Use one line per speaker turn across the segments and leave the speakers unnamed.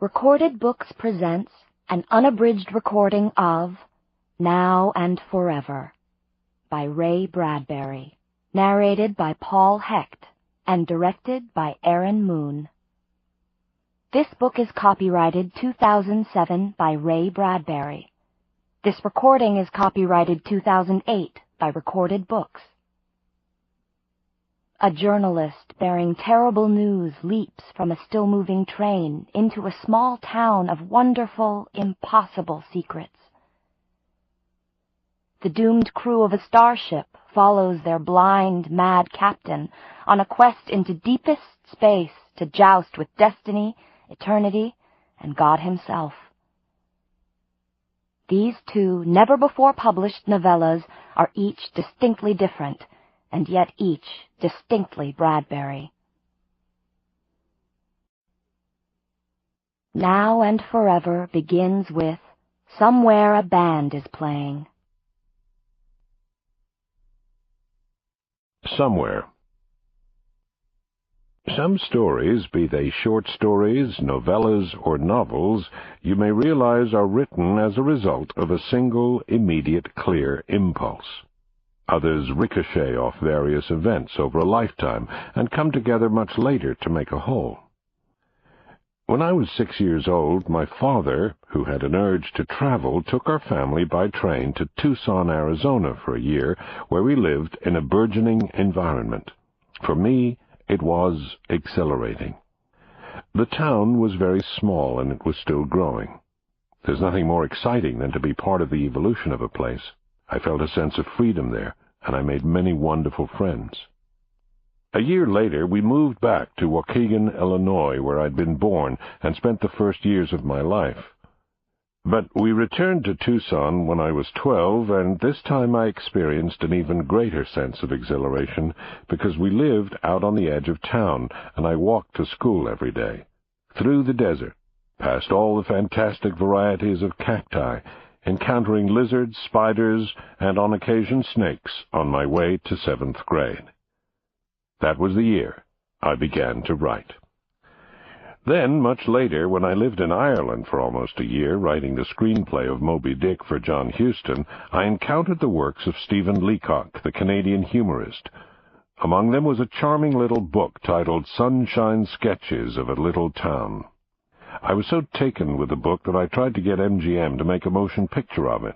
Recorded Books presents an unabridged recording of Now and Forever by Ray Bradbury, narrated by Paul Hecht and directed by Aaron Moon. This book is copyrighted 2007 by Ray Bradbury. This recording is copyrighted 2008 by Recorded Books. A journalist bearing terrible news leaps from a still-moving train into a small town of wonderful, impossible secrets. The doomed crew of a starship follows their blind, mad captain on a quest into deepest space to joust with destiny, eternity, and God himself. These two never-before-published novellas are each distinctly different, and yet each distinctly Bradbury. Now and Forever begins with Somewhere a Band is Playing.
Somewhere. Some stories, be they short stories, novellas, or novels, you may realize are written as a result of a single, immediate, clear impulse. Others ricochet off various events over a lifetime and come together much later to make a whole. When I was 6 years old, my father, who had an urge to travel, took our family by train to Tucson, Arizona for a year, where we lived in a burgeoning environment. For me, it was exhilarating. The town was very small, and it was still growing. There's nothing more exciting than to be part of the evolution of a place. I felt a sense of freedom there, and I made many wonderful friends. A year later, we moved back to Waukegan, Illinois, where I'd been born and spent the first years of my life. But we returned to Tucson when I was 12, and this time I experienced an even greater sense of exhilaration because we lived out on the edge of town, and I walked to school every day, through the desert, past all the fantastic varieties of cacti, encountering lizards, spiders, and on occasion snakes on my way to 7th grade. That was the year I began to write. Then, much later, when I lived in Ireland for almost a year, writing the screenplay of Moby Dick for John Huston, I encountered the works of Stephen Leacock, the Canadian humorist. Among them was a charming little book titled Sunshine Sketches of a Little Town. I was so taken with the book that I tried to get MGM to make a motion picture of it.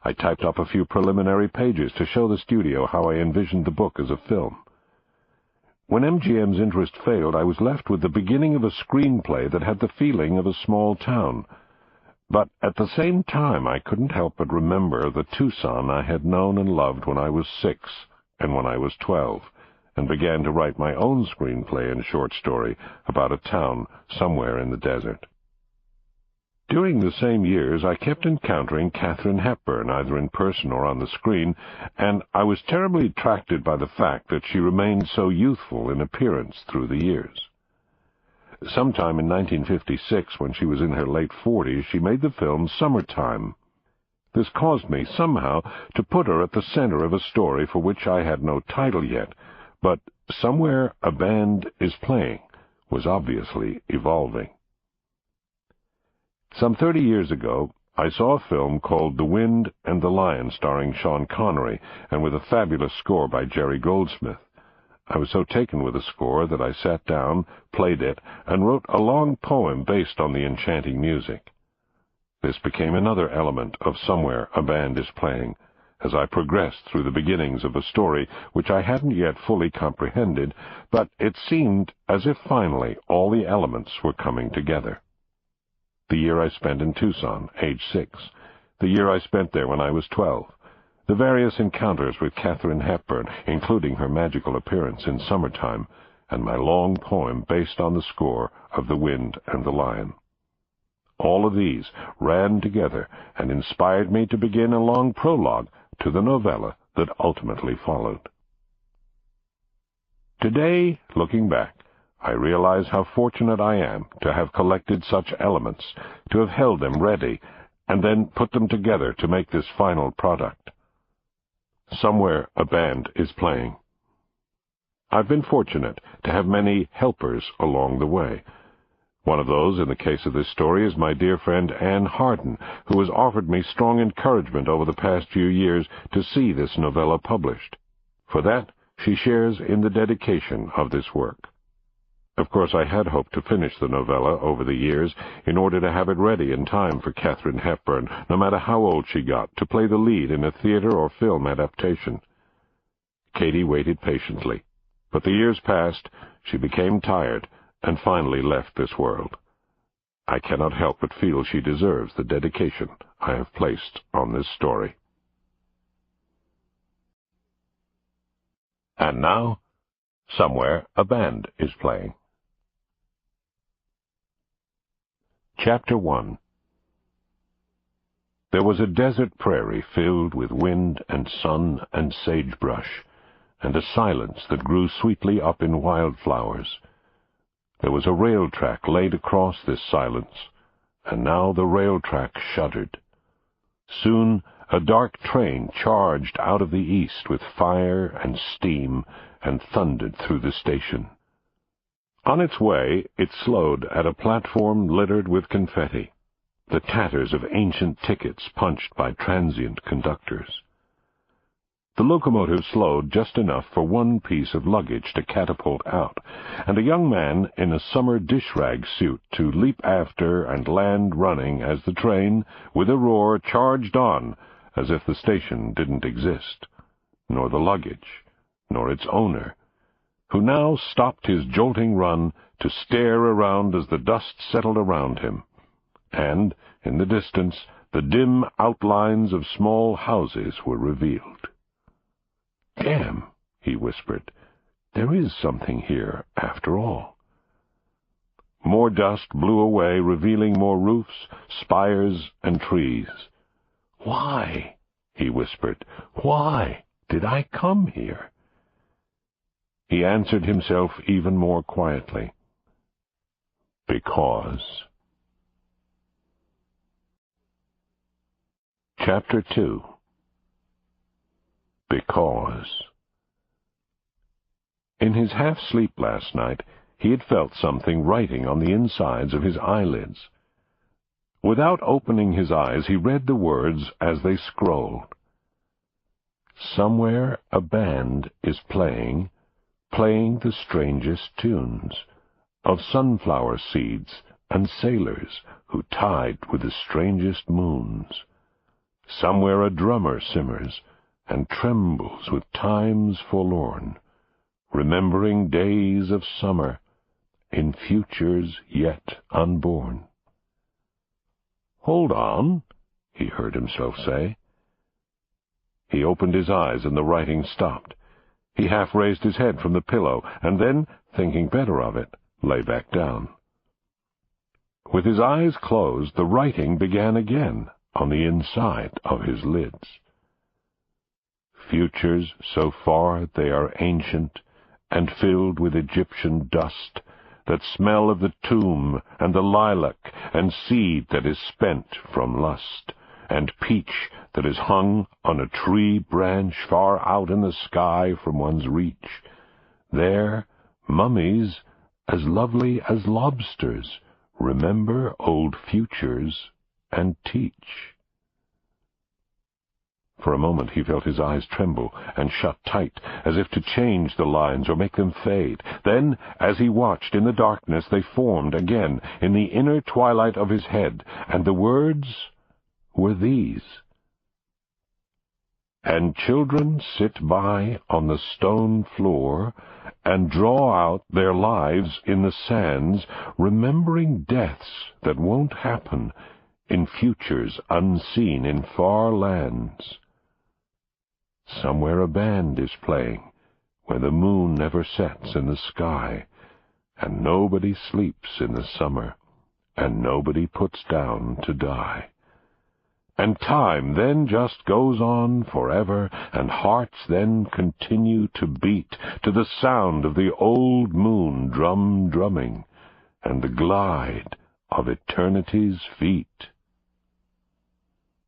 I typed up a few preliminary pages to show the studio how I envisioned the book as a film. When MGM's interest failed, I was left with the beginning of a screenplay that had the feeling of a small town. But at the same time, I couldn't help but remember the Tucson I had known and loved when I was 6 and when I was 12. And began to write my own screenplay and short story about a town somewhere in the desert. During the same years, I kept encountering Katharine Hepburn, either in person or on the screen, and I was terribly attracted by the fact that she remained so youthful in appearance through the years. Sometime in 1956, when she was in her late 40s, she made the film Summertime. This caused me, somehow, to put her at the center of a story for which I had no title yet, but Somewhere a Band is Playing was obviously evolving. Some 30 years ago, I saw a film called The Wind and the Lion, starring Sean Connery, and with a fabulous score by Jerry Goldsmith. I was so taken with the score that I sat down, played it, and wrote a long poem based on the enchanting music. This became another element of Somewhere a Band is Playing, as I progressed through the beginnings of a story which I hadn't yet fully comprehended, but it seemed as if finally all the elements were coming together. The year I spent in Tucson, age 6, the year I spent there when I was 12, the various encounters with Katharine Hepburn, including her magical appearance in Summertime, and my long poem based on the score of The Wind and the Lion. All of these ran together and inspired me to begin a long prologue to the novella that ultimately followed. Today, looking back, I realize how fortunate I am to have collected such elements, to have held them ready, and then put them together to make this final product. Somewhere a Band is Playing. I've been fortunate to have many helpers along the way. One of those, in the case of this story, is my dear friend Anne Harden, who has offered me strong encouragement over the past few years to see this novella published. For that, she shares in the dedication of this work. Of course, I had hoped to finish the novella over the years in order to have it ready in time for Katharine Hepburn, no matter how old she got, to play the lead in a theater or film adaptation. Katie waited patiently, but the years passed, she became tired, and finally left this world. I cannot help but feel she deserves the dedication I have placed on this story. And now, somewhere a band is playing. Chapter 1. There was a desert prairie filled with wind and sun and sagebrush, and a silence that grew sweetly up in wildflowers. There was a rail track laid across this silence, and now the rail track shuddered. Soon a dark train charged out of the east with fire and steam and thundered through the station. On its way, it slowed at a platform littered with confetti, the tatters of ancient tickets punched by transient conductors. The locomotive slowed just enough for one piece of luggage to catapult out, and a young man in a summer dish-rag suit to leap after and land running as the train, with a roar, charged on, as if the station didn't exist, nor the luggage, nor its owner, who now stopped his jolting run to stare around as the dust settled around him, and, in the distance, the dim outlines of small houses were revealed. "Damn," he whispered, "there is something here, after all." More dust blew away, revealing more roofs, spires, and trees. "Why," he whispered, "why did I come here?" He answered himself even more quietly. Because. Chapter 2. Because. In his half-sleep last night, he had felt something writing on the insides of his eyelids. Without opening his eyes, he read the words as they scrolled. Somewhere a band is playing the strangest tunes, of sunflower seeds and sailors who tide with the strangest moons. Somewhere a drummer simmers and trembles with times forlorn, remembering days of summer in futures yet unborn. "Hold on," he heard himself say. He opened his eyes and the writing stopped. He half raised his head from the pillow, and then, thinking better of it, lay back down. With his eyes closed, the writing began again on the inside of his lids. Futures so far they are ancient, and filled with Egyptian dust, that smell of the tomb, and the lilac, and seed that is spent from lust, and peach that is hung on a tree branch far out in the sky from one's reach. There, mummies, as lovely as lobsters, remember old futures and teach. For a moment he felt his eyes tremble and shut tight, as if to change the lines or make them fade. Then, as he watched in the darkness, they formed again in the inner twilight of his head, and the words were these: "And children sit by on the stone floor and draw out their lives in the sands, remembering deaths that won't happen in futures unseen in far lands. Somewhere a band is playing where the moon never sets in the sky, and nobody sleeps in the summer, and nobody puts down to die. And time then just goes on forever, and hearts then continue to beat to the sound of the old moon drumming, and the glide of eternity's feet."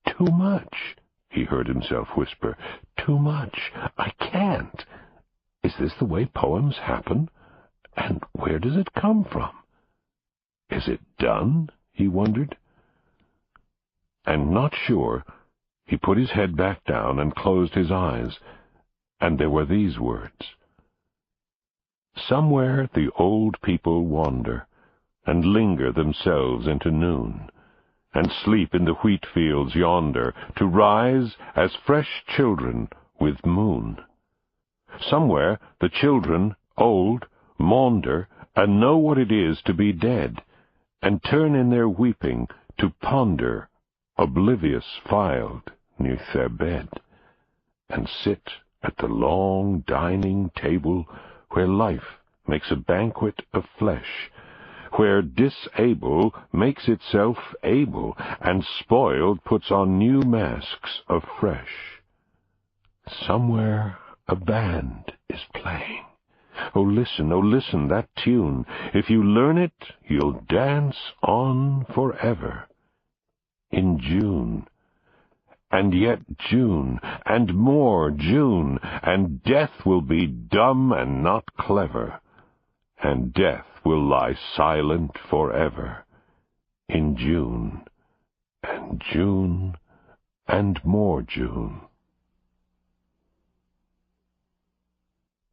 "Too much," he heard himself whisper. "Too much. I can't. Is this the way poems happen? And where does it come from? Is it done? He wondered. And not sure, he put his head back down and closed his eyes, and there were these words: "Somewhere the old people wander, and linger themselves into noon, and sleep in the wheat fields yonder, to rise as fresh children with moon. Somewhere the children, old, maunder, and know what it is to be dead, and turn in their weeping to ponder, oblivious filed neath their bed, and sit at the long dining table where life makes a banquet of flesh, where disable makes itself able, and spoiled puts on new masks of fresh. Somewhere a band is playing. Oh, listen, that tune. If you learn it, you'll dance on forever. In June, and yet June, and more June, and death will be dumb and not clever, and death will lie silent forever. In June, and June, and more June."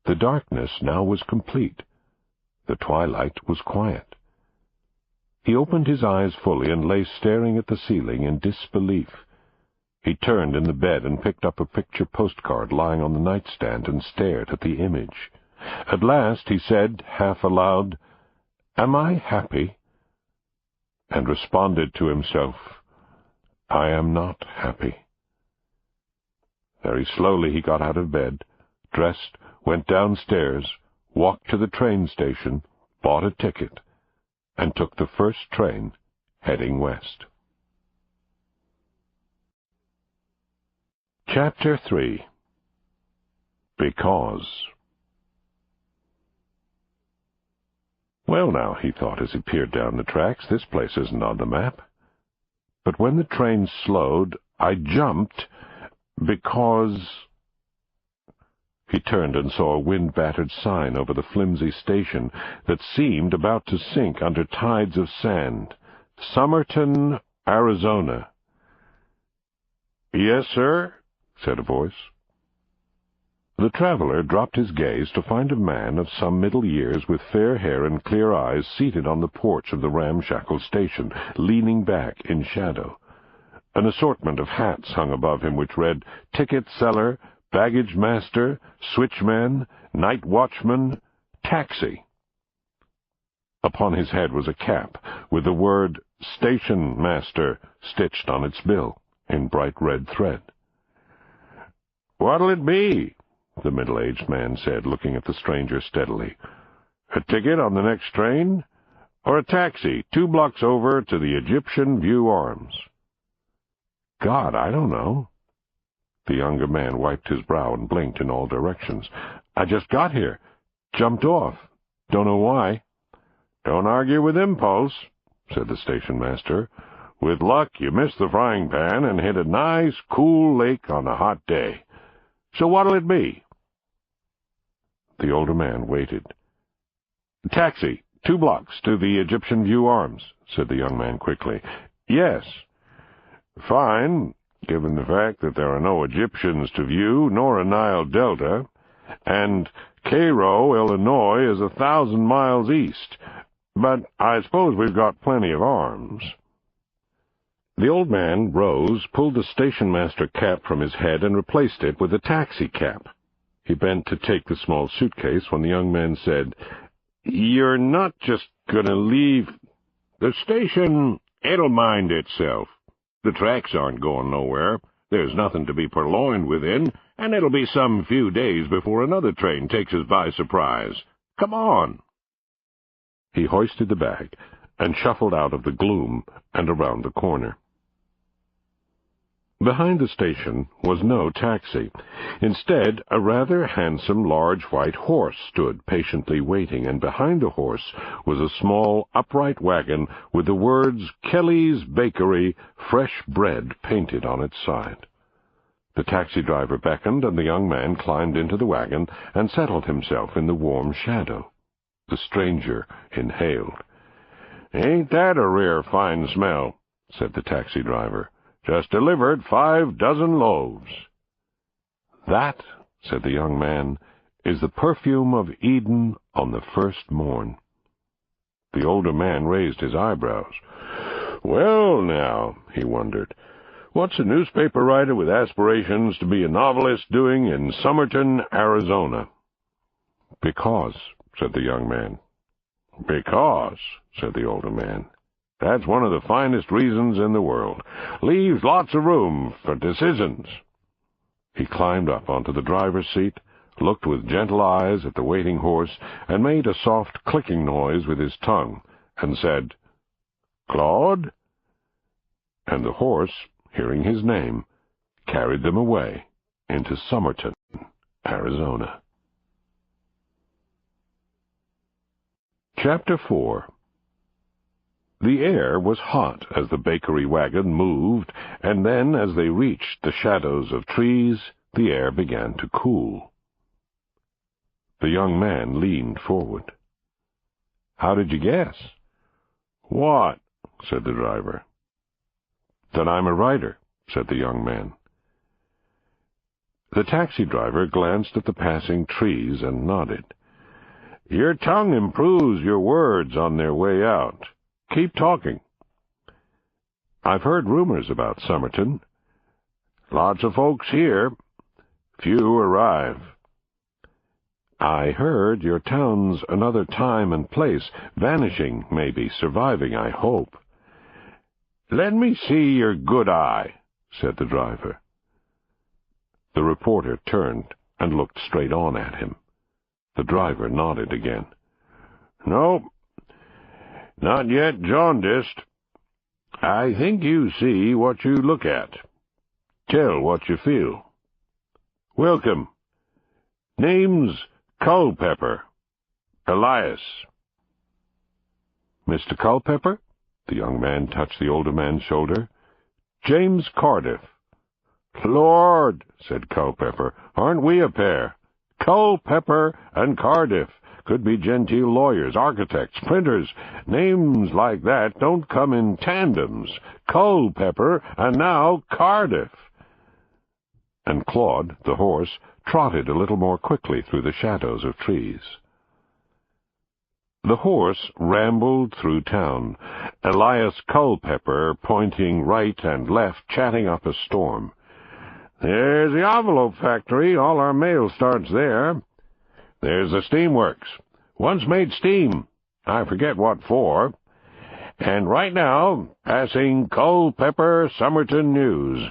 The darkness now was complete. The twilight was quiet. He opened his eyes fully and lay staring at the ceiling in disbelief. He turned in the bed and picked up a picture postcard lying on the nightstand and stared at the image. At last he said, half aloud, "Am I happy?" and responded to himself, "I am not happy." Very slowly he got out of bed, dressed, went downstairs, walked to the train station, bought a ticket, and took the first train heading west. Chapter 3. Because. Well now, he thought as he peered down the tracks, this place isn't on the map. But when the train slowed, I jumped, because... He turned and saw a wind-battered sign over the flimsy station that seemed about to sink under tides of sand. Summerton, Arizona. "Yes, sir," said a voice. The traveler dropped his gaze to find a man of some middle years with fair hair and clear eyes seated on the porch of the ramshackle station, leaning back in shadow. An assortment of hats hung above him which read, "Ticket Seller, Baggage Master, Switchman, Night Watchman, Taxi." Upon his head was a cap, with the word "Station Master" stitched on its bill, in bright red thread. "What'll it be?" the middle-aged man said, looking at the stranger steadily. "A ticket on the next train, or a taxi 2 blocks over to the Egyptian View Arms?" "God, I don't know." The younger man wiped his brow and blinked in all directions. "I just got here. Jumped off. Don't know why." "Don't argue with impulse," said the station master. "With luck, you missed the frying pan and hit a nice, cool lake on a hot day. So what'll it be?" The older man waited. "Taxi, 2 blocks to the Egyptian View Arms," said the young man quickly. "Yes." "Fine, given the fact that there are no Egyptians to view, nor a Nile Delta, and Cairo, Illinois, is 1,000 miles east. But I suppose we've got plenty of arms." The old man rose, pulled the station-master cap from his head, and replaced it with a taxi cap. He bent to take the small suitcase when the young man said, "You're not just going to leave the station? It'll mind itself. The tracks aren't going nowhere. There's nothing to be purloined within, and it'll be some few days before another train takes us by surprise. Come on." He hoisted the bag and shuffled out of the gloom and around the corner. Behind the station was no taxi. Instead, a rather handsome large white horse stood patiently waiting, and behind the horse was a small upright wagon with the words "Kelly's Bakery, Fresh Bread" painted on its side. The taxi driver beckoned, and the young man climbed into the wagon and settled himself in the warm shadow. The stranger inhaled. "Ain't that a rare fine smell?" said the taxi driver. "Just delivered 5 dozen loaves." "That," said the young man, "is the perfume of Eden on the first morn." The older man raised his eyebrows. "Well, now," he wondered, "what's a newspaper writer with aspirations to be a novelist doing in Somerton, Arizona?" "Because," said the young man. "Because," said the older man. "That's one of the finest reasons in the world. Leaves lots of room for decisions." He climbed up onto the driver's seat, looked with gentle eyes at the waiting horse, and made a soft clicking noise with his tongue, and said, "Claude?" And the horse, hearing his name, carried them away into Somerton, Arizona. Chapter 4. The air was hot as the bakery wagon moved, and then, as they reached the shadows of trees, the air began to cool. The young man leaned forward. "How did you guess?" "What?" said the driver. "That I'm a writer," said the young man. The taxi driver glanced at the passing trees and nodded. "Your tongue improves your words on their way out. Keep talking." "I've heard rumors about Somerton." "Lots of folks here. Few arrive." "I heard your town's another time and place, vanishing, maybe, surviving, I hope." "Let me see your good eye," said the driver. The reporter turned and looked straight on at him. The driver nodded again. "No, not yet jaundiced. I think you see what you look at. Tell what you feel. Welcome. Name's Culpepper. Elias." "Mr. Culpepper?" The young man touched the older man's shoulder. "James Cardiff." "Lord," said Culpepper, "aren't we a pair? Culpepper and Cardiff. Could be genteel lawyers, architects, printers. Names like that don't come in tandems. Culpepper and now Cardiff." And Claude, the horse, trotted a little more quickly through the shadows of trees. The horse rambled through town, Elias Culpepper pointing right and left, chatting up a storm. "There's the envelope factory. All our mail starts there. There's the steamworks. Once made steam. I forget what for. And right now, passing Culpepper Somerton News.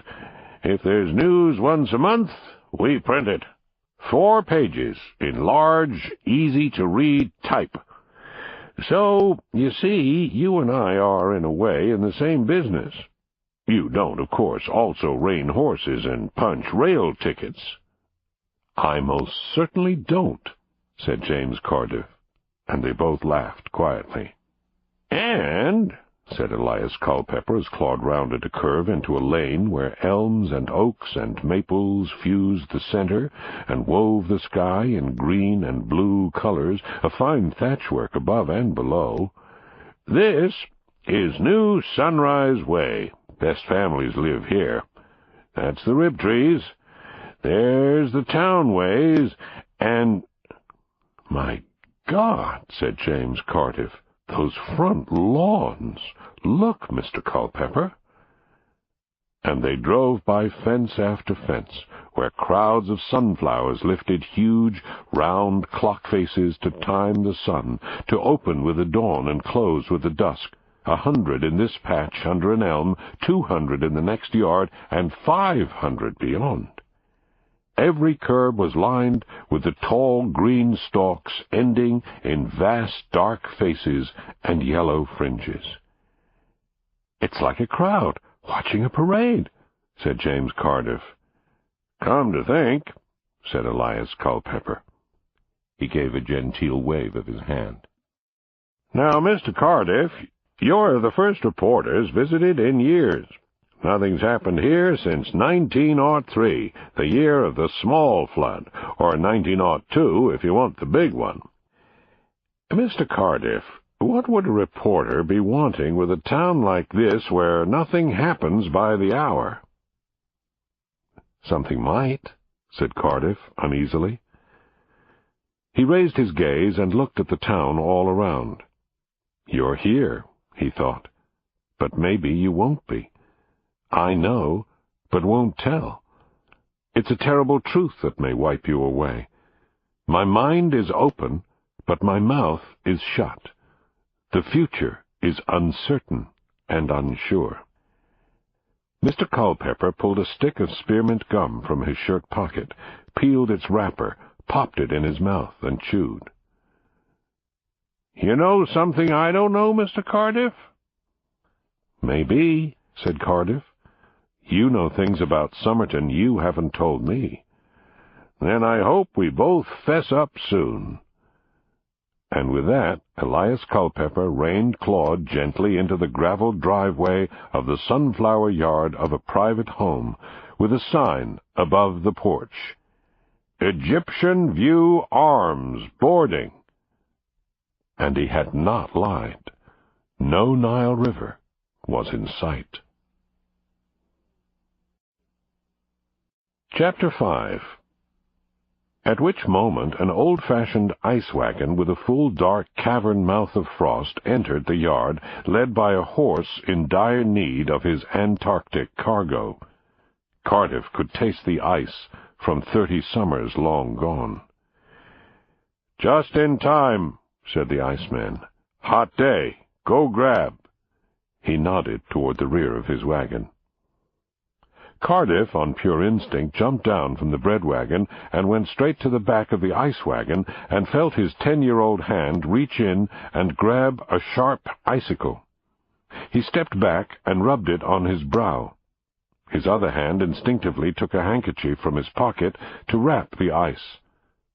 If there's news once a month, we print it. 4 pages, in large, easy-to-read type. So, you see, you and I are, in a way, in the same business. You don't, of course, also rein horses and punch rail tickets." "I most certainly don't," said James Cardiff, and they both laughed quietly. "And," said Elias Culpepper as Claude rounded a curve into a lane where elms and oaks and maples fused the center and wove the sky in green and blue colors, a fine thatchwork above and below, "this is New Sunrise Way. Best families live here. That's the Ribtrees. There's the town ways, and—" "My God," said James Cardiff, "those front lawns! Look, Mr. Culpepper." And they drove by fence after fence, where crowds of sunflowers lifted huge, round clock faces to time the sun, to open with the dawn and close with the dusk. 100 in this patch under an elm, 200 in the next yard, and 500 beyond. Every curb was lined with the tall green stalks ending in vast dark faces and yellow fringes. "It's like a crowd watching a parade," said James Cardiff. "Come to think," said Elias Culpepper. He gave a genteel wave of his hand. "Now, Mr. Cardiff, you're the first reporters visited in years. Nothing's happened here since 1903, the year of the small flood, or 1902 if you want the big one. Mr. Cardiff, What would a reporter be wanting with a town like this where nothing happens by the hour? Something might, said Cardiff uneasily. He raised his gaze and looked at the town all around. You're here, he thought, but maybe you won't be. I know, but won't tell. It's a terrible truth that may wipe you away. My mind is open, but my mouth is shut. The future is uncertain and unsure. Mr. Culpepper pulled a stick of spearmint gum from his shirt pocket, peeled its wrapper, popped it in his mouth, and chewed. You know something I don't know, Mr. Cardiff? Maybe, said Cardiff. You know things about Somerton you haven't told me. Then I hope we both fess up soon. And with that, Elias Culpepper reined Claude gently into the gravelled driveway of the sunflower yard of a private home, with a sign above the porch, Egyptian View Arms, Boarding. And he had not lied. No Nile River was in sight. Chapter 5. At which moment an old-fashioned ice wagon with a full dark cavern mouth of frost entered the yard, led by a horse in dire need of his Antarctic cargo. Cardiff could taste the ice from 30 summers long gone. Just in time, said the iceman. Hot day. Go grab. He nodded toward the rear of his wagon. Cardiff, on pure instinct, jumped down from the bread wagon and went straight to the back of the ice wagon and felt his 10-year-old hand reach in and grab a sharp icicle. He stepped back and rubbed it on his brow. His other hand instinctively took a handkerchief from his pocket to wrap the ice.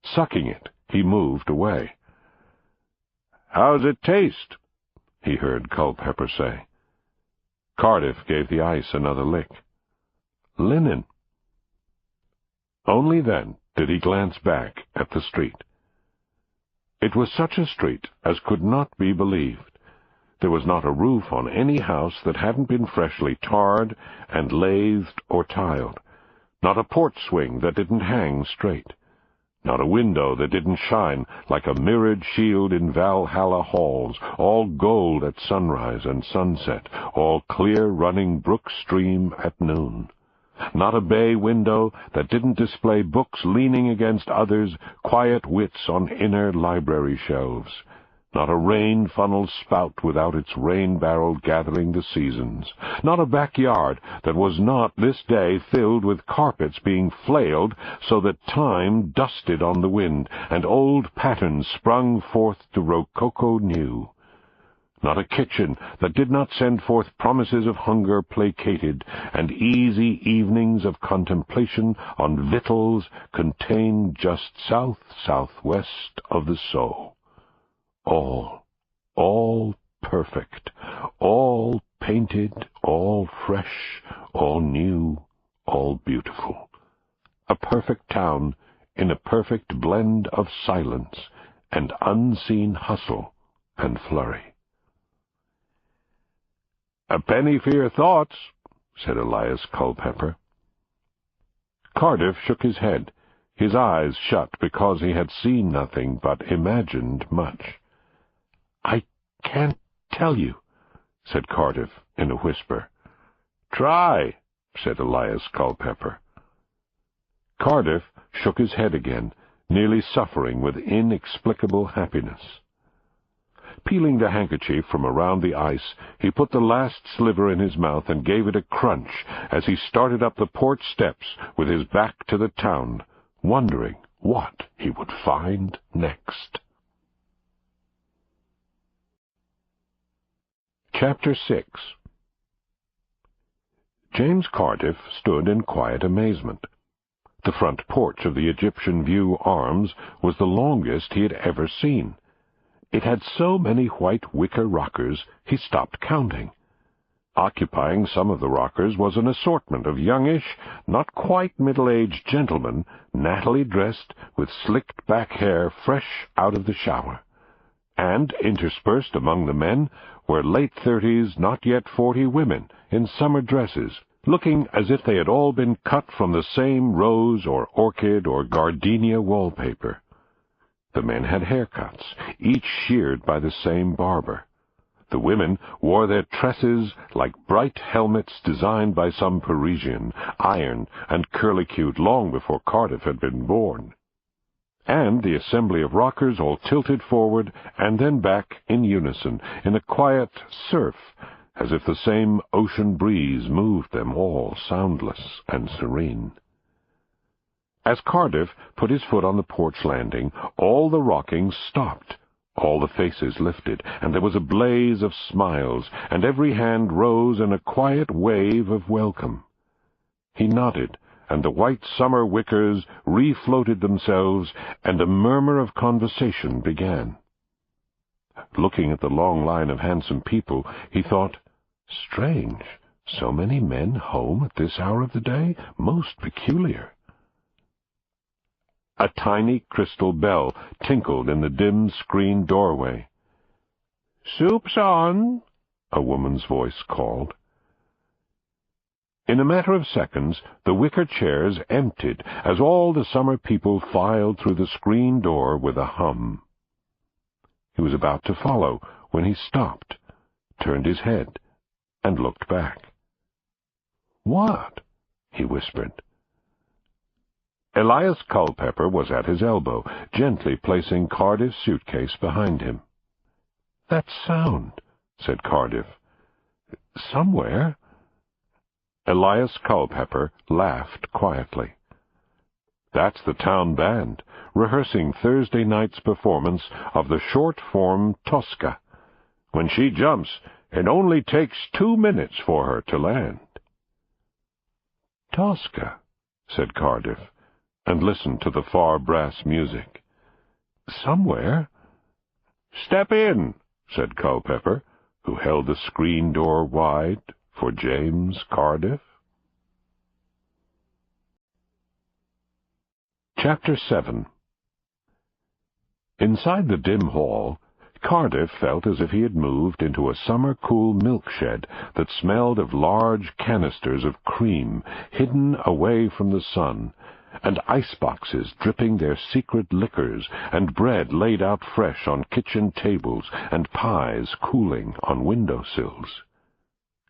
Sucking it, he moved away. "How's it taste?" he heard Culpepper say. Cardiff gave the ice another lick. Linen. Only then did he glance back at the street. It was such a street as could not be believed. There was not a roof on any house that hadn't been freshly tarred and lathed or tiled, not a porch swing that didn't hang straight, not a window that didn't shine like a mirrored shield in Valhalla halls, all gold at sunrise and sunset, all clear running brook stream at noon. Not a bay window that didn't display books leaning against others, quiet wits on inner library shelves. Not a rain-funneled spout without its rain-barrel gathering the seasons. Not a backyard that was not this day filled with carpets being flailed so that time dusted on the wind and old patterns sprung forth to rococo new. Not a kitchen that did not send forth promises of hunger placated, and easy evenings of contemplation on victuals contained just southwest of the Sceaux. All perfect, all painted, all fresh, all new, all beautiful. A perfect town in a perfect blend of silence and unseen hustle and flurry. "A penny for your thoughts," said Elias Culpepper. Cardiff shook his head, his eyes shut because he had seen nothing but imagined much. "I can't tell you," said Cardiff in a whisper. "Try," said Elias Culpepper. Cardiff shook his head again, nearly suffering with inexplicable happiness. Peeling the handkerchief from around the ice, he put the last sliver in his mouth and gave it a crunch as he started up the porch steps with his back to the town, wondering what he would find next. Chapter 6. James Cardiff stood in quiet amazement. The front porch of the Egyptian View Arms was the longest he had ever seen. It had so many white wicker rockers he stopped counting. Occupying some of the rockers was an assortment of youngish, not quite middle-aged gentlemen, nattily dressed, with slicked-back hair fresh out of the shower. and interspersed among the men were late-30s, not yet 40 women in summer dresses, looking as if they had all been cut from the same rose or orchid or gardenia wallpaper. The men had haircuts, each sheared by the same barber. The women wore their tresses like bright helmets designed by some Parisian, ironed and curlicued long before Cardiff had been born. And the assembly of rockers all tilted forward and then back in unison, in a quiet surf, as if the same ocean breeze moved them all soundless and serene. As Cardiff put his foot on the porch landing, all the rocking stopped, all the faces lifted, and there was a blaze of smiles, and every hand rose in a quiet wave of welcome. He nodded, and the white summer wickers refloated themselves, and a murmur of conversation began. Looking at the long line of handsome people, he thought, strange, so many men home at this hour of the day, most peculiar. A tiny crystal bell tinkled in the dim screened doorway. "Soup's on," a woman's voice called. In a matter of seconds, the wicker chairs emptied as all the summer people filed through the screen door with a hum. He was about to follow when he stopped, turned his head, and looked back. "What?" he whispered. Elias Culpepper was at his elbow, gently placing Cardiff's suitcase behind him. "That sound," said Cardiff. "Somewhere." Elias Culpepper laughed quietly. "That's the town band, rehearsing Thursday night's performance of the short-form Tosca. When she jumps, it only takes 2 minutes for her to land." "Tosca," said Cardiff, and listened to the far brass music. "Somewhere." "Step in," said Culpepper, who held the screen door wide for James Cardiff. Chapter 7. Inside the dim hall, Cardiff felt as if he had moved into a summer-cool milk shed that smelled of large canisters of cream hidden away from the sun, and ice-boxes dripping their secret liquors, and bread laid out fresh on kitchen tables, and pies cooling on window-sills.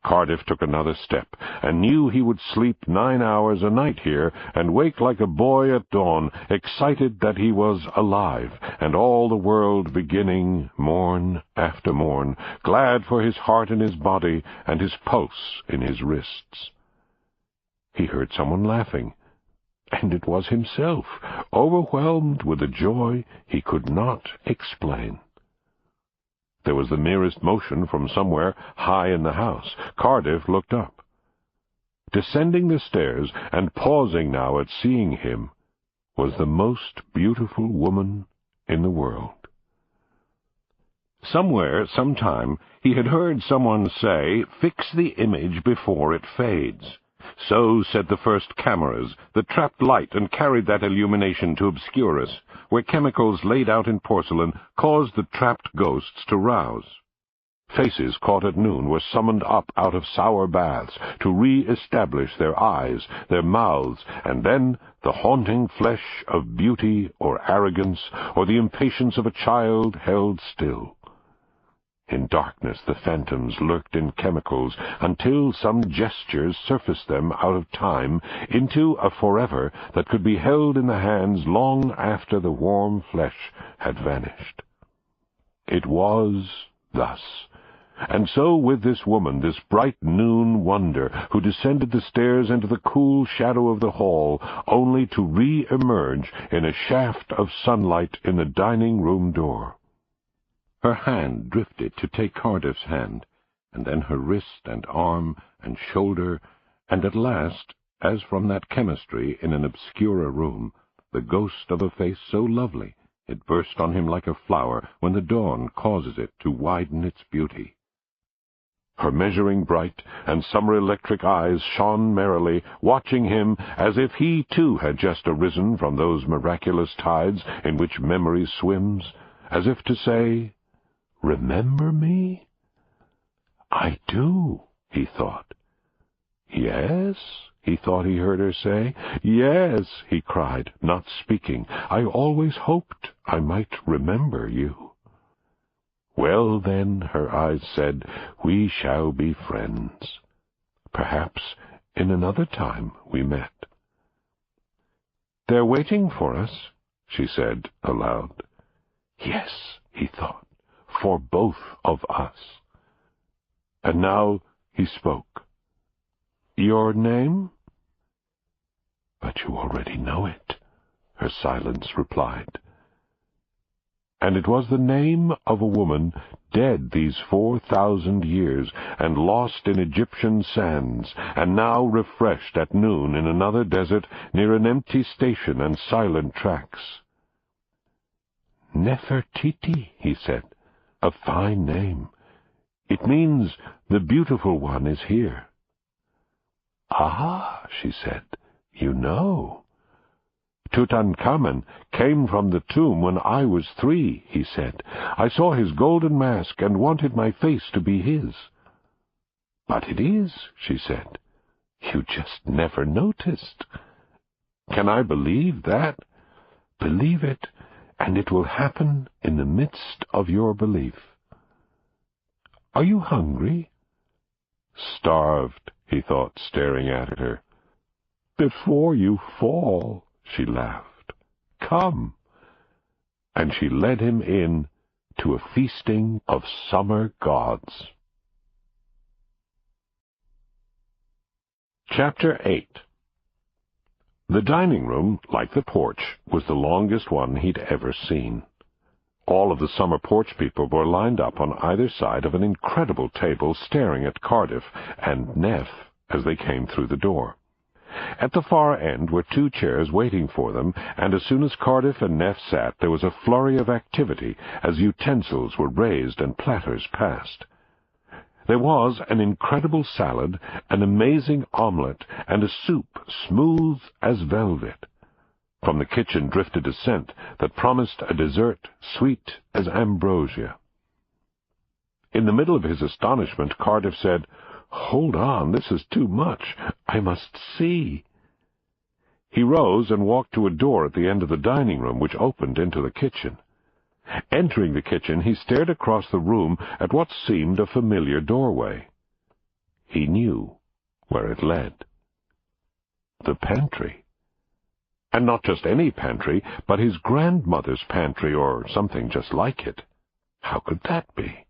Cardiff took another step, and knew he would sleep 9 hours a night here, and wake like a boy at dawn, excited that he was alive, and all the world beginning, morn after morn, glad for his heart in his body, and his pulse in his wrists. He heard someone laughing, and it was himself, overwhelmed with a joy he could not explain. There was the merest motion from somewhere high in the house. Cardiff looked up. Descending the stairs, and pausing now at seeing him, was the most beautiful woman in the world. Somewhere, sometime, he had heard someone say, "Fix the image before it fades." So said the first cameras that trapped light and carried that illumination to obscure us, where chemicals laid out in porcelain caused the trapped ghosts to rouse. Faces caught at noon were summoned up out of sour baths to re-establish their eyes, their mouths, and then the haunting flesh of beauty or arrogance or the impatience of a child held still. In darkness the phantoms lurked in chemicals until some gestures surfaced them out of time into a forever that could be held in the hands long after the warm flesh had vanished. It was thus. And so with this woman, this bright noon wonder, who descended the stairs into the cool shadow of the hall, only to re-emerge in a shaft of sunlight in the dining-room door. Her hand drifted to take Cardiff's hand, and then her wrist and arm and shoulder, and at last, as from that chemistry in an obscurer room, the ghost of a face so lovely it burst on him like a flower when the dawn causes it to widen its beauty. Her measuring bright and summer-electric eyes shone merrily, watching him as if he too had just arisen from those miraculous tides in which memory swims, as if to say, Remember me? I do, he thought. Yes, he thought he heard her say. Yes, he cried, not speaking. I always hoped I might remember you. Well, then, her eyes said, we shall be friends. Perhaps in another time we met. They're waiting for us, she said aloud. Yes, he thought, for both of us. And now he spoke. Your name? But you already know it, her silence replied. And it was the name of a woman dead these 4,000 years and lost in Egyptian sands, and now refreshed at noon in another desert near an empty station and silent tracks. Nefertiti, he said, a fine name. It means the beautiful one is here. Ah, she said, you know. Tutankhamen came from the tomb when I was 3, he said. I saw his golden mask and wanted my face to be his. But it is, she said. You just never noticed. Can I believe that? Believe it, and it will happen in the midst of your belief. Are you hungry? Starved, he thought, staring at her. Before you fall, she laughed. Come. And she led him in to a feasting of summer gods. Chapter 8. The dining room, like the porch, was the longest one he'd ever seen. All of the summer porch people were lined up on either side of an incredible table staring at Cardiff and Neff as they came through the door. At the far end were 2 chairs waiting for them, and as soon as Cardiff and Neff sat, there was a flurry of activity as utensils were raised and platters passed. There was an incredible salad, an amazing omelette, and a soup smooth as velvet. From the kitchen drifted a scent that promised a dessert sweet as ambrosia. In the middle of his astonishment, Cardiff said, "Hold on, this is too much. I must see." He rose and walked to a door at the end of the dining room, which opened into the kitchen. Entering the kitchen, he stared across the room at what seemed a familiar doorway. He knew where it led. The pantry. And not just any pantry, but his grandmother's pantry, or something just like it. How could that be?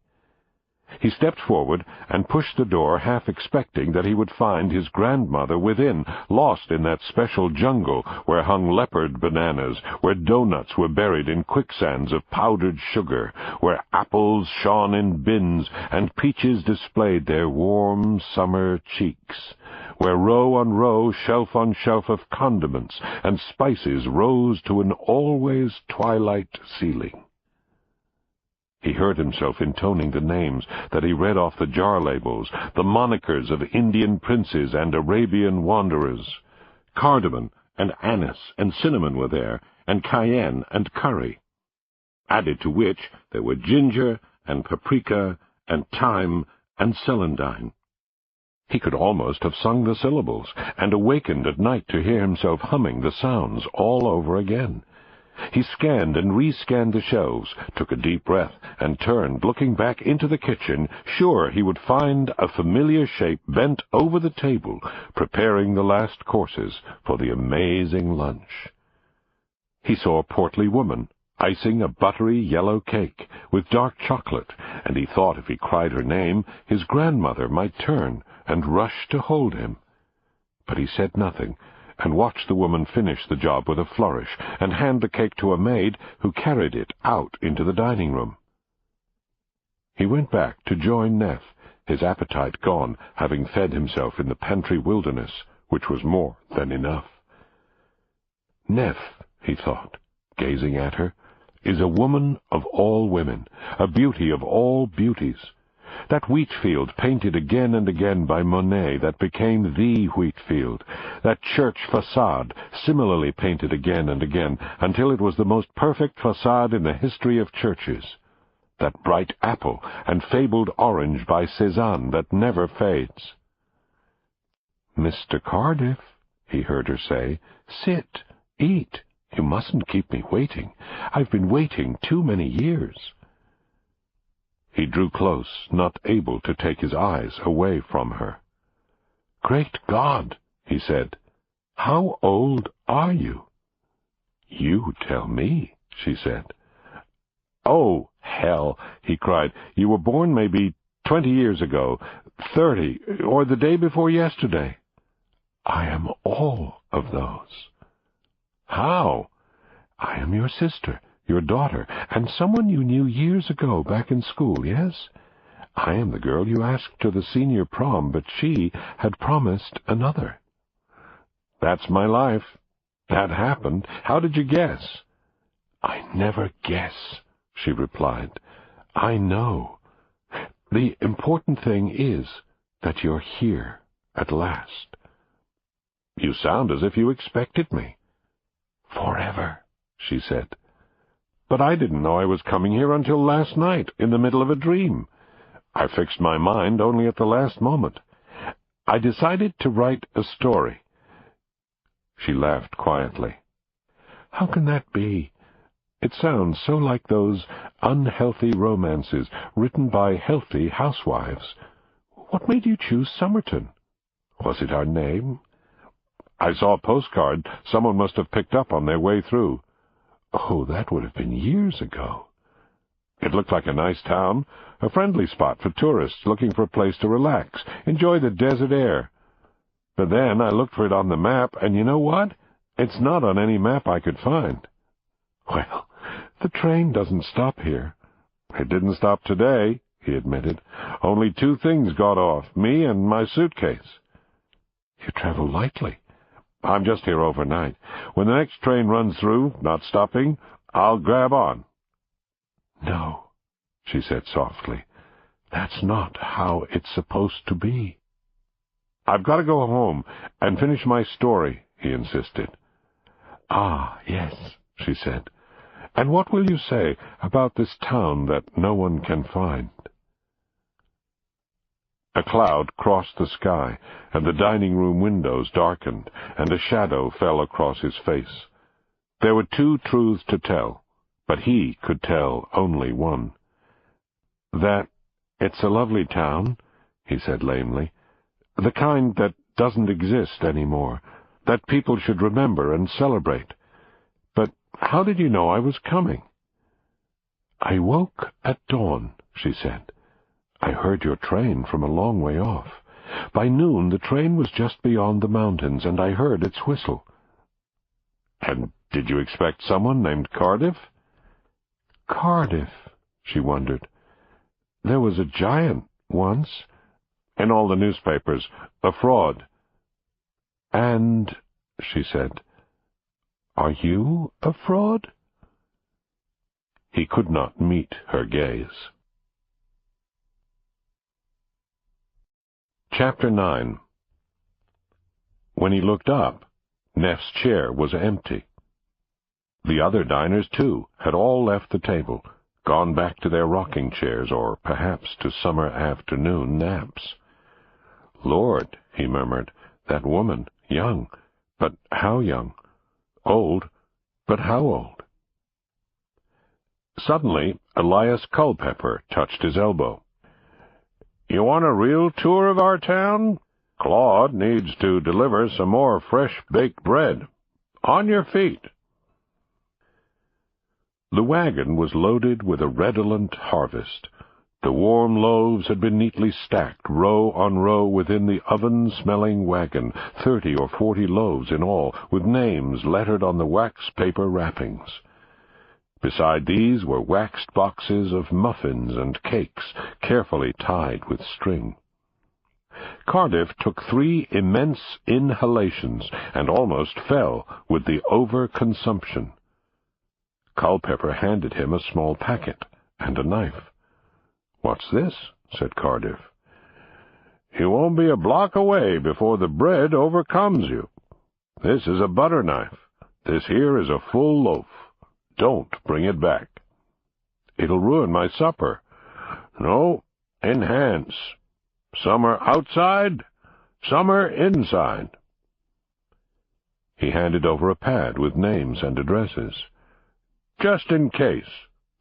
He stepped forward and pushed the door, half expecting that he would find his grandmother within, lost in that special jungle where hung leopard bananas, where doughnuts were buried in quicksands of powdered sugar, where apples shone in bins and peaches displayed their warm summer cheeks, where row on row, shelf on shelf of condiments and spices rose to an always twilight ceiling. He heard himself intoning the names that he read off the jar labels, the monikers of Indian princes and Arabian wanderers. Cardamom and anise and cinnamon were there, and cayenne and curry. Added to which there were ginger and paprika and thyme and celandine. He could almost have sung the syllables, and awakened at night to hear himself humming the sounds all over again. He scanned and re-scanned the shelves, took a deep breath, and turned, looking back into the kitchen, sure he would find a familiar shape bent over the table, preparing the last courses for the amazing lunch. He saw a portly woman, icing a buttery yellow cake with dark chocolate, and he thought if he cried her name, his grandmother might turn and rush to hold him. But he said nothing, and watched the woman finish the job with a flourish, and hand the cake to a maid who carried it out into the dining room. He went back to join Neff, his appetite gone, having fed himself in the pantry wilderness, which was more than enough. Neff, he thought, gazing at her, is a woman of all women, a beauty of all beauties. That wheat field painted again and again by Monet that became the wheat field, that church facade similarly painted again and again until it was the most perfect facade in the history of churches. that bright apple and fabled orange by Cézanne that never fades. "Mr. Cardiff," he heard her say, "sit, eat. You mustn't keep me waiting. I've been waiting too many years." He drew close, not able to take his eyes away from her. "Great God," he said, "how old are you?" "You tell me," she said. "Oh, hell," he cried. "You were born maybe 20 years ago, 30, or the day before yesterday." "I am all of those." "How?" "I am your sister, your daughter, and someone you knew years ago back in school, yes? I am the girl you asked to the senior prom, but she had promised another." "That's my life. That happened. How did you guess?" "I never guess," she replied. "I know. The important thing is that you're here at last." "You sound as if you expected me." "Forever," she said. "But I didn't know I was coming here until last night, in the middle of a dream. I fixed my mind only at the last moment. I decided to write a story." She laughed quietly. "How can that be? It sounds so like those unhealthy romances written by healthy housewives. What made you choose Somerton? Was it our name?" "I saw a postcard someone must have picked up on their way through." "Oh, that would have been years ago." "It looked like a nice town, a friendly spot for tourists looking for a place to relax, enjoy the desert air. But then I looked for it on the map, and you know what? It's not on any map I could find." "Well, the train doesn't stop here." "It didn't stop today," he admitted. "Only 2 things got off, me and my suitcase." "You travel lightly." "I'm just here overnight. When the next train runs through, not stopping, I'll grab on." "No," she said softly. "That's not how it's supposed to be." "I've got to go home and finish my story," he insisted. "Ah, yes," she said. "And what will you say about this town that no one can find?" A cloud crossed the sky, and the dining-room windows darkened, and a shadow fell across his face. There were 2 truths to tell, but he could tell only one. "That it's a lovely town," he said lamely. "The kind that doesn't exist anymore, that people should remember and celebrate. But how did you know I was coming?" "I woke at dawn," she said. "I heard your train from a long way off. By noon the train was just beyond the mountains, and I heard its whistle." "And did you expect someone named Cardiff?" "Cardiff," she wondered. "There was a giant once." "In all the newspapers. A fraud." "And," she said, "are you a fraud?" He could not meet her gaze. Chapter 9. When he looked up, Neff's chair was empty. The other diners, too, had all left the table, gone back to their rocking chairs, or perhaps to summer afternoon naps. "Lord," he murmured, "that woman, young, but how young? Old, but how old?" Suddenly, Elias Culpepper touched his elbow. "You want a real tour of our town? Claude needs to deliver some more fresh-baked bread. On your feet." The wagon was loaded with a redolent harvest. The warm loaves had been neatly stacked, row on row, within the oven-smelling wagon, 30 or 40 loaves in all, with names lettered on the wax-paper wrappings. Beside these were waxed boxes of muffins and cakes, carefully tied with string. Cardiff took 3 immense inhalations, and almost fell with the over-consumption. Culpepper handed him a small packet and a knife. "What's this?" said Cardiff. "You won't be a block away before the bread overcomes you. This is a butter knife. This here is a full loaf. Don't bring it back." It'll ruin my supper. No, enhance. Some are outside, some are inside. He handed over a pad with names and addresses. Just in case,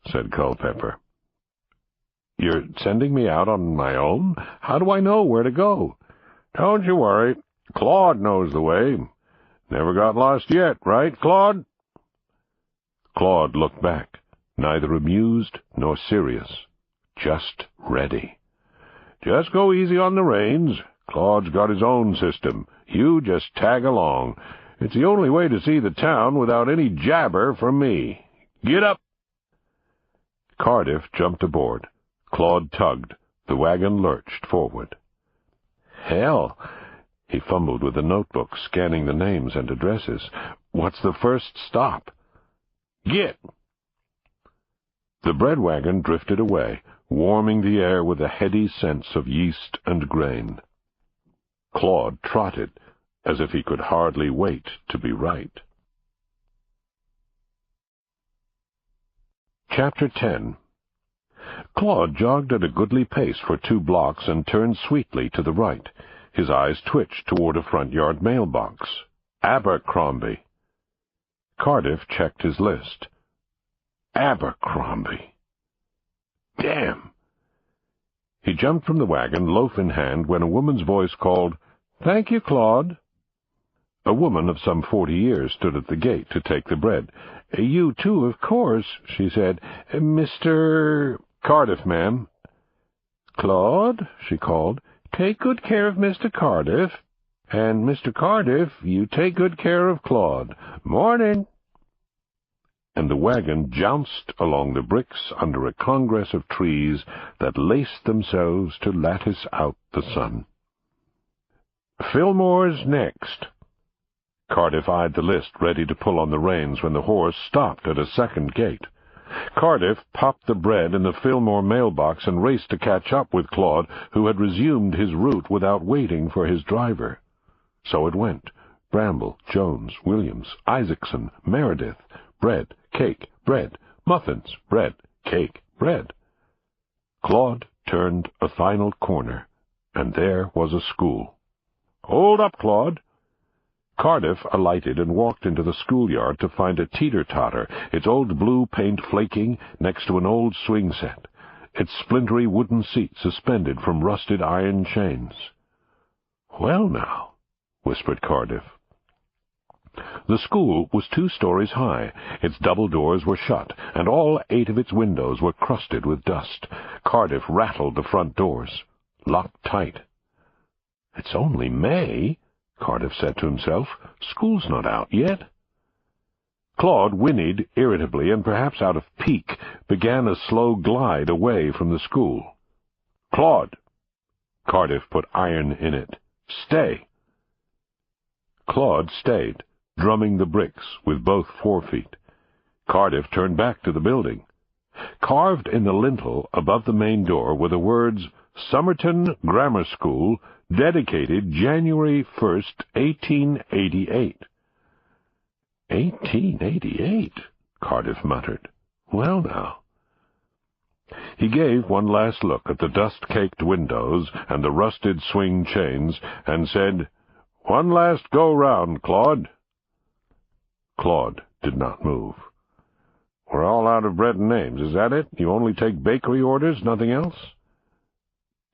said Culpepper. You're sending me out on my own? How do I know where to go? Don't you worry. Claude knows the way. Never got lost yet, right, Claude? Claude looked back, neither amused nor serious, just ready. Just go easy on the reins. Claude's got his own system. You just tag along. It's the only way to see the town without any jabber from me. Get up! Cardiff jumped aboard. Claude tugged. The wagon lurched forward. Hell! He fumbled with the notebook, scanning the names and addresses. What's the first stop? Get! The bread wagon drifted away, warming the air with a heady sense of yeast and grain. Claude trotted, as if he could hardly wait to be right. Chapter 10. Claude jogged at a goodly pace for 2 blocks and turned sweetly to the right. His eyes twitched toward a front-yard mailbox. Abercrombie. Cardiff checked his list. Abercrombie. Damn! He jumped from the wagon, loaf in hand, when a woman's voice called, "Thank you, Claude." A woman of some 40 years stood at the gate to take the bread. "You too, of course," she said. "Mr. Cardiff, ma'am." "Claude," she called, "take good care of Mr. Cardiff. And, Mr. Cardiff, you take good care of Claude. Morning." And the wagon jounced along the bricks under a congress of trees that laced themselves to lattice out the sun. "Fillmore's next." Cardiff eyed the list, ready to pull on the reins, when the horse stopped at a second gate. Cardiff popped the bread in the Fillmore mailbox and raced to catch up with Claude, who had resumed his route without waiting for his driver. So it went. Bramble, Jones, Williams, Isaacson, Meredith. Bread, cake, bread, muffins, bread, cake, bread. Claude turned a final corner, and there was a school. "Hold up, Claude." Cardiff alighted and walked into the schoolyard to find a teeter-totter, its old blue paint flaking next to an old swing set, its splintery wooden seat suspended from rusted iron chains. "Well, now," whispered Cardiff. The school was 2 stories high. Its double doors were shut, and all 8 of its windows were crusted with dust. Cardiff rattled the front doors, locked tight. "It's only May," Cardiff said to himself. "School's not out yet." Claude whinnied irritably, and perhaps out of pique, began a slow glide away from the school. "Claude!" Cardiff put iron in it. "Stay!" Claude stayed, drumming the bricks with both forefeet. Cardiff turned back to the building. Carved in the lintel above the main door were the words, "Somerton Grammar School, dedicated January 1st, 1888. 1888, Cardiff muttered. "Well, now." He gave one last look at the dust-caked windows and the rusted swing chains, and said, "One last go-round, Claude." Claude did not move. "We're all out of bread and names, is that it? You only take bakery orders, nothing else?"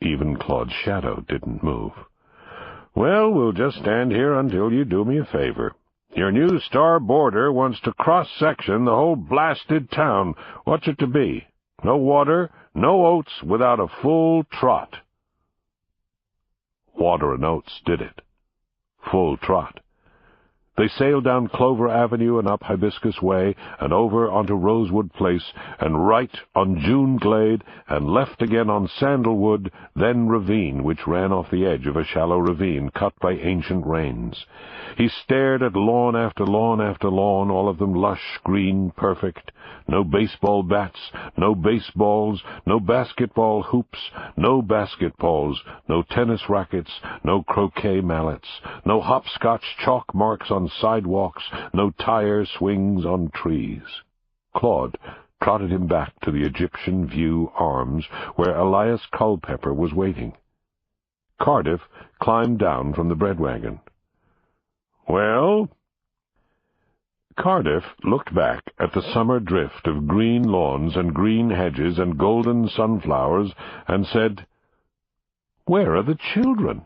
Even Claude's shadow didn't move. "Well, we'll just stand here until you do me a favor. Your new star boarder wants to cross-section the whole blasted town. What's it to be? No water, no oats without a full trot." Water and oats did it. Full trot. They sailed down Clover Avenue and up Hibiscus Way, and over onto Rosewood Place, and right on June Glade, and left again on Sandalwood, then Ravine, which ran off the edge of a shallow ravine cut by ancient rains. He stared at lawn after lawn after lawn, all of them lush, green, perfect. No baseball bats, no baseballs, no basketball hoops, no basketballs, no tennis rackets, no croquet mallets, no hopscotch chalk marks on sidewalks, no tire swings on trees. Claude trotted him back to the Egyptian View Arms, where Elias Culpepper was waiting. Cardiff climbed down from the bread wagon. "Well?" Cardiff looked back at the summer drift of green lawns and green hedges and golden sunflowers and said, "Where are the children?"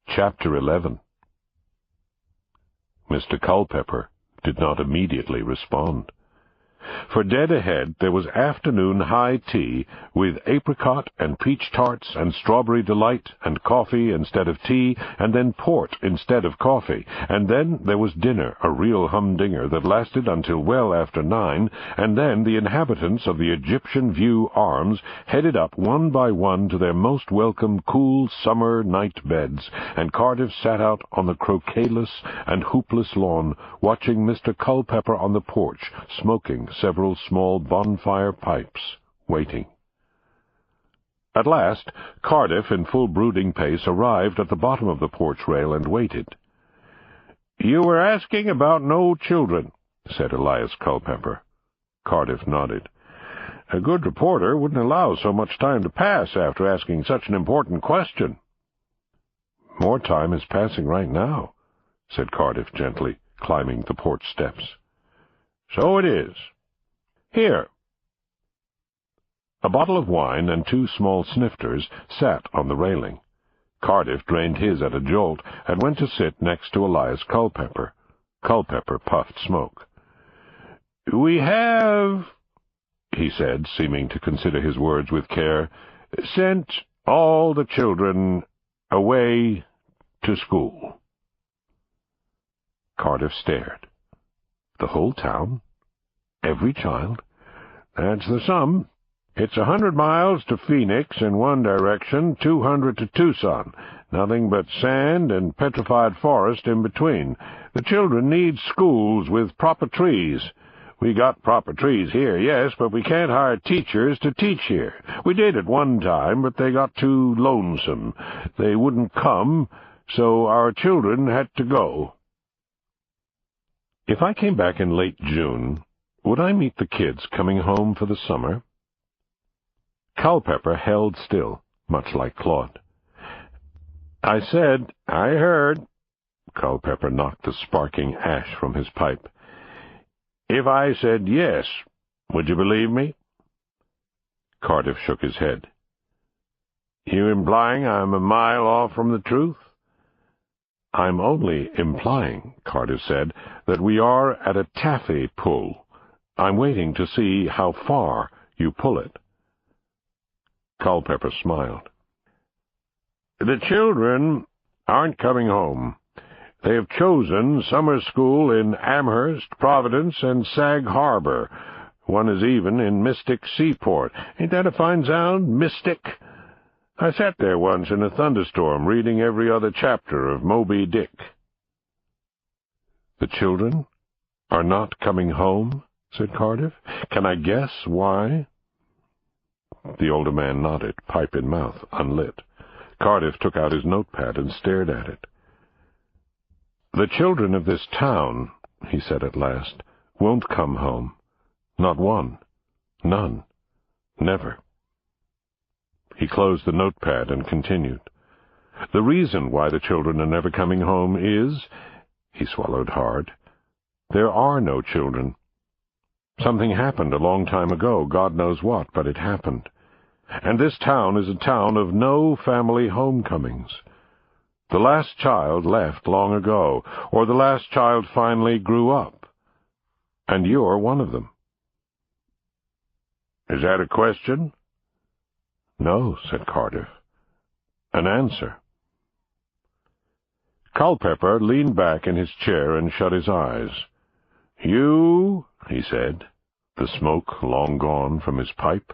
Chapter 11. Mr. Culpepper did not immediately respond. For dead ahead there was afternoon high tea with apricot and peach tarts and strawberry delight and coffee instead of tea, and then port instead of coffee, and then there was dinner, a real humdinger that lasted until well after 9, and then the inhabitants of the Egyptian View Arms headed up one by one to their most welcome cool summer night beds, and Cardiff sat out on the croquetless and hoopless lawn, watching Mr. Culpepper on the porch, smoking several small bonfire pipes, waiting. At last, Cardiff, in full brooding pace, arrived at the bottom of the porch rail and waited. "You were asking about no children," said Elias Culpepper. Cardiff nodded. "A good reporter wouldn't allow so much time to pass after asking such an important question." "More time is passing right now," said Cardiff gently, climbing the porch steps. "So it is. Here." A bottle of wine and 2 small snifters sat on the railing. Cardiff drained his at a jolt and went to sit next to Elias Culpepper. Culpepper puffed smoke. "We have," he said, seeming to consider his words with care, "sent all the children away to school." Cardiff stared. "The whole town? Every child?" "That's the sum. It's 100 miles to Phoenix in one direction, 200 to Tucson. Nothing but sand and petrified forest in between. The children need schools with proper trees. We got proper trees here, yes, but we can't hire teachers to teach here. We did at one time, but they got too lonesome. They wouldn't come, so our children had to go." "If I came back in late June, would I meet the kids coming home for the summer?" Culpepper held still, much like Claude. "I said, I heard." Culpepper knocked the sparking ash from his pipe. "If I said yes, would you believe me?" Cardiff shook his head. "You implying I'm a mile off from the truth?" "I'm only implying," Cardiff said, "that we are at a taffy pull. I'm waiting to see how far you pull it." Culpepper smiled. "The children aren't coming home. They have chosen summer school in Amherst, Providence, and Sag Harbor. One is even in Mystic Seaport. Ain't that a fine sound, Mystic? I sat there once in a thunderstorm reading every other chapter of Moby Dick." "The children are not coming home?" said Cardiff. "Can I guess why?" The older man nodded, pipe in mouth, unlit. Cardiff took out his notepad and stared at it. "The children of this town," he said at last, "won't come home. Not one. None. Never." He closed the notepad and continued. "The reason why the children are never coming home is," he swallowed hard, "there are no children. Something happened a long time ago, God knows what, but it happened. And this town is a town of no family homecomings. The last child left long ago, or the last child finally grew up. And you're one of them." "Is that a question?" "No," said Cardiff. "An answer." Culpepper leaned back in his chair and shut his eyes. "You," he said, the smoke long gone from his pipe,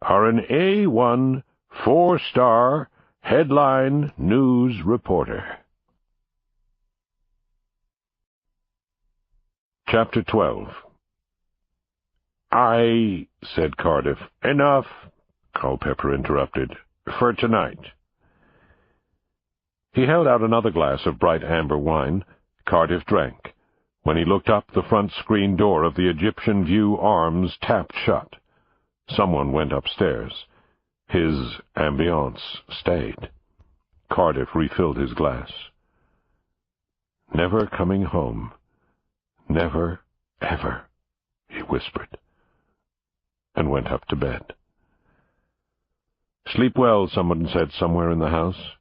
"are an A1, 4-star, headline news reporter." Chapter 12. "I," said Cardiff. "Enough," Culpepper interrupted, "for tonight." He held out another glass of bright amber wine. Cardiff drank. When he looked up, the front screen door of the Egyptian View Arms tapped shut. Someone went upstairs. His ambiance stayed. Cardiff refilled his glass. "Never coming home. Never, ever," he whispered, and went up to bed. "Sleep well," someone said somewhere in the house.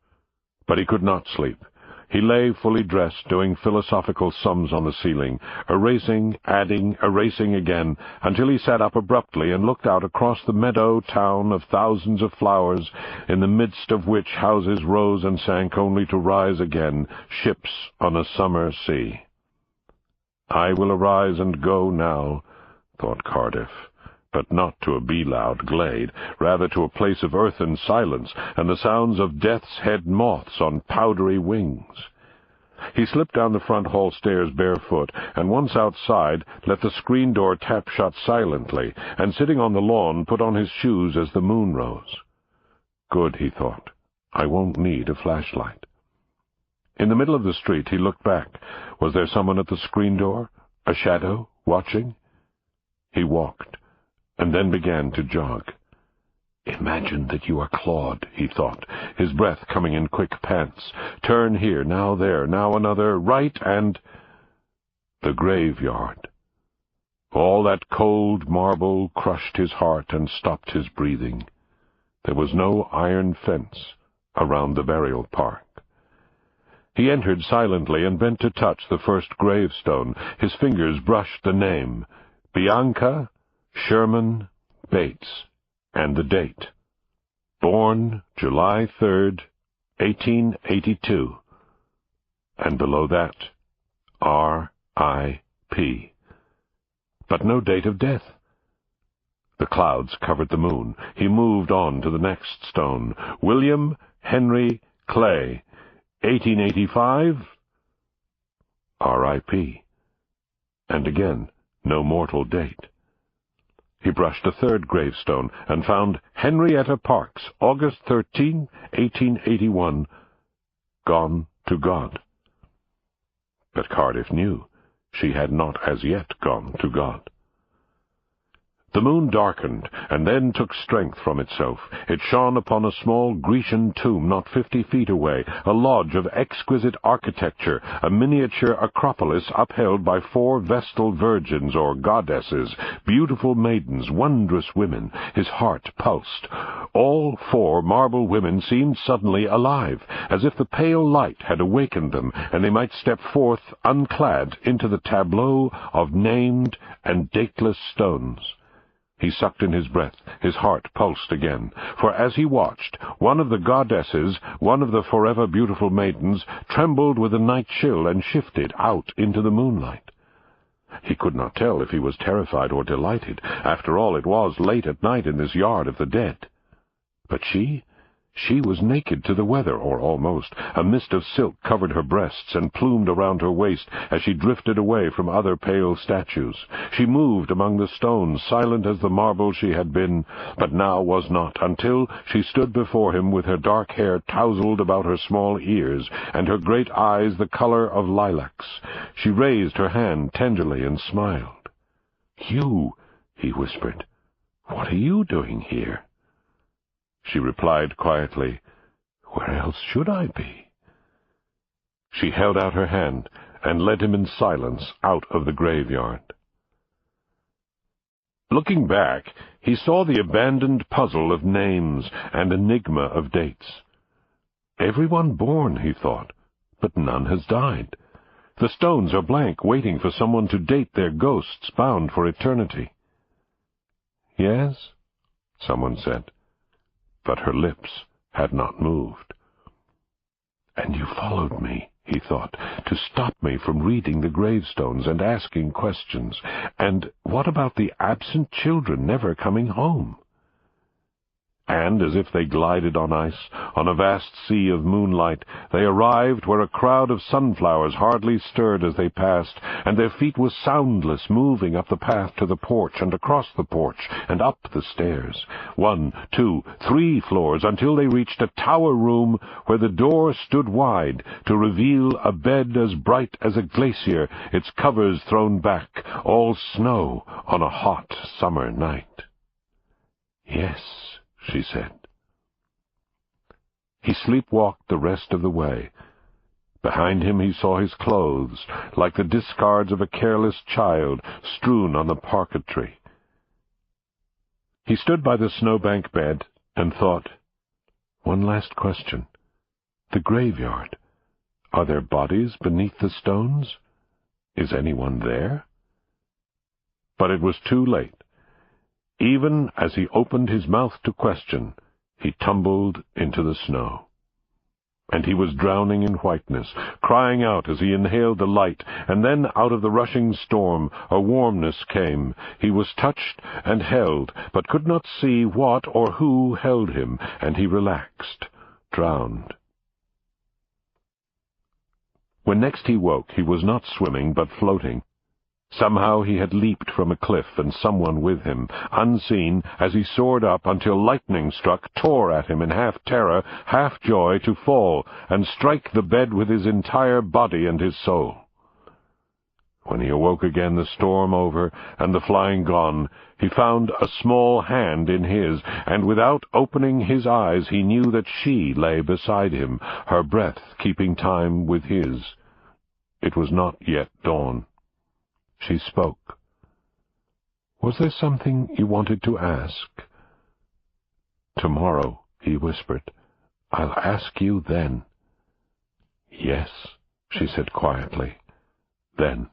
But he could not sleep. He lay fully dressed, doing philosophical sums on the ceiling, erasing, adding, erasing again, until he sat up abruptly and looked out across the meadow town of thousands of flowers, in the midst of which houses rose and sank only to rise again, ships on a summer sea. "I will arise and go now," thought Cardiff, but not to a bee-loud glade, rather to a place of earth and silence, and the sounds of death's head moths on powdery wings. He slipped down the front hall stairs barefoot, and once outside, let the screen door tap shut silently, and sitting on the lawn, put on his shoes as the moon rose. "Good," he thought. "I won't need a flashlight." In the middle of the street, he looked back. Was there someone at the screen door? A shadow, watching? He walked, and then began to jog. "Imagine that you are Claude," he thought, his breath coming in quick pants. Turn here, now there, now another, right, and... the graveyard. All that cold marble crushed his heart and stopped his breathing. There was no iron fence around the burial park. He entered silently and bent to touch the first gravestone. His fingers brushed the name, Bianca Sherman Bates, and the date, born July 3rd, 1882, and below that, R.I.P. But no date of death. The clouds covered the moon. He moved on to the next stone, William Henry Clay, 1885, R.I.P., and again no mortal date. He brushed a third gravestone and found Henrietta Parks, August 13, 1881, gone to God. But Cardiff knew she had not as yet gone to God. The moon darkened, and then took strength from itself. It shone upon a small Grecian tomb not 50 feet away, a lodge of exquisite architecture, a miniature acropolis upheld by 4 vestal virgins or goddesses, beautiful maidens, wondrous women. His heart pulsed. All 4 marble women seemed suddenly alive, as if the pale light had awakened them, and they might step forth unclad into the tableau of named and dateless stones. He sucked in his breath. His heart pulsed again, for as he watched, one of the goddesses, one of the forever beautiful maidens, trembled with a night chill and shifted out into the moonlight. He could not tell if he was terrified or delighted. After all, it was late at night in this yard of the dead. But she was naked to the weather, or almost. A mist of silk covered her breasts and plumed around her waist as she drifted away from other pale statues. She moved among the stones, silent as the marble she had been, but now was not, until she stood before him with her dark hair tousled about her small ears, and her great eyes the color of lilacs. She raised her hand tenderly and smiled. "You," he whispered, "what are you doing here?" She replied quietly, "Where else should I be?" She held out her hand and led him in silence out of the graveyard. Looking back, he saw the abandoned puzzle of names and enigma of dates. Everyone born, he thought, but none has died. The stones are blank, waiting for someone to date their ghosts bound for eternity. "Yes," someone said. But her lips had not moved. "And you followed me," he thought, "to stop me from reading the gravestones and asking questions. And what about the absent children never coming home?" And, as if they glided on ice, on a vast sea of moonlight, they arrived where a crowd of sunflowers hardly stirred as they passed, and their feet were soundless, moving up the path to the porch, and across the porch, and up the stairs, 1, 2, 3 floors, until they reached a tower room where the door stood wide to reveal a bed as bright as a glacier, its covers thrown back, all snow on a hot summer night. "Yes," she said. He sleepwalked the rest of the way. Behind him he saw his clothes, like the discards of a careless child, strewn on the parquetry. He stood by the snowbank bed and thought, one last question. The graveyard. Are there bodies beneath the stones? Is anyone there? But it was too late. Even as he opened his mouth to question, he tumbled into the snow. And he was drowning in whiteness, crying out as he inhaled the light, and then out of the rushing storm a warmness came. He was touched and held, but could not see what or who held him, and he relaxed, drowned. When next he woke, he was not swimming, but floating. Somehow he had leaped from a cliff, and someone with him, unseen, as he soared up until lightning struck, tore at him in half terror, half joy, to fall, and strike the bed with his entire body and his soul. When he awoke again, the storm over, and the flying gone, he found a small hand in his, and without opening his eyes he knew that she lay beside him, her breath keeping time with his. It was not yet dawn. She spoke. "Was there something you wanted to ask?" "Tomorrow," he whispered. "I'll ask you then." "Yes," she said quietly. "Then."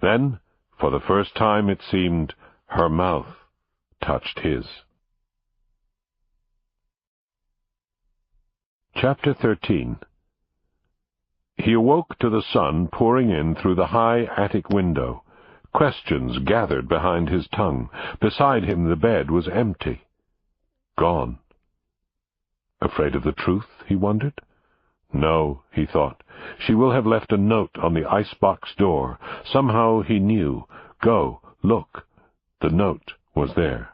Then, for the first time it seemed, her mouth touched his. Chapter 13. He awoke to the sun pouring in through the high attic window. Questions gathered behind his tongue. Beside him the bed was empty. Gone. Afraid of the truth, he wondered? No, he thought. She will have left a note on the icebox door. Somehow he knew. Go, look. The note was there.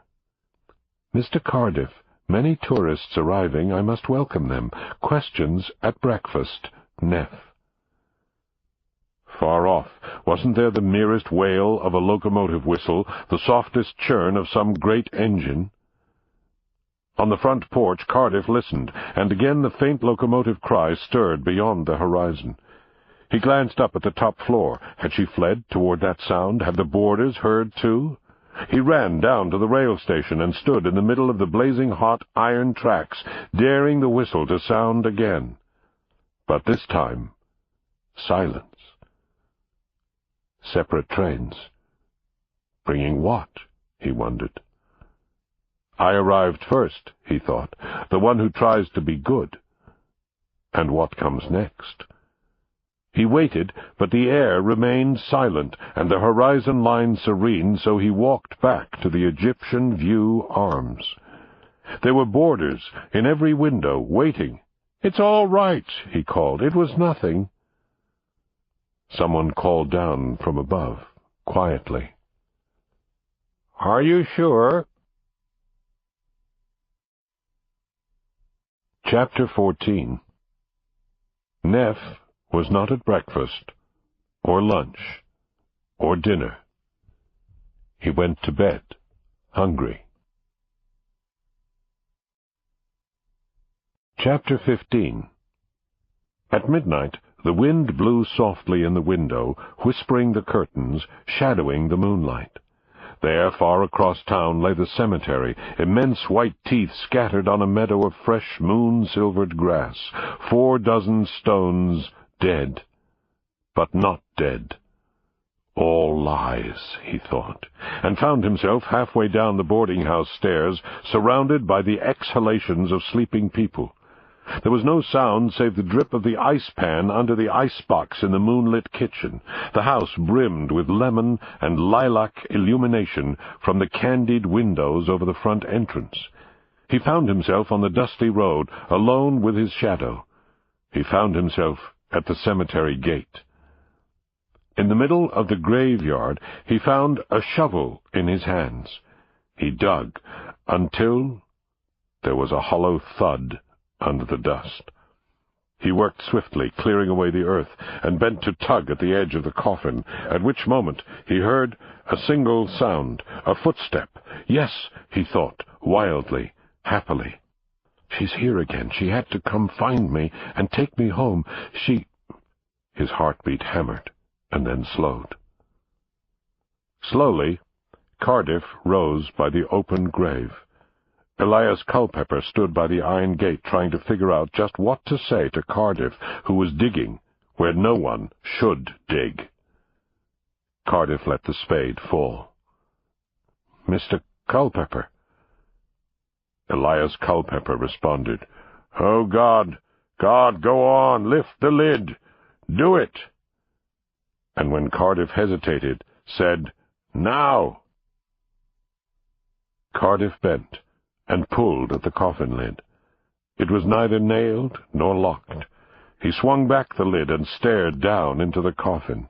"Mr. Cardiff, many tourists arriving. I must welcome them. Questions at breakfast. Neff." Far off, wasn't there the merest wail of a locomotive whistle, the softest churn of some great engine? On the front porch Cardiff listened, and again the faint locomotive cry stirred beyond the horizon. He glanced up at the top floor. Had she fled toward that sound? Had the boarders heard too? He ran down to the rail station and stood in the middle of the blazing hot iron tracks, daring the whistle to sound again. But this time, silence. Separate trains. Bringing what? He wondered. I arrived first, he thought, the one who tries to be good. And what comes next? He waited, but the air remained silent, and the horizon line serene, so he walked back to the Egyptian View Arms. There were boarders in every window, waiting. "It's all right," he called. "It was nothing." Someone called down from above, quietly. "Are you sure?" Chapter 14. Neff was not at breakfast, or lunch, or dinner. He went to bed, hungry. Chapter 15. At midnight, the wind blew softly in the window, whispering the curtains, shadowing the moonlight. There, far across town, lay the cemetery, immense white teeth scattered on a meadow of fresh moon-silvered grass, 4 dozen stones dead, but not dead. All lies, he thought, and found himself halfway down the boarding-house stairs, surrounded by the exhalations of sleeping people. There was no sound save the drip of the ice-pan under the icebox in the moonlit kitchen. The house brimmed with lemon and lilac illumination from the candied windows over the front entrance. He found himself on the dusty road, alone with his shadow. He found himself at the cemetery gate. In the middle of the graveyard, he found a shovel in his hands. He dug until there was a hollow thud under the dust. He worked swiftly, clearing away the earth, and bent to tug at the edge of the coffin, at which moment he heard a single sound, a footstep. Yes, he thought, wildly, happily. She's here again. She had to come find me and take me home. His heartbeat hammered, and then slowed. Slowly, Cardiff rose by the open grave. Elias Culpepper stood by the iron gate trying to figure out just what to say to Cardiff, who was digging where no one should dig. Cardiff let the spade fall. "Mr. Culpepper." Elias Culpepper responded, "Oh, God, go on, lift the lid. Do it." And when Cardiff hesitated, said, "Now." Cardiff bent and pulled at the coffin lid. It was neither nailed nor locked. He swung back the lid and stared down into the coffin.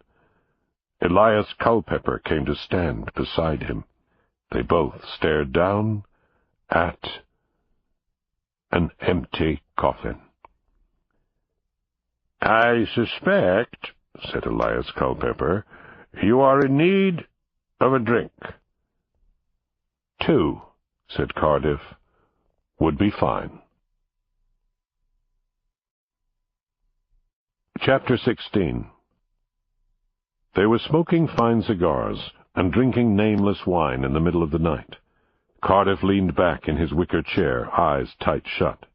Elias Culpepper came to stand beside him. They both stared down at an empty coffin. "I suspect," said Elias Culpepper, "you are in need of a drink." "Two," said Cardiff, "would be fine." Chapter 16. They were smoking fine cigars and drinking nameless wine in the middle of the night. Cardiff leaned back in his wicker chair, eyes tight shut.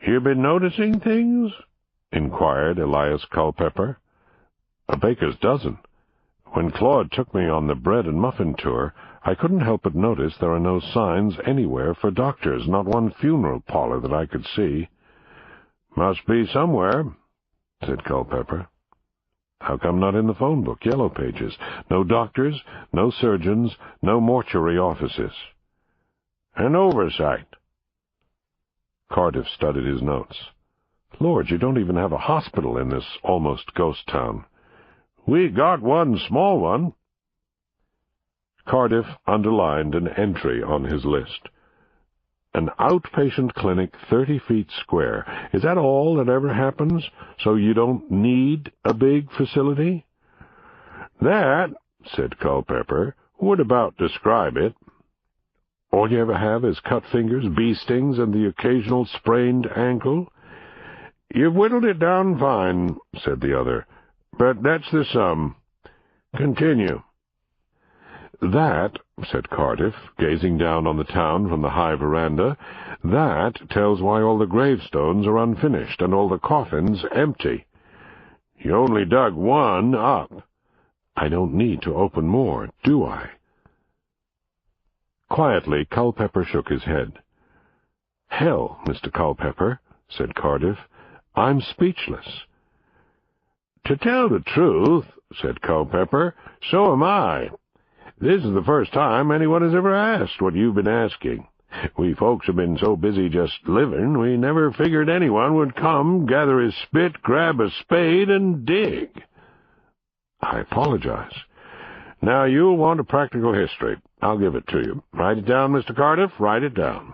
"You been noticing things?" inquired Elias Culpepper. "A baker's dozen. When Claude took me on the bread and muffin tour, I couldn't help but notice there are no signs anywhere for doctors, not one funeral parlor that I could see." "Must be somewhere," said Culpepper. "How come not in the phone book, Yellow Pages? No doctors, no surgeons, no mortuary offices." "An oversight." Cardiff studied his notes. "Lord, you don't even have a hospital in this almost ghost town." "We got one small one." Cardiff underlined an entry on his list. "An outpatient clinic 30 feet square. Is that all that ever happens? So you don't need a big facility?" "That," said Culpepper, "would about describe it." "All you ever have is cut fingers, bee stings, and the occasional sprained ankle?" "You've whittled it down fine," said the other, "but that's the sum. Continue." "That," said Cardiff, gazing down on the town from the high veranda, "that tells why all the gravestones are unfinished and all the coffins empty. You only dug one up. I don't need to open more, do I?" Quietly, Culpepper shook his head. "Hell, Mr. Culpepper," said Cardiff, "I'm speechless." "To tell the truth," said Culpepper, "so am I. This is the first time anyone has ever asked what you've been asking. We folks have been so busy just living, we never figured anyone would come, gather his spit, grab a spade, and dig." "I apologize." "Now you'll want a practical history. I'll give it to you. Write it down, Mr. Cardiff, write it down.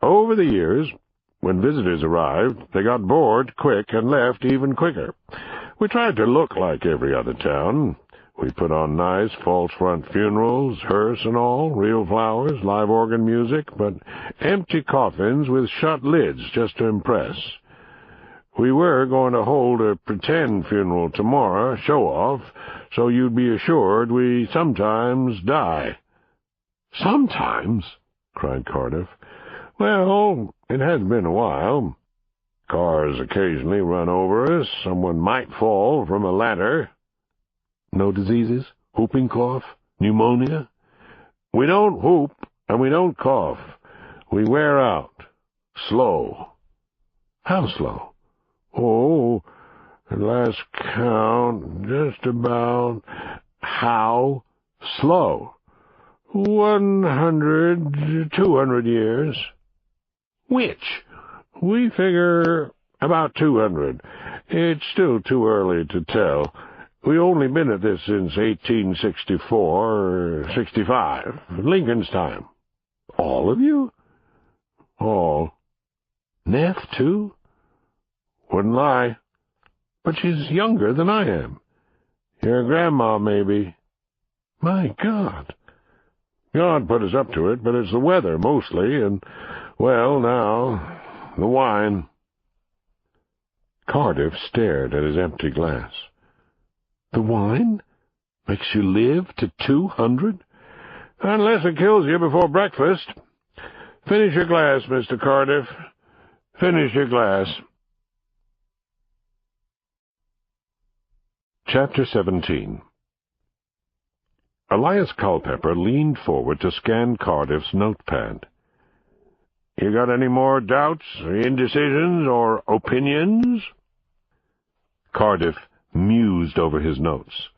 Over the years, when visitors arrived, they got bored quick and left even quicker. We tried to look like every other town. We put on nice false-front funerals, hearse and all, real flowers, live organ music, but empty coffins with shut lids just to impress. We were going to hold a pretend funeral tomorrow, show-off, so you'd be assured we sometimes die." "Sometimes?" cried Cardiff. "Well, it has been a while. Cars occasionally run over us. Someone might fall from a ladder." "No diseases? Whooping cough? Pneumonia?" "We don't whoop, and we don't cough. We wear out. Slow." "How slow?" "Oh, at last count, just about." "How slow?" 100, 200 years. Which? We figure about 200. It's still too early to tell. We only been at this since 1864 or 65, Lincoln's time. All of you? All. Neff, too? Wouldn't lie. But she's younger than I am. Your grandma, maybe. My God. God put us up to it, but it's the weather, mostly, and, well, now, the wine. Cardiff stared at his empty glass. The wine? Makes you live to 200? Unless it kills you before breakfast. Finish your glass, Mr. Cardiff. Finish your glass. Chapter 17. Elias Culpepper leaned forward to scan Cardiff's notepad. You got any more doubts, indecisions, or opinions? Cardiff mused over his notes.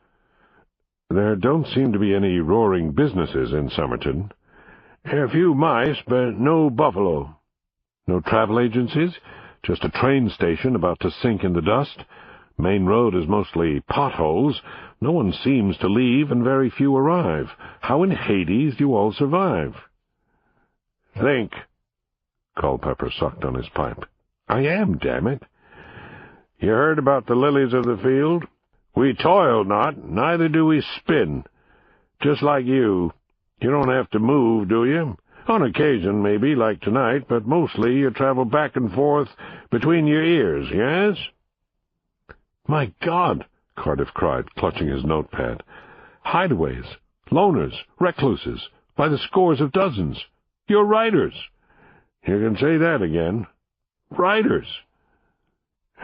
There don't seem to be any roaring businesses in Somerton. A few mice, but no buffalo. No travel agencies? Just a train station about to sink in the dust? Main road is mostly potholes. No one seems to leave, and very few arrive. How in Hades do you all survive? Think. Culpepper sucked on his pipe. I am, damn it. You heard about the lilies of the field? We toil not, neither do we spin. Just like you. You don't have to move, do you? On occasion, maybe, like tonight, but mostly you travel back and forth between your ears, yes? My God, Cardiff cried, clutching his notepad. Hideaways, loners, recluses, by the scores of dozens. You're writers. You can say that again. Writers.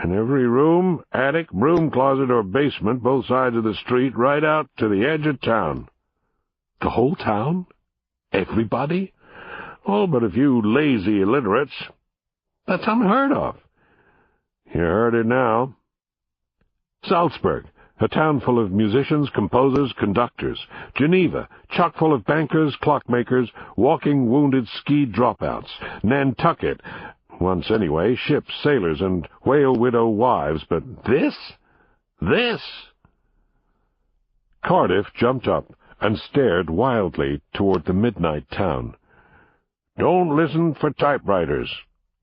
In every room, attic, broom closet, or basement, both sides of the street, right out to the edge of town. The whole town? Everybody? All but a few lazy illiterates. That's unheard of. You heard it now. Salzburg, a town full of musicians, composers, conductors. Geneva, chock full of bankers, clockmakers, walking wounded ski dropouts. Nantucket, once anyway, ships, sailors, and whale widow wives. But this? This? Cardiff jumped up and stared wildly toward the midnight town. Don't listen for typewriters,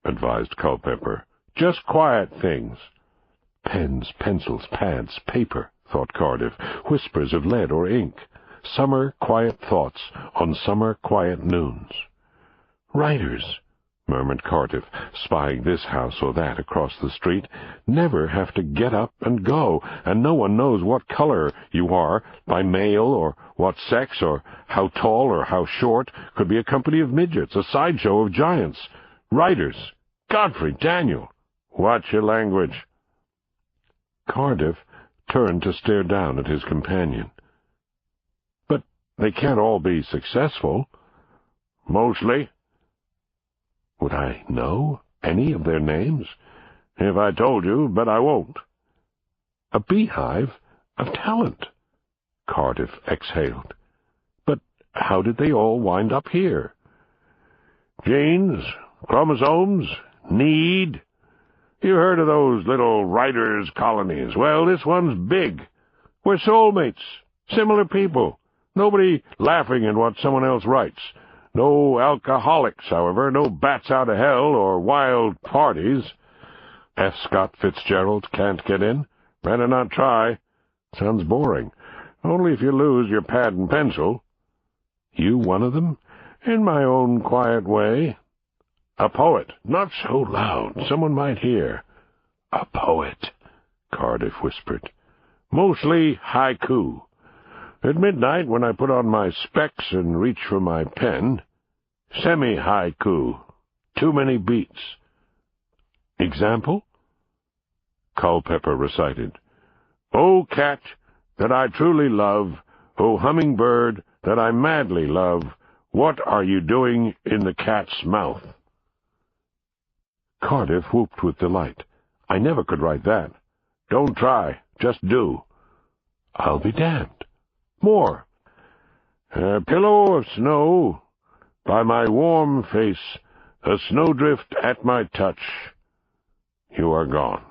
advised Culpepper. Just quiet things. Pens, pencils, pads, paper, thought Cardiff, whispers of lead or ink. Summer quiet thoughts on summer quiet noons. Writers, murmured Cardiff, spying this house or that across the street, never have to get up and go, and no one knows what color you are by mail, or what sex, or how tall or how short. Could be a company of midgets, a sideshow of giants. Writers. Godfrey, Daniel. Watch your language. Cardiff turned to stare down at his companion. But they can't all be successful. Mostly. Would I know any of their names? If I told you, but I won't. A beehive of talent, Cardiff exhaled. But how did they all wind up here? Genes, chromosomes, need. You heard of those little writers' colonies? Well, this one's big. We're soulmates, similar people. Nobody laughing at what someone else writes. No alcoholics, however, no bats out of hell or wild parties. F. Scott Fitzgerald can't get in. Better not try. Sounds boring. Only if you lose your pad and pencil. You one of them? In my own quiet way. A poet. Not so loud. Someone might hear. A poet, Cardiff whispered. Mostly haiku. At midnight, when I put on my specs and reach for my pen, semi-haiku. Too many beats. Example? Culpepper recited. O cat that I truly love, O hummingbird that I madly love, what are you doing in the cat's mouth? Cardiff whooped with delight. I never could write that. Don't try, just do. I'll be damned. More. A pillow of snow, by my warm face, a snowdrift at my touch. You are gone.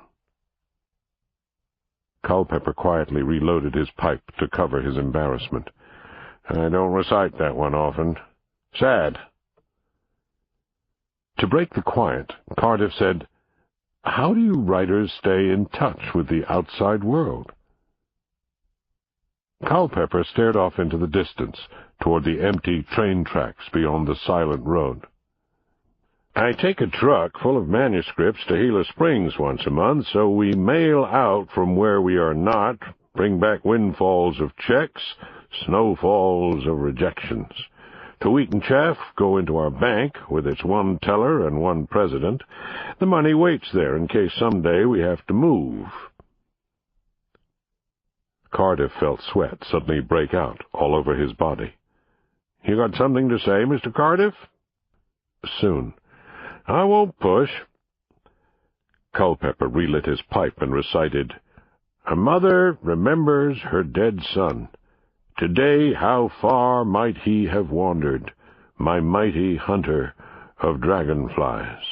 Culpepper quietly reloaded his pipe to cover his embarrassment. I don't recite that one often. Sad. To break the quiet, Cardiff said, How do you writers stay in touch with the outside world? Culpepper stared off into the distance, toward the empty train tracks beyond the silent road. I take a truck full of manuscripts to Gila Springs once a month, so we mail out from where we are not, bring back windfalls of checks, snowfalls of rejections. To Wheat and Chaff go into our bank, with its one teller and one president. The money waits there in case someday we have to move. Cardiff felt sweat suddenly break out all over his body. You got something to say, Mr. Cardiff? Soon. I won't push. Culpepper relit his pipe and recited, A mother remembers her dead son. Today how far might he have wandered, my mighty hunter of dragonflies.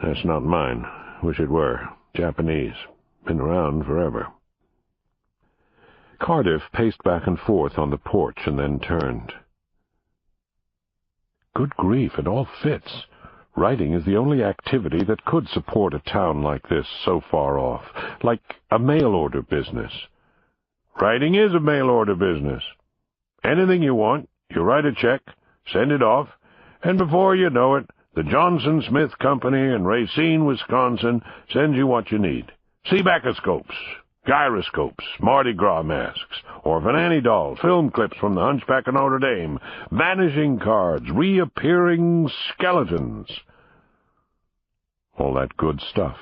That's not mine. Wish it were. Japanese. Been around forever. Cardiff paced back and forth on the porch and then turned. Good grief, it all fits. Writing is the only activity that could support a town like this so far off, like a mail-order business. Writing is a mail-order business. Anything you want, you write a check, send it off, and before you know it, the Johnson Smith Company in Racine, Wisconsin, sends you what you need. Seabacoscopes, gyroscopes, Mardi Gras masks, Orphan Annie dolls, film clips from the Hunchback of Notre Dame, vanishing cards, reappearing skeletons. All that good stuff,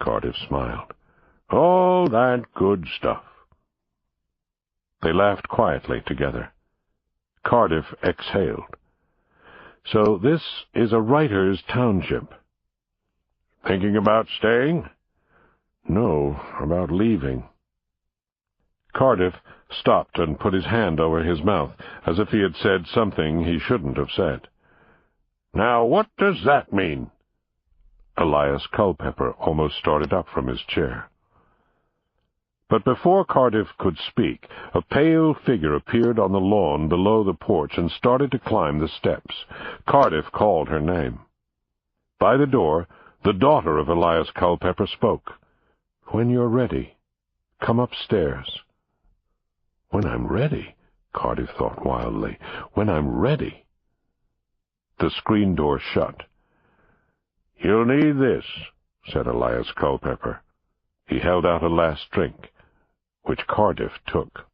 Cardiff smiled. All that good stuff. They laughed quietly together. Cardiff exhaled. So this is a writer's township. Thinking about staying? No, about leaving. Cardiff stopped and put his hand over his mouth, as if he had said something he shouldn't have said. Now, what does that mean? Elias Culpepper almost started up from his chair. But before Cardiff could speak, a pale figure appeared on the lawn below the porch and started to climb the steps. Cardiff called her name. By the door, the daughter of Elias Culpepper spoke. When you're ready, come upstairs. When I'm ready, Cardiff thought wildly. When I'm ready. The screen door shut. You'll need this, said Elias Culpepper. He held out a last drink, which Cardiff took.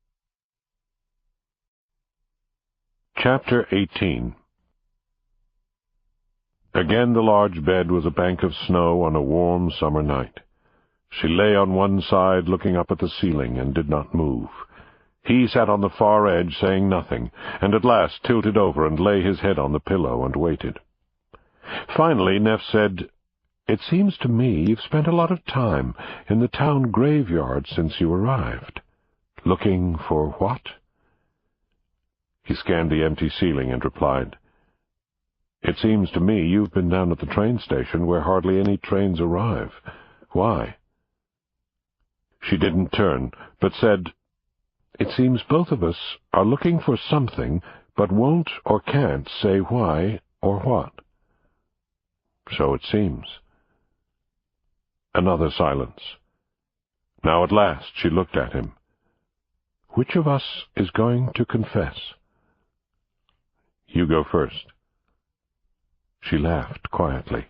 Chapter 18. Again the large bed was a bank of snow on a warm summer night. She lay on one side looking up at the ceiling and did not move. He sat on the far edge saying nothing, and at last tilted over and lay his head on the pillow and waited. Finally Neff said, It seems to me you've spent a lot of time in the town graveyard since you arrived. Looking for what? He scanned the empty ceiling and replied, It seems to me you've been down at the train station where hardly any trains arrive. Why? She didn't turn, but said, It seems both of us are looking for something, but won't or can't say why or what. So it seems. Another silence. Now at last she looked at him. Which of us is going to confess? You go first. She laughed quietly.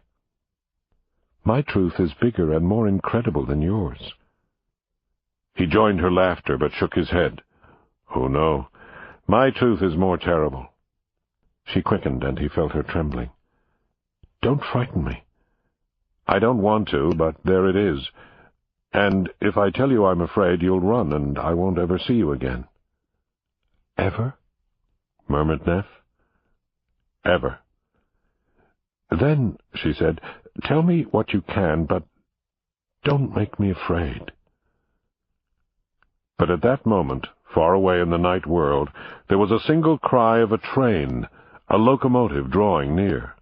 My truth is bigger and more incredible than yours. He joined her laughter, but shook his head. Oh, no, my truth is more terrible. She quickened, and he felt her trembling. Don't frighten me. I don't want to, but there it is. And if I tell you I'm afraid, you'll run, and I won't ever see you again. Ever? Murmured Neff. Ever. Then, she said, tell me what you can, but don't make me afraid. But at that moment, Far away in the night world, there was a single cry of a train, a locomotive drawing near.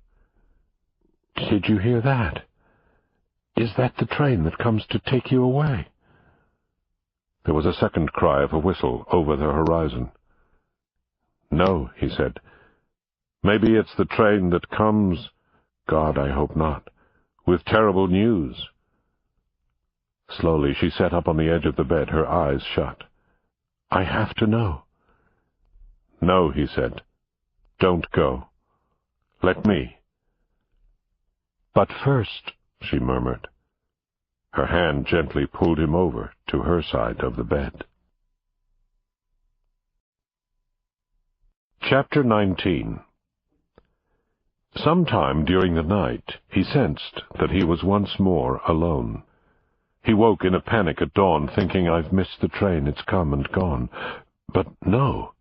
"Did you hear that? Is that the train that comes to take you away?" There was a second cry of a whistle over the horizon. "No," he said. "Maybe it's the train that comes, God, I hope not, with terrible news." Slowly she sat up on the edge of the bed, her eyes shut. "I have to know." "No," he said. "Don't go. Let me." "But first," she murmured. Her hand gently pulled him over to her side of the bed. Chapter 19. Sometime during the night he sensed that he was once more alone. He woke in a panic at dawn, thinking, "I've missed the train, it's come and gone." But no.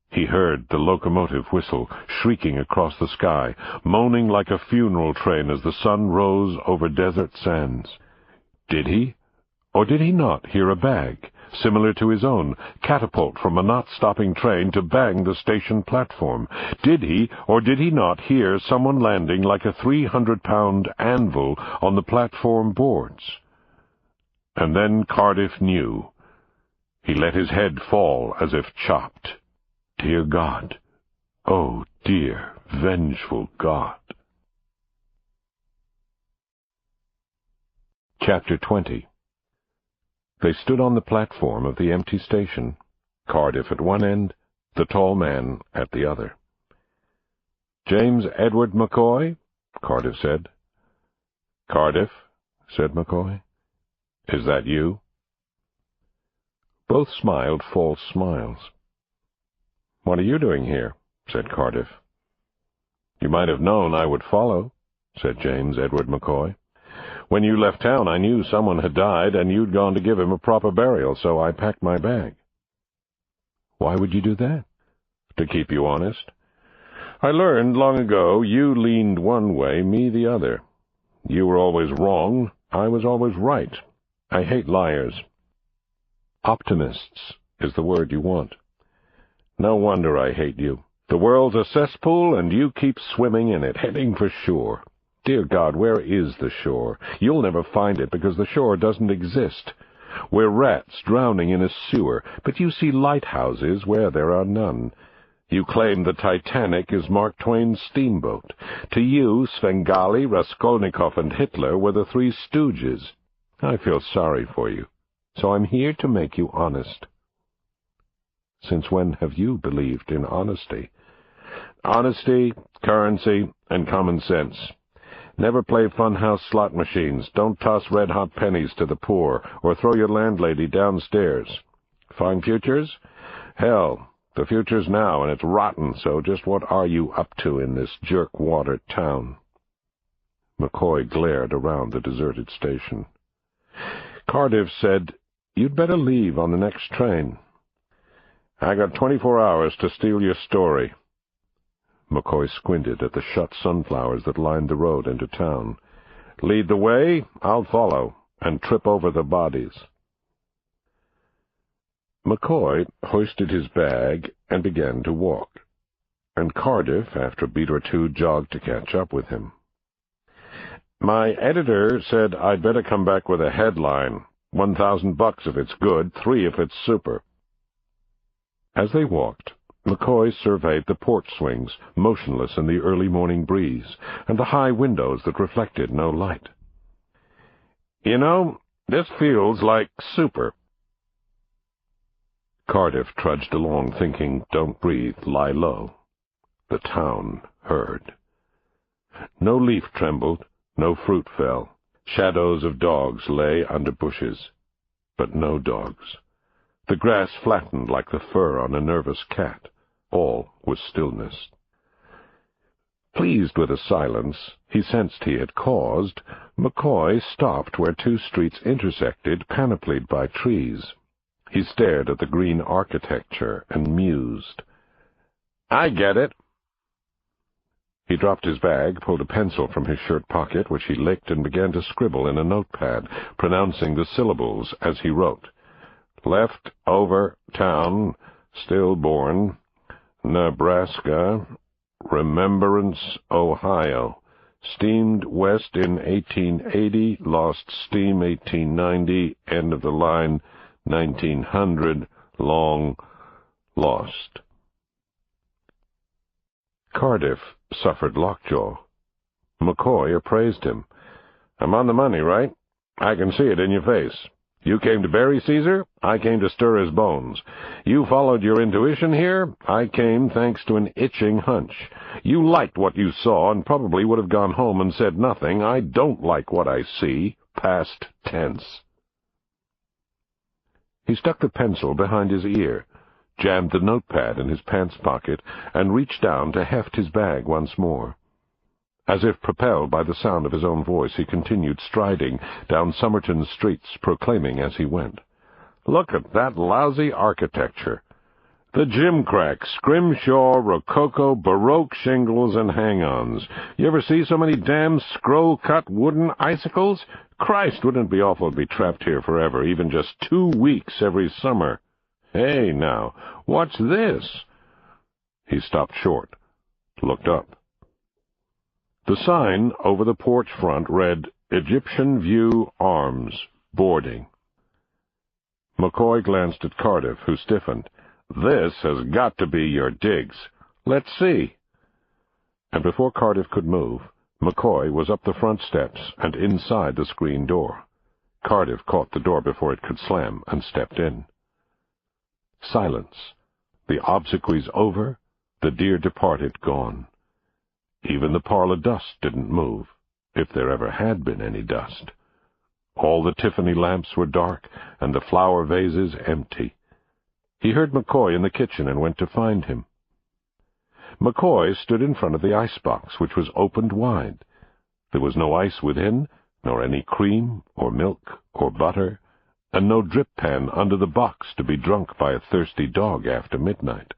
He heard the locomotive whistle, shrieking across the sky, moaning like a funeral train as the sun rose over desert sands. Did he, or did he not, hear a bag, similar to his own, catapult from a not-stopping train to bang the station platform? Did he, or did he not, hear someone landing like a 300-pound anvil on the platform boards? And then Cardiff knew. He let his head fall as if chopped. Dear God! Oh, dear, vengeful God! Chapter 20. They stood on the platform of the empty station, Cardiff at one end, the tall man at the other. "James Edward McCoy?" Cardiff said. "Cardiff," said McCoy. "Is that you?" Both smiled false smiles. "What are you doing here?" said Cardiff. "You might have known I would follow," said James Edward McCoy. "When you left town, I knew someone had died, and you'd gone to give him a proper burial, so I packed my bag." "Why would you do that?" "To keep you honest. I learned long ago you leaned one way, me the other. You were always wrong, I was always right. I hate liars." "Optimists is the word you want." "No wonder I hate you. The world's a cesspool, and you keep swimming in it, heading for shore. Dear God, where is the shore? You'll never find it, because the shore doesn't exist. We're rats drowning in a sewer, but you see lighthouses where there are none. You claim the Titanic is Mark Twain's steamboat. To you, Svengali, Raskolnikov, and Hitler were the Three Stooges. I feel sorry for you, so I'm here to make you honest." "Since when have you believed in honesty?" "Honesty, currency, and common sense. Never play funhouse slot machines. Don't toss red-hot pennies to the poor, or throw your landlady downstairs. Find futures? Hell, the future's now, and it's rotten, so just what are you up to in this jerk-water town?" McCoy glared around the deserted station. Cardiff said, "You'd better leave on the next train." "I got 24 hours to steal your story." McCoy squinted at the shut sunflowers that lined the road into town. "Lead the way, I'll follow, and trip over the bodies." McCoy hoisted his bag and began to walk, and Cardiff, after a beat or two, jogged to catch up with him. "My editor said I'd better come back with a headline. $1,000 if it's good, $3 if it's super." As they walked, McCoy surveyed the porch swings, motionless in the early morning breeze, and the high windows that reflected no light. "You know, this feels like super." Cardiff trudged along, thinking, "Don't breathe, lie low." The town heard. No leaf trembled, no fruit fell. Shadows of dogs lay under bushes, but no dogs. The grass flattened like the fur on a nervous cat. All was stillness. Pleased with the silence he sensed he had caused, McCoy stopped where two streets intersected, panoplied by trees. He stared at the green architecture and mused. "I get it." He dropped his bag, pulled a pencil from his shirt pocket, which he licked, and began to scribble in a notepad, pronouncing the syllables as he wrote. Left over town, stillborn, Nebraska, Remembrance, Ohio. Steamed west in 1880, lost steam 1890, end of the line 1900, long lost. Cardiff suffered lockjaw. McCoy appraised him. "I'm on the money, right? I can see it in your face. You came to bury Caesar, I came to stir his bones. You followed your intuition here, I came thanks to an itching hunch. You liked what you saw and probably would have gone home and said nothing. I don't like what I see. Past tense." He stuck the pencil behind his ear, jammed the notepad in his pants pocket, and reached down to heft his bag once more. As if propelled by the sound of his own voice, he continued striding down Somerton's streets, proclaiming as he went, "Look at that lousy architecture. The gimcrack, scrimshaw, rococo, baroque shingles and hang-ons. You ever see so many damn scroll-cut wooden icicles? Christ, wouldn't it be awful to be trapped here forever, even just 2 weeks every summer? Hey, now, what's this?" He stopped short, looked up. The sign over the porch front read, "Egyptian View Arms, Boarding." McCoy glanced at Cardiff, who stiffened. "This has got to be your digs. Let's see." And before Cardiff could move, McCoy was up the front steps and inside the screen door. Cardiff caught the door before it could slam and stepped in. Silence. The obsequies over, the dear departed gone. Even the parlor dust didn't move, if there ever had been any dust. All the Tiffany lamps were dark, and the flower vases empty. He heard McCoy in the kitchen and went to find him. McCoy stood in front of the icebox, which was opened wide. There was no ice within, nor any cream, or milk, or butter, and no drip pan under the box to be drunk by a thirsty dog after midnight.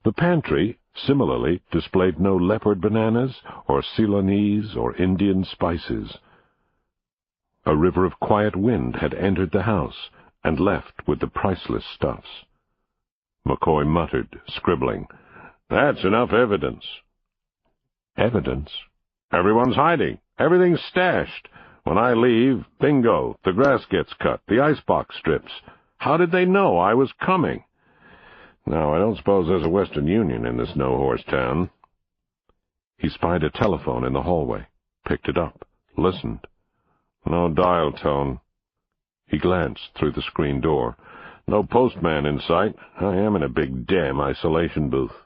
The pantry, similarly, displayed no leopard bananas, or Ceylonese, or Indian spices. A river of quiet wind had entered the house, and left with the priceless stuffs. McCoy muttered, scribbling, "That's enough evidence." "Evidence?" "Everyone's hiding. Everything's stashed. When I leave, bingo, the grass gets cut, the icebox strips. How did they know I was coming? Now, I don't suppose there's a Western Union in this no-horse town." He spied a telephone in the hallway, picked it up, listened. No dial tone. He glanced through the screen door. No postman in sight. I am in a big damn isolation booth.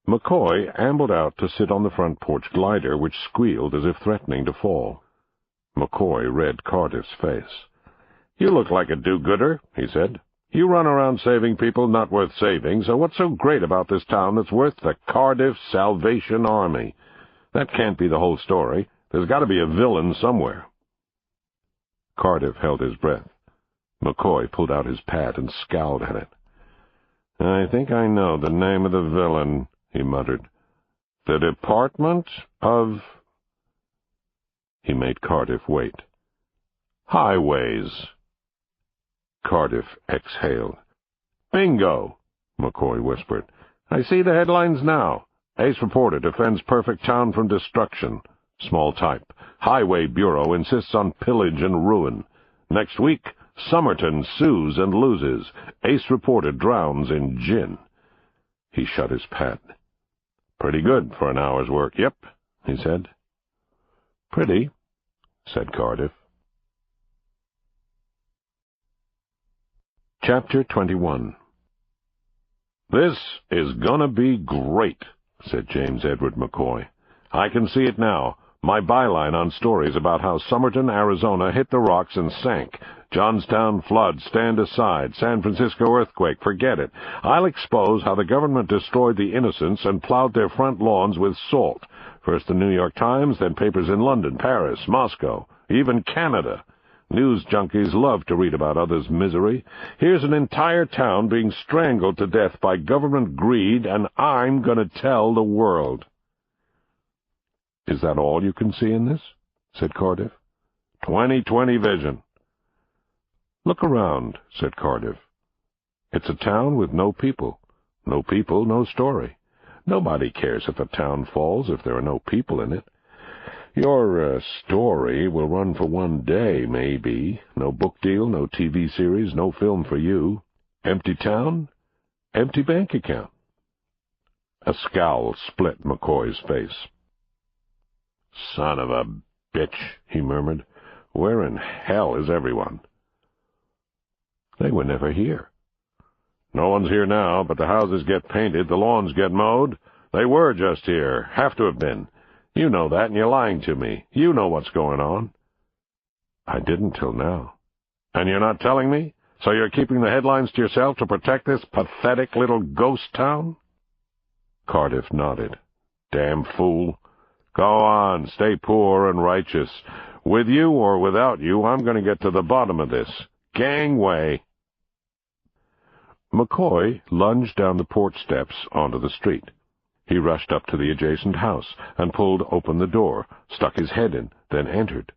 McCoy ambled out to sit on the front porch glider, which squealed as if threatening to fall. McCoy read Cardiff's face. "You look like a do-gooder," he said. "You run around saving people not worth saving, so what's so great about this town that's worth the Cardiff Salvation Army? That can't be the whole story. There's got to be a villain somewhere." Cardiff held his breath. McCoy pulled out his pad and scowled at it. "I think I know the name of the villain," he muttered. "The Department of—" He made Cardiff wait. "Highways." Cardiff exhaled. "Bingo," McCoy whispered. "I see the headlines now. Ace reporter defends perfect town from destruction. Small type. Highway Bureau insists on pillage and ruin. Next week, Somerton sues and loses. Ace reporter drowns in gin." He shut his pad. "Pretty good for an hour's work, yep," he said. "Pretty," said Cardiff. Chapter 21. "This is gonna be great," said James Edward McCoy. "I can see it now. My byline on stories about how Somerton, Arizona hit the rocks and sank. Johnstown flood, stand aside. San Francisco earthquake, forget it. I'll expose how the government destroyed the innocents and plowed their front lawns with salt. First the New York Times, then papers in London, Paris, Moscow, even Canada. News junkies love to read about others' misery. Here's an entire town being strangled to death by government greed, and I'm going to tell the world." "Is that all you can see in this?" said Cardiff. 20/20 vision." "Look around," said Cardiff. "It's a town with no people. No people, no story. Nobody cares if a town falls if there are no people in it. Your story will run for one day, maybe. No book deal, no TV series, no film for you. Empty town, empty bank account." A scowl split McCoy's face. "Son of a bitch," he murmured. "Where in hell is everyone?" "They were never here." "No one's here now, but the houses get painted, the lawns get mowed. They were just here, have to have been. You know that, and you're lying to me. You know what's going on." "I didn't till now." "And you're not telling me? So you're keeping the headlines to yourself to protect this pathetic little ghost town?" Cardiff nodded. "Damn fool. Go on, stay poor and righteous. With you or without you, I'm going to get to the bottom of this. Gangway." McCoy lunged down the porch steps onto the street. He rushed up to the adjacent house and pulled open the door, stuck his head in, then entered.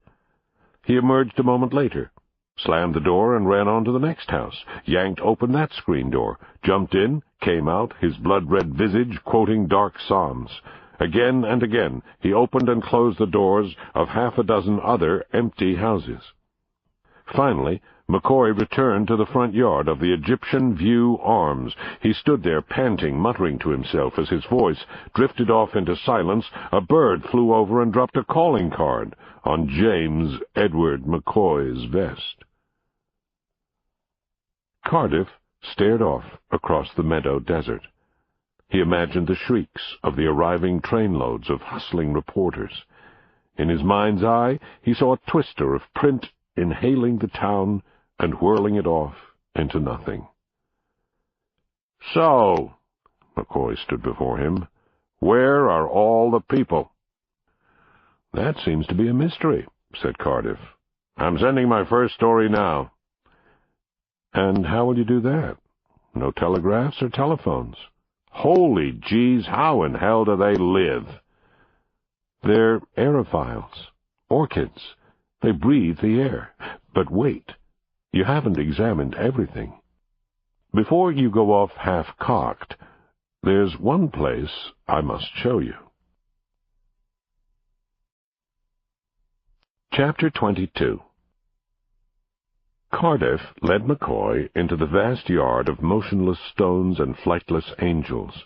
He emerged a moment later, slammed the door and ran on to the next house, yanked open that screen door, jumped in, came out, his blood-red visage quoting dark psalms. Again and again he opened and closed the doors of half a dozen other empty houses. Finally, McCoy returned to the front yard of the Egyptian View Arms. He stood there panting, muttering to himself as his voice drifted off into silence. A bird flew over and dropped a calling card on James Edward McCoy's vest. Cardiff stared off across the meadow desert. He imagined the shrieks of the arriving trainloads of hustling reporters. In his mind's eye he saw a twister of print inhaling the town and whirling it off into nothing. "So," McCoy stood before him, "where are all the people?" "That seems to be a mystery," said Cardiff. "I'm sending my first story now." "And how will you do that? No telegraphs or telephones?" "Holy jeez, how in hell do they live?" "They're aerophiles, orchids. They breathe the air. But wait. You haven't examined everything. Before you go off half-cocked, there's one place I must show you." Chapter 22. Cardiff led McCoy into the vast yard of motionless stones and flightless angels.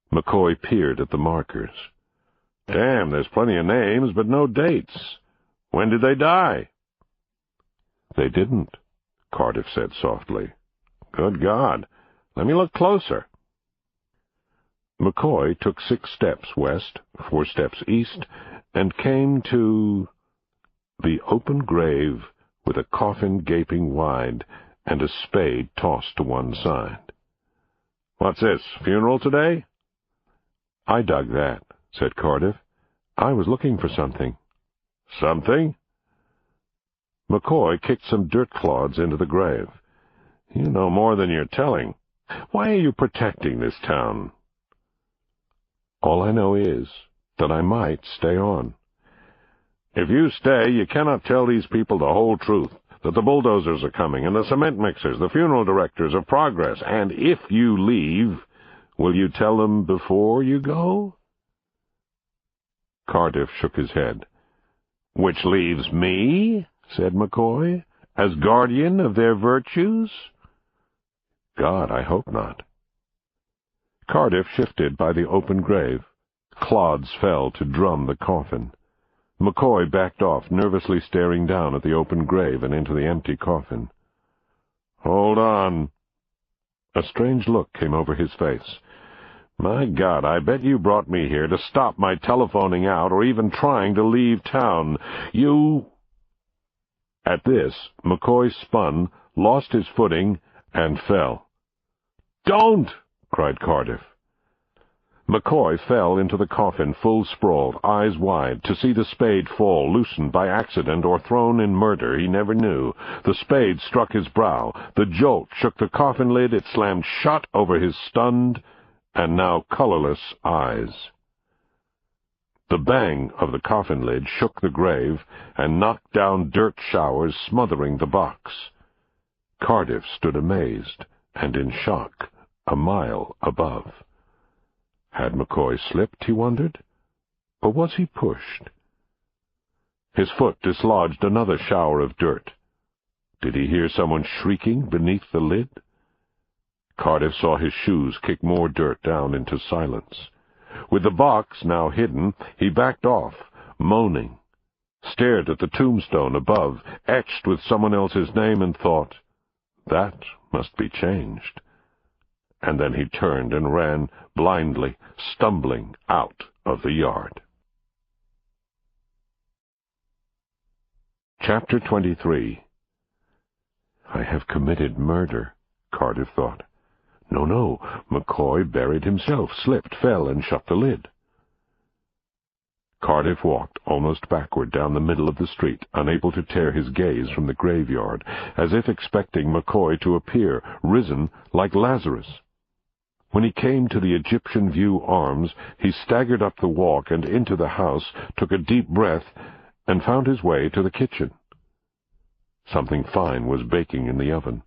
McCoy peered at the markers. "Damn, there's plenty of names, but no dates. When did they die?" "They didn't," Cardiff said softly. "Good God! Let me look closer." McCoy took 6 steps west, 4 steps east, and came to the open grave with a coffin gaping wide and a spade tossed to one side. "What's this, funeral today?" "I dug that," said Cardiff. "I was looking for something." "Something?" McCoy kicked some dirt clods into the grave. "You know more than you're telling. Why are you protecting this town?" "All I know is that I might stay on." "If you stay, you cannot tell these people the whole truth, that the bulldozers are coming, and the cement mixers, the funeral directors of Progress, and if you leave, will you tell them before you go?" Cardiff shook his head. "Which leaves me," said McCoy, "as guardian of their virtues?" "God, I hope not." Cardiff shifted by the open grave. Clods fell to drum the coffin. McCoy backed off, nervously staring down at the open grave and into the empty coffin. "Hold on." A strange look came over his face. "My God, I bet you brought me here to stop my telephoning out or even trying to leave town. You—" At this, McCoy spun, lost his footing, and fell. "Don't!" cried Cardiff. McCoy fell into the coffin full-sprawled, eyes wide, to see the spade fall, loosened by accident or thrown in murder, he never knew. The spade struck his brow. The jolt shook the coffin lid. It slammed shut over his stunned and now colorless eyes. The bang of the coffin lid shook the grave and knocked down dirt showers, smothering the box. Cardiff stood amazed and in shock, a mile above. Had McCoy slipped, he wondered, or was he pushed? His foot dislodged another shower of dirt. Did he hear someone shrieking beneath the lid? Cardiff saw his shoes kick more dirt down into silence. With the box now hidden, he backed off, moaning, stared at the tombstone above, etched with someone else's name, and thought, that must be changed. And then he turned and ran blindly, stumbling out of the yard. Chapter 23. I have committed murder, Cardiff thought. No, McCoy buried himself, slipped, fell, and shut the lid. Cardiff walked almost backward down the middle of the street, unable to tear his gaze from the graveyard, as if expecting McCoy to appear, risen like Lazarus. When he came to the Egyptian View Arms, he staggered up the walk and into the house, took a deep breath, and found his way to the kitchen. Something fine was baking in the oven.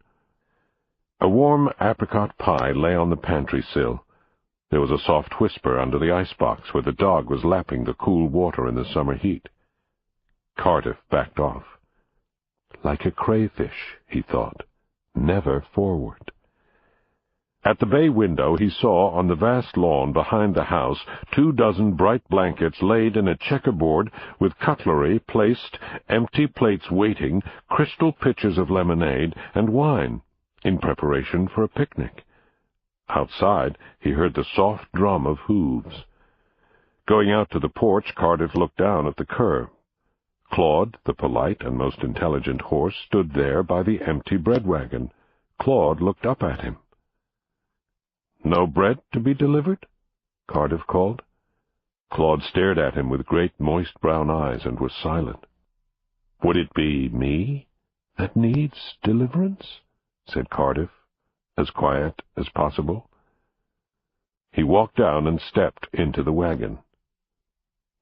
A warm apricot pie lay on the pantry sill. There was a soft whisper under the icebox where the dog was lapping the cool water in the summer heat. Cardiff backed off. Like a crayfish, he thought, never forward. At the bay window he saw on the vast lawn behind the house 24 bright blankets laid in a checkerboard with cutlery placed, empty plates waiting, crystal pitchers of lemonade and wine, in preparation for a picnic. Outside he heard the soft drum of hooves. Going out to the porch, Cardiff looked down at the curb. Claude, the polite and most intelligent horse, stood there by the empty bread wagon. Claude looked up at him. "No bread to be delivered?" Cardiff called. Claude stared at him with great moist brown eyes and was silent. "Would it be me that needs deliverance?" said Cardiff, as quiet as possible. He walked down and stepped into the wagon.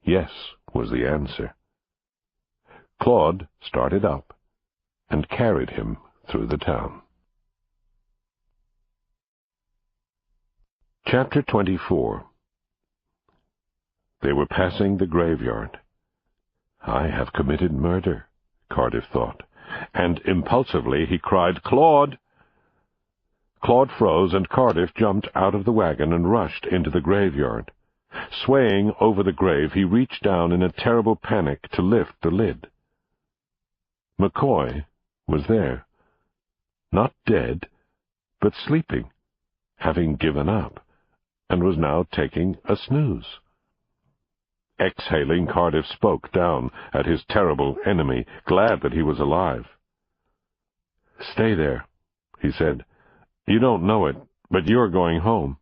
"Yes," was the answer. Claude started up and carried him through the town. Chapter 24. They were passing the graveyard. I have committed murder, Cardiff thought, and impulsively he cried, "Claude!" Claude froze, and Cardiff jumped out of the wagon and rushed into the graveyard. Swaying over the grave, he reached down in a terrible panic to lift the lid. McCoy was there. Not dead, but sleeping, having given up, and was now taking a snooze. Exhaling, Cardiff spoke down at his terrible enemy, glad that he was alive. "Stay there," he said. "You don't know it, but you're going home."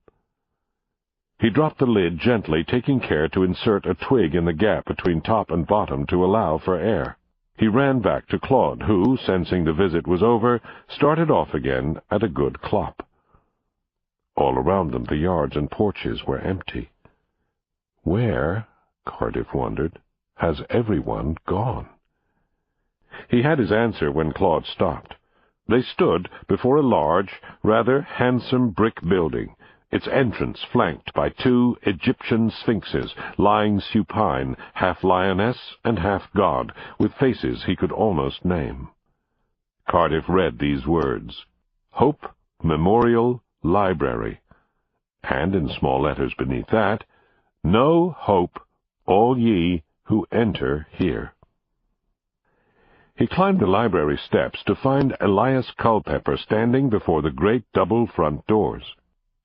He dropped the lid gently, taking care to insert a twig in the gap between top and bottom to allow for air. He ran back to Claude, who, sensing the visit was over, started off again at a good clop. All around them the yards and porches were empty. Where, Cardiff wondered, has everyone gone? He had his answer when Claude stopped. They stood before a large, rather handsome brick building, its entrance flanked by 2 Egyptian sphinxes, lying supine, half lioness and half god, with faces he could almost name. Cardiff read these words, "Hope Memorial Library," and in small letters beneath that, "No hope, all ye who enter here." He climbed the library steps to find Elias Culpepper standing before the great double front doors.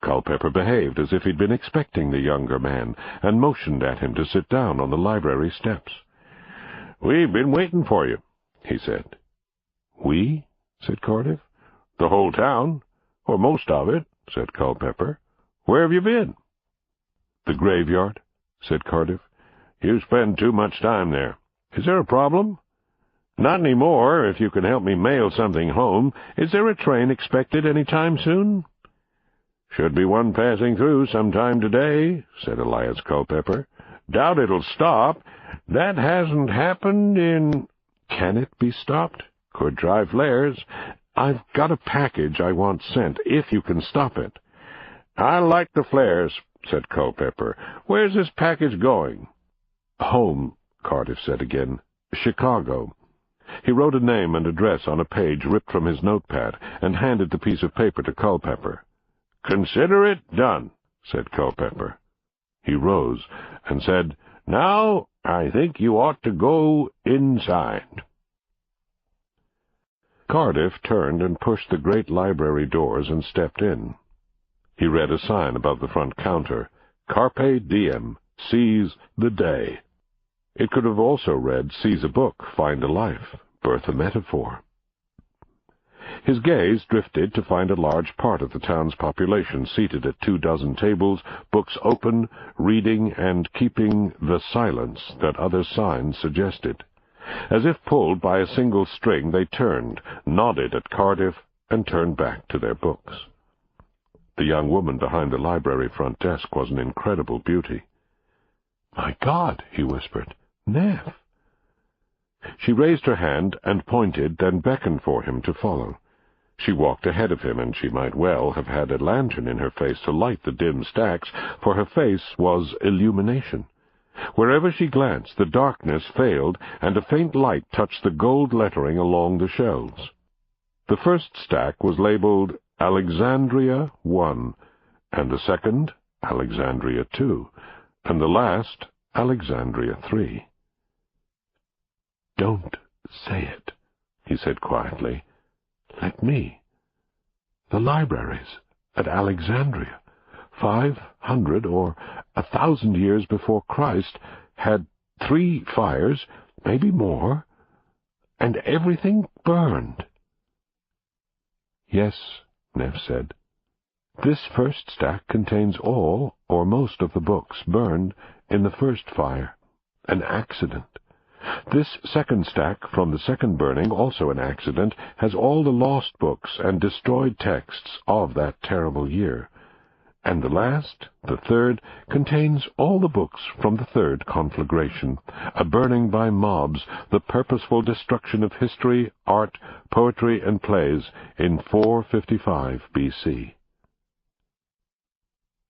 Culpepper behaved as if he'd been expecting the younger man, and motioned at him to sit down on the library steps. "We've been waiting for you," he said. "We?" said Cardiff. "The whole town, or most of it," said Culpepper. "Where have you been?" "The graveyard," said Cardiff. "You spend too much time there. Is there a problem?" "Not any more, if you can help me mail something home. Is there a train expected any time soon?" "Should be one passing through sometime today," said Elias Culpepper. "Doubt it'll stop. That hasn't happened in—" "Can it be stopped?" "Could try flares. I've got a package I want sent, if you can stop it." "I like the flares," said Culpepper. "Where's this package going?" "Home," Cardiff said again. "Chicago." He wrote a name and address on a page ripped from his notepad and handed the piece of paper to Culpepper. "Consider it done," said Culpepper. He rose and said, "Now I think you ought to go inside." Cardiff turned and pushed the great library doors and stepped in. He read a sign above the front counter, "Carpe Diem, seize the day." It could have also read, "Seize a book, find a life, birth a metaphor." His gaze drifted to find a large part of the town's population seated at 24 tables, books open, reading and keeping the silence that other signs suggested. As if pulled by a single string, they turned, nodded at Cardiff, and turned back to their books. The young woman behind the library front desk was an incredible beauty. "My God," he whispered, "Neff!" She raised her hand and pointed, then beckoned for him to follow. She walked ahead of him, and she might well have had a lantern in her face to light the dim stacks, for her face was illumination. Wherever she glanced, the darkness failed, and a faint light touched the gold lettering along the shelves. The first stack was labeled Alexandria 1, and the second Alexandria 2, and the last Alexandria 3. "Don't say it," he said quietly. "Let me. The libraries at Alexandria, 500 or 1,000 years before Christ, had 3 fires, maybe more, and everything burned." "Yes," Neff said. "This first stack contains all or most of the books burned in the first fire, an accident. This second stack from the second burning, also an accident, has all the lost books and destroyed texts of that terrible year. And the last, the third, contains all the books from the third conflagration, a burning by mobs, the purposeful destruction of history, art, poetry, and plays in 455 B.C.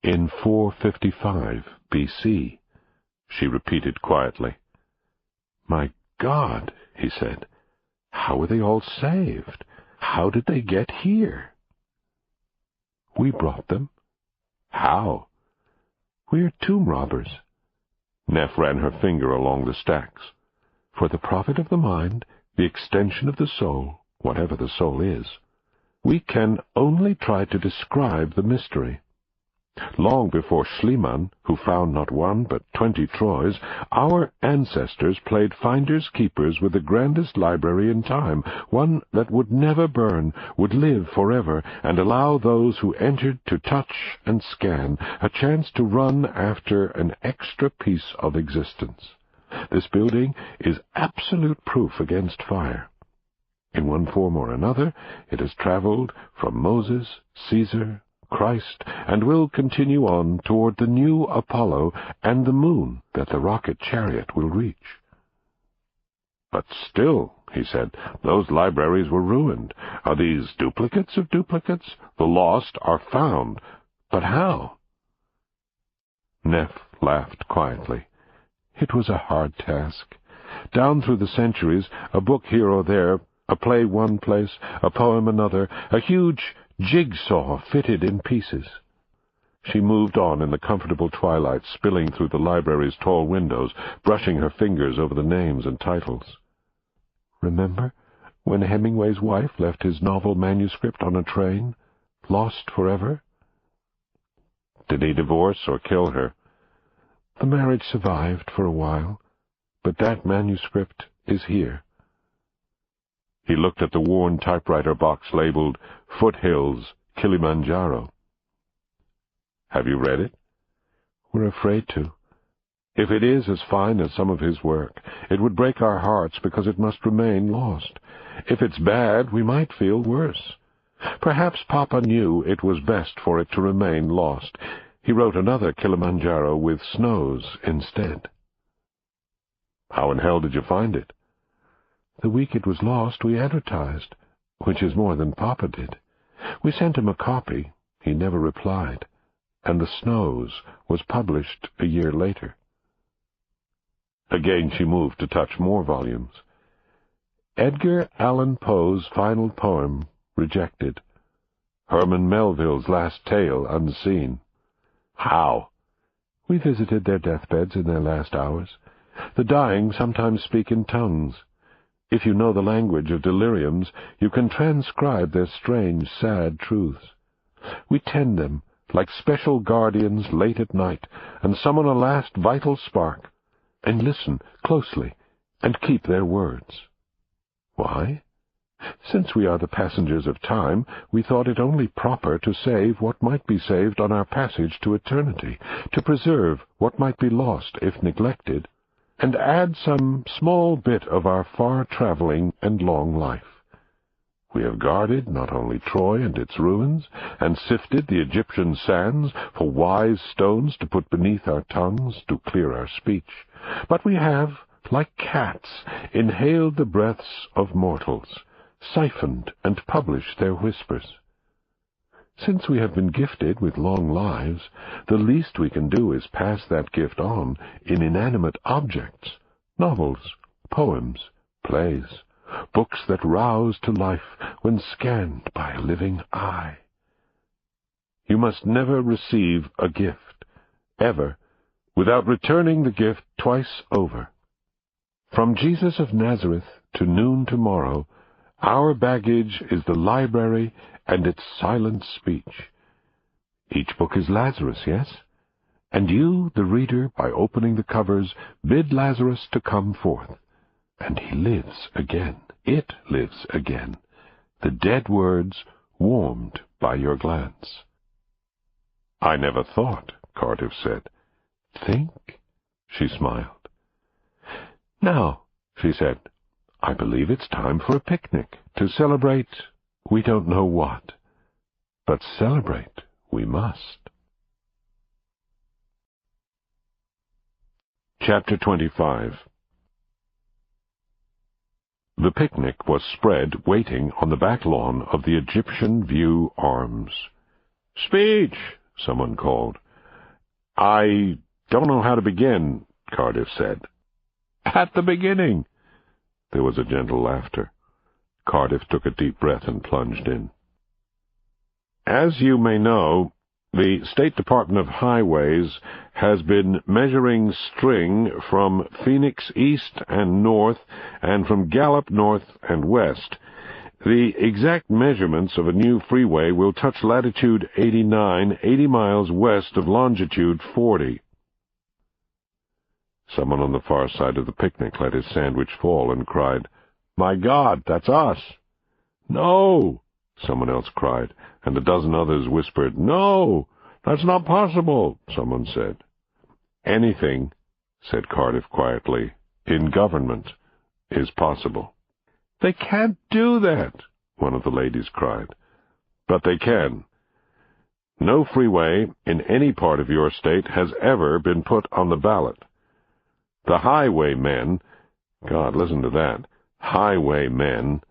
"In 455 B.C., she repeated quietly. "My God," he said, "how were they all saved? How did they get here?" "We brought them." "How?" "We're tomb robbers." Neff ran her finger along the stacks. "For the profit of the mind, the extension of the soul, whatever the soul is, we can only try to describe the mystery. Long before Schliemann, who found not 1 but 20 Troys, our ancestors played finders-keepers with the grandest library in time, one that would never burn, would live forever, and allow those who entered to touch and scan a chance to run after an extra piece of existence. This building is absolute proof against fire. In one form or another, it has traveled from Moses, Caesar, Christ, and will continue on toward the new Apollo and the moon that the rocket chariot will reach." "But still," he said, "those libraries were ruined. Are these duplicates of duplicates? The lost are found. But how?" Neff laughed quietly. It was a hard task. Down through the centuries, a book here or there, a play one place, a poem another, a huge jigsaw fitted in pieces. She moved on in the comfortable twilight, spilling through the library's tall windows, brushing her fingers over the names and titles. "Remember when Hemingway's wife left his novel manuscript on a train, lost forever?" "Did he divorce or kill her?" "The marriage survived for a while, but that manuscript is here." He looked at the worn typewriter box labeled Foothills, Kilimanjaro. "Have you read it?" "We're afraid to. If it is as fine as some of his work, it would break our hearts because it must remain lost. If it's bad, we might feel worse. Perhaps Papa knew it was best for it to remain lost. He wrote another Kilimanjaro with snows instead." "How in hell did you find it?" "The week it was lost, we advertised. which is more than Papa did. We sent him a copy. He never replied, and The Snows was published a year later. Again she moved to touch more volumes. Edgar Allan Poe's final poem, rejected. Herman Melville's last tale, unseen. How? We visited their deathbeds in their last hours. The dying sometimes speak in tongues. If you know the language of deliriums, you can transcribe their strange, sad truths. We tend them, like special guardians late at night, and summon a last vital spark, and listen closely, and keep their words. Why? Since we are the passengers of time, we thought it only proper to save what might be saved on our passage to eternity, to preserve what might be lost if neglected, and add some small bit of our far-traveling and long life. We have guarded not only Troy and its ruins, and sifted the Egyptian sands for wise stones to put beneath our tongues to clear our speech, but we have, like cats, inhaled the breaths of mortals, siphoned and published their whispers. Since we have been gifted with long lives, the least we can do is pass that gift on in inanimate objects, novels, poems, plays, books that rouse to life when scanned by a living eye. You must never receive a gift, ever, without returning the gift twice over. From Jesus of Nazareth to noon tomorrow, our baggage is the library and its silent speech. Each book is Lazarus, yes? And you, the reader, by opening the covers, bid Lazarus to come forth. And he lives again. It lives again. The dead words warmed by your glance. I never thought, Cardiff said. Think? She smiled. Now, she said, I believe it's time for a picnic, to celebrate we don't know what, but celebrate we must. Chapter 25. The picnic was spread waiting on the back lawn of the Egyptian View Arms. Speech, someone called. I don't know how to begin, Cardiff said. At the beginning. There was a gentle laughter. Cardiff took a deep breath and plunged in. As you may know, the State Department of Highways has been measuring string from Phoenix east and north and from Gallup north and west. The exact measurements of a new freeway will touch latitude 89, 80 miles west of longitude 40. Someone on the far side of the picnic let his sandwich fall and cried, My God, that's us! No! Someone else cried, and a dozen others whispered, No! That's not possible, someone said. Anything, said Cardiff quietly, in government is possible. They can't do that, one of the ladies cried. But they can. No freeway in any part of your state has ever been put on the ballot. The highwaymen, God, listen to that, highwaymen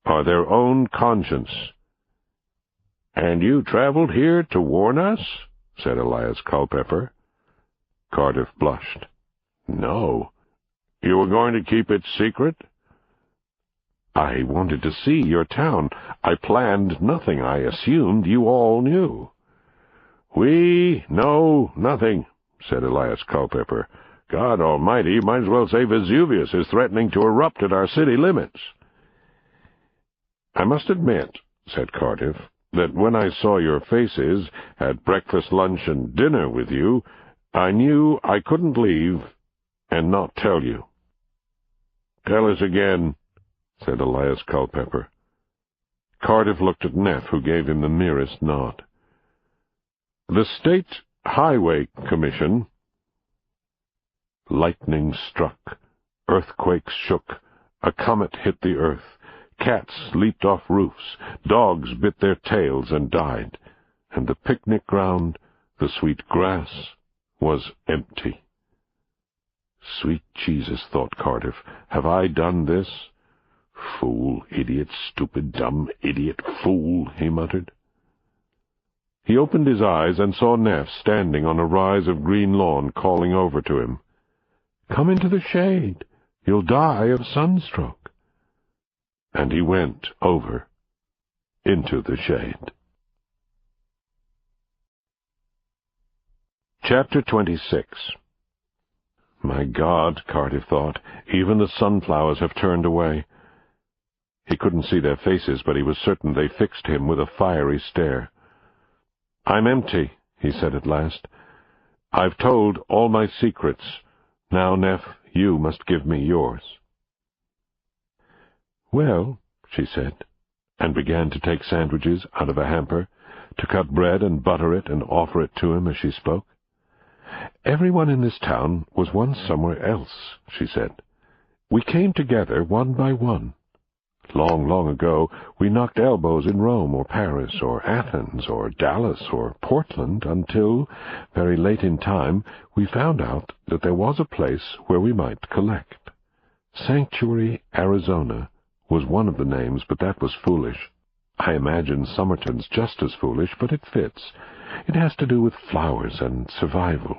are their own conscience. And you traveled here to warn us? Said Elias Culpepper. Cardiff blushed. No. You were going to keep it secret? I wanted to see your town. I planned nothing. I assumed you all knew. We know nothing, said Elias Culpepper. God Almighty, you might as well say Vesuvius is threatening to erupt at our city limits. I must admit, said Cardiff, that when I saw your faces, had breakfast, lunch, and dinner with you, I knew I couldn't leave and not tell you. Tell us again, said Elias Culpepper. Cardiff looked at Neff, who gave him the merest nod. The State Highway Commission. Lightning struck, earthquakes shook, a comet hit the earth, cats leaped off roofs, dogs bit their tails and died, and the picnic ground, the sweet grass, was empty. Sweet Jesus, thought Cardiff, have I done this? "Fool, idiot, stupid, dumb, idiot, fool," he muttered. He opened his eyes and saw Neff standing on a rise of green lawn calling over to him. "Come into the shade. You'll die of sunstroke." And he went over into the shade. Chapter 26. My God, Cardiff thought, even the sunflowers have turned away. He couldn't see their faces, but he was certain they fixed him with a fiery stare. "I'm empty," he said at last. "I've told all my secrets. Now, Neff, you must give me yours." "Well," she said, and began to take sandwiches out of a hamper, to cut bread and butter it and offer it to him as she spoke. "Everyone in this town was once somewhere else," she said. "We came together one by one. Long, long ago, we knocked elbows in Rome or Paris or Athens or Dallas or Portland until, very late in time, we found out that there was a place where we might collect. Sanctuary, Arizona, was one of the names, but that was foolish. I imagine Somerton's just as foolish, but it fits. It has to do with flowers and survival.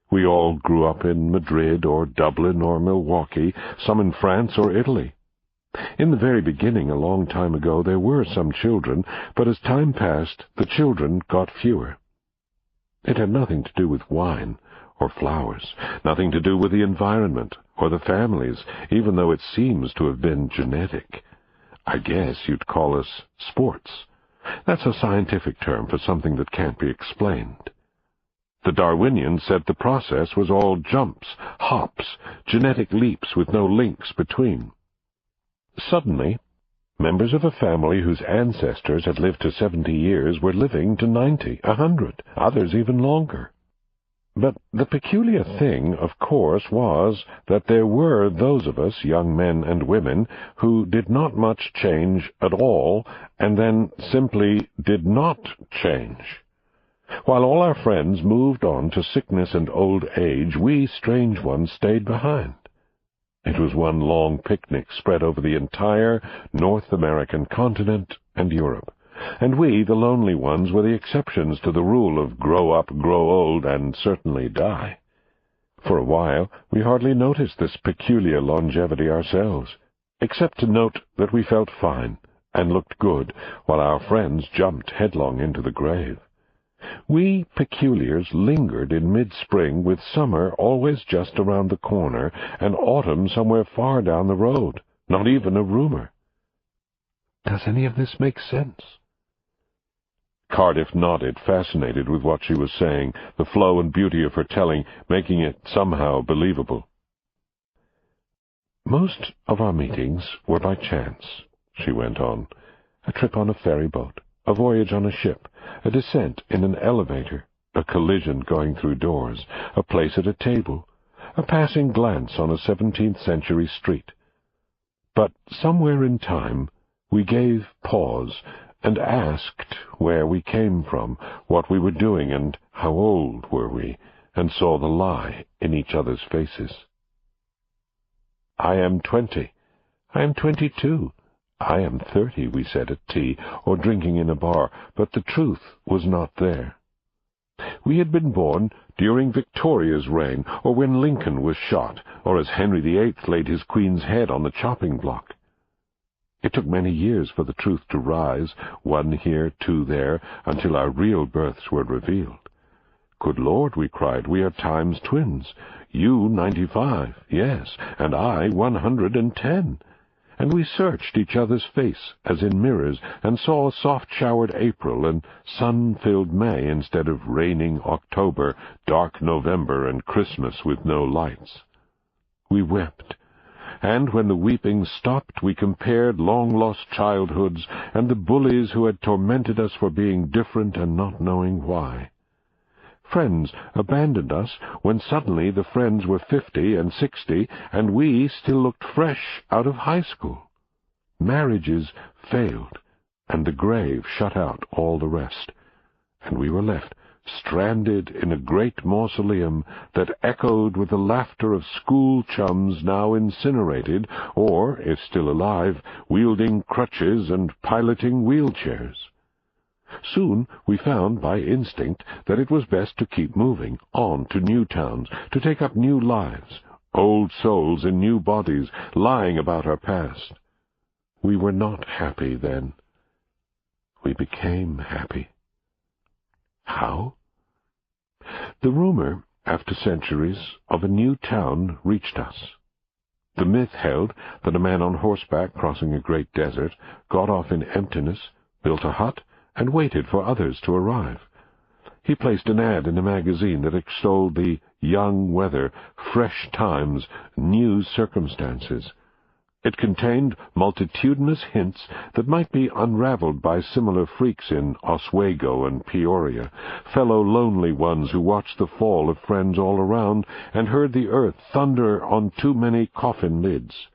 We all grew up in Madrid or Dublin or Milwaukee, some in France or Italy. In the very beginning, a long time ago, there were some children, but as time passed, the children got fewer. It had nothing to do with wine or flowers, nothing to do with the environment or the families, even though it seems to have been genetic. I guess you'd call us sports. That's a scientific term for something that can't be explained. The Darwinians said the process was all jumps, hops, genetic leaps with no links between. Suddenly, members of a family whose ancestors had lived to 70 years were living to 90, 100, others even longer. But the peculiar thing, of course, was that there were those of us, young men and women, who did not much change at all, and then simply did not change. While all our friends moved on to sickness and old age, we strange ones stayed behind. It was one long picnic spread over the entire North American continent and Europe, and we, the lonely ones, were the exceptions to the rule of grow up, grow old, and certainly die. For a while, we hardly noticed this peculiar longevity ourselves, except to note that we felt fine and looked good, while our friends jumped headlong into the grave. We peculiars lingered in mid-spring, with summer always just around the corner, and autumn somewhere far down the road, not even a rumor. Does any of this make sense? Cardiff nodded, fascinated with what she was saying, the flow and beauty of her telling making it somehow believable. "Most of our meetings were by chance," she went on. "A trip on a ferry boat, a voyage on a ship, a descent in an elevator, a collision going through doors, a place at a table, a passing glance on a 17th-century street. But somewhere in time we gave pause and asked where we came from, what we were doing, and how old were we, and saw the lie in each other's faces. 'I am 20. I am 22. I am 30, we said at tea, or drinking in a bar, but the truth was not there. We had been born during Victoria's reign, or when Lincoln was shot, or as Henry VIII laid his queen's head on the chopping block. It took many years for the truth to rise, one here, two there, until our real births were revealed. Good Lord, we cried, we are Time's twins. You 95, yes, and I 110. And we searched each other's face, as in mirrors, and saw soft-showered April and sun-filled May instead of raining October, dark November, and Christmas with no lights. We wept, and when the weeping stopped, we compared long-lost childhoods and the bullies who had tormented us for being different and not knowing why. Friends abandoned us when suddenly the friends were 50 and 60, and we still looked fresh out of high school. Marriages failed, and the grave shut out all the rest, and we were left stranded in a great mausoleum that echoed with the laughter of school chums now incinerated, or, if still alive, wielding crutches and piloting wheelchairs. Soon we found, by instinct, that it was best to keep moving on to new towns, to take up new lives, old souls in new bodies, lying about our past. We were not happy then. We became happy. How? The rumor, after centuries, of a new town reached us. The myth held that a man on horseback crossing a great desert got off in emptiness, built a hut, and waited for others to arrive. He placed an ad in a magazine that extolled the young weather, fresh times, new circumstances. It contained multitudinous hints that might be unraveled by similar freaks in Oswego and Peoria, fellow lonely ones who watched the fall of friends all around and heard the earth thunder on too many coffin lids.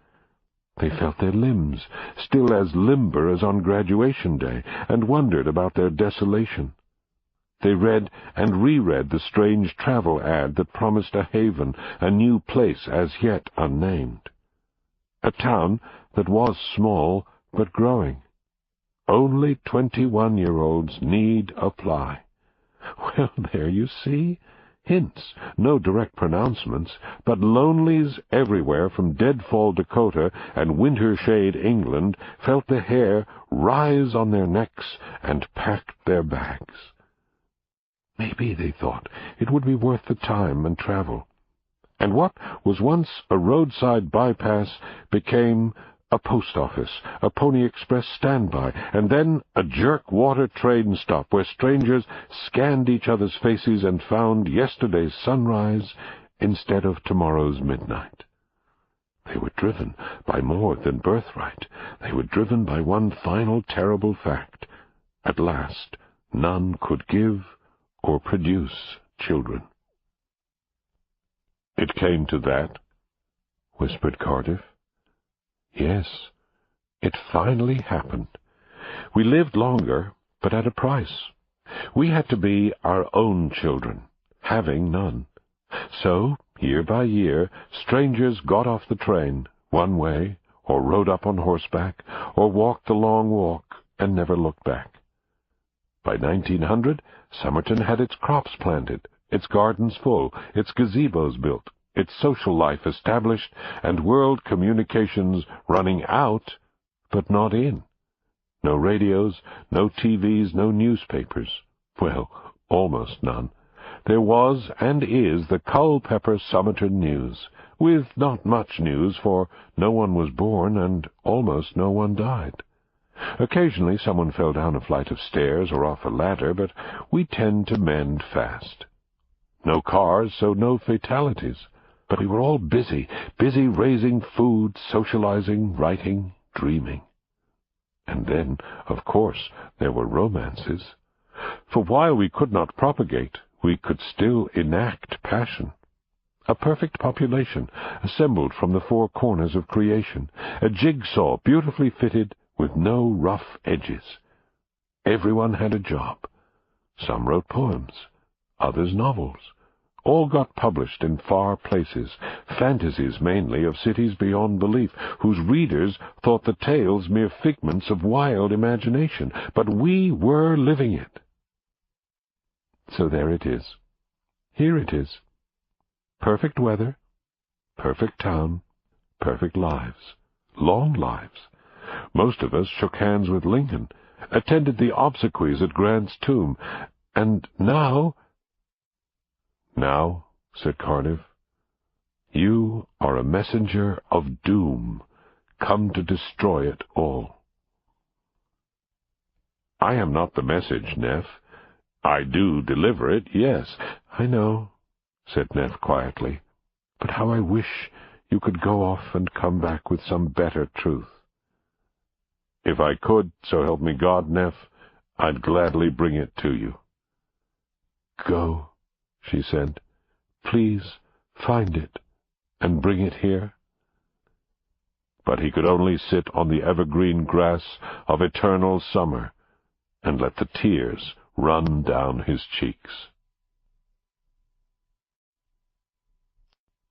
They felt their limbs still as limber as on graduation day, and wondered about their desolation. They read and reread the strange travel ad that promised a haven, a new place as yet unnamed. A town that was small but growing. Only 21-year-olds need apply. Well, there you see. Hints, no direct pronouncements, but lonelies everywhere from Deadfall, Dakota, and Wintershade, England, felt the hair rise on their necks and packed their bags. Maybe, they thought, it would be worth the time and travel. And what was once a roadside bypass became a post office, a Pony Express standby, and then a jerk-water train stop where strangers scanned each other's faces and found yesterday's sunrise instead of tomorrow's midnight. They were driven by more than birthright. They were driven by one final terrible fact. At last, none could give or produce children. "It came to that?" whispered Cardiff. "Yes, it finally happened. We lived longer, but at a price. We had to be our own children, having none. So, year by year, strangers got off the train, one way, or rode up on horseback, or walked the long walk, and never looked back. By 1900, Somerton had its crops planted, its gardens full, its gazebos built, its social life established, and world communications running out, but not in. No radios, no TVs, no newspapers. Well, almost none. There was and is the Culpeper Somerton News, with not much news, for no one was born and almost no one died. Occasionally someone fell down a flight of stairs or off a ladder, but we tend to mend fast. No cars, so no fatalities. But we were all busy raising food, socializing, writing, dreaming. And then, of course, there were romances. For while we could not propagate, we could still enact passion. A perfect population, assembled from the four corners of creation, a jigsaw beautifully fitted with no rough edges. Everyone had a job. Some wrote poems, others novels. All got published in far places, fantasies mainly of cities beyond belief, whose readers thought the tales mere figments of wild imagination, but we were living it. So there it is. Here it is. Perfect weather, perfect town, perfect lives, long lives. Most of us shook hands with Lincoln, attended the obsequies at Grant's tomb, and now... "Now," said Cardiff, "you are a messenger of doom, come to destroy it all." "I am not the message, Neff. I do deliver it, yes." "I know," said Neff quietly, "but how I wish you could go off and come back with some better truth." "If I could, so help me God, Neff, I'd gladly bring it to you." "Go," she said. "Please find it and bring it here." But he could only sit on the evergreen grass of eternal summer and let the tears run down his cheeks.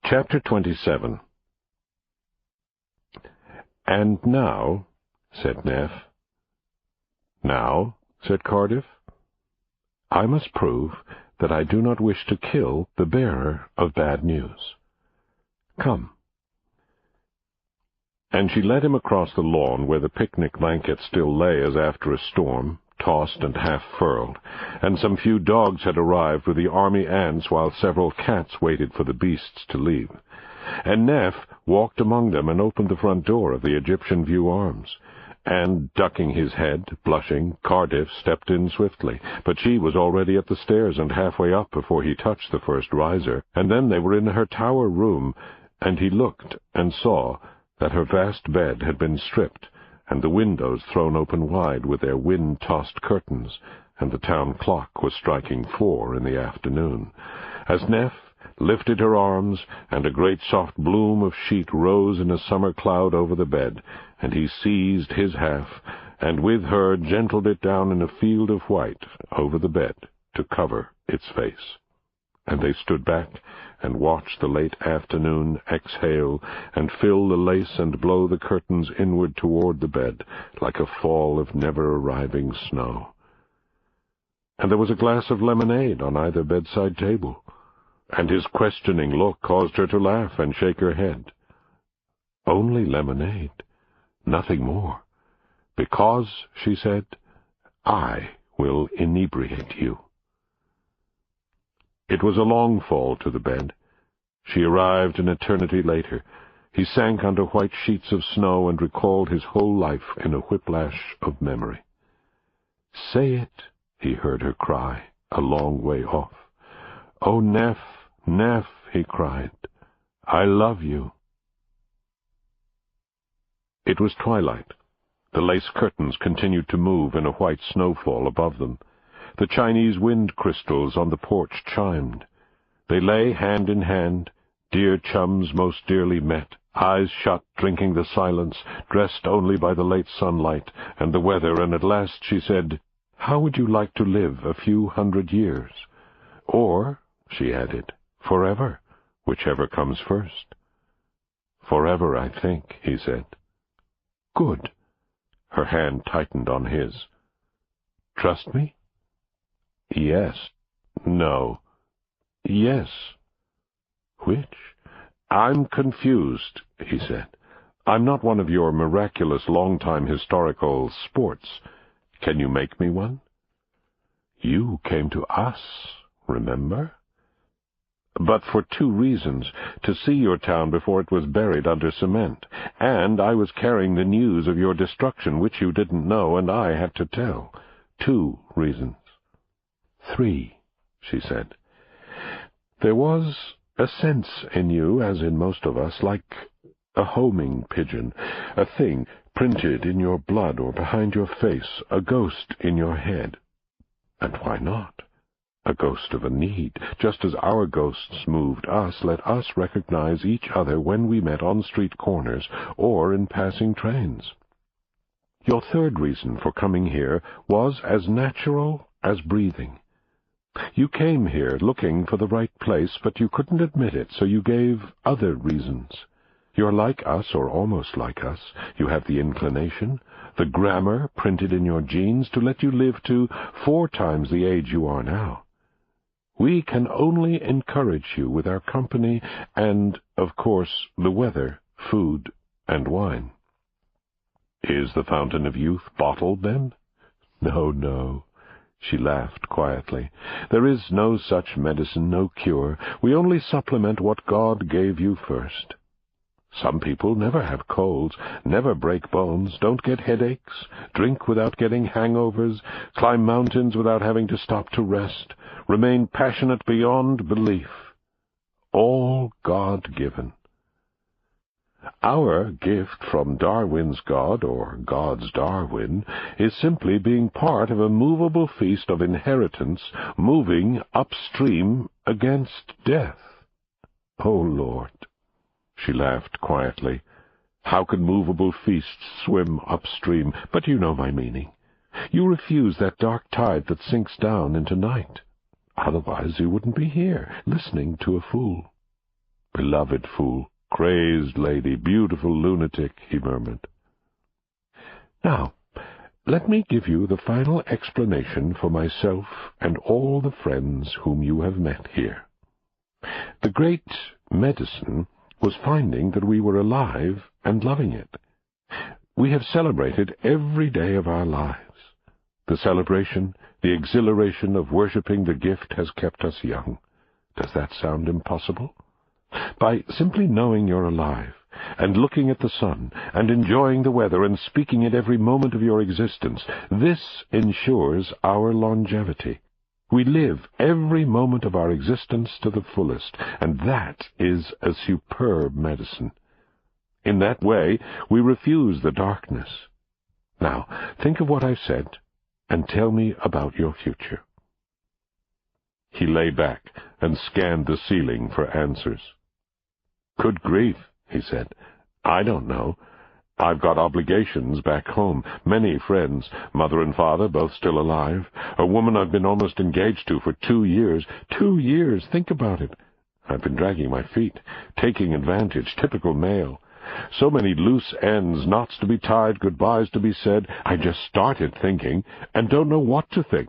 Chapter 27. "And now," said Neff. "Now," said Cardiff, "I must prove that I do not wish to kill the bearer of bad news. Come." And she led him across the lawn where the picnic blanket still lay as after a storm, tossed and half-furled, and some few dogs had arrived with the army ants while several cats waited for the beasts to leave. And Neff walked among them and opened the front door of the Egyptian View Arms. And, ducking his head, blushing, Cardiff stepped in swiftly, but she was already at the stairs and halfway up before he touched the first riser, and then they were in her tower room, and he looked and saw that her vast bed had been stripped, and the windows thrown open wide with their wind-tossed curtains, and the town clock was striking 4 in the afternoon, as Neff lifted her arms, and a great soft bloom of sheet rose in a summer cloud over the bed, and he seized his half, and with her gentled it down in a field of white over the bed to cover its face. And they stood back and watched the late afternoon exhale and fill the lace and blow the curtains inward toward the bed like a fall of never-arriving snow. And there was a glass of lemonade on either bedside table, and his questioning look caused her to laugh and shake her head. "Only lemonade, nothing more. Because," she said, "I will inebriate you." It was a long fall to the bed. She arrived an eternity later. He sank under white sheets of snow and recalled his whole life in a whiplash of memory. "Say it," he heard her cry, a long way off. "Oh, Neff, Neff," he cried, "I love you." It was twilight. The lace curtains continued to move in a white snowfall above them. The Chinese wind crystals on the porch chimed. They lay hand in hand, dear chums most dearly met, eyes shut, drinking the silence, dressed only by the late sunlight and the weather, and at last she said, "How would you like to live a few 100 years? Or," she added, "forever, whichever comes first." "Forever, I think," he said. "Good." Her hand tightened on his. "Trust me?" "Yes." "No." "Yes." "Which?" "I'm confused," he said. "I'm not one of your miraculous long-time historical sports. Can you make me one?" "You came to us, remember?" "But for 2 reasons. To see your town before it was buried under cement, and I was carrying the news of your destruction, which you didn't know, and I had to tell. 2 reasons." 3, she said. "There was a sense in you, as in most of us, like a homing pigeon, a thing printed in your blood or behind your face, a ghost in your head. And why not? A ghost of a need. Just as our ghosts moved us, let us recognize each other when we met on street corners or in passing trains. Your 3rd reason for coming here was as natural as breathing. You came here looking for the right place, but you couldn't admit it, so you gave other reasons. You're like us, or almost like us. You have the inclination, the grammar printed in your genes to let you live to 4 times the age you are now. We can only encourage you with our company and, of course, the weather, food, and wine." "Is the fountain of youth bottled, then?" "No, no." She laughed quietly. "There is no such medicine, no cure. We only supplement what God gave you first. Some people never have colds, never break bones, don't get headaches, drink without getting hangovers, climb mountains without having to stop to rest, remain passionate beyond belief. All God-given. Our gift from Darwin's God, or God's Darwin, is simply being part of a movable feast of inheritance moving upstream against death. Oh, Lord!" She laughed quietly. "How can movable feasts swim upstream? But you know my meaning. You refuse that dark tide that sinks down into night. Otherwise you wouldn't be here, listening to a fool." Beloved fool, crazed lady, beautiful lunatic, he murmured. Now, let me give you the final explanation for myself and all the friends whom you have met here. The great medicine was finding that we were alive and loving it. We have celebrated every day of our lives. The celebration, the exhilaration of worshipping the gift has kept us young. Does that sound impossible? By simply knowing you're alive, and looking at the sun, and enjoying the weather, and speaking it every moment of your existence, this ensures our longevity. We live every moment of our existence to the fullest, and that is a superb medicine. In that way, we refuse the darkness. Now, think of what I've said, and tell me about your future. He lay back and scanned the ceiling for answers. Good grief, he said. I don't know. I've got obligations back home, many friends, mother and father both still alive, a woman I've been almost engaged to for 2 years. 2 years, think about it. I've been dragging my feet, taking advantage, typical male. So many loose ends, knots to be tied, goodbyes to be said. I just started thinking, and don't know what to think.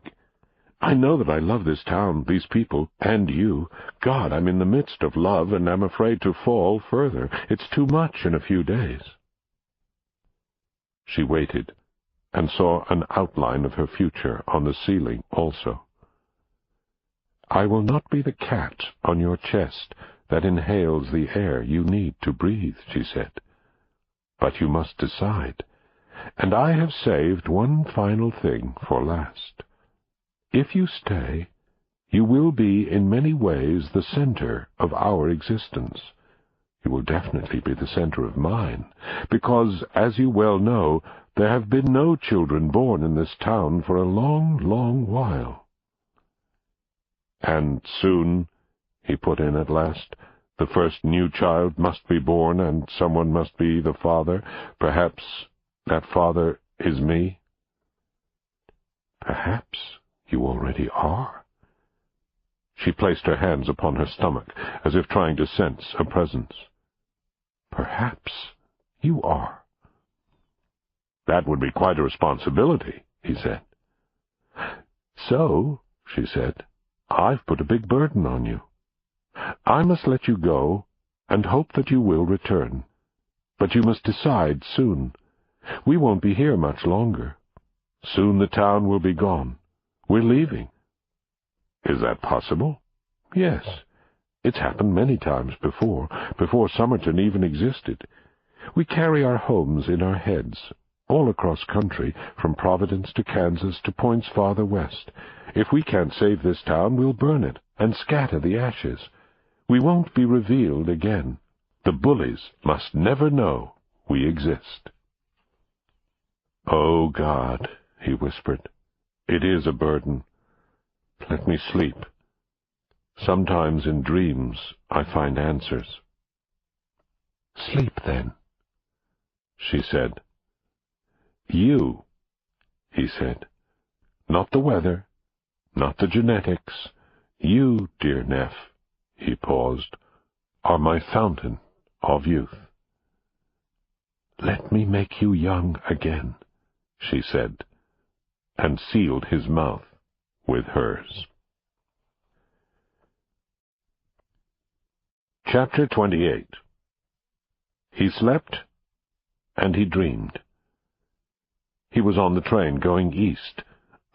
I know that I love this town, these people, and you. God, I'm in the midst of love, and I'm afraid to fall further. It's too much in a few days. She waited, and saw an outline of her future on the ceiling also. I will not be the cat on your chest that inhales the air you need to breathe, she said. But you must decide, and I have saved one final thing for last. If you stay, you will be in many ways the center of our existence. You will definitely be the center of mine, because, as you well know, there have been no children born in this town for a long, long while. And soon, he put in at last, the first new child must be born, and someone must be the father. Perhaps that father is me. Perhaps you already are. She placed her hands upon her stomach, as if trying to sense a presence. Perhaps you are. That would be quite a responsibility, he said. So, she said, I've put a big burden on you. I must let you go, and hope that you will return. But you must decide soon. We won't be here much longer. Soon the town will be gone. We're leaving. Is that possible? Yes. It's happened many times before Somerton even existed. We carry our homes in our heads, all across country, from Providence to Kansas to points farther west. If we can't save this town, we'll burn it and scatter the ashes. We won't be revealed again. The bullies must never know we exist. Oh, God, he whispered, it is a burden. Let me sleep. Sometimes in dreams I find answers. Sleep, then, she said. You, he said. Not the weather, not the genetics. You, dear Neff, he paused, are my fountain of youth. Let me make you young again, she said, and sealed his mouth with hers. Chapter 28. He slept, and he dreamed. He was on the train going east,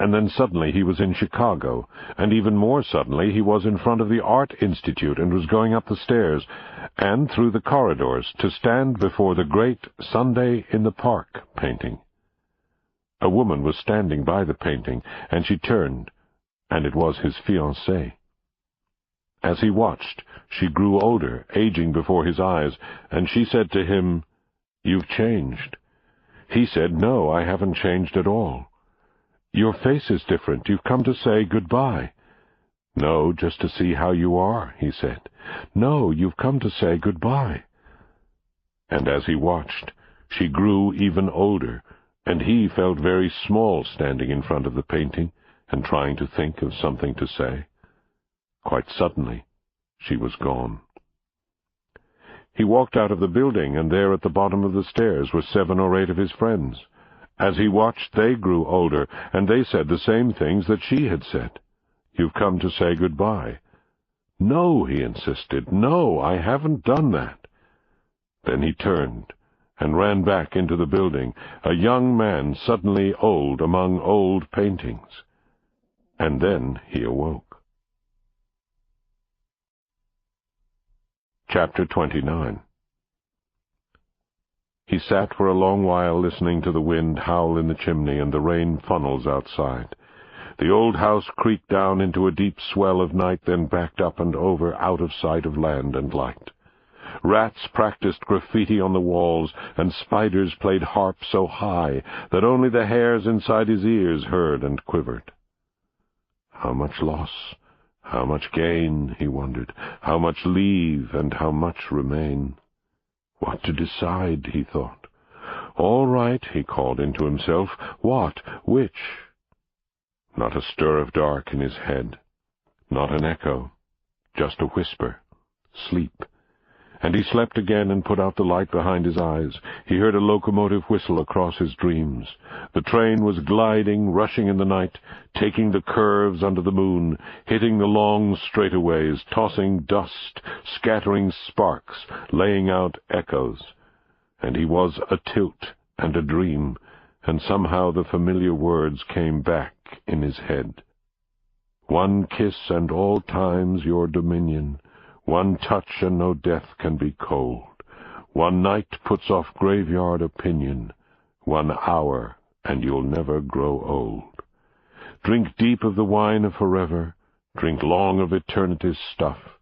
and then suddenly he was in Chicago, and even more suddenly he was in front of the Art Institute and was going up the stairs and through the corridors to stand before the great Sunday in the Park painting. A woman was standing by the painting, and she turned, and it was his fiancée. As he watched, she grew older, aging before his eyes, and she said to him, "You've changed." He said, "No, I haven't changed at all." "Your face is different. You've come to say goodbye." "No, just to see how you are," he said. "No, you've come to say goodbye." And as he watched, she grew even older, and he felt very small standing in front of the painting and trying to think of something to say. Quite suddenly, she was gone. He walked out of the building, and there at the bottom of the stairs were 7 or 8 of his friends. As he watched, they grew older, and they said the same things that she had said. "You've come to say goodbye." "No," he insisted. "No, I haven't done that." Then he turned and ran back into the building, a young man suddenly old among old paintings. And then he awoke. Chapter 29. He sat for a long while listening to the wind howl in the chimney and the rain funnels outside. The old house creaked down into a deep swell of night, then backed up and over out of sight of land and light. Rats practiced graffiti on the walls, and spiders played harp so high that only the hairs inside his ears heard and quivered. How much loss, how much gain, he wondered, how much leave and how much remain. What to decide, he thought. All right, he called into himself. What? Which? Not a stir of dark in his head. Not an echo. Just a whisper. Sleep. And he slept again and put out the light behind his eyes. He heard a locomotive whistle across his dreams. The train was gliding, rushing in the night, taking the curves under the moon, hitting the long straightaways, tossing dust, scattering sparks, laying out echoes. And he was a tilt and a dream, and somehow the familiar words came back in his head. "One kiss and all time's your dominion. One touch and no death can be cold. One night puts off graveyard opinion. 1 hour and you'll never grow old. Drink deep of the wine of forever. Drink long of eternity's stuff,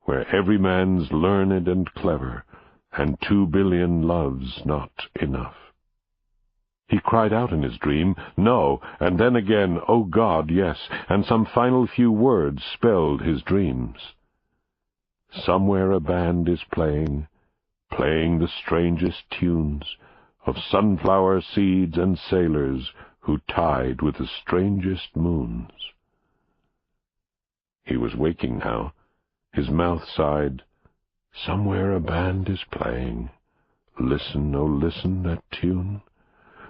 where every man's learned and clever, and 2 billion loves not enough." He cried out in his dream, "No," and then again, "Oh God, yes," and some final few words spelled his dreams. Somewhere a band is playing the strangest tunes of sunflower seeds and sailors who tide with the strangest moons. He was waking now. His mouth sighed, "Somewhere a band is playing. Listen, oh listen, that tune.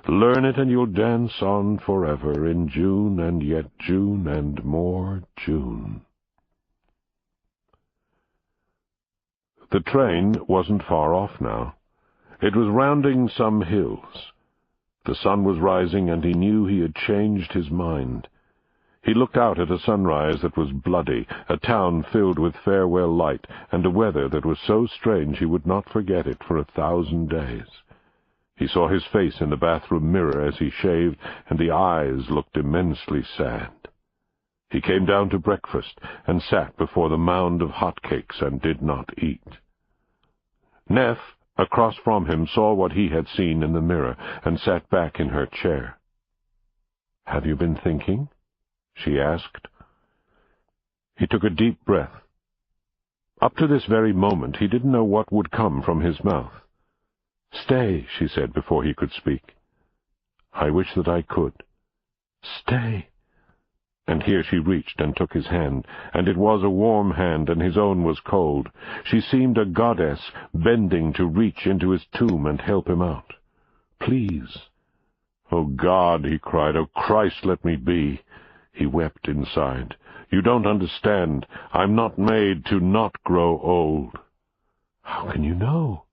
Learn it and you'll dance on forever in June and yet June and more June." The train wasn't far off now. It was rounding some hills. The sun was rising, and he knew he had changed his mind. He looked out at a sunrise that was bloody, a town filled with farewell light, and a weather that was so strange he would not forget it for 1,000 days. He saw his face in the bathroom mirror as he shaved, and the eyes looked immensely sad. He came down to breakfast and sat before the mound of hot cakes and did not eat. Neff, across from him, saw what he had seen in the mirror and sat back in her chair. "Have you been thinking?" she asked. He took a deep breath. Up to this very moment he didn't know what would come from his mouth. "Stay," she said before he could speak. "I wish that I could." "Stay." And here she reached and took his hand, and it was a warm hand, and his own was cold. She seemed a goddess bending to reach into his tomb and help him out. "Please." "Oh, God," he cried, "oh, Christ, let me be." He wept inside. "You don't understand. I'm not made to not grow old." "How can you know?"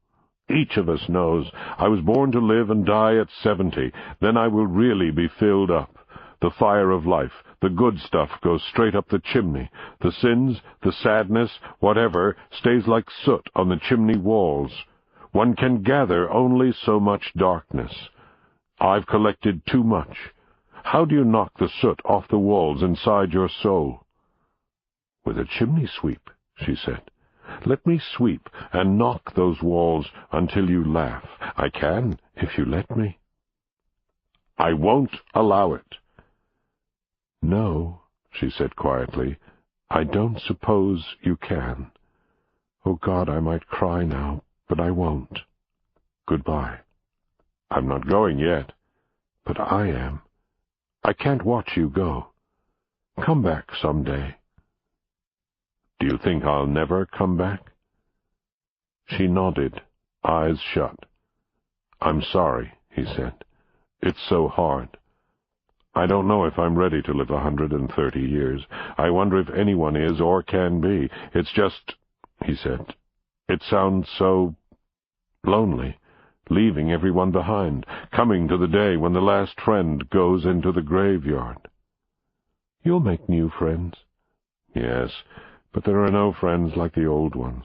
"Each of us knows. I was born to live and die at 70. Then I will really be filled up. The fire of life, the good stuff, goes straight up the chimney. The sins, the sadness, whatever, stays like soot on the chimney walls. One can gather only so much darkness. I've collected too much. How do you knock the soot off the walls inside your soul?" "With a chimney sweep," she said. "Let me sweep and knock those walls until you laugh. I can, if you let me." "I won't allow it." "No," she said quietly, "I don't suppose you can. Oh, God, I might cry now, but I won't. Goodbye." "I'm not going yet." "But I am. I can't watch you go. Come back some day." "Do you think I'll never come back?" She nodded, eyes shut. "I'm sorry," he said. "It's so hard. I don't know if I'm ready to live 130 years. I wonder if anyone is or can be. It's just," he said, "it sounds so lonely, leaving everyone behind, coming to the day when the last friend goes into the graveyard." "You'll make new friends." "Yes, but there are no friends like the old ones.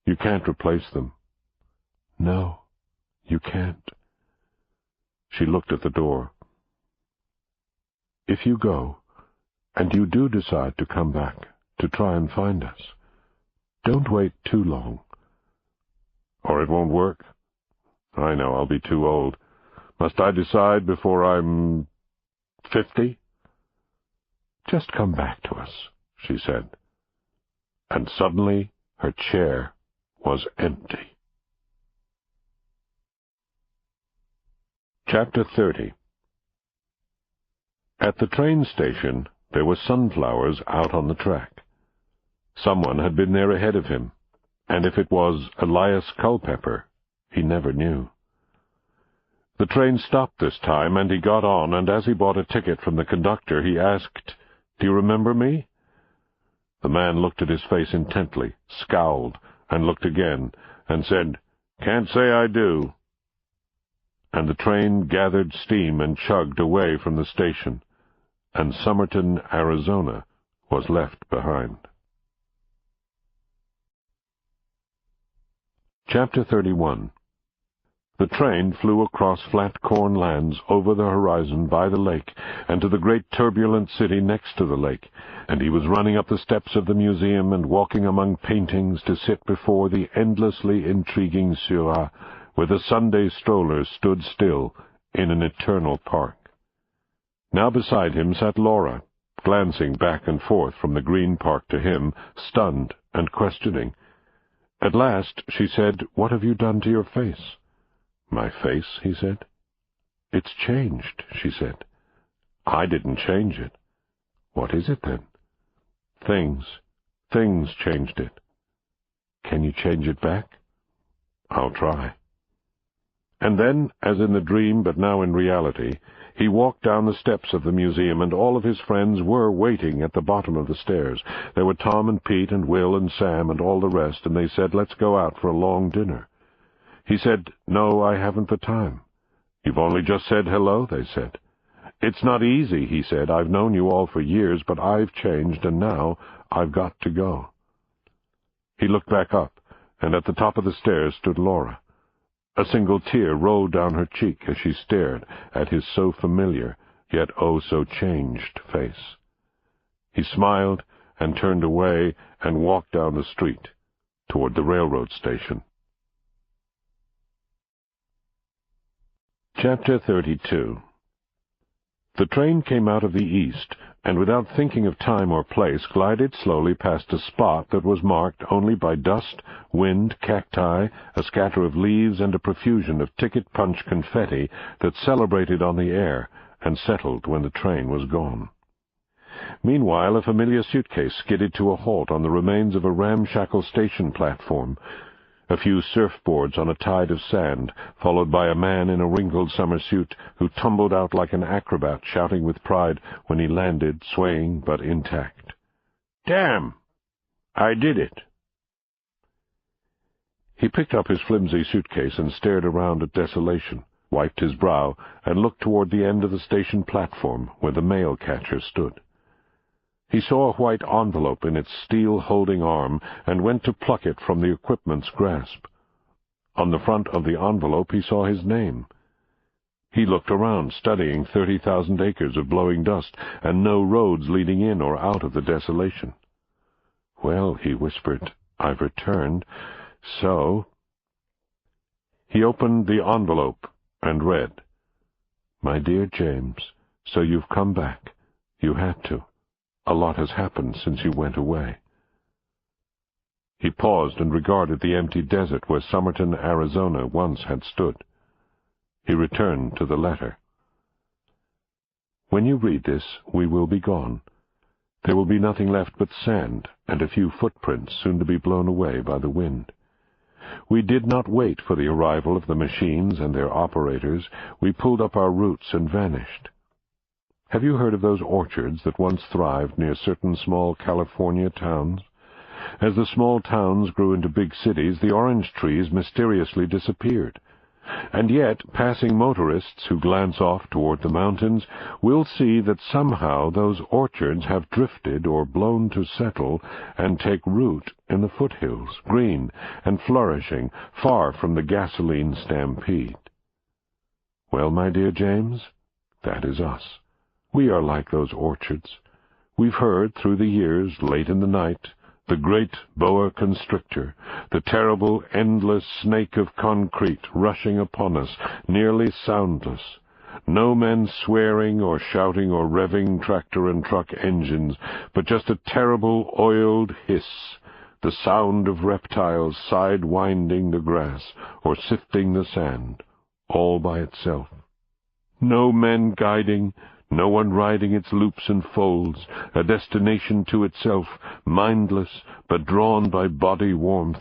You can't replace them." "No, you can't." She looked at the door. "If you go, and you do decide to come back to try and find us, don't wait too long." "Or it won't work? I know, I'll be too old. Must I decide before I'm 50? "Just come back to us," she said. And suddenly her chair was empty. Chapter 30. At the train station there were sunflowers out on the track. Someone had been there ahead of him, and if it was Elias Culpepper, he never knew. The train stopped this time, and he got on, and as he bought a ticket from the conductor, he asked, "Do you remember me?" The man looked at his face intently, scowled, and looked again, and said, "Can't say I do." And the train gathered steam and chugged away from the station, and Somerton, Arizona, was left behind. Chapter 31. The train flew across flat corn lands over the horizon by the lake and to the great turbulent city next to the lake, and he was running up the steps of the museum and walking among paintings to sit before the endlessly intriguing Seurat, where the Sunday strollers stood still in an eternal park. Now beside him sat Laura, glancing back and forth from the green park to him, stunned and questioning. At last she said, "What have you done to your face?" "My face?" he said. "It's changed," she said. "I didn't change it." "What is it, then?" Things changed it." "Can you change it back?" "I'll try." And then, as in the dream but now in reality, he walked down the steps of the museum, and all of his friends were waiting at the bottom of the stairs. There were Tom and Pete and Will and Sam and all the rest, and they said, "Let's go out for a long dinner." He said, "No, I haven't the time." "You've only just said hello," they said. "It's not easy," he said. "I've known you all for years, but I've changed, and now I've got to go." He looked back up, and at the top of the stairs stood Laura. A single tear rolled down her cheek as she stared at his so familiar, yet oh so changed face. He smiled and turned away and walked down the street toward the railroad station. Chapter 32. The train came out of the east, and without thinking of time or place glided slowly past a spot that was marked only by dust, wind, cacti, a scatter of leaves, and a profusion of ticket-punch confetti that celebrated on the air and settled when the train was gone. Meanwhile, a familiar suitcase skidded to a halt on the remains of a ramshackle station platform. A few surfboards on a tide of sand, followed by a man in a wrinkled summer suit who tumbled out like an acrobat, shouting with pride when he landed, swaying but intact. "Damn! I did it!" He picked up his flimsy suitcase and stared around at desolation, wiped his brow, and looked toward the end of the station platform where the mail catcher stood. He saw a white envelope in its steel-holding arm and went to pluck it from the equipment's grasp. On the front of the envelope he saw his name. He looked around, studying 30,000 acres of blowing dust and no roads leading in or out of the desolation. "Well," he whispered, "I've returned, so—" He opened the envelope and read, "My dear James, so you've come back. You had to. A lot has happened since you went away." He paused and regarded the empty desert where Somerton, Arizona, once had stood. He returned to the letter. "When you read this, we will be gone. There will be nothing left but sand and a few footprints soon to be blown away by the wind. We did not wait for the arrival of the machines and their operators. We pulled up our roots and vanished. Have you heard of those orchards that once thrived near certain small California towns? As the small towns grew into big cities, the orange trees mysteriously disappeared. And yet, passing motorists who glance off toward the mountains will see that somehow those orchards have drifted or blown to settle and take root in the foothills, green and flourishing, far from the gasoline stampede. Well, my dear James, that is us. We are like those orchards. We've heard through the years, late in the night, the great boa constrictor, the terrible, endless snake of concrete rushing upon us, nearly soundless. No men swearing or shouting or revving tractor and truck engines, but just a terrible oiled hiss, the sound of reptiles side-winding the grass or sifting the sand, all by itself. No men guiding, no one riding its loops and folds, a destination to itself, mindless, but drawn by body warmth,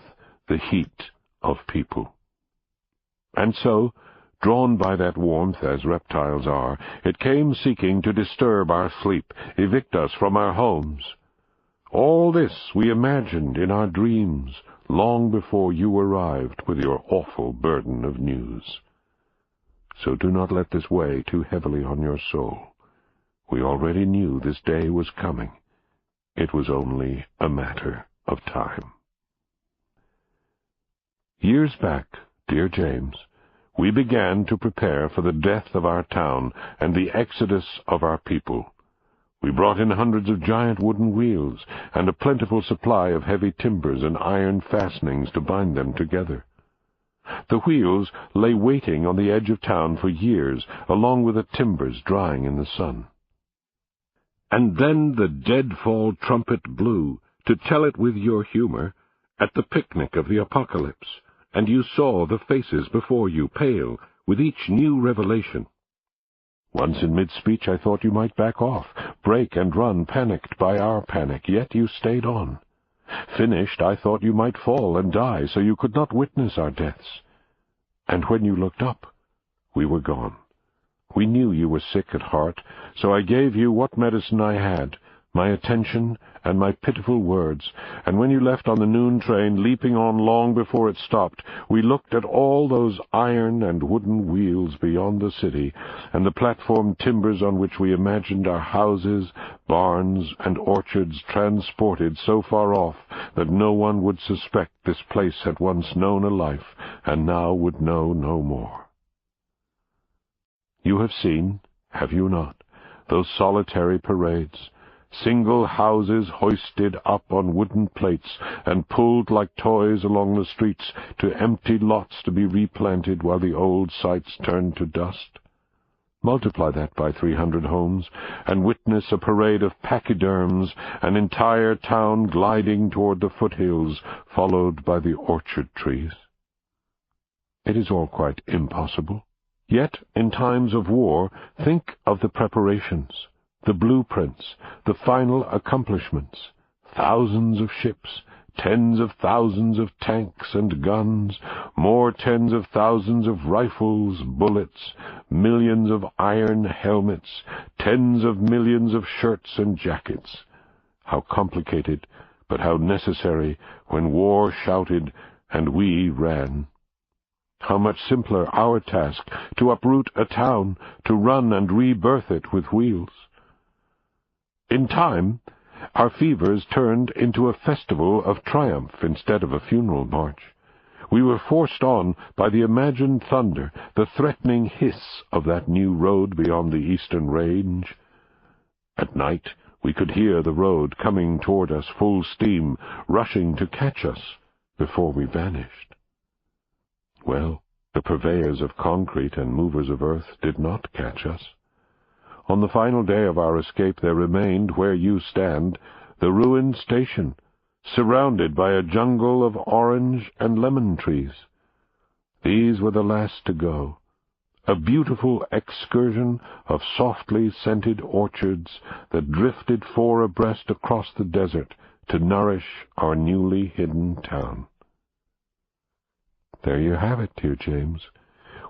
the heat of people. And so, drawn by that warmth as reptiles are, it came seeking to disturb our sleep, evict us from our homes. All this we imagined in our dreams, long before you arrived with your awful burden of news. So do not let this weigh too heavily on your soul. We already knew this day was coming. It was only a matter of time. Years back, dear James, we began to prepare for the death of our town and the exodus of our people. We brought in hundreds of giant wooden wheels and a plentiful supply of heavy timbers and iron fastenings to bind them together. The wheels lay waiting on the edge of town for years, along with the timbers drying in the sun. And then the deadfall trumpet blew, to tell it with your humor, at the picnic of the apocalypse, and you saw the faces before you pale with each new revelation. Once in mid-speech I thought you might back off, break and run, panicked by our panic, yet you stayed on. Finished, I thought you might fall and die, so you could not witness our deaths. And when you looked up, we were gone. We knew you were sick at heart, so I gave you what medicine I had, my attention and my pitiful words, and when you left on the noon train, leaping on long before it stopped, we looked at all those iron and wooden wheels beyond the city, and the platform timbers on which we imagined our houses, barns, and orchards transported so far off that no one would suspect this place had once known a life, and now would know no more. You have seen, have you not, those solitary parades, single houses hoisted up on wooden plates and pulled like toys along the streets to empty lots to be replanted while the old sites turned to dust? Multiply that by 300 homes, and witness a parade of pachyderms, an entire town gliding toward the foothills, followed by the orchard trees. It is all quite impossible. Yet, in times of war, think of the preparations, the blueprints, the final accomplishments. Thousands of ships, tens of thousands of tanks and guns, more tens of thousands of rifles, bullets, millions of iron helmets, tens of millions of shirts and jackets. How complicated, but how necessary when war shouted and we ran. How much simpler our task to uproot a town, to run and rebirth it with wheels. In time, our fevers turned into a festival of triumph instead of a funeral march. We were forced on by the imagined thunder, the threatening hiss of that new road beyond the eastern range. At night, we could hear the road coming toward us full steam, rushing to catch us before we vanished. Well, the purveyors of concrete and movers of earth did not catch us. On the final day of our escape there remained, where you stand, the ruined station, surrounded by a jungle of orange and lemon trees. These were the last to go, a beautiful excursion of softly scented orchards that drifted four abreast across the desert to nourish our newly hidden town. There you have it, dear James.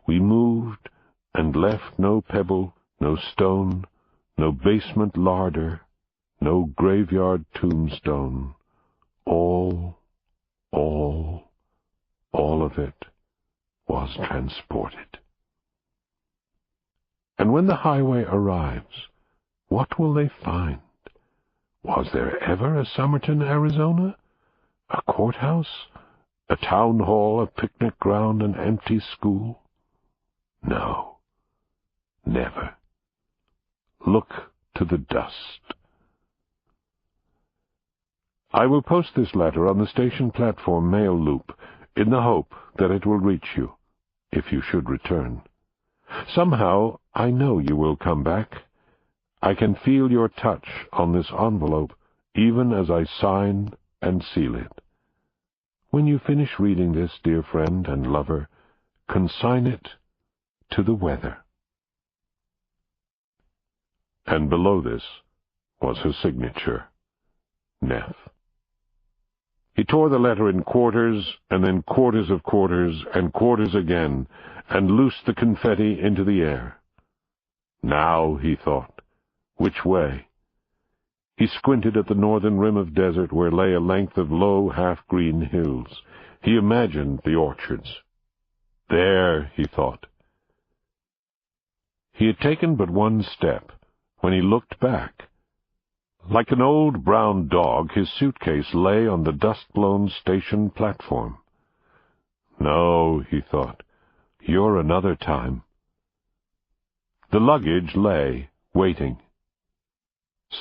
We moved and left no pebble, no stone, no basement larder, no graveyard tombstone. All of it was transported. And when the highway arrives, what will they find? Was there ever a Summerton, Arizona? A courthouse? A town hall, a picnic ground, an empty school? No, never. Look to the dust. I will post this letter on the station platform mail loop in the hope that it will reach you, if you should return. Somehow I know you will come back. I can feel your touch on this envelope, even as I sign and seal it. When you finish reading this, dear friend and lover, consign it to the weather. And below this was her signature, Neff. He tore the letter in quarters, and then quarters of quarters, and quarters again, and loosed the confetti into the air. Now, he thought, which way? He squinted at the northern rim of desert where lay a length of low, half-green hills. He imagined the orchards. There, he thought. He had taken but one step when he looked back. Like an old brown dog, his suitcase lay on the dust-blown station platform. No, he thought, you're another time. The luggage lay, waiting.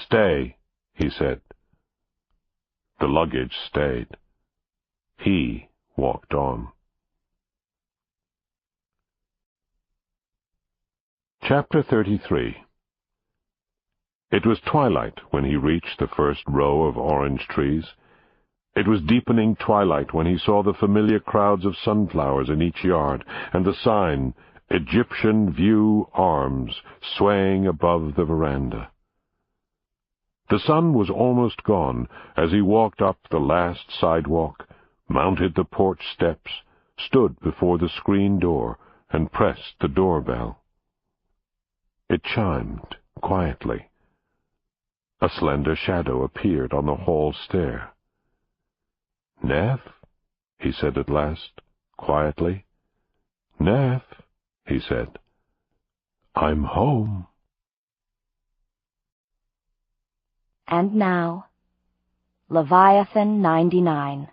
Stay, he said. The luggage stayed. He walked on. Chapter 33. It was twilight when he reached the first row of orange trees. It was deepening twilight when he saw the familiar crowds of sunflowers in each yard, and the sign, Egyptian View Arms, swaying above the veranda. The sun was almost gone as he walked up the last sidewalk, mounted the porch steps, stood before the screen door, and pressed the doorbell. It chimed quietly. A slender shadow appeared on the hall stair. "Neff?" he said at last, quietly. "Neff," he said, "I'm home."
And now, Leviathan 99.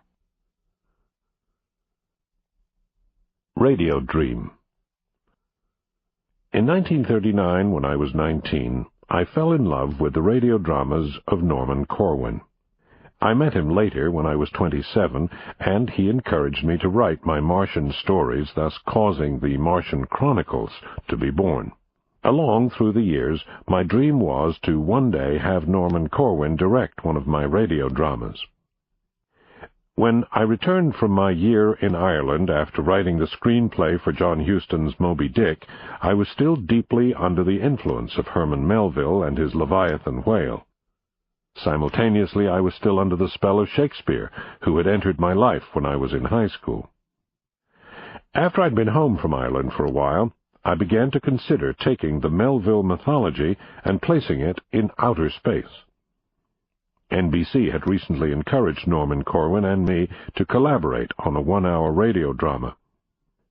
Radio Dream. In 1939, when I was 19, I fell in love with the radio dramas of Norman Corwin. I met him later when I was 27, and he encouraged me to write my Martian stories, thus causing the Martian Chronicles to be born. Along through the years, my dream was to one day have Norman Corwin direct one of my radio dramas. When I returned from my year in Ireland after writing the screenplay for John Huston's Moby Dick, I was still deeply under the influence of Herman Melville and his Leviathan whale. Simultaneously, I was still under the spell of Shakespeare, who had entered my life when I was in high school. After I'd been home from Ireland for a while, I began to consider taking the Melville mythology and placing it in outer space. NBC had recently encouraged Norman Corwin and me to collaborate on a 1-hour radio drama.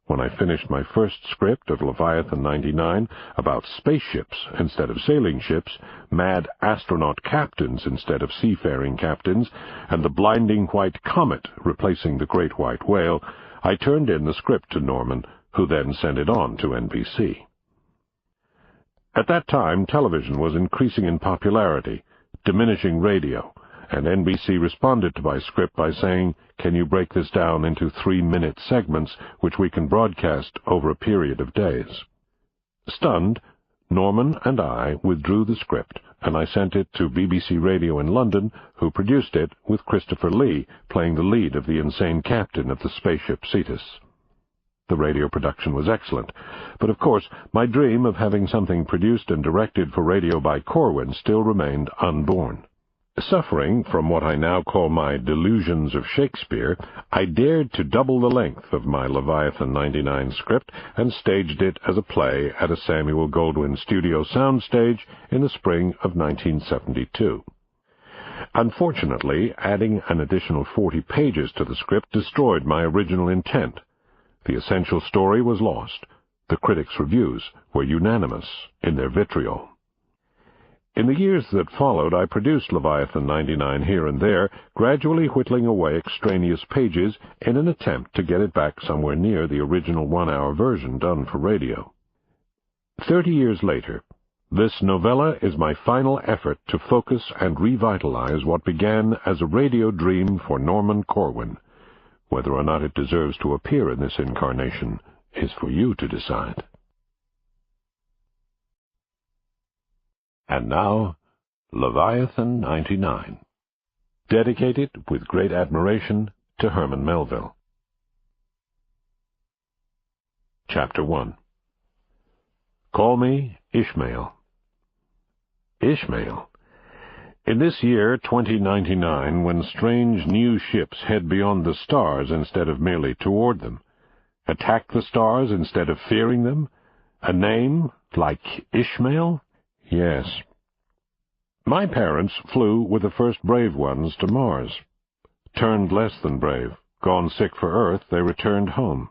When I finished my first script of Leviathan 99 about spaceships instead of sailing ships, mad astronaut captains instead of seafaring captains, and the blinding white comet replacing the great white whale, I turned in the script to Norman, who then sent it on to NBC. At that time, television was increasing in popularity, diminishing radio, and NBC responded to my script by saying, "Can you break this down into 3-minute segments, which we can broadcast over a period of days?" Stunned, Norman and I withdrew the script, and I sent it to BBC Radio in London, who produced it, with Christopher Lee playing the lead of the insane captain of the spaceship Cetus. The radio production was excellent, but of course my dream of having something produced and directed for radio by Corwin still remained unborn. Suffering from what I now call my delusions of Shakespeare, I dared to double the length of my Leviathan 99 script and staged it as a play at a Samuel Goldwyn Studio soundstage in the spring of 1972. Unfortunately, adding an additional 40 pages to the script destroyed my original intent. The essential story was lost. The critics' reviews were unanimous in their vitriol. In the years that followed, I produced Leviathan 99 here and there, gradually whittling away extraneous pages in an attempt to get it back somewhere near the original one-hour version done for radio. 30 years later, this novella is my final effort to focus and revitalize what began as a radio dream for Norman Corwin. Whether or not it deserves to appear in this incarnation is for you to decide. And now, Leviathan 99, dedicated with great admiration to Herman Melville. Chapter 1. Call me Ishmael. Ishmael. In this year, 2099, when strange new ships head beyond the stars instead of merely toward them, attack the stars instead of fearing them, a name like Ishmael? Yes. My parents flew with the first brave ones to Mars. Turned less than brave, gone sick for Earth, they returned home.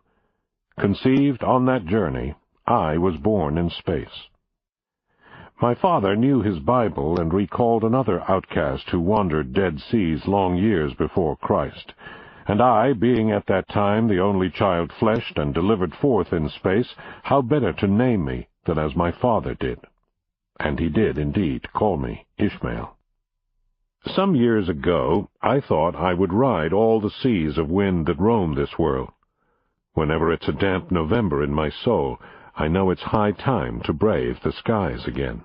Conceived on that journey, I was born in space. My father knew his Bible and recalled another outcast who wandered dead seas long years before Christ, and I, being at that time the only child fleshed and delivered forth in space, how better to name me than as my father did? And he did indeed call me Ishmael. Some years ago, I thought I would ride all the seas of wind that roam this world. Whenever it's a damp November in my soul, I know it's high time to brave the skies again.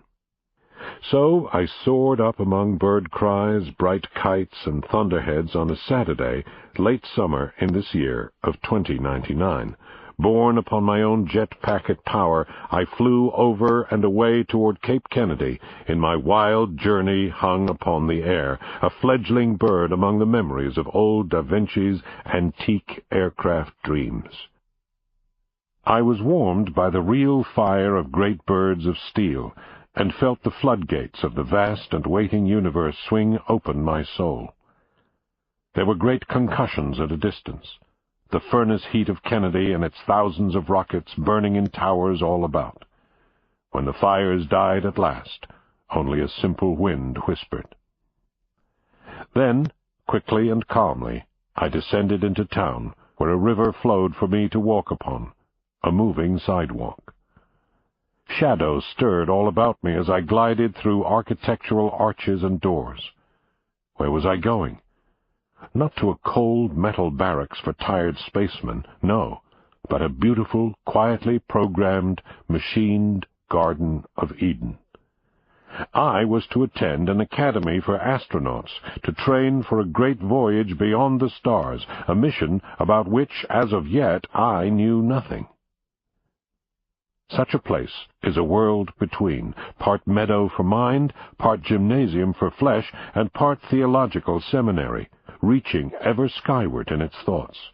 So I soared up among bird cries, bright kites, and thunderheads on a Saturday, late summer in this year of 2099. Borne upon my own jet packet power, I flew over and away toward Cape Kennedy, in my wild journey hung upon the air, a fledgling bird among the memories of old Da Vinci's antique aircraft dreams. I was warmed by the real fire of great birds of steel, and felt the floodgates of the vast and waiting universe swing open my soul. There were great concussions at a distance, the furnace heat of Kennedy and its thousands of rockets burning in towers all about. When the fires died at last, only a simple wind whispered. Then, quickly and calmly, I descended into town, where a river flowed for me to walk upon, a moving sidewalk. Shadows stirred all about me as I glided through architectural arches and doors. Where was I going? Not to a cold metal barracks for tired spacemen, no, but a beautiful, quietly programmed, machined Garden of Eden. I was to attend an academy for astronauts, to train for a great voyage beyond the stars, a mission about which, as of yet, I knew nothing. Such a place is a world between, part meadow for mind, part gymnasium for flesh, and part theological seminary, reaching ever skyward in its thoughts.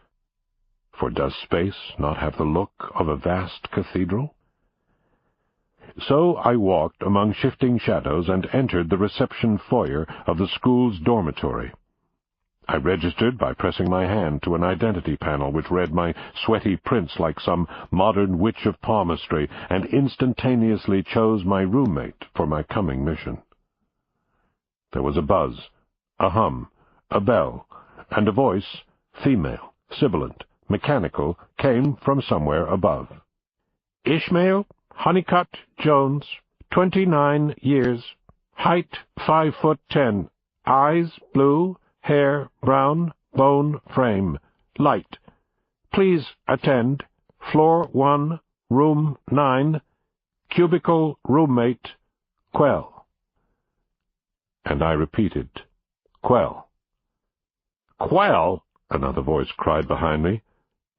For does space not have the look of a vast cathedral? So I walked among shifting shadows and entered the reception foyer of the school's dormitory. I registered by pressing my hand to an identity panel which read my sweaty prints like some modern witch of palmistry, and instantaneously chose my roommate for my coming mission. There was a buzz, a hum, a bell, and a voice, female, sibilant, mechanical, came from somewhere above. Ishmael Honeycutt Jones, 29 years, height 5'10", eyes blue, hair brown, bone frame, light. Please attend, floor 1, room 9, cubicle roommate, Quell. And I repeated, Quell. Quell? Another voice cried behind me.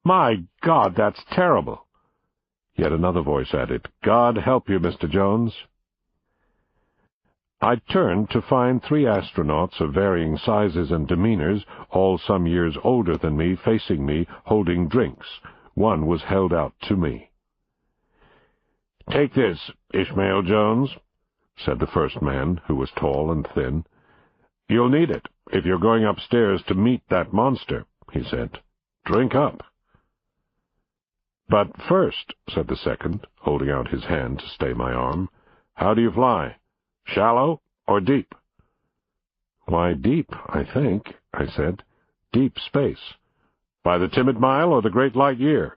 My God, that's terrible. Yet another voice added, God help you, Mr. Jones. I turned to find 3 astronauts of varying sizes and demeanors, all some years older than me, facing me, holding drinks. One was held out to me. "Take this, Ishmael Jones," said the first man, who was tall and thin. "You'll need it if you're going upstairs to meet that monster," he said. "Drink up." "But first," said the second, holding out his hand to stay my arm, "how do you fly? Shallow or deep?" "Why, deep, I think," I said. "Deep space." "By the Timid Mile or the Great Light Year?"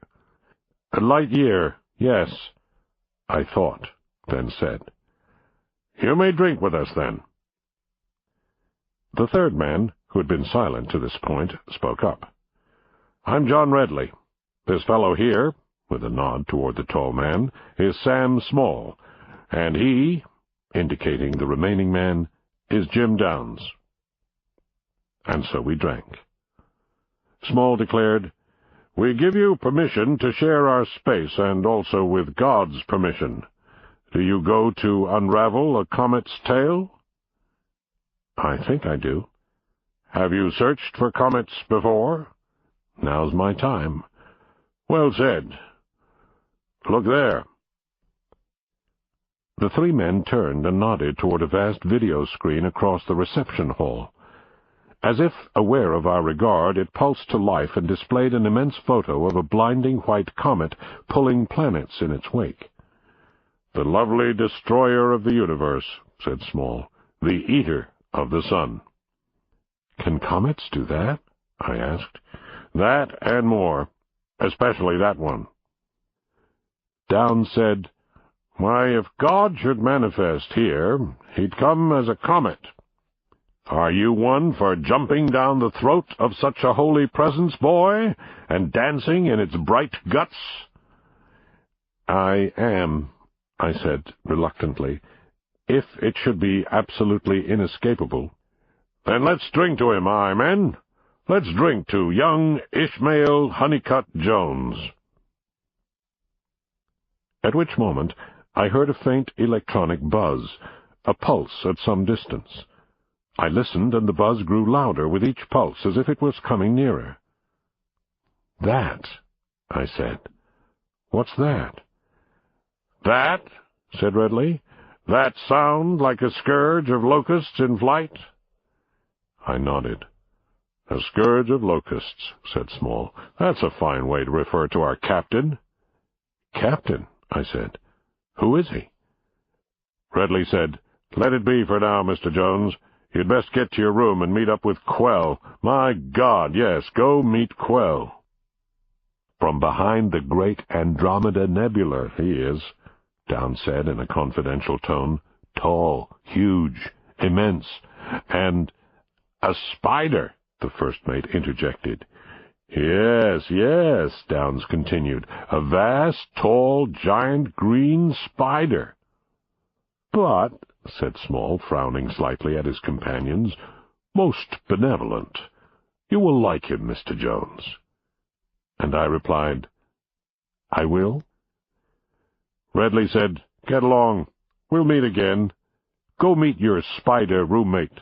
"A light year, yes," I thought, then said. "You may drink with us, then." The third man, who had been silent to this point, spoke up. "I'm John Redley. This fellow here," with a nod toward the tall man, "is Sam Small, and he," indicating the remaining man, "is Jim Downs." And so we drank. Small declared, "We give you permission to share our space, and also with God's permission. Do you go to unravel a comet's tail?" "I think I do." "Have you searched for comets before?" "Now's my time." "Well said. Look there." The 3 men turned and nodded toward a vast video screen across the reception hall. As if aware of our regard, it pulsed to life and displayed an immense photo of a blinding white comet pulling planets in its wake. "The lovely destroyer of the universe," said Small, "the eater of the sun." "Can comets do that?" I asked. "That and more, especially that one." Downs said, "Why, if God should manifest here, he'd come as a comet. Are you one for jumping down the throat of such a holy presence, boy, and dancing in its bright guts?" "I am," I said reluctantly, "if it should be absolutely inescapable." "Then let's drink to him, aye, men. Let's drink to young Ishmael Honeycutt Jones." At which moment I heard a faint electronic buzz, a pulse at some distance. I listened, and the buzz grew louder with each pulse, as if it was coming nearer. "That," I said. "What's that?" "That," said Redley, "that sound like a scourge of locusts in flight?" I nodded. "A scourge of locusts," said Small. "That's a fine way to refer to our captain." "Captain?" I said. "Who is he?" Redley said, "Let it be for now, Mr. Jones. You'd best get to your room and meet up with Quell. My God, yes, go meet Quell." "From behind the great Andromeda Nebula, he is," Downs said in a confidential tone. "Tall, huge, immense, and—" "A spider," the first mate interjected. "Yes, yes," Downs continued, "a vast, tall, giant green spider." "But," said Small, frowning slightly at his companions, "most benevolent. You will like him, Mr. Jones." And I replied, "I will." Redley said, "Get along. We'll meet again. Go meet your spider roommate.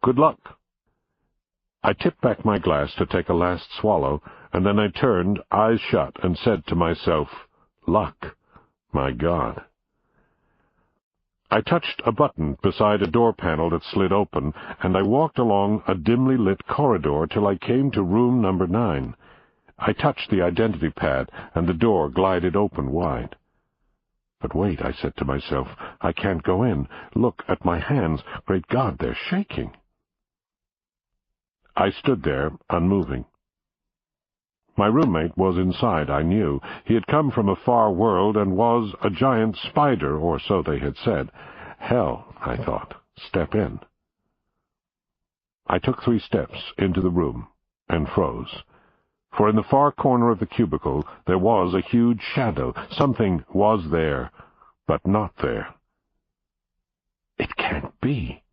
Good luck." I tipped back my glass to take a last swallow, and then I turned, eyes shut, and said to myself, "Luck, my God." I touched a button beside a door panel that slid open, and I walked along a dimly lit corridor till I came to room number 9. I touched the identity pad, and the door glided open wide. "But wait," I said to myself, "I can't go in. Look at my hands. Great God, they're shaking." I stood there, unmoving. My roommate was inside, I knew. He had come from a far world and was a giant spider, or so they had said. Hell, I thought, step in. I took 3 steps into the room and froze. For in the far corner of the cubicle there was a huge shadow. Something was there, but not there. "It can't be,"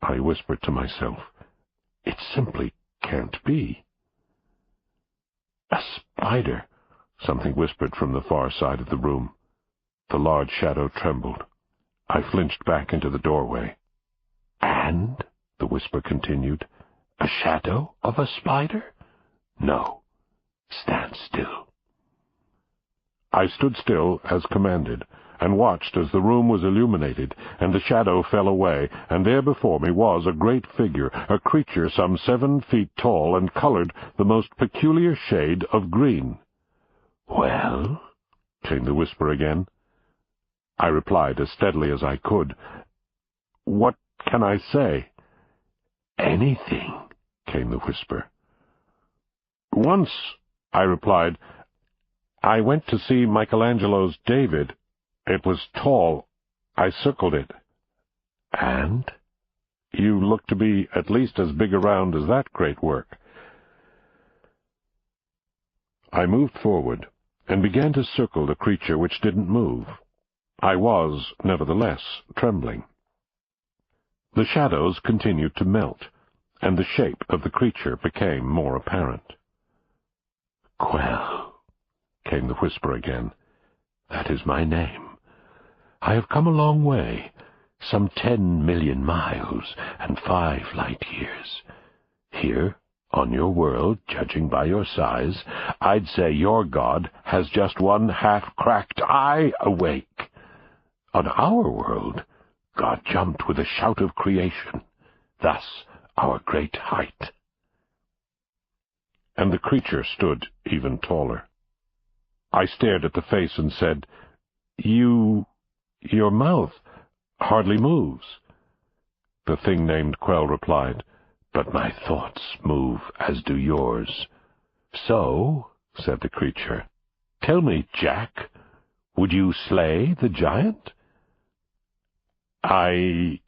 I whispered to myself. "It simply can't be." "A spider," something whispered from the far side of the room. The large shadow trembled. I flinched back into the doorway. "And," the whisper continued, "a shadow of a spider? No. Stand still." I stood still as commanded, and watched as the room was illuminated, and the shadow fell away, and there before me was a great figure, a creature some 7 feet tall, and colored the most peculiar shade of green. "Well?" came the whisper again. I replied as steadily as I could, "What can I say?" "Anything," came the whisper. "Once," I replied, "I went to see Michelangelo's David. It was tall. I circled it." "And?" "You look to be at least as big around as that great work." I moved forward, and began to circle the creature which didn't move. I was, nevertheless, trembling. The shadows continued to melt, and the shape of the creature became more apparent. "Quell," came the whisper again. "That is my name. I have come a long way, some 10 million miles and 5 light years. Here, on your world, judging by your size, I'd say your god has just one half-cracked eye awake. On our world, God jumped with a shout of creation, thus our great height." And the creature stood even taller. I stared at the face and said, Your mouth hardly moves." The thing named Quell replied, "But my thoughts move as do yours." "So," said the creature, "tell me, Jack, would you slay the giant?" I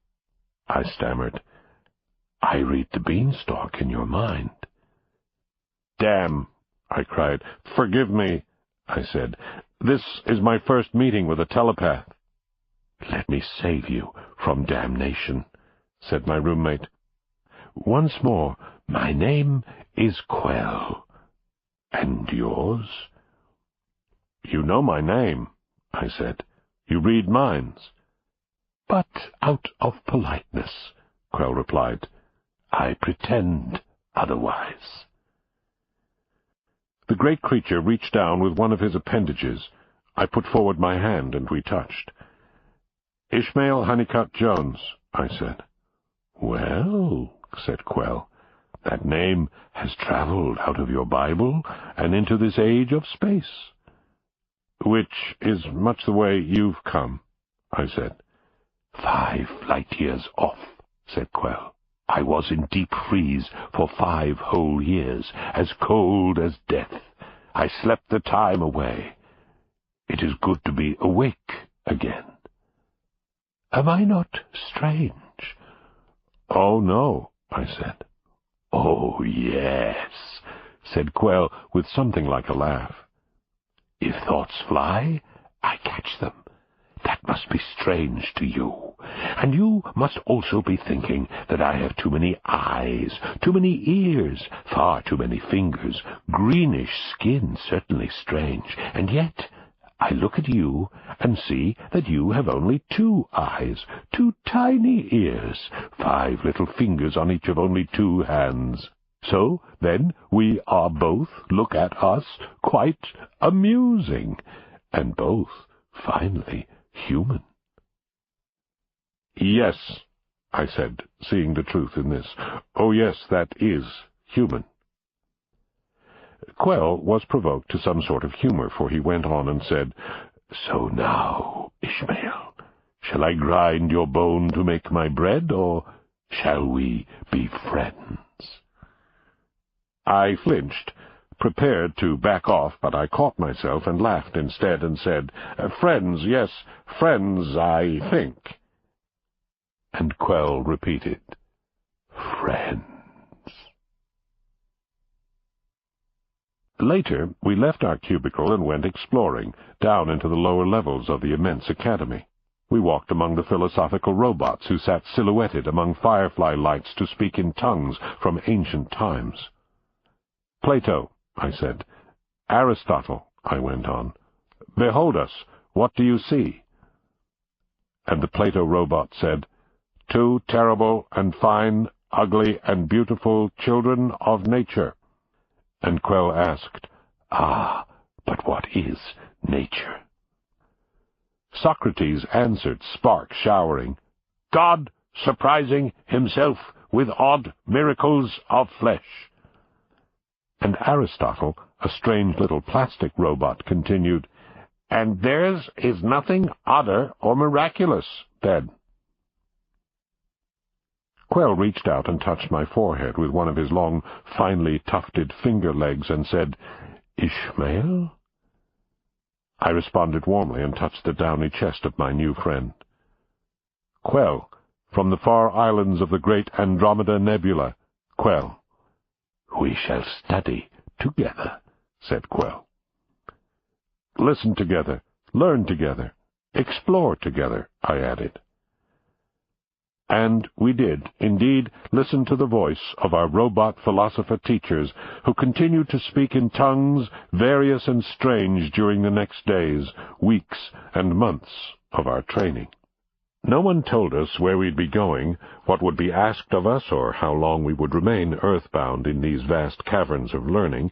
stammered. "I read the beanstalk in your mind." "Damn," I cried. "Forgive me," I said. "This is my first meeting with a telepath." "Let me save you from damnation," said my roommate. "Once more, my name is Quell. And yours?" "You know my name," I said. "You read minds." "But out of politeness," Quell replied. "I pretend otherwise." The great creature reached down with one of his appendages. I put forward my hand, and we touched. "Ishmael Honeycutt Jones," I said. "Well," said Quell, "that name has traveled out of your Bible and into this age of space." "Which is much the way you've come," I said. 5 light years off," said Quell. "I was in deep freeze for 5 whole years, as cold as death. I slept the time away. It is good to be awake again. Am I not strange?" "Oh, no," I said. "Oh, yes," said Quell, with something like a laugh. "If thoughts fly, I catch them. That must be strange to you. And you must also be thinking that I have too many eyes, too many ears, far too many fingers, greenish skin, certainly strange. And yet I look at you and see that you have only 2 eyes, 2 tiny ears, 5 little fingers on each of only 2 hands. So then we are both, look at us, quite amusing, and both finally human." "Yes," I said, seeing the truth in this. "Oh, yes, that is human." Quell was provoked to some sort of humor, for he went on and said, "So now, Ishmael, shall I grind your bone to make my bread, or shall we be friends?" I flinched, prepared to back off, but I caught myself and laughed instead and said, "Friends, yes, friends, I think." And Quell repeated, "Friends." Later, we left our cubicle and went exploring, down into the lower levels of the immense academy. We walked among the philosophical robots who sat silhouetted among firefly lights to speak in tongues from ancient times. "Plato," I said. "Aristotle," I went on. "Behold us. What do you see?" And the Plato robot said, two terrible and fine, ugly and beautiful children of nature. And Quell asked, "Ah, but what is nature?" Socrates answered, sparks showering, "God surprising himself with odd miracles of flesh." And Aristotle, a strange little plastic robot, continued, "And theirs is nothing odder or miraculous than." Quell reached out and touched my forehead with one of his long, finely tufted finger legs and said, "Ishmael?" I responded warmly and touched the downy chest of my new friend. "Quell, from the far islands of the great Andromeda Nebula, Quell." "We shall study together," said Quell. "Listen together, learn together, explore together," I added. And we did, indeed, listen to the voice of our robot philosopher teachers, who continued to speak in tongues various and strange during the next days, weeks, and months of our training. No one told us where we'd be going, what would be asked of us, or how long we would remain earthbound in these vast caverns of learning,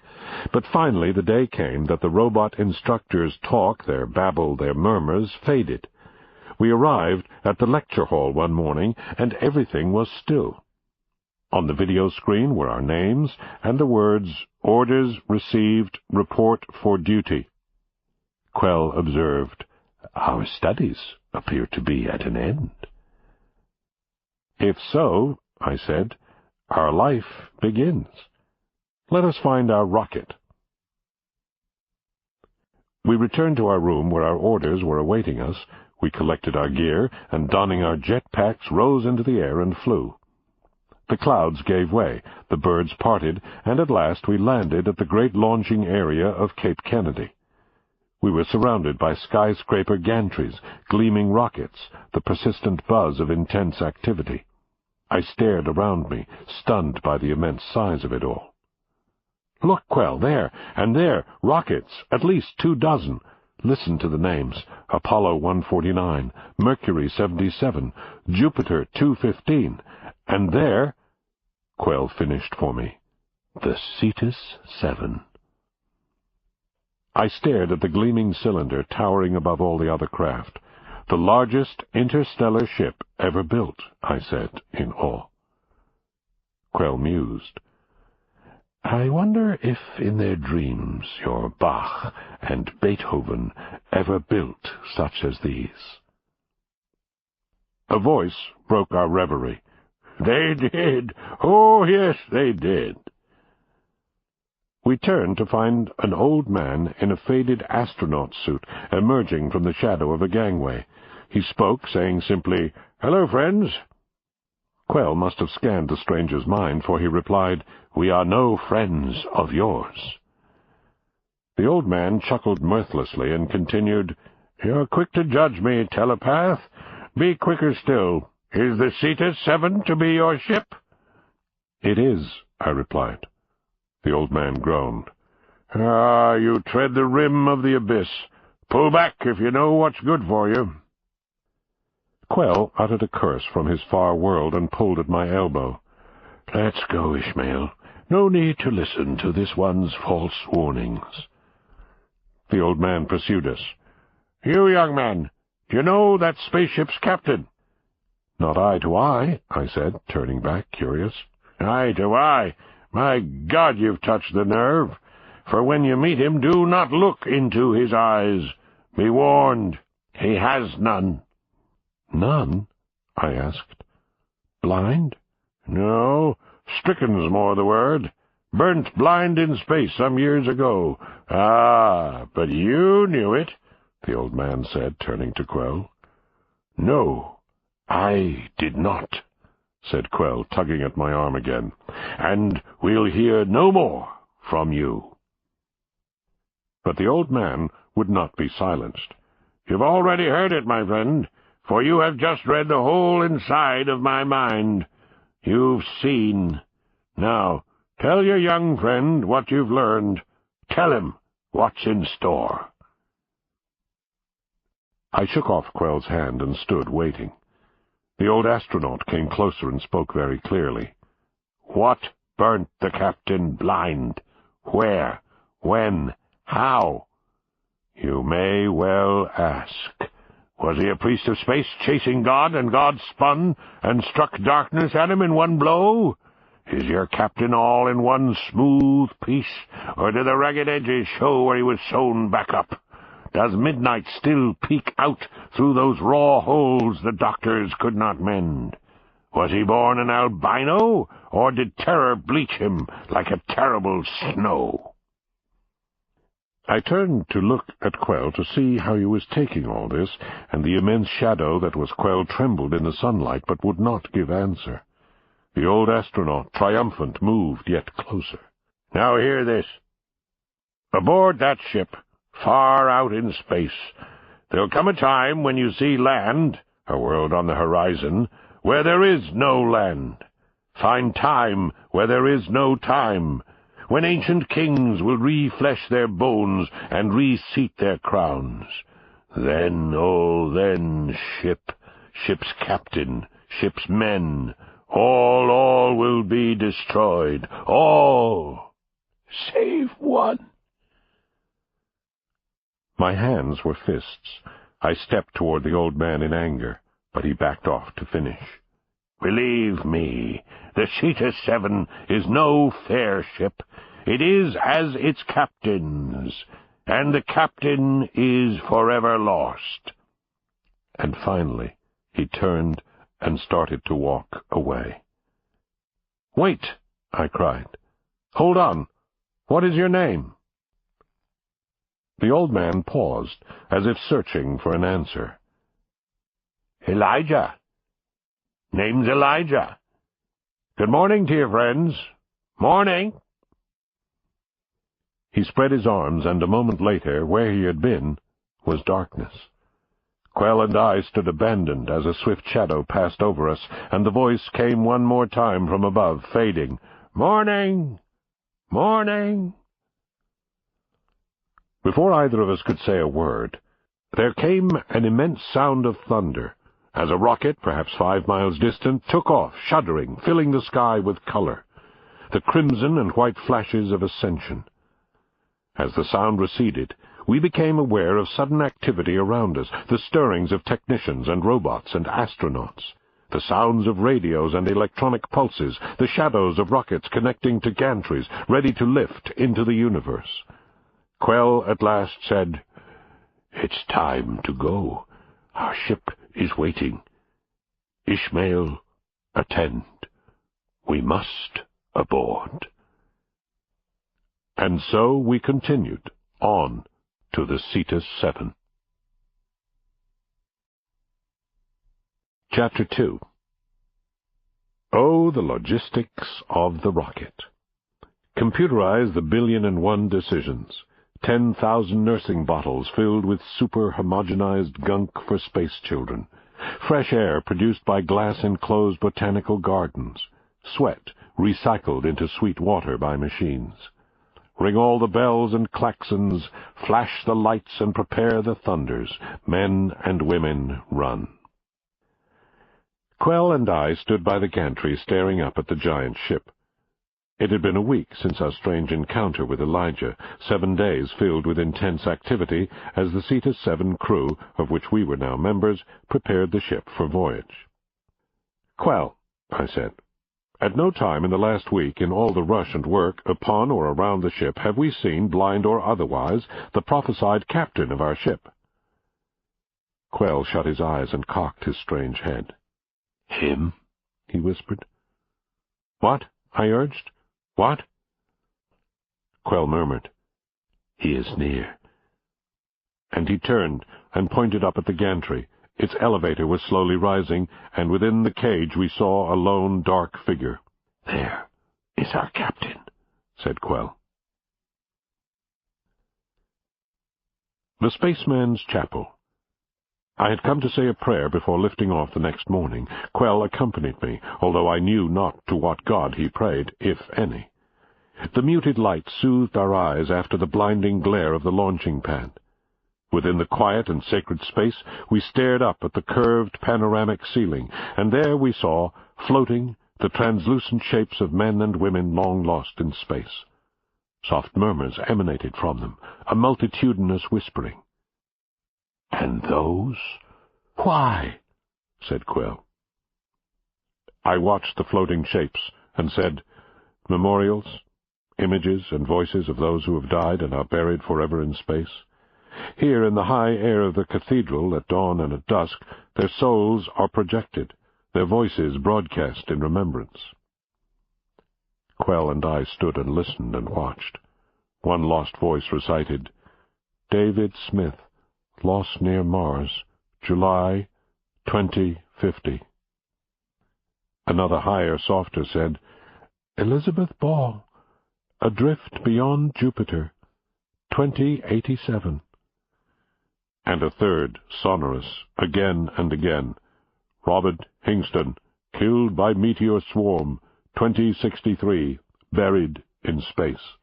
but finally the day came that the robot instructors' talk, their babble, their murmurs, faded. We arrived at the lecture hall one morning, and everything was still. On the video screen were our names, and the words, "Orders received, report for duty." Quell observed, "Our studies appear to be at an end." "If so," I said, "our life begins. Let us find our rocket." We returned to our room where our orders were awaiting us. We collected our gear, and donning our jet packs, rose into the air and flew. The clouds gave way, the birds parted, and at last we landed at the great launching area of Cape Kennedy. We were surrounded by skyscraper gantries, gleaming rockets, the persistent buzz of intense activity. I stared around me, stunned by the immense size of it all. "Look, Quell, there, and there, rockets, at least 24. Listen to the names: Apollo 149, Mercury 77, Jupiter 215, and there," Quell finished for me, "the Cetus 7. I stared at the gleaming cylinder towering above all the other craft. "The largest interstellar ship ever built," I said in awe. Quell mused. "I wonder if in their dreams your Bach and Beethoven ever built such as these." A voice broke our reverie. "They did. Oh, yes, they did." We turned to find an old man in a faded astronaut suit emerging from the shadow of a gangway. He spoke, saying simply, "Hello, friends." Quell must have scanned the stranger's mind, for he replied, "We are no friends of yours." The old man chuckled mirthlessly and continued, "You're quick to judge me, telepath. Be quicker still. Is the Cetus 7 to be your ship?" "It is," I replied. The old man groaned. "Ah, you tread the rim of the abyss. Pull back if you know what's good for you." Quell uttered a curse from his far world and pulled at my elbow. "Let's go, Ishmael. No need to listen to this one's false warnings." The old man pursued us. "You, young man, do you know that spaceship's captain?" "Not eye to eye," I said, turning back, curious. "Eye to eye? My God, you've touched the nerve. For when you meet him, do not look into his eyes. Be warned, he has none." "None?" I asked. "Blind?" "No, stricken's more the word. Burnt blind in space some years ago. Ah, but you knew it," the old man said, turning to Quell. "No, I did not," said Quell, tugging at my arm again, "and we'll hear no more from you." But the old man would not be silenced. "You've already heard it, my friend, for you have just read the whole inside of my mind. You've seen. Now, tell your young friend what you've learned. Tell him what's in store." I shook off Quell's hand and stood waiting. The old astronaut came closer and spoke very clearly. "What burnt the captain blind? Where? When? How?" "You may well ask. Was he a priest of space chasing God, and God spun and struck darkness at him in one blow? Is your captain all in one smooth piece, or do the ragged edges show where he was sewn back up? Does midnight still peek out through those raw holes the doctors could not mend? Was he born an albino, or did terror bleach him like a terrible snow?" I turned to look at Quell to see how he was taking all this, and the immense shadow that was Quell trembled in the sunlight, but would not give answer. The old astronaut, triumphant, moved yet closer. "Now hear this. Aboard that ship, far out in space, there'll come a time when you see land, a world on the horizon, where there is no land. Find time where there is no time, when ancient kings will reflesh their bones and reseat their crowns. Then, oh then, ship's captain, ship's men, all will be destroyed, all, save one." My hands were fists. I stepped toward the old man in anger, but he backed off to finish. "Believe me, the Cetus 7 is no fair ship. It is as its captain's, and the captain is forever lost." And finally he turned and started to walk away. "Wait," I cried. "Hold on. What is your name?" The old man paused, as if searching for an answer. "Elijah. Name's Elijah. Good morning to you, friends. Morning." He spread his arms, and a moment later, where he had been, was darkness. Quell and I stood abandoned as a swift shadow passed over us, and the voice came one more time from above, fading. "Morning! Morning!" Before either of us could say a word, there came an immense sound of thunder, as a rocket, perhaps 5 miles distant, took off, shuddering, filling the sky with color, the crimson and white flashes of ascension. As the sound receded, we became aware of sudden activity around us, the stirrings of technicians and robots and astronauts, the sounds of radios and electronic pulses, the shadows of rockets connecting to gantries, ready to lift into the universe. Quell at last said, "It's time to go. Our ship is waiting. Ishmael, attend. We must aboard." And so we continued on to the Cetus 7. Chapter 2. Oh, the logistics of the rocket. Computerize the 1,000,001 decisions. 10,000 nursing bottles filled with super-homogenized gunk for space children. Fresh air produced by glass-enclosed botanical gardens. Sweat recycled into sweet water by machines. Ring all the bells and klaxons, flash the lights and prepare the thunders. Men and women run. Quell and I stood by the gantry staring up at the giant ship. It had been a week since our strange encounter with Elijah, 7 days filled with intense activity as the Cetus 7 crew, of which we were now members, prepared the ship for voyage. "Quell," I said, "at no time in the last week, in all the rush and work upon or around the ship, have we seen, blind or otherwise, the prophesied captain of our ship." Quell shut his eyes and cocked his strange head. "Him?" he whispered. "What?" I urged. "What?" Quell murmured, "He is near." And he turned and pointed up at the gantry. Its elevator was slowly rising, and within the cage we saw a lone, dark figure. "There is our captain," said Quell. The Spaceman's Chapel. I had come to say a prayer before lifting off the next morning. Quell accompanied me, although I knew not to what God he prayed, if any. The muted light soothed our eyes after the blinding glare of the launching pad. Within the quiet and sacred space, we stared up at the curved panoramic ceiling, and there we saw, floating, the translucent shapes of men and women long lost in space. Soft murmurs emanated from them, a multitudinous whispering. "And those? Why?" said Quill. I watched the floating shapes and said, "Memorials, images and voices of those who have died and are buried forever in space. Here in the high air of the cathedral, at dawn and at dusk, their souls are projected, their voices broadcast in remembrance." Quell and I stood and listened and watched. One lost voice recited, "David Smith, lost near Mars, July 2050. Another higher, softer, said, "Elizabeth Ball, adrift beyond Jupiter, 2087. And a third, sonorous, again and again, "Robert Hingston, killed by meteor swarm, 2063, buried in space."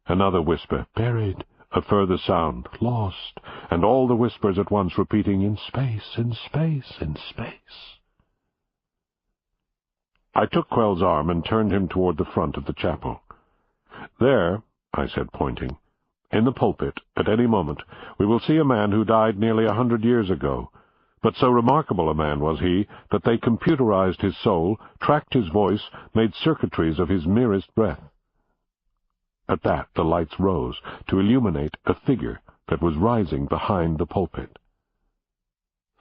Another whisper, "Buried," a further sound, "Lost," and all the whispers at once repeating, "In space, in space, in space." I took Quell's arm and turned him toward the front of the chapel. "There," I said, pointing, "in the pulpit, at any moment, we will see a man who died nearly 100 years ago. But so remarkable a man was he that they computerized his soul, tracked his voice, made circuitries of his merest breath." At that the lights rose to illuminate a figure that was rising behind the pulpit.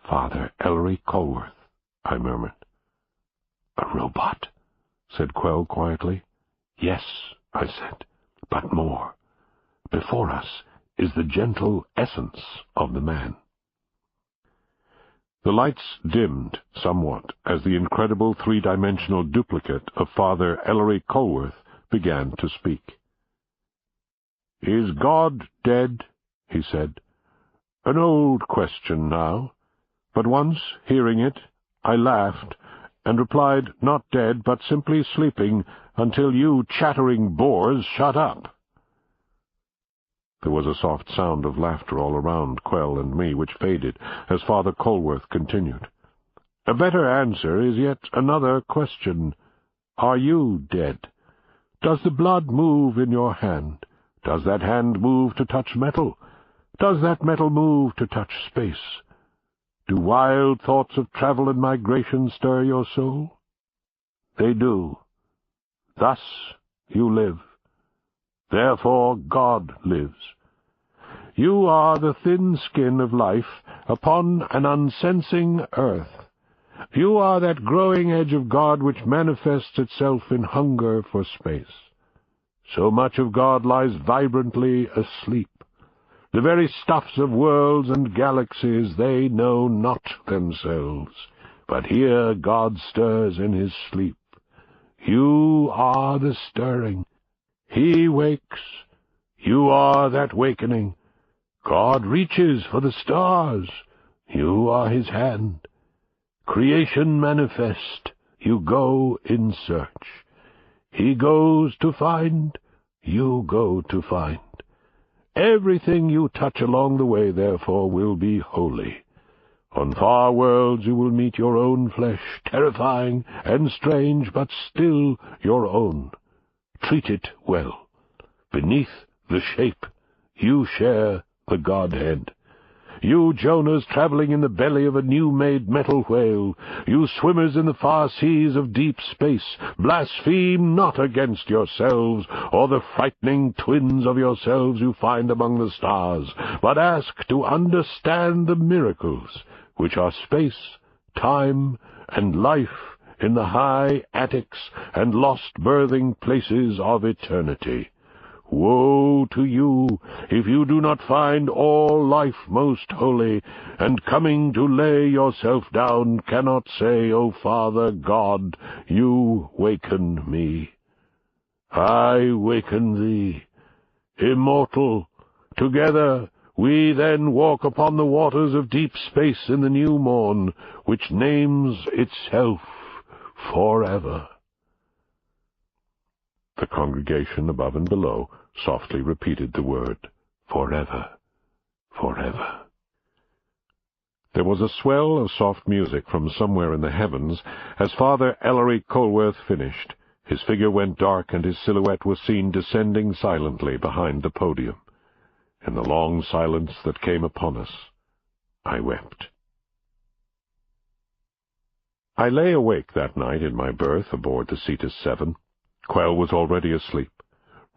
"Father Ellery Colworth," I murmured. "A robot," said Quell quietly. "Yes," I said, "but more. Before us is the gentle essence of the man." The lights dimmed somewhat as the incredible three-dimensional duplicate of Father Ellery Colworth began to speak. "Is God dead?" he said. "An old question now, but once, hearing it, I laughed, and replied, not dead, but simply sleeping, until you chattering boors shut up." There was a soft sound of laughter all around Quell and me, which faded as Father Colworth continued. "A better answer is yet another question. Are you dead? Does the blood move in your hand? Does that hand move to touch metal? Does that metal move to touch space? Do wild thoughts of travel and migration stir your soul? They do. Thus you live. Therefore God lives. You are the thin skin of life upon an unsensing earth. You are that growing edge of God which manifests itself in hunger for space. So much of God lies vibrantly asleep. The very stuffs of worlds and galaxies, they know not themselves. But here God stirs in his sleep. You are the stirring. He wakes. You are that wakening. God reaches for the stars. You are his hand. Creation manifest. You go in search. He goes to find. You go to find. Everything you touch along the way, therefore, will be holy. On far worlds you will meet your own flesh, terrifying and strange, but still your own. Treat it well. Beneath the shape, you share the Godhead. You Jonahs traveling in the belly of a new-made metal whale, you swimmers in the far seas of deep space, blaspheme not against yourselves, or the frightening twins of yourselves you find among the stars, but ask to understand the miracles, which are space, time, and life in the high attics and lost birthing places of eternity. Woe to you if you do not find all life most holy, and coming to lay yourself down cannot say, O Father God, you waken me. I waken thee. Immortal, together we then walk upon the waters of deep space in the new morn, which names itself forever. The congregation above and below softly repeated the word, forever, forever. There was a swell of soft music from somewhere in the heavens as Father Ellery Colworth finished. His figure went dark, and his silhouette was seen descending silently behind the podium. In the long silence that came upon us, I wept. I lay awake that night in my berth aboard the Cetus 7. Quell was already asleep.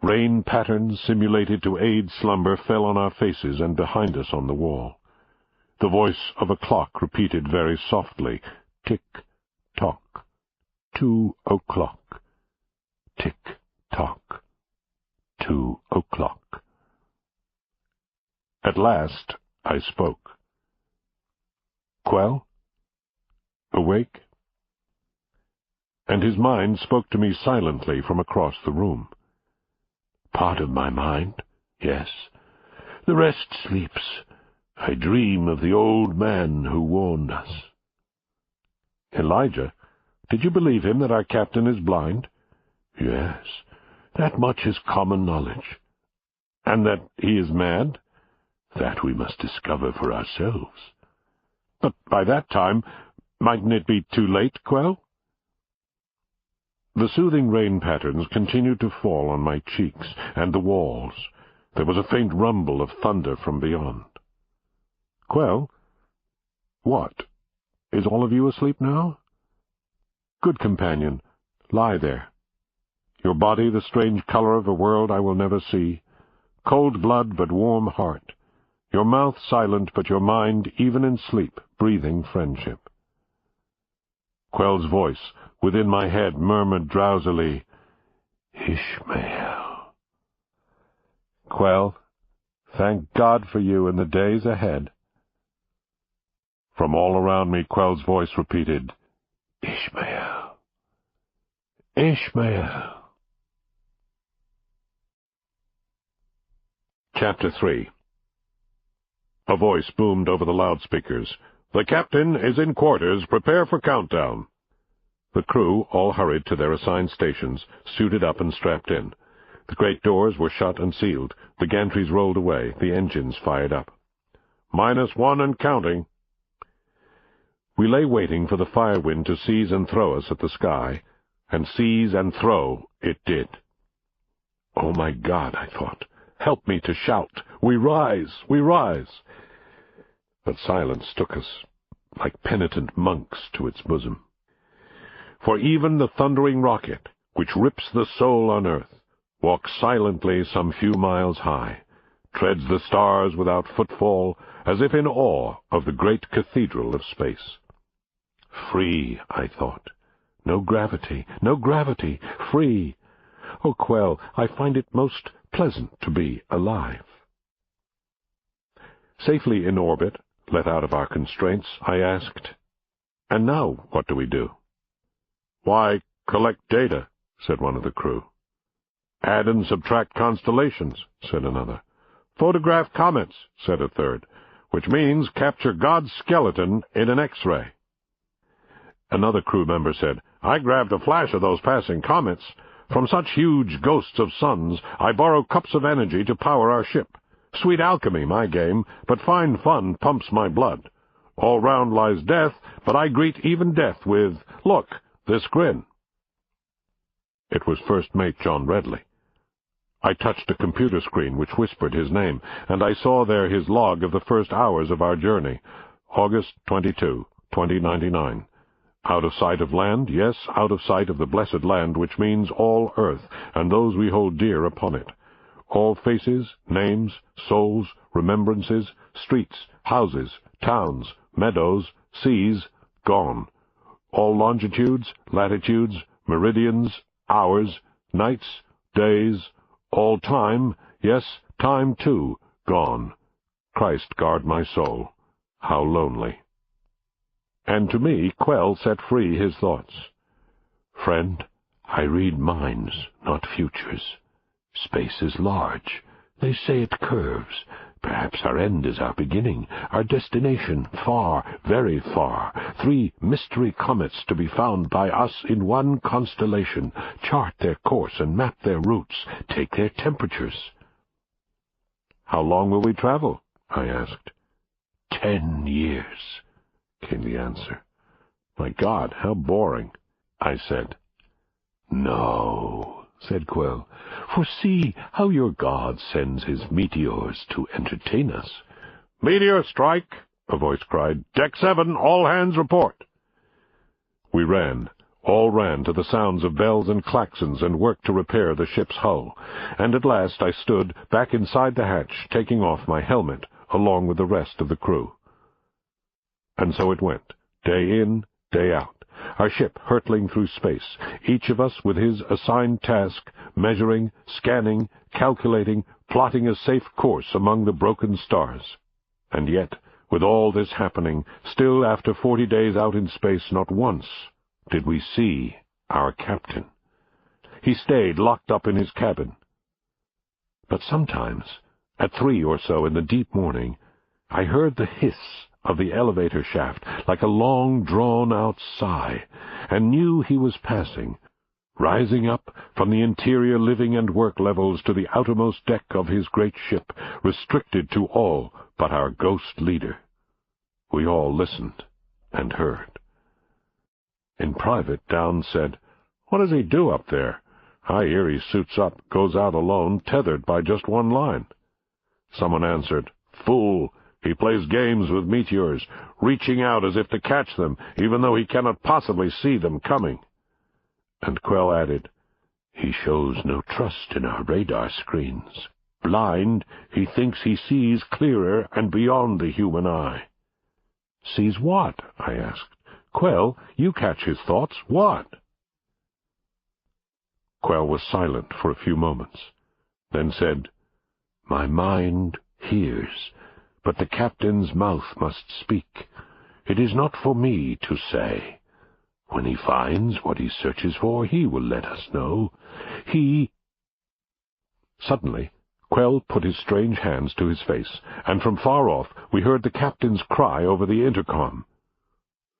Rain patterns simulated to aid slumber fell on our faces and behind us on the wall. The voice of a clock repeated very softly, tick-tock, 2 o'clock. Tick-tock, 2 o'clock. At last I spoke. Quell? Awake? And his mind spoke to me silently from across the room. Part of my mind, yes. The rest sleeps. I dream of the old man who warned us. Elijah, did you believe him that our captain is blind? Yes, that much is common knowledge. And that he is mad? That we must discover for ourselves. But by that time, mightn't it be too late, Quell? The soothing rain patterns continued to fall on my cheeks and the walls. There was a faint rumble of thunder from beyond. Quell? What? Is all of you asleep now? Good companion, lie there. Your body the strange color of a world I will never see. Cold blood but warm heart. Your mouth silent, but your mind, even in sleep, breathing friendship. Quell's voice within my head murmured drowsily, Ishmael. Quell, thank God for you in the days ahead. From all around me, Quell's voice repeated, Ishmael. Ishmael. Chapter 3. A voice boomed over the loudspeakers. The captain is in quarters. Prepare for countdown. The crew all hurried to their assigned stations, suited up and strapped in. The great doors were shut and sealed. The gantries rolled away. The engines fired up. -1 and counting. We lay waiting for the fire wind to seize and throw us at the sky, and seize and throw it did. Oh, my God, I thought. Help me to shout. We rise! We rise! But silence took us, like penitent monks, to its bosom. For even the thundering rocket, which rips the soul on earth, walks silently some few miles high, treads the stars without footfall, as if in awe of the great cathedral of space. Free, I thought. No gravity, free. Oh, Quell, I find it most pleasant to be alive. Safely in orbit, let out of our constraints, I asked, And now what do we do? Why, collect data, said one of the crew. Add and subtract constellations, said another. Photograph comets, said a third, which means capture God's skeleton in an X-ray. Another crew member said, I grabbed a flash of those passing comets. From such huge ghosts of suns, I borrow cups of energy to power our ship. Sweet alchemy, my game, but fine fun pumps my blood. All round lies death, but I greet even death with, look, this grin. It was First Mate John Redley. I touched a computer screen which whispered his name, and I saw there his log of the first hours of our journey. August 22, 2099. Out of sight of land, yes, out of sight of the blessed land, which means all earth, and those we hold dear upon it. All faces, names, souls, remembrances, streets, houses, towns, meadows, seas, gone. All longitudes, latitudes, meridians, hours, nights, days, all time, yes, time too, gone. Christ guard my soul. How lonely. And to me Quell set free his thoughts. Friend, I read minds, not futures. Space is large. They say it curves. Perhaps our end is our beginning, our destination far, very far. 3 mystery comets to be found by us in one constellation. Chart their course and map their routes. Take their temperatures. How long will we travel? I asked. 10 years, came the answer. My God, how boring, I said. No, said Quell, for see how your God sends his meteors to entertain us. Meteor strike, a voice cried. Deck 7, all hands report. We ran. All ran to the sounds of bells and klaxons and worked to repair the ship's hull, and at last I stood back inside the hatch, taking off my helmet, along with the rest of the crew. And so it went, day in, day out, our ship hurtling through space, each of us with his assigned task, measuring, scanning, calculating, plotting a safe course among the broken stars. And yet, with all this happening, still after 40 days out in space, not once did we see our captain. He stayed locked up in his cabin. But sometimes, at 3 or so in the deep morning, I heard the hiss of the elevator shaft like a long drawn-out sigh, and knew he was passing, rising up from the interior living and work levels to the outermost deck of his great ship, restricted to all but our ghost leader. We all listened and heard. In private, Downes said, "What does he do up there? I hear he suits up, goes out alone, tethered by just one line." Someone answered, "Fool! He plays games with meteors, reaching out as if to catch them, even though he cannot possibly see them coming." And Quell added, "He shows no trust in our radar screens. Blind, he thinks he sees clearer and beyond the human eye." "Sees what?" I asked. "Quell, you catch his thoughts. What?" Quell was silent for a few moments, then said, "My mind hears, but the captain's mouth must speak. It is not for me to say. When he finds what he searches for, he will let us know. Suddenly, Quell put his strange hands to his face, and from far off we heard the captain's cry over the intercom.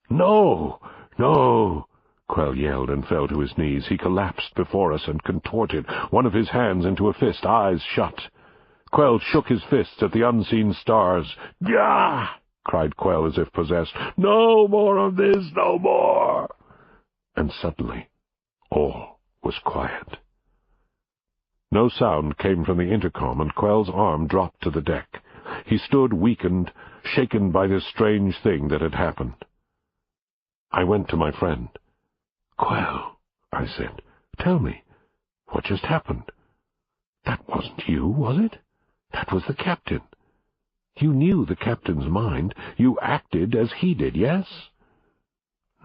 "No! No!" Quell yelled and fell to his knees. He collapsed before us and contorted one of his hands into a fist, eyes shut. Quell shook his fists at the unseen stars. "Gah!" cried Quell as if possessed. "No more of this, no more!" And suddenly all was quiet. No sound came from the intercom, and Quell's arm dropped to the deck. He stood weakened, shaken by this strange thing that had happened. I went to my friend. "Quell," I said, "tell me, what just happened? That wasn't you, was it? That was the captain. You knew the captain's mind. You acted as he did, yes?"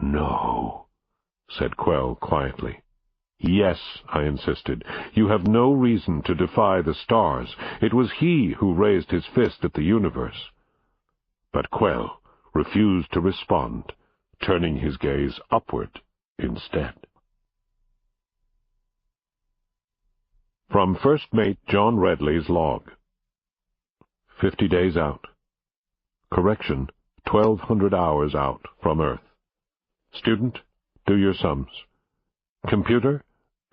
"No," said Quell quietly. "Yes," I insisted. "You have no reason to defy the stars. It was he who raised his fist at the universe." But Quell refused to respond, turning his gaze upward instead. From First Mate John Redley's log. 50 days out. Correction, 1,200 hours out from Earth. Student, do your sums. Computer,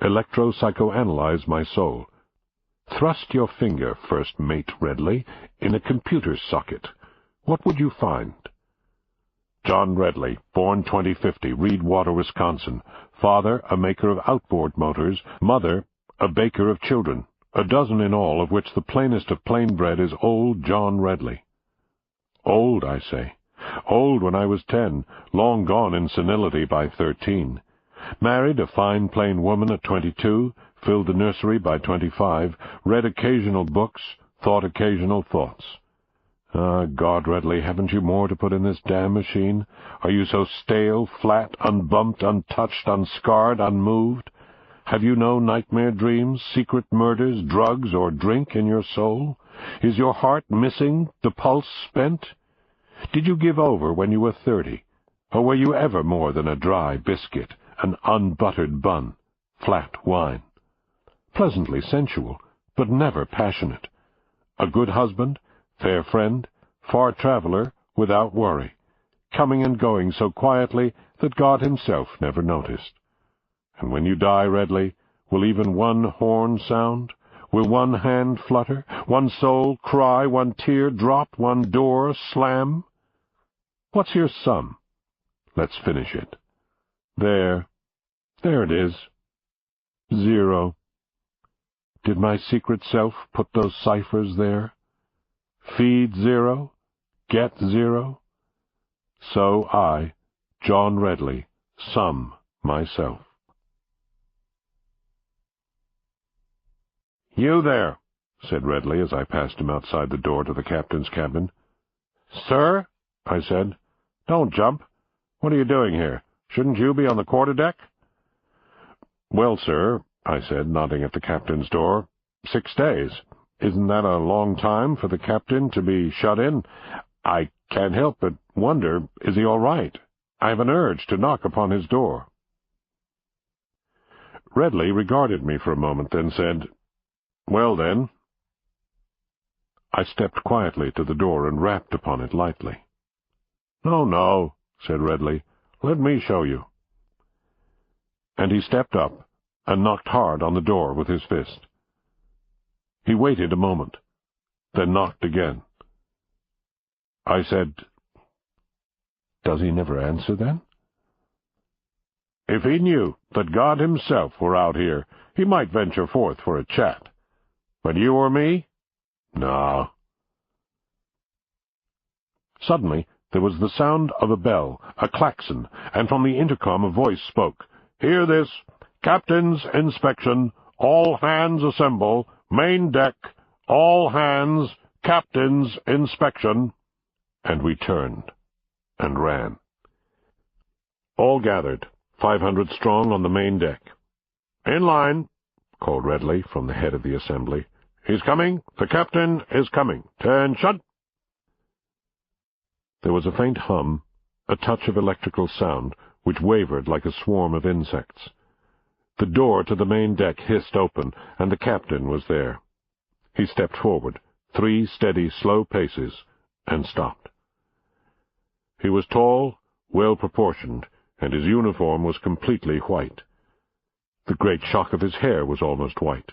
electro-psychoanalyze my soul. Thrust your finger, First Mate Redley, in a computer socket. What would you find? John Redley, born 2050, Reedwater, Wisconsin. Father, a maker of outboard motors. Mother, a baker of children. A dozen in all, of which the plainest of plain bread is old John Redley. Old, I say. Old when I was 10, long gone in senility by 13. Married a fine plain woman at 22, filled the nursery by 25, read occasional books, thought occasional thoughts. Ah, God, Redley, haven't you more to put in this damn machine? Are you so stale, flat, unbumped, untouched, unscarred, unmoved? Have you no nightmare dreams, secret murders, drugs, or drink in your soul? Is your heart missing, the pulse spent? Did you give over when you were 30? Or were you ever more than a dry biscuit, an unbuttered bun, flat wine? Pleasantly sensual, but never passionate. A good husband, fair friend, far traveler, without worry, coming and going so quietly that God himself never noticed. And when you die, Redley, will even one horn sound? Will one hand flutter, one soul cry, one tear drop, one door slam? What's your sum? Let's finish it. There it is. 0. Did my secret self put those ciphers there? Feed 0, get 0. So I, John Redley, sum myself. "You there," said Redley as I passed him outside the door to the captain's cabin. "Sir?" I said. "Don't jump. What are you doing here? Shouldn't you be on the quarter-deck?" "Well, sir," I said, nodding at the captain's door, 6 days. Isn't that a long time for the captain to be shut in? I can't help but wonder, is he all right? I have an urge to knock upon his door." Redley regarded me for a moment, then said, "Well, then." I stepped quietly to the door and rapped upon it lightly. No, said Redley. "Let me show you." And he stepped up and knocked hard on the door with his fist. He waited a moment, then knocked again. I said, "Does he never answer, then?" "If he knew that God himself were out here, he might venture forth for a chat. But you or me? No." Suddenly there was the sound of a bell, a klaxon, and from the intercom a voice spoke. "Hear this! Captain's inspection! All hands assemble! Main deck! All hands! Captain's inspection!" And we turned and ran. All gathered, 500 strong on the main deck. "In line!" called Redley from the head of the assembly. "He's coming! The captain is coming! 'Tention!" There was a faint hum, a touch of electrical sound, which wavered like a swarm of insects. The door to the main deck hissed open, and the captain was there. He stepped forward, 3 steady, slow paces, and stopped. He was tall, well-proportioned, and his uniform was completely white. The great shock of his hair was almost white,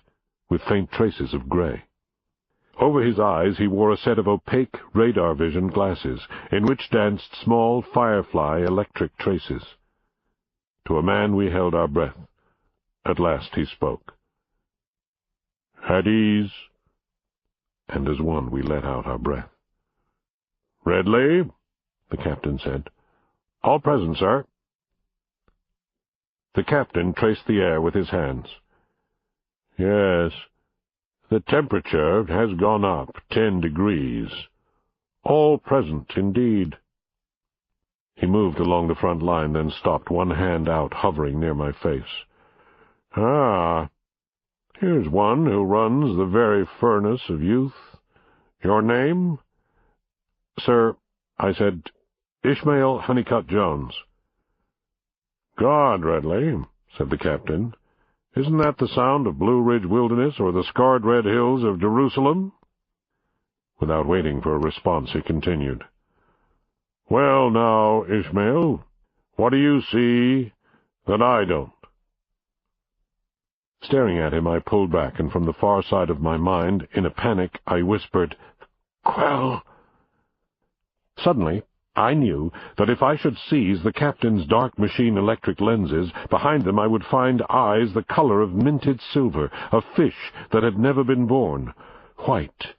with faint traces of gray. Over his eyes he wore a set of opaque radar-vision glasses, in which danced small firefly electric traces. To a man we held our breath. At last he spoke. "At ease," and as one we let out our breath. "Redley," the captain said. "All present, sir." The captain traced the air with his hands. "Yes, the temperature has gone up 10 degrees. All present, indeed." He moved along the front line, then stopped, one hand out, hovering near my face. "Ah, here's one who runs the very furnace of youth. Your name?" "Sir," I said, "Ishmael Honeycutt Jones." "God, Redley," said the captain. "Isn't that the sound of Blue Ridge Wilderness or the scarred red hills of Jerusalem?" Without waiting for a response, he continued. "Well, now, Ishmael, what do you see that I don't?" Staring at him, I pulled back, and from the far side of my mind, in a panic, I whispered, "Quell!" Suddenly, I knew that if I should seize the captain's dark machine electric lenses, behind them I would find eyes the color of minted silver, a fish that had never been born. White.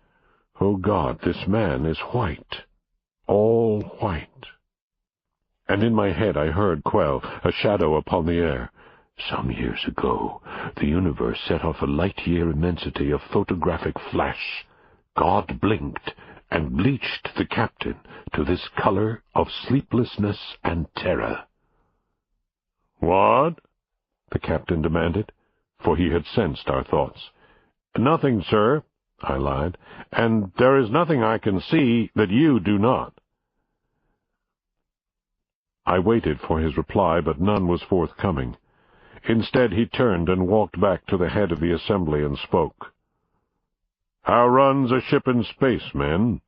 Oh, God, this man is white. All white. And in my head I heard Quell, a shadow upon the air. "Some years ago, the universe set off a light-year immensity of photographic flash. God blinked and bleached the captain to this color of sleeplessness and terror." "What?" the captain demanded, for he had sensed our thoughts. "Nothing, sir," I lied, "and there is nothing I can see that you do not." I waited for his reply, but none was forthcoming. Instead, he turned and walked back to the head of the assembly and spoke. "How runs a ship in space, men?"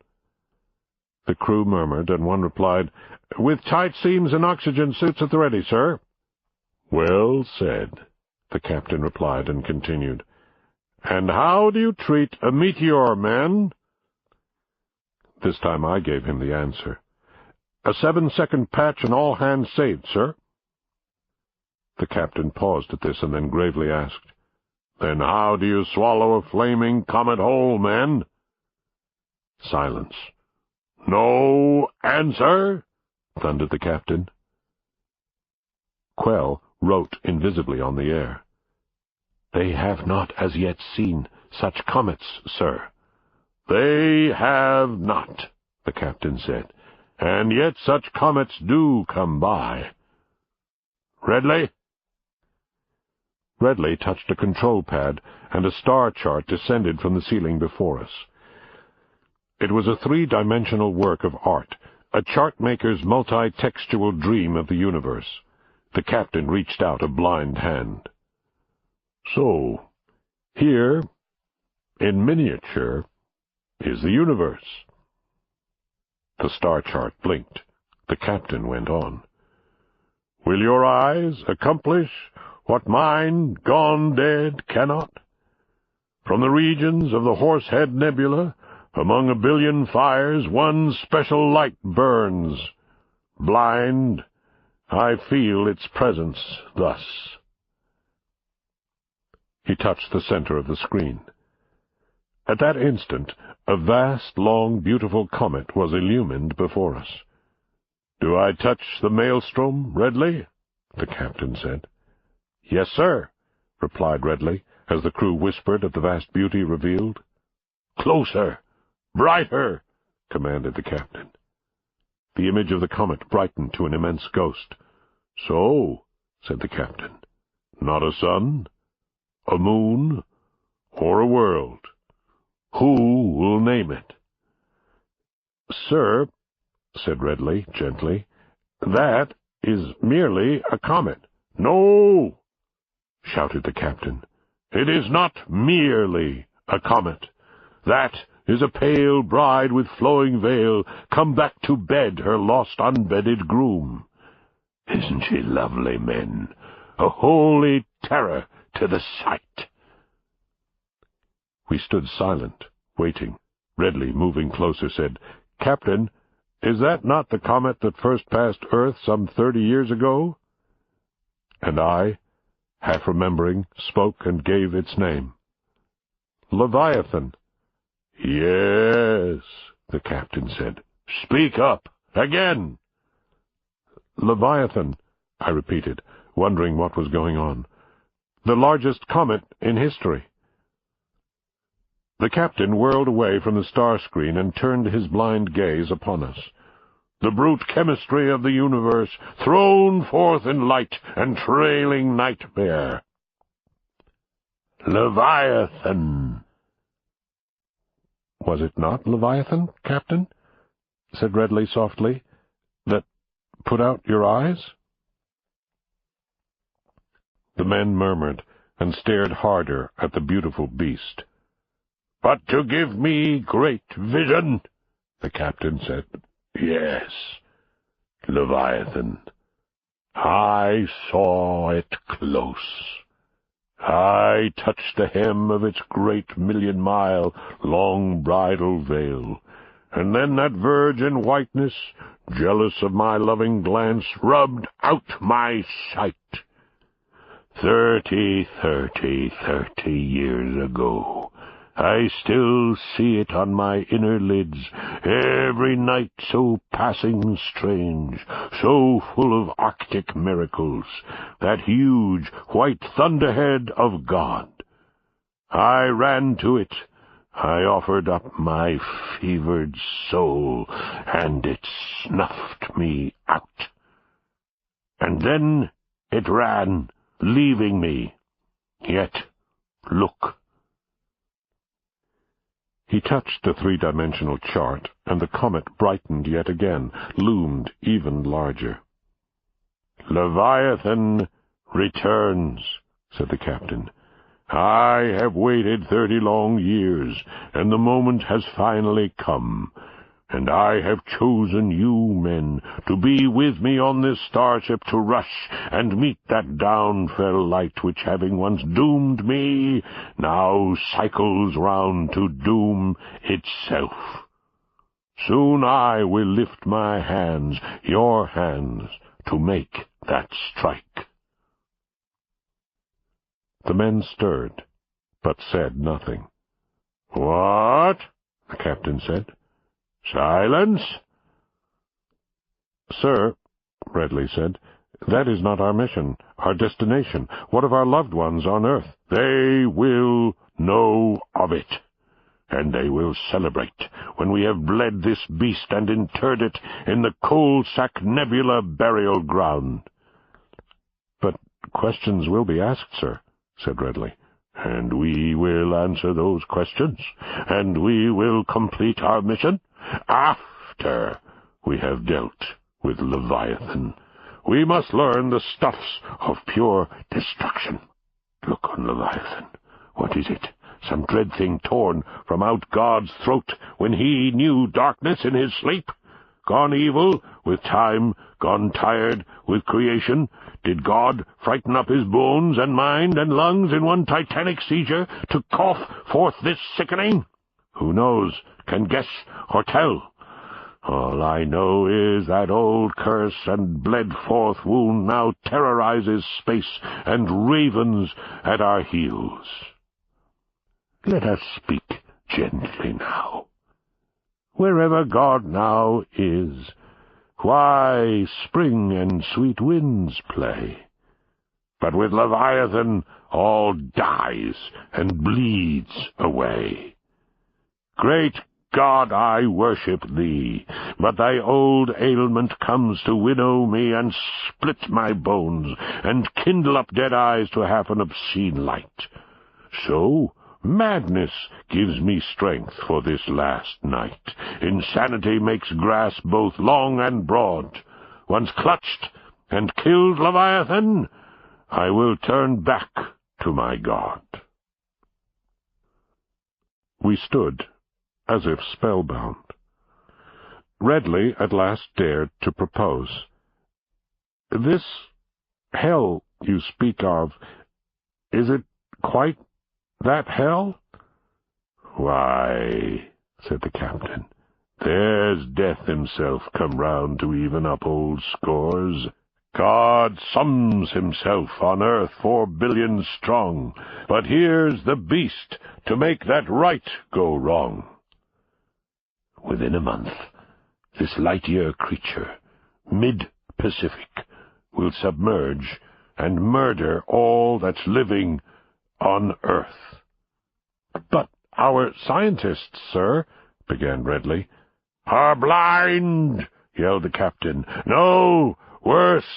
The crew murmured, and one replied, "With tight seams and oxygen suits at the ready, sir." "Well said," the captain replied, and continued. "And how do you treat a meteor, man?" This time I gave him the answer. "A 7-second patch and all hands saved, sir." The captain paused at this and then gravely asked, "Then how do you swallow a flaming comet whole, man?" Silence. "No answer?" thundered the captain. Quell wrote invisibly on the air. "They have not as yet seen such comets, sir." "They have not," the captain said, "and yet such comets do come by. Redley?" Redley touched a control pad, and a star chart descended from the ceiling before us. It was a 3-dimensional work of art, a chart-maker's multi-textual dream of the universe. The captain reached out a blind hand. "So, here, in miniature, is the universe." The star chart blinked. The captain went on. "Will your eyes accomplish what mine, gone dead, cannot? From the regions of the Horsehead Nebula, among a billion fires, one special light burns. Blind, I feel its presence thus." He touched the center of the screen. At that instant, a vast, long, beautiful comet was illumined before us. "Do I touch the maelstrom, Redley?" the captain said. "Yes, sir," replied Redley, as the crew whispered at the vast beauty revealed. "Closer! Brighter!" commanded the captain. The image of the comet brightened to an immense ghost. "So," said the captain, "not a sun, a moon, or a world. Who will name it?" "Sir," said Redley gently, "that is merely a comet." "No!" shouted the captain. "It is not merely a comet. That is a pale bride with flowing veil, come back to bed her lost unbedded groom. Isn't she lovely, men? A holy terror to the sight." We stood silent, waiting. Redley, moving closer, said, "Captain, is that not the comet that first passed Earth some 30 years ago?" And I, half remembering, spoke and gave its name. "Leviathan." "Yes," the captain said. "Speak up, again." "Leviathan," I repeated, wondering what was going on. "The largest comet in history." The captain whirled away from the star screen and turned his blind gaze upon us. "The brute chemistry of the universe, thrown forth in light and trailing nightmare. Leviathan." "Was it not Leviathan, Captain," said Redley softly, "that put out your eyes?" The men murmured and stared harder at the beautiful beast. "But to give me great vision," the captain said. "Yes, Leviathan. I saw it close. I touched the hem of its great 1,000,000-mile long bridal veil, and then that virgin whiteness, jealous of my loving glance, rubbed out my sight. 30 years ago. I still see it on my inner lids, every night so passing strange, so full of arctic miracles, that huge white thunderhead of God. I ran to it, I offered up my fevered soul, and it snuffed me out. And then it ran, leaving me. Yet, look." He touched the 3-dimensional chart, and the comet brightened yet again, loomed even larger. "Leviathan returns," said the captain. "I have waited 30 long years, and the moment has finally come. and I have chosen you men to be with me on this starship to rush and meet that downfell light which, having once doomed me, now cycles round to doom itself. Soon I will lift my hands, your hands, to make that strike." The men stirred, but said nothing. "What?" the captain said. "Silence?" "Sir," Redley said, "that is not our mission, our destination. What of our loved ones on Earth?" "They will know of it, and they will celebrate when we have bled this beast and interred it in the Coal-Sack Nebula burial ground." "But questions will be asked, sir," said Redley. "And we will answer those questions, and we will complete our mission after we have dealt with Leviathan. We must learn the stuffs of pure destruction. Look on Leviathan. What is it? Some dread thing torn from out God's throat when he knew darkness in his sleep? Gone evil with time, gone tired with creation? Did God frighten up his bones and mind and lungs in one titanic seizure to cough forth this sickening? Who knows, can guess or tell? All I know is that old curse and bled-forth wound now terrorizes space and ravens at our heels. Let us speak gently now. Wherever God now is, why, spring and sweet winds play. But with Leviathan all dies and bleeds away. Great God, I worship thee, but thy old ailment comes to winnow me and split my bones, and kindle up dead eyes to half an obscene light. So madness gives me strength for this last night. Insanity makes grass both long and broad. Once clutched and killed Leviathan, I will turn back to my God. We stood, as if spellbound. Redley at last dared to propose. "This hell you speak of, is it quite that hell?" "Why," said the captain, "there's Death himself come round to even up old scores. God sums himself on earth 4 billion strong, but here's the beast to make that right go wrong. Within a month, this light-year creature, mid-Pacific, will submerge and murder all that's living on Earth." "But our scientists, sir," began Redley. "Are blind," yelled the captain. "No, worse,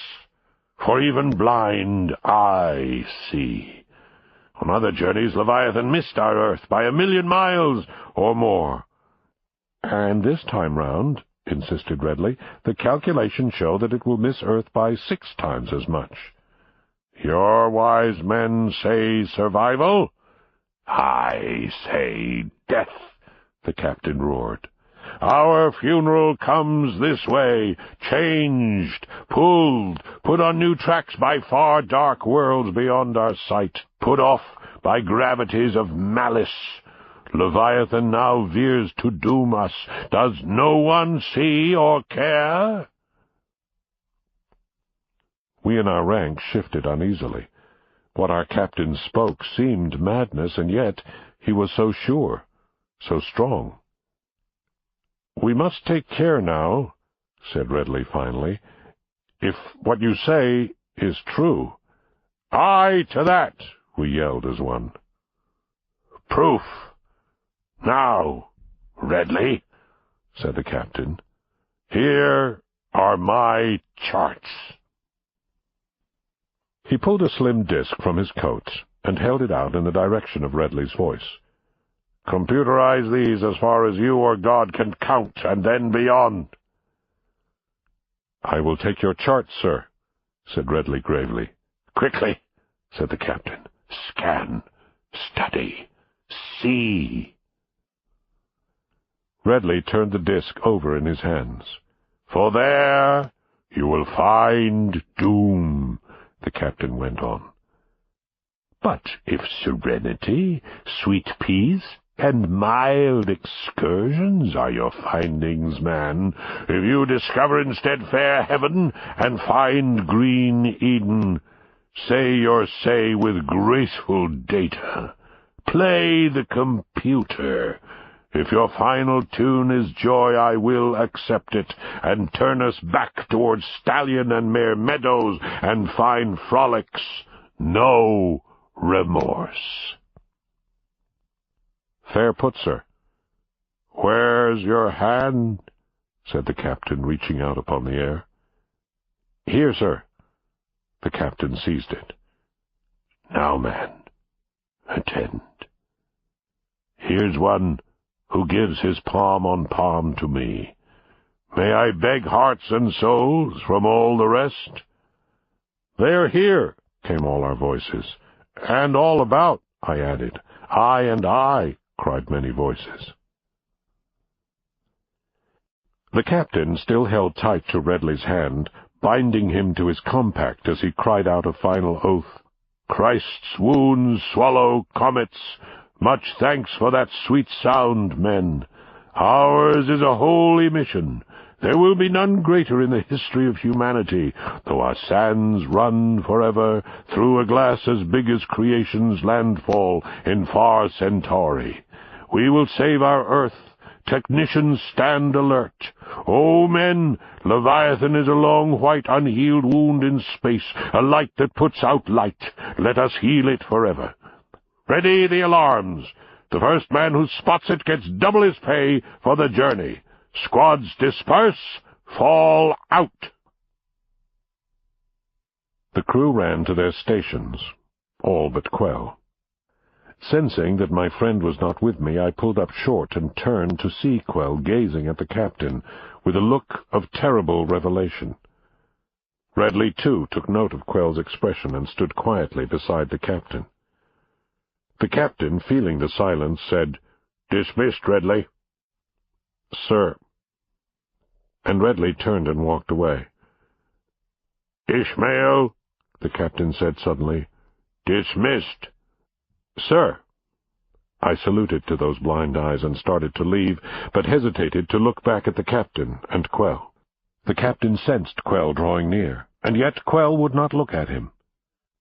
for even blind I see. On other journeys Leviathan missed our Earth by 1,000,000 miles or more." "And this time round," insisted Redley, "the calculations show that it will miss Earth by 6 times as much." "Your wise men say survival? I say death," the captain roared. "Our funeral comes this way, changed, pulled, put on new tracks by far dark worlds beyond our sight, put off by gravities of malice. Leviathan now veers to doom us. Does no one see or care?" We in our ranks shifted uneasily. What our captain spoke seemed madness, and yet he was so sure, so strong. "We must take care now," said Redley finally, "if what you say is true." "Aye to that," we yelled as one. "Proof. Now, Redley," said the captain, "here are my charts." He pulled a slim disk from his coat and held it out in the direction of Redley's voice. "Computerize these as far as you or God can count, and then beyond." "I will take your charts, sir," said Redley gravely. "Quickly," said the captain. "Scan, study, see." Redley turned the disk over in his hands. "For there you will find doom," the captain went on. "But if serenity, sweet peace, and mild excursions are your findings, man, if you discover instead fair heaven and find green Eden, say your say with graceful data. Play the computer. If your final tune is joy, I will accept it, and turn us back towards stallion and mare meadows, and fine frolics, no remorse." "Fair put, sir." "Where's your hand?" said the captain, reaching out upon the air. "Here, sir." The captain seized it. "Now, man, attend. Here's one who gives his palm on palm to me. May I beg hearts and souls from all the rest?" "They are here," came all our voices. "And all about," I added. "I and I," cried many voices. The captain still held tight to Redley's hand, binding him to his compact as he cried out a final oath. "Christ's wounds swallow comets. Much thanks for that sweet sound, men. Ours is a holy mission. There will be none greater in the history of humanity, though our sands run forever through a glass as big as creation's landfall in far Centauri. We will save our Earth. Technicians, stand alert. O men, Leviathan is a long, white, unhealed wound in space, a light that puts out light. Let us heal it forever. Ready the alarms. The first man who spots it gets double his pay for the journey. Squads disperse. Fall out." The crew ran to their stations, all but Quell. Sensing that my friend was not with me, I pulled up short and turned to see Quell gazing at the captain with a look of terrible revelation. Redley, too, took note of Quell's expression and stood quietly beside the captain. The captain, feeling the silence, said, "Dismissed, Redley." "Sir." And Redley turned and walked away. "Ishmael," the captain said suddenly, "dismissed." "Sir." I saluted to those blind eyes and started to leave, but hesitated to look back at the captain and Quell. The captain sensed Quell drawing near, and yet Quell would not look at him.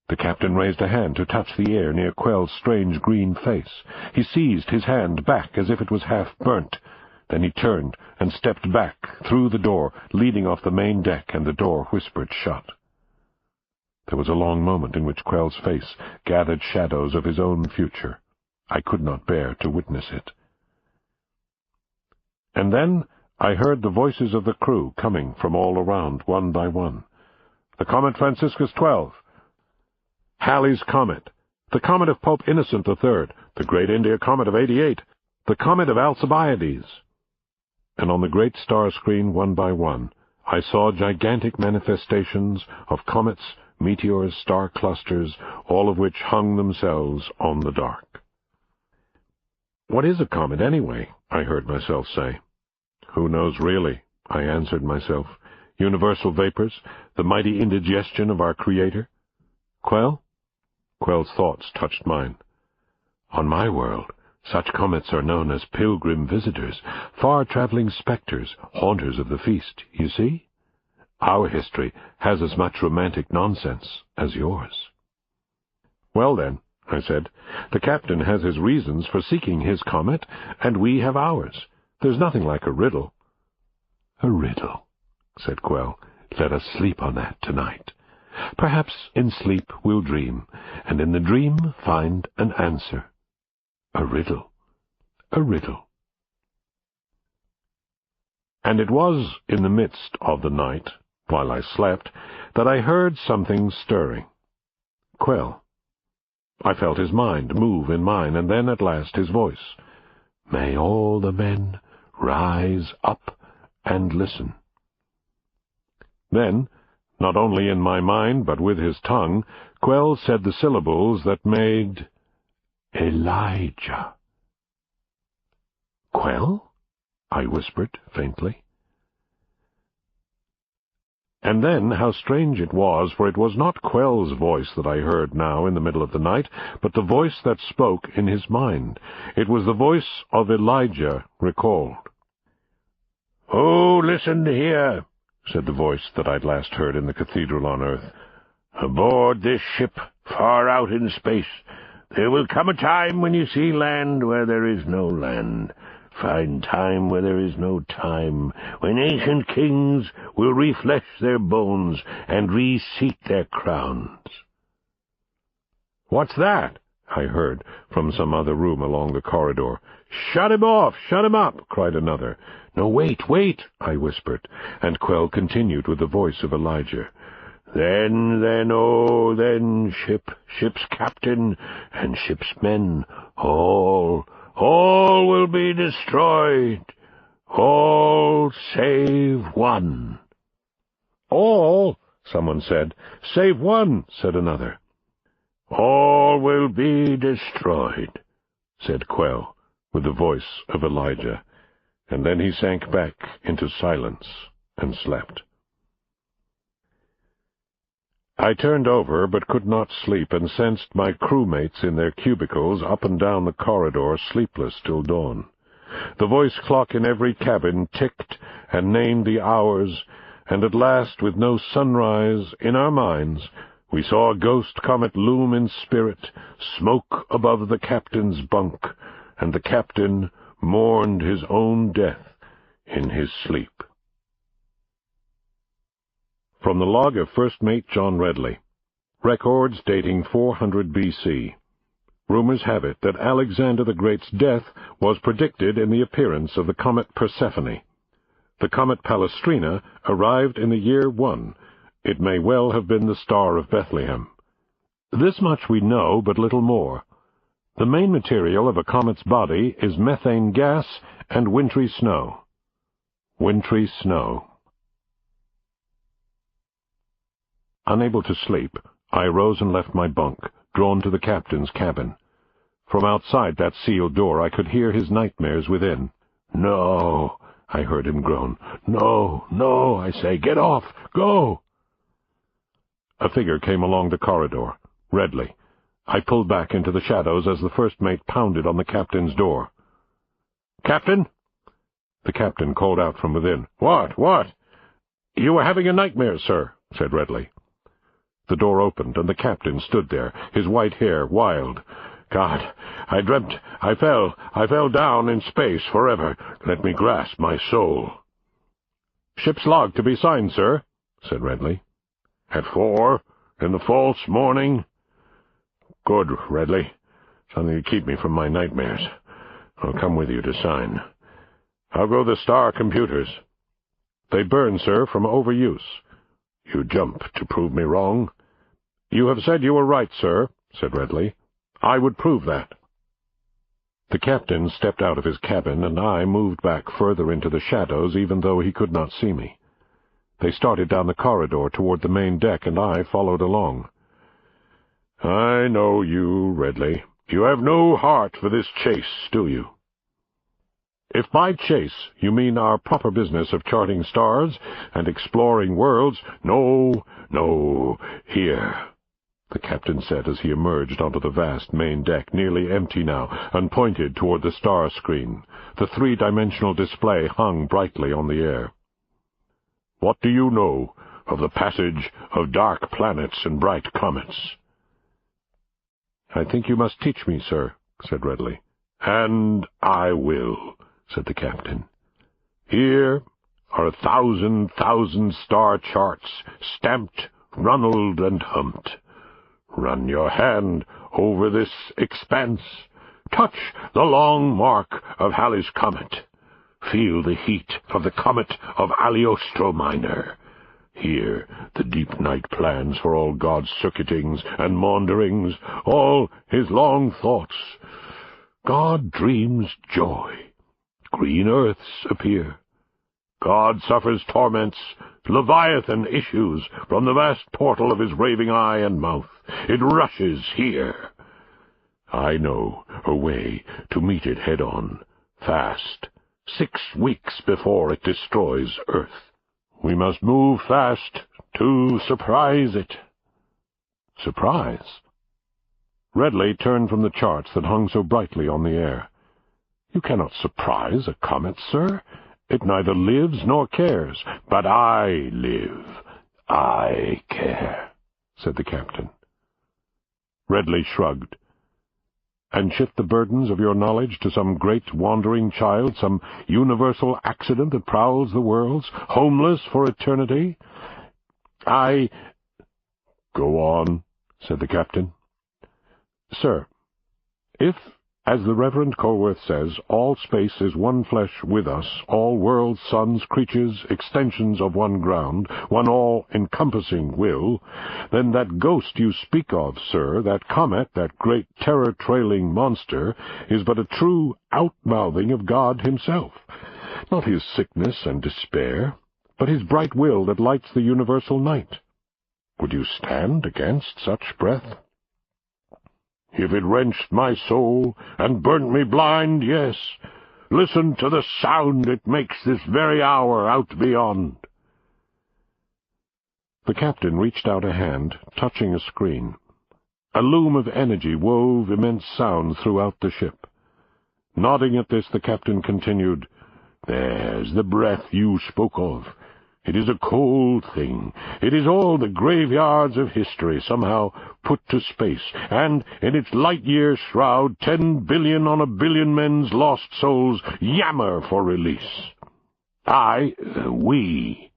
The captain raised a hand to touch the air near Quell's strange green face. He seized his hand back as if it was half burnt. Then he turned and stepped back through the door, leading off the main deck, and the door whispered shut. There was a long moment in which Quell's face gathered shadows of his own future. I could not bear to witness it. And then I heard the voices of the crew coming from all around, one by one. "The Comet Franciscus 12. Halley's Comet. The Comet of Pope Innocent III. The Great India Comet of 88. The Comet of Alcibiades." And on the great star screen, one by one, I saw gigantic manifestations of comets, meteors, star clusters, all of which hung themselves on the dark. "What is a comet, anyway?" I heard myself say. "Who knows, really?" I answered myself. "Universal vapors, the mighty indigestion of our Creator." "Quell?" Quell's thoughts touched mine. "On my world, such comets are known as pilgrim visitors, far-traveling specters, haunters of the feast, you see? Our history has as much romantic nonsense as yours." "Well, then," I said, "the captain has his reasons for seeking his comet, and we have ours. There's nothing like a riddle." "A riddle," said Quell. "Let us sleep on that tonight. Perhaps in sleep we'll dream, and in the dream find an answer. A riddle, a riddle." And it was in the midst of the night, while I slept, that I heard something stirring. Quell. I felt his mind move in mine, and then at last his voice. "May all the men rise up and listen." Then, not only in my mind, but with his tongue, Quell said the syllables that made Elijah. "Quell?" I whispered faintly. And then how strange it was, for it was not Quell's voice that I heard now in the middle of the night, but the voice that spoke in his mind. It was the voice of Elijah recalled. "Oh, listen here," said the voice that I'd last heard in the cathedral on earth. "Aboard this ship, far out in space, there will come a time when you see land where there is no land, find time where there is no time, when ancient kings will reflesh their bones and reseat their crowns." "What's that?" I heard from some other room along the corridor. "Shut him off! Shut him up!" cried another. "No, wait, wait!" I whispered, and Quell continued with the voice of Elijah. Then, oh, then, ship's captain, and ship's men, all will be destroyed, all save one." "All?" someone said. "Save one," said another. "All will be destroyed," said Quell, with the voice of Elijah, and then he sank back into silence and slept. I turned over, but could not sleep, and sensed my crewmates in their cubicles up and down the corridor, sleepless till dawn. The voice clock in every cabin ticked and named the hours, and at last, with no sunrise in our minds, we saw a ghost comet loom in spirit, smoke above the captain's bunk, and the captain mourned his own death in his sleep. From the log of First Mate John Redley. Records dating 400 B.C. Rumors have it that Alexander the Great's death was predicted in the appearance of the comet Persephone. The comet Palestrina arrived in the year 1. It may well have been the Star of Bethlehem. This much we know, but little more. The main material of a comet's body is methane gas and wintry snow. Wintry snow. Unable to sleep, I rose and left my bunk, drawn to the captain's cabin. From outside that sealed door I could hear his nightmares within. "No," I heard him groan. "No, no, I say, get off! Go!" A figure came along the corridor. Redley. I pulled back into the shadows as the first mate pounded on the captain's door. "Captain?" The captain called out from within. What? "You were having a nightmare, sir," said Redley. The door opened, and the captain stood there, his white hair wild. "God, I dreamt I fell down in space forever. Let me grasp my soul." "Ship's log to be signed, sir," said Redley. "At 4, in the false morning?" "Good, Redley. Something to keep me from my nightmares. I'll come with you to sign. How go the star computers?" "They burn, sir, from overuse." "You jump to prove me wrong?" "You have said you were right, sir," said Redley. "I would prove that." The captain stepped out of his cabin, and I moved back further into the shadows, even though he could not see me. They started down the corridor toward the main deck, and I followed along. "I know you, Redley. You have no heart for this chase, do you?" "If by chase you mean our proper business of charting stars and exploring worlds—" No, here," the captain said as he emerged onto the vast main deck, nearly empty now, and pointed toward the star screen. The three-dimensional display hung brightly on the air. "What do you know of the passage of dark planets and bright comets?" "I think you must teach me, sir," said Redley. "And I will," said the captain. "Here are 1,000 star charts, stamped, runneled, and humped. Run your hand over this expanse. Touch the long mark of Halley's comet. Feel the heat of the comet of Aliostro Minor. Hear the deep night plans for all God's circuitings and maunderings, all his long thoughts. God dreams joy. Green earths appear. God suffers torments. Leviathan issues from the vast portal of his raving eye and mouth. It rushes here. I know a way to meet it head-on, fast, 6 weeks before it destroys Earth. We must move fast to surprise it." "Surprise?" Redley turned from the charts that hung so brightly on the air. "You cannot surprise a comet, sir. It neither lives nor cares." "But I live. I care," said the captain. Redley shrugged. "And shift the burdens of your knowledge to some great wandering child, some universal accident that prowls the worlds, homeless for eternity?" "I—" "Go on," said the captain. "Sir, if, as the Reverend Colworth says, all space is one flesh with us, all worlds, suns, creatures, extensions of one ground, one all-encompassing will, then that ghost you speak of, sir, that comet, that great terror-trailing monster, is but a true outmouthing of God himself, not his sickness and despair, but his bright will that lights the universal night. Would you stand against such breath?" "If it wrenched my soul and burnt me blind, yes. Listen to the sound it makes this very hour out beyond." The captain reached out a hand, touching a screen. A loom of energy wove immense sounds throughout the ship. Nodding at this, the captain continued, "There's the breath you spoke of. It is a cold thing. It is all the graveyards of history somehow put to space, and in its light-year shroud 10 billion on a billion men's lost souls yammer for release. We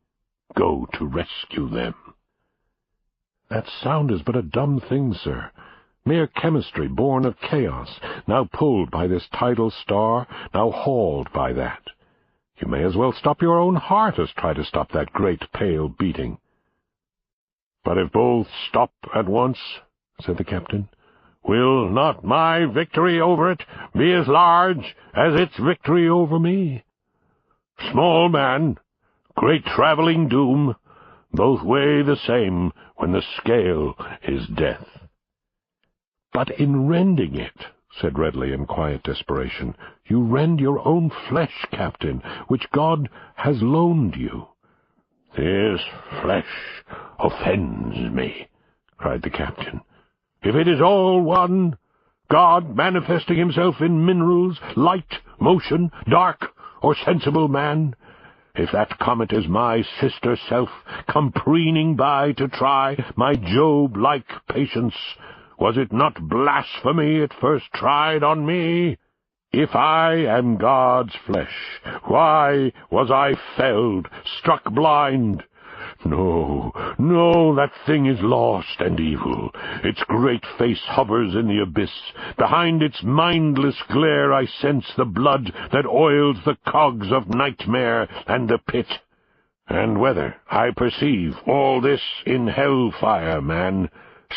go to rescue them." "That sound is but a dumb thing, sir. Mere chemistry born of chaos, now pulled by this tidal star, now hauled by that. You may as well stop your own heart as try to stop that great pale beating." "But if both stop at once," said the captain, "will not my victory over it be as large as its victory over me? Small man, great traveling doom, both weigh the same when the scale is death." "But in rending it," said Redley in quiet desperation, "you rend your own flesh, Captain, which God has loaned you." "This flesh offends me," cried the captain. "If it is all one, God manifesting himself in minerals, light, motion, dark, or sensible man, if that comet is my sister self, come preening by to try my Job-like patience, was it not blasphemy it first tried on me? If I am God's flesh, why was I felled, struck blind? No, no, that thing is lost and evil. Its great face hovers in the abyss. Behind its mindless glare I sense the blood that oils the cogs of nightmare and the pit. And whether I perceive all this in hell-fire, man,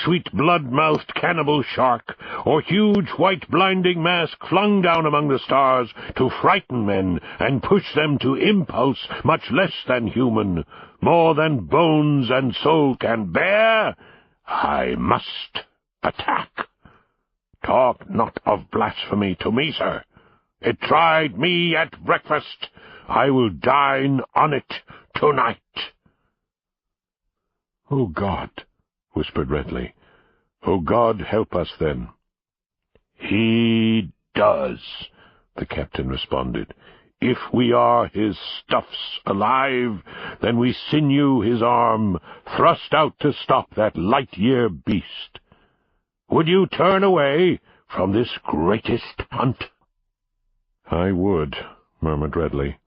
sweet blood-mouthed cannibal shark, or huge white blinding mask flung down among the stars to frighten men and push them to impulse much less than human, more than bones and soul can bear, I must attack. Talk not of blasphemy to me, sir. It tried me at breakfast. I will dine on it tonight." "Oh, God!" whispered Redley. "Oh, God, help us, then." "He does," the captain responded. "If we are his stuffs alive, then we sinew his arm, thrust out to stop that light-year beast. Would you turn away from this greatest hunt?" "I would," murmured Redley,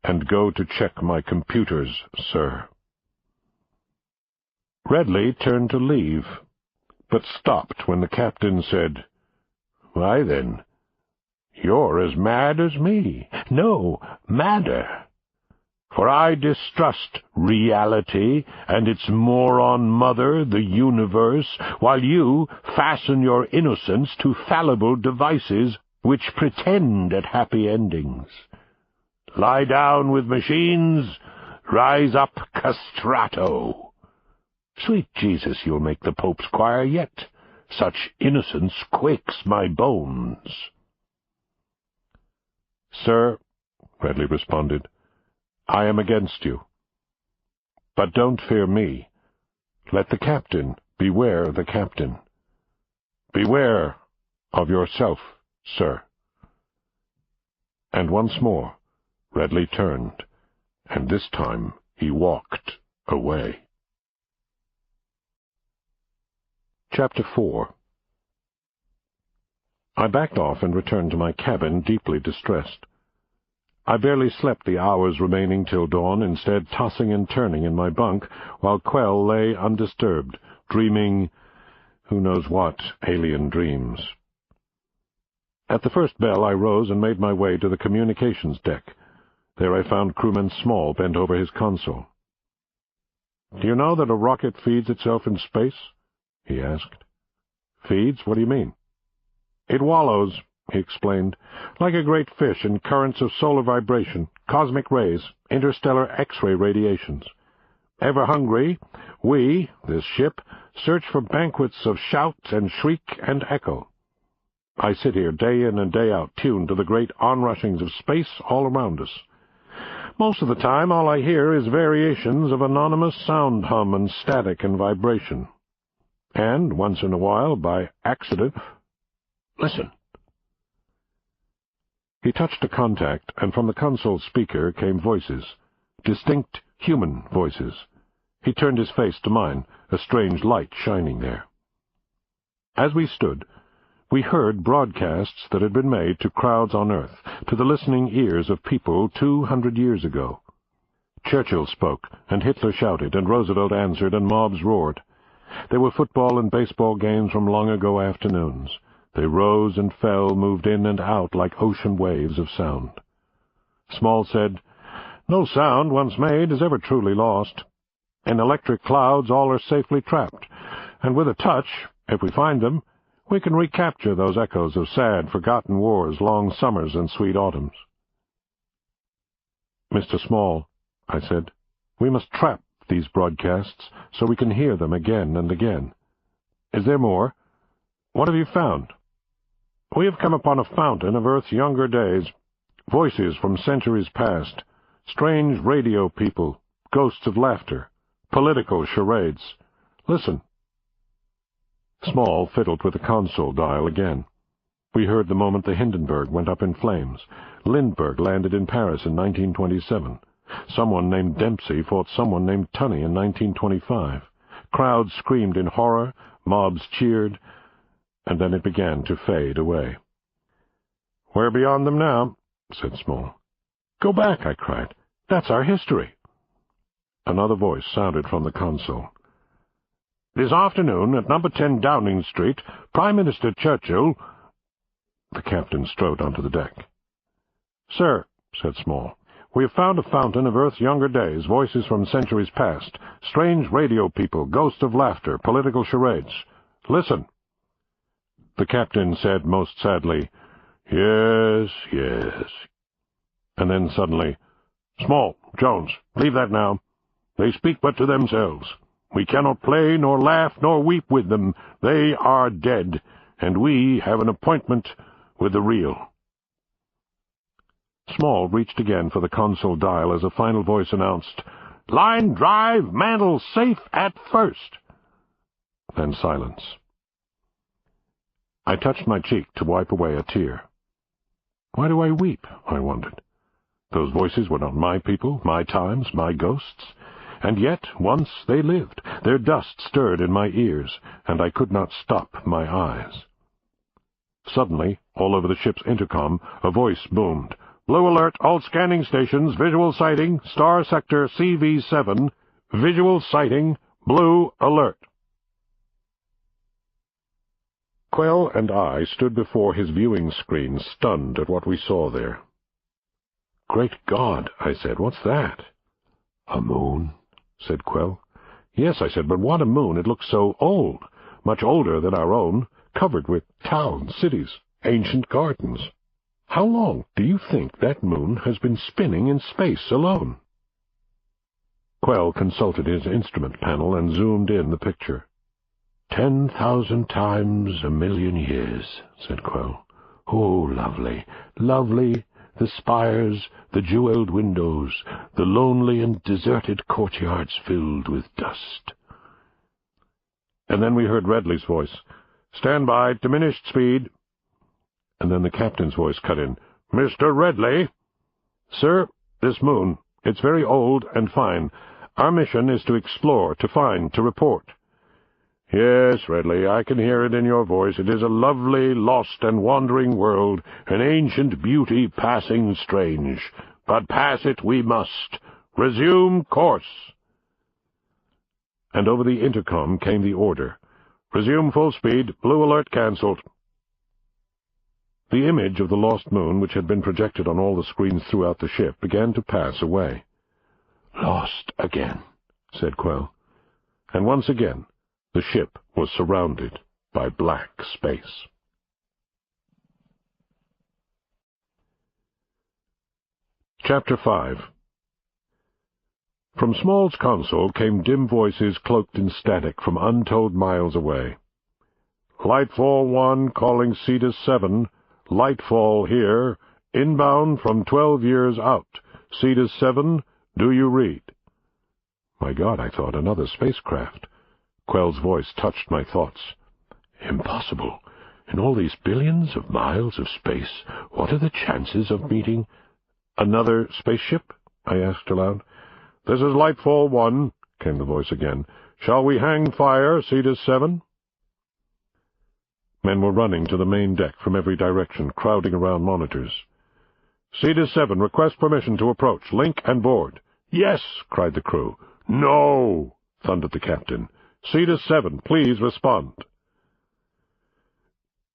"and go to check my computers, sir." Redley turned to leave, but stopped when the captain said, "Why, then, you're as mad as me. No, madder. For I distrust reality and its moron mother, the universe, while you fasten your innocence to fallible devices which pretend at happy endings. Lie down with machines, rise up castrato. Sweet Jesus, you'll make the Pope's choir yet. Such innocence quakes my bones." "Sir, Redley responded. "I am against you. But don't fear me. Let the captain beware the captain. Beware of yourself, sir." And once more Redley turned, and this time he walked away. Chapter 4. I backed off and returned to my cabin, deeply distressed. I barely slept the hours remaining till dawn, instead tossing and turning in my bunk, while Quell lay undisturbed, dreaming who knows what alien dreams. At the first bell I rose and made my way to the communications deck. There I found Crewman Small bent over his console. "Do you know that a rocket feeds itself in space?" he asked. "Feeds? What do you mean?" "It wallows," he explained, "like a great fish in currents of solar vibration, cosmic rays, interstellar X-ray radiations. Ever hungry, we, this ship, search for banquets of shout and shriek and echo. I sit here day in and day out, tuned to the great onrushings of space all around us. Most of the time all I hear is variations of anonymous sound hum and static and vibration. And, once in a while, by accident, listen." He touched a contact, and from the console speaker came voices, distinct human voices. He turned his face to mine, a strange light shining there. As we stood, we heard broadcasts that had been made to crowds on Earth, to the listening ears of people 200 years ago. Churchill spoke, and Hitler shouted, and Roosevelt answered, and mobs roared. There were football and baseball games from long ago afternoons. They rose and fell, moved in and out like ocean waves of sound. Small said, "No sound once made is ever truly lost. In electric clouds all are safely trapped, and with a touch, if we find them, we can recapture those echoes of sad, forgotten wars, long summers and sweet autumns." "Mr. Small," I said, "we must trap these broadcasts so we can hear them again and again. Is there more? What have you found?" "We have come upon a fountain of Earth's younger days, voices from centuries past, strange radio people, ghosts of laughter, political charades. Listen." Small fiddled with the console dial again. We heard the moment the Hindenburg went up in flames. Lindbergh landed in Paris in 1927. Someone named Dempsey fought someone named Tunney in 1925. Crowds screamed in horror, mobs cheered, and then it began to fade away. "We're beyond them now," said Small. "Go back," I cried. "That's our history." Another voice sounded from the console. "This afternoon, at number 10 Downing Street, Prime Minister Churchill—" The captain strode onto the deck. "Sir," said Small, "we have found a fountain of Earth's younger days, voices from centuries past, strange radio people, ghosts of laughter, political charades. Listen." The captain said most sadly, "Yes, yes." And then suddenly, "Small, Jones, leave that now. They speak but to themselves. We cannot play, nor laugh, nor weep with them. They are dead, and we have an appointment with the real." Small reached again for the console dial as a final voice announced, "Line drive, Mantle safe at first." Then silence. I touched my cheek to wipe away a tear. Why do I weep? I wondered. Those voices were not my people, my times, my ghosts. And yet, once they lived. Their dust stirred in my ears, and I could not stop my eyes. Suddenly, all over the ship's intercom, a voice boomed. "Blue alert, all scanning stations, visual sighting, star sector CV7, visual sighting, blue alert." Quell and I stood before his viewing screen, stunned at what we saw there. "Great God," I said, "what's that?" "A moon," said Quell. "Yes," I said, "but what a moon! It looks so old, much older than our own, covered with towns, cities, ancient gardens. How long do you think that moon has been spinning in space alone?" Quell consulted his instrument panel and zoomed in the picture. 10,000 times a million years, said Quell. "Oh, lovely, lovely, the spires, the jewelled windows, the lonely and deserted courtyards filled with dust. And then we heard Redley's voice. "Stand by, diminished speed." And then the captain's voice cut in. "Mr. Redley!" "Sir, this moon, it's very old and fine. Our mission is to explore, to find, to report." "Yes, Redley, I can hear it in your voice. It is a lovely, lost and wandering world, an ancient beauty passing strange. But pass it we must. Resume course." And over the intercom came the order. "Resume full speed. Blue alert cancelled." The image of the lost moon, which had been projected on all the screens throughout the ship, began to pass away. "Lost again," said Quell. And once again the ship was surrounded by black space. Chapter 5. From Small's console came dim voices cloaked in static from untold miles away. "Lightfall 1 calling Cetus 7. Lightfall here. Inbound from 12 years out. Cetus 7, do you read?" My God, I thought, another spacecraft. Quell's voice touched my thoughts. Impossible. In all these billions of miles of space, what are the chances of meeting another spaceship? I asked aloud. "This is Lightfall 1, came the voice again. "Shall we hang fire, Cetus 7? Men were running to the main deck from every direction, crowding around monitors. "Cetus 7, request permission to approach. Link and board." "Yes!" cried the crew. "No!" thundered the captain. "Cetus 7, please respond."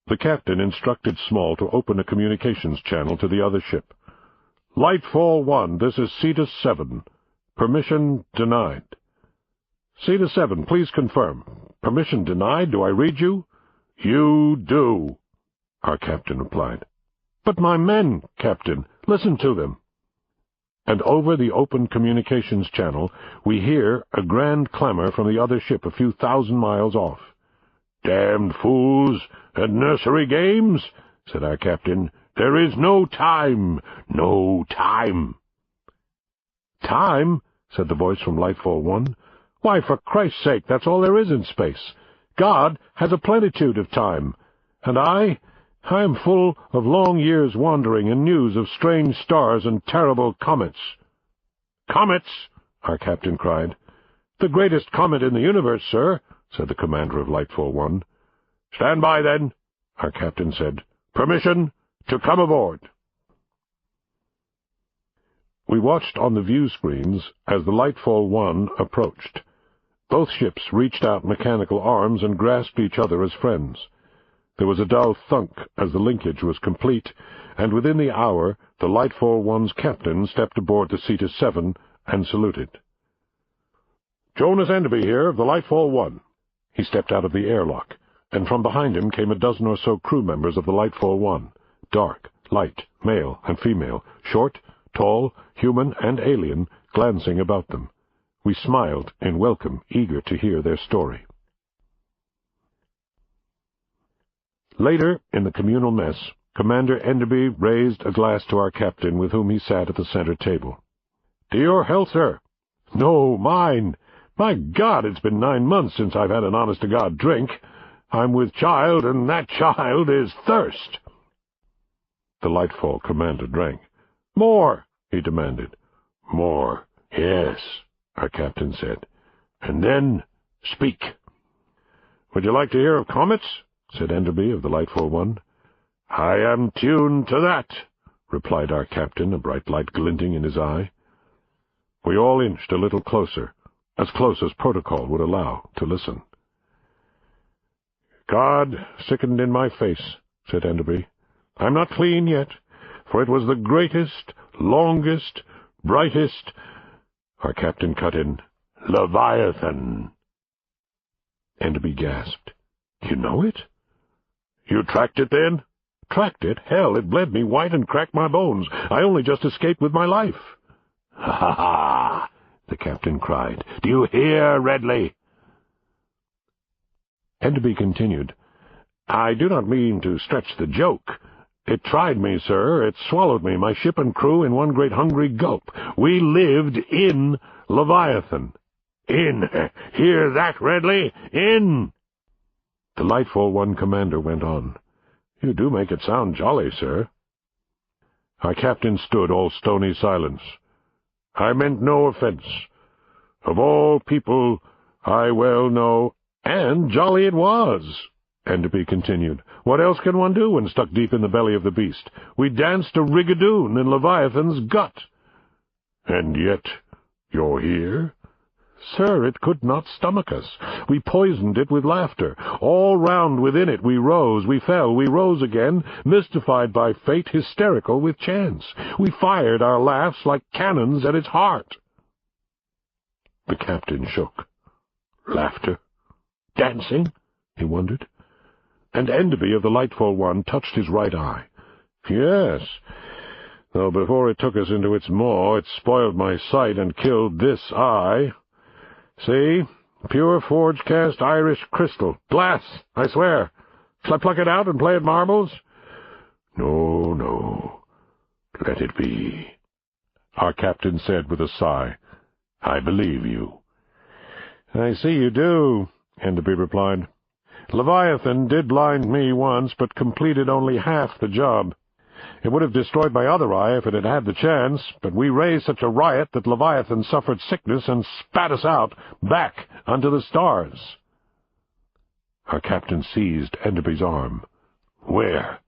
The captain instructed Small to open a communications channel to the other ship. "Lightfall 1, this is Cetus 7. Permission denied." "Cetus 7, please confirm. Permission denied? Do I read you?" "You do," our captain replied. "But my men, Captain, listen to them." And over the open communications channel we hear a grand clamor from the other ship a few thousand miles off. "Damned fools! At nursery games?" said our captain. "There is no time! No time!" "Time?" said the voice from Lightfall 1. "Why, for Christ's sake, that's all there is in space. God has a plenitude of time, and I am full of long years' wandering and news of strange stars and terrible comets." "Comets!" our captain cried. "The greatest comet in the universe, sir," said the commander of Lightfall 1. "Stand by, then," our captain said. "Permission to come aboard." We watched on the view screens as the Lightfall 1 approached. Both ships reached out mechanical arms and grasped each other as friends. There was a dull thunk as the linkage was complete, and within the hour the Lightfall 1's captain stepped aboard the Cetus 7 and saluted. "Jonas Enderby here of the Lightfall 1. He stepped out of the airlock, and from behind him came a dozen or so crew members of the Lightfall 1, dark, light, male and female, short, tall, human and alien, glancing about them. We smiled in welcome, eager to hear their story. Later, in the communal mess, Commander Enderby raised a glass to our captain, with whom he sat at the center table. "To your health, sir." "No, mine. My God, it's been 9 months since I've had an honest-to-God drink. I'm with child, and that child is thirst." The Lightfall commander drank. "More," he demanded. "More, yes," our captain said. "And then speak." "Would you like to hear of comets?" said Enderby of the Lightfall 1. "I am tuned to that," replied our captain, a bright light glinting in his eye. We all inched a little closer, as close as protocol would allow, to listen. "God sickened in my face," said Enderby. "I'm not clean yet, for it was the greatest, longest, brightest—" Our captain cut in. "Leviathan." Enderby gasped. "You know it?" "You tracked it, then?" "Tracked it? Hell, it bled me white and cracked my bones. I only just escaped with my life." "Ha, ha, ha!" the captain cried. "Do you hear, Redley?" Enderby continued. "I do not mean to stretch the joke. It tried me, sir. It swallowed me, my ship and crew, in one great hungry gulp. We lived in Leviathan. In! Hear that, Redley? In! The Lightfall One commander went on. You do make it sound jolly, sir. Our captain stood, all stony silence. I meant no offence. Of all people I well know, and jolly it was. Enderby continued. What else can one do when stuck deep in the belly of the beast? We danced a rigadoon in Leviathan's gut. And yet you're here? Sir, it could not stomach us. We poisoned it with laughter. All round within it we rose, we fell, we rose again, mystified by fate, hysterical with chance. We fired our laughs like cannons at its heart. The captain shook. Laughter? Dancing? He wondered. And Enderby of the Lightfall One touched his right eye. Yes, though before it took us into its maw, it spoiled my sight and killed this eye. See, pure forge-cast Irish crystal. Glass, I swear. Shall I pluck it out and play at marbles? No, no. Let it be. Our captain said with a sigh. I believe you. I see you do, Enderby replied. Leviathan did blind me once, but completed only half the job. It would have destroyed my other eye if it had had the chance, but we raised such a riot that Leviathan suffered sickness and spat us out, back unto the stars. Our captain seized Enderby's arm. Where?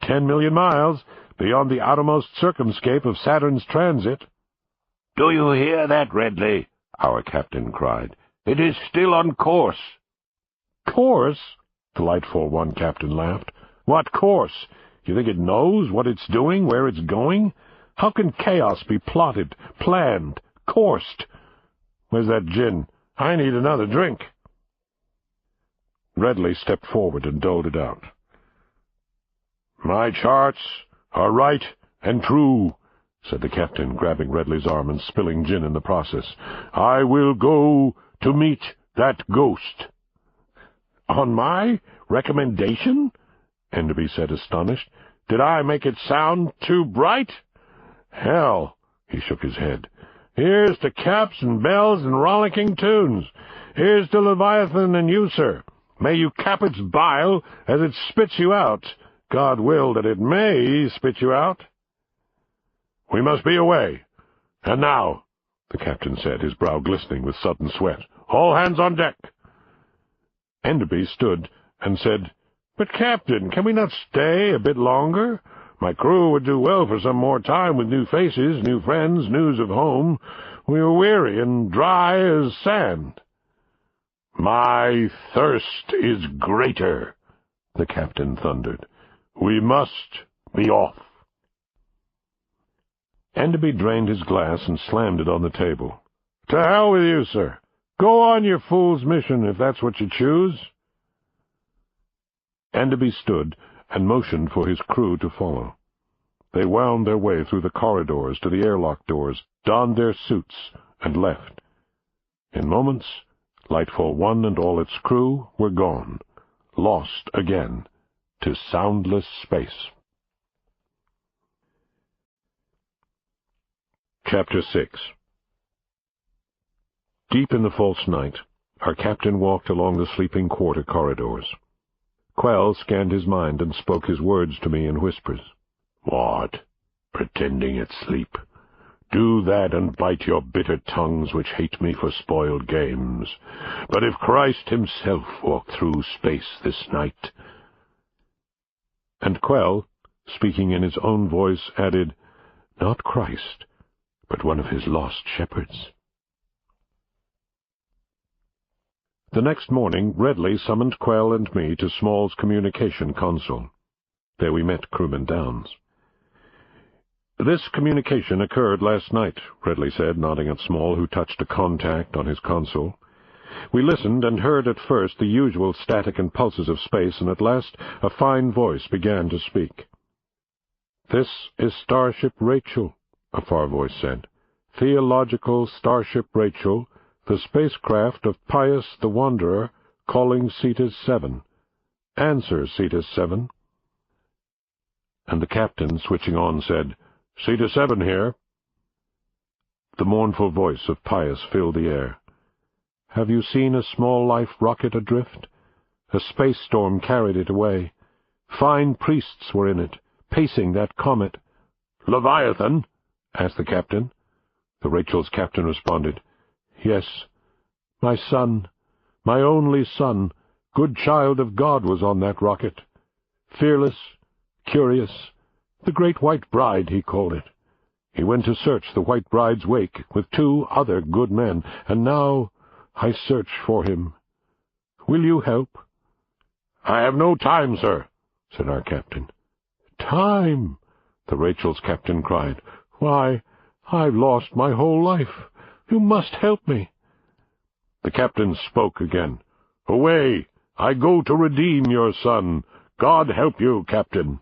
10 million miles, beyond the outermost circumscape of Saturn's transit. Do you hear that, Redley? Our captain cried. It is still on course. Course? The Lightfall One captain laughed. What course? You think it knows what it's doing, where it's going? How can chaos be plotted, planned, coursed? Where's that gin? I need another drink. Redley stepped forward and doled it out. My charts are right and true, said the captain, grabbing Redley's arm and spilling gin in the process. I will go to meet that ghost. On my recommendation? Enderby said, astonished. Did I make it sound too bright? Hell, he shook his head. Here's to caps and bells and rollicking tunes. Here's to Leviathan and you, sir. May you cap its bile as it spits you out. God will that it may spit you out. We must be away. And now, the captain said, his brow glistening with sudden sweat, all hands on deck. Enderby stood and said, But, Captain, can we not stay a bit longer? My crew would do well for some more time with new faces, new friends, news of home. We are weary and dry as sand. My thirst is greater, the captain thundered. We must be off. Enderby drained his glass and slammed it on the table. To hell with you, sir. Go on your fool's mission, if that's what you choose. Enderby stood and motioned for his crew to follow. They wound their way through the corridors to the airlock doors, donned their suits, and left. In moments, Lightfall One and all its crew were gone, lost again to soundless space. Chapter 6. Deep in the false night, our captain walked along the sleeping quarter corridors. Quell scanned his mind and spoke his words to me in whispers. What? Pretending at sleep. Do that and bite your bitter tongues which hate me for spoiled games. But if Christ himself walked through space this night... And Quell, speaking in his own voice, added, Not Christ, but one of his lost shepherds. The next morning, Redley summoned Quell and me to Small's communication console. There we met Crewman Downs. This communication occurred last night, Redley said, nodding at Small, who touched a contact on his console. We listened and heard at first the usual static and pulses of space, and at last a fine voice began to speak. This is Starship Rachel, a far voice said. Theological Starship Rachel, the spacecraft of Pius the Wanderer, calling Cetus 7. Answer, Cetus 7. and the captain, switching on, said, "Cedar 7 here." The mournful voice of Pius filled the air. "Have you seen a small-life rocket adrift? A space storm carried it away. Fine priests were in it, pacing that comet." "Leviathan?" asked the captain. The Rachel's captain responded, "Yes, my son, my only son, good child of God, was on that rocket. Fearless, curious, the Great White Bride, he called it. He went to search the White Bride's wake with 2 other good men, and now I search for him. Will you help?" "I have no time, sir," said our captain. "Time!" the Rachel's captain cried. "Why, I've lost my whole life. You must help me." The captain spoke again. "Away! I go to redeem your son. God help you, captain."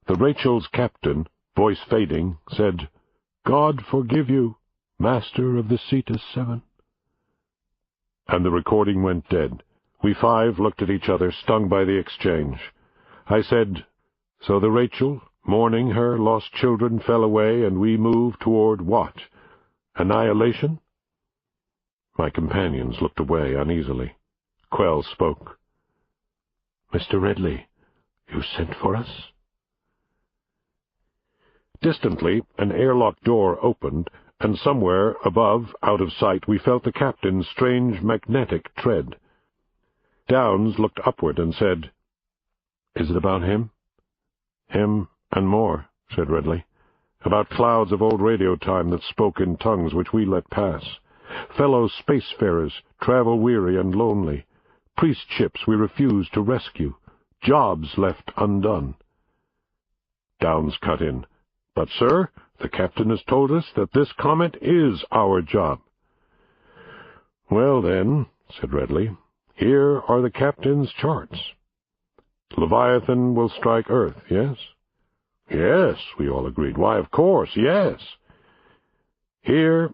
The Rachel's captain, voice fading, said, "God forgive you, master of the Cetus 7." And the recording went dead. We 5 looked at each other, stung by the exchange. I said, "So the Rachel, mourning her lost children, fell away, and we moved toward what? Annihilation?" My companions looked away uneasily. Quell spoke. "Mr. Ridley, you sent for us?" Distantly, an airlock door opened, and somewhere above, out of sight, we felt the captain's strange magnetic tread. Downes looked upward and said, "Is it about him?" "Him and more," said Ridley. "About clouds of old radio time that spoke in tongues which we let pass. Fellow spacefarers, travel-weary and lonely. Priest ships we refused to rescue. Jobs left undone." Downes cut in. "But, sir, the captain has told us that this comet is our job." "Well, then," said Ridley, "here are the captain's charts. Leviathan will strike Earth, yes?" "Yes," we all agreed. "Why, of course, yes." "Here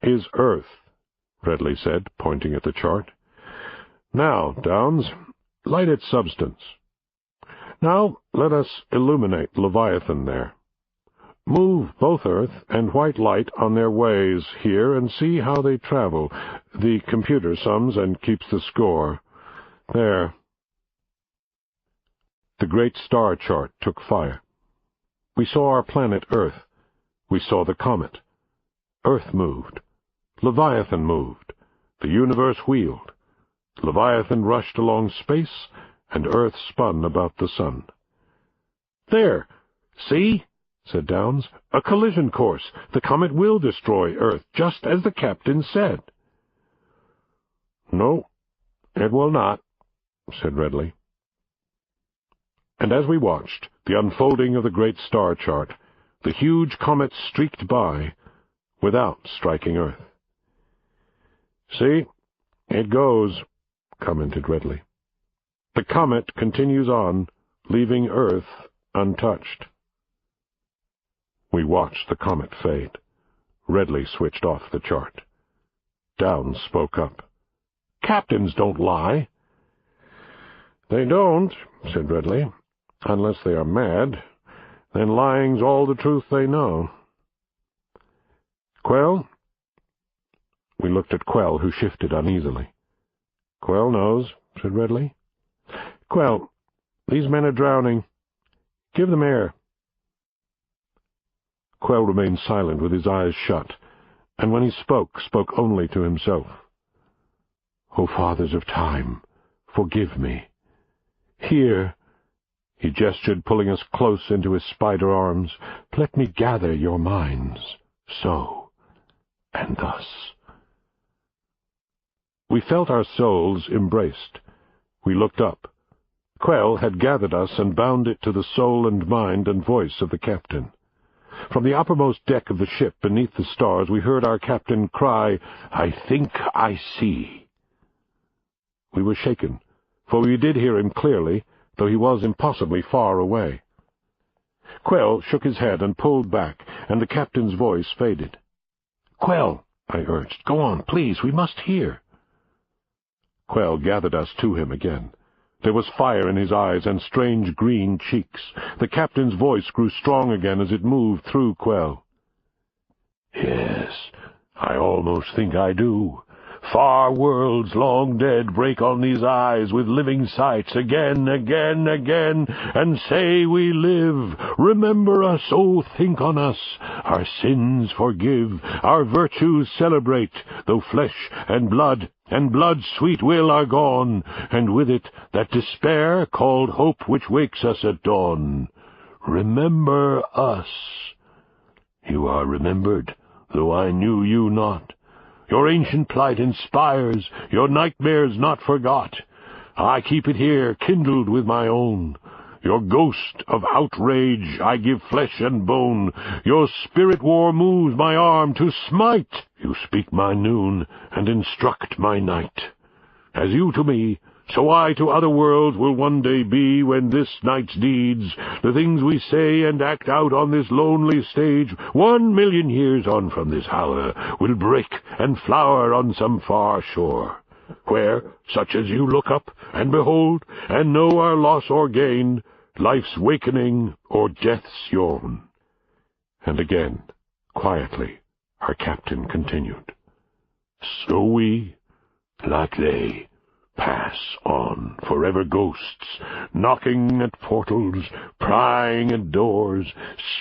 is Earth," Ridley said, pointing at the chart. "Now, Downes, light its substance. Now let us illuminate Leviathan there. Move both Earth and white light on their ways here, and see how they travel. The computer sums and keeps the score. There." The great star chart took fire. We saw our planet Earth. We saw the comet. Earth moved. Leviathan moved. The universe wheeled. Leviathan rushed along space, and Earth spun about the sun. "There! See?" said Downes. "A collision course. The comet will destroy Earth, just as the captain said." "No, it will not," said Ridley. And as we watched the unfolding of the great star chart, the huge comet streaked by without striking Earth. "See, it goes," commented Ridley. "The comet continues on, leaving Earth untouched." We watched the comet fade. Ridley switched off the chart. Downes spoke up. "Captains don't lie." "They don't," said Ridley, "unless they are mad. Then lying's all the truth they know." "Quell?" We looked at Quell, who shifted uneasily. "Quell knows," said Ridley. "Quell, these men are drowning. Give them air." Quell remained silent with his eyes shut, and when he spoke only to himself. "O fathers of time, forgive me. Here," he gestured, pulling us close into his spider arms, "let me gather your minds, so, and thus." We felt our souls embraced. We looked up. Quell had gathered us and bound it to the soul and mind and voice of the captain. From the uppermost deck of the ship, beneath the stars, we heard our captain cry, "I think I see." We were shaken, for we did hear him clearly, though he was impossibly far away. Quell shook his head and pulled back, and the captain's voice faded. "Quell," I urged, "go on, please, we must hear." Quell gathered us to him again. There was fire in his eyes and strange green cheeks. The captain's voice grew strong again as it moved through Quell. "Yes, I almost think I do. Far worlds long dead break on these eyes with living sights again, again, again, and say we live. Remember us, oh, think on us. Our sins forgive, our virtues celebrate, though flesh and blood's sweet will are gone, and with it that despair called hope which wakes us at dawn. Remember us. You are remembered, though I knew you not. Your ancient plight inspires, your nightmares not forgot. I keep it here, kindled with my own. Your ghost of outrage I give flesh and bone. Your spirit war moves my arm to smite. You speak my noon, and instruct my night. As you to me, so I to other worlds will one day be, when this night's deeds, the things we say and act out on this lonely stage, 1,000,000 years on from this hour, will break and flower on some far shore, where, such as you look up and behold, and know our loss or gain, life's wakening or death's yawn." And again, quietly, our captain continued, "So we, like they, pass on, forever ghosts, knocking at portals, prying at doors,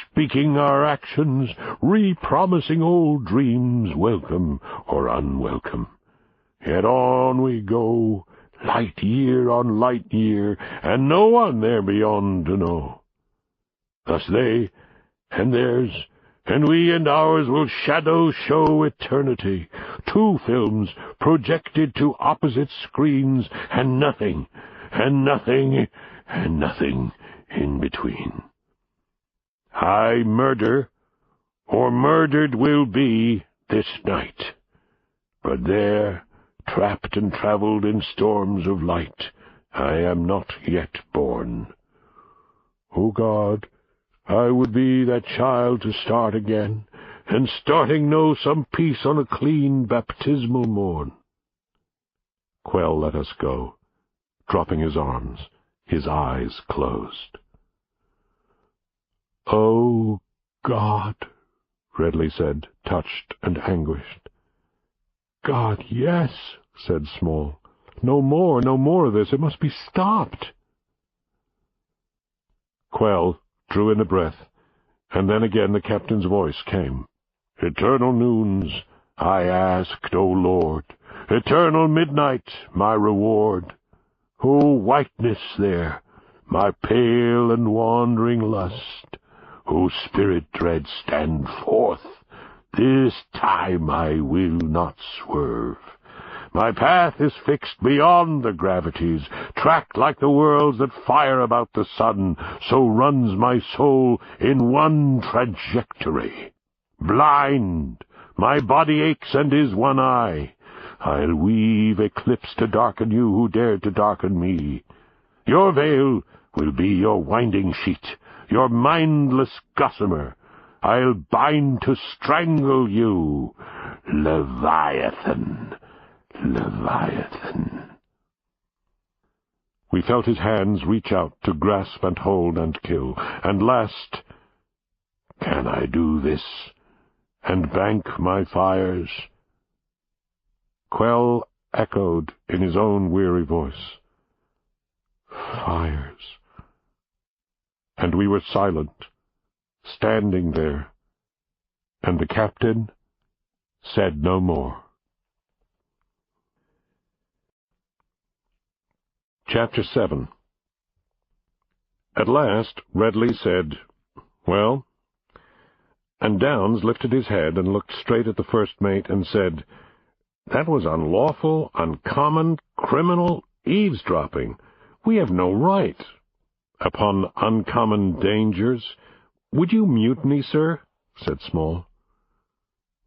speaking our actions, re-promising old dreams, welcome or unwelcome. Yet on we go, light year on light year, and no one there beyond to know. Thus they and theirs, and we and ours will shadow show eternity, two films projected to opposite screens, and nothing, and nothing, and nothing in between. I murder, or murdered will be this night, but there, trapped and travelled in storms of light, I am not yet born. O God, I would be that child to start again, and starting know some peace on a clean baptismal morn." Quell let us go, dropping his arms, his eyes closed. "O God," Redley said, touched and anguished. "God, yes," said Small. No more of this. It must be stopped." Quell drew in a breath, and then again the captain's voice came. "Eternal noons, I asked, O Lord, eternal midnight, my reward. O whiteness there, my pale and wandering lust. O spirit dread, stand forth. This time I will not swerve. My path is fixed beyond the gravities, tracked like the worlds that fire about the sun, so runs my soul in one trajectory. Blind, my body aches and is one eye. I'll weave eclipse to darken you who dared to darken me. Your veil will be your winding sheet, your mindless gossamer. I'll bind to strangle you, Leviathan. Leviathan." We felt his hands reach out to grasp and hold and kill, and last, "Can I do this, and bank my fires?" Quell echoed in his own weary voice, "Fires." And we were silent, standing there, and the captain said no more. Chapter 7. At last Redley said, "Well?" And Downes lifted his head and looked straight at the first mate and said, "That was unlawful, uncommon, criminal eavesdropping. We have no right upon uncommon dangers. Would you mutiny, sir?" said Small.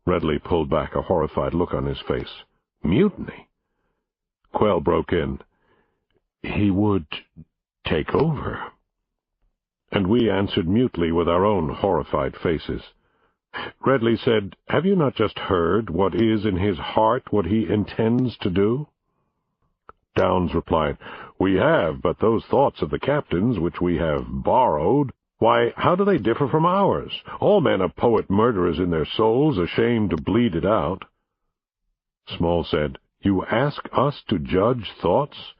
Redley pulled back, a horrified look on his face. "Mutiny?" Quell broke in. "He would take over." And we answered mutely with our own horrified faces. Redley said, "Have you not just heard what is in his heart, what he intends to do?" Downes replied. "We have, but those thoughts of the captain's which we have borrowed, why, how do they differ from ours? All men are poet-murderers in their souls, ashamed to bleed it out." Small said, "You ask us to judge thoughts?"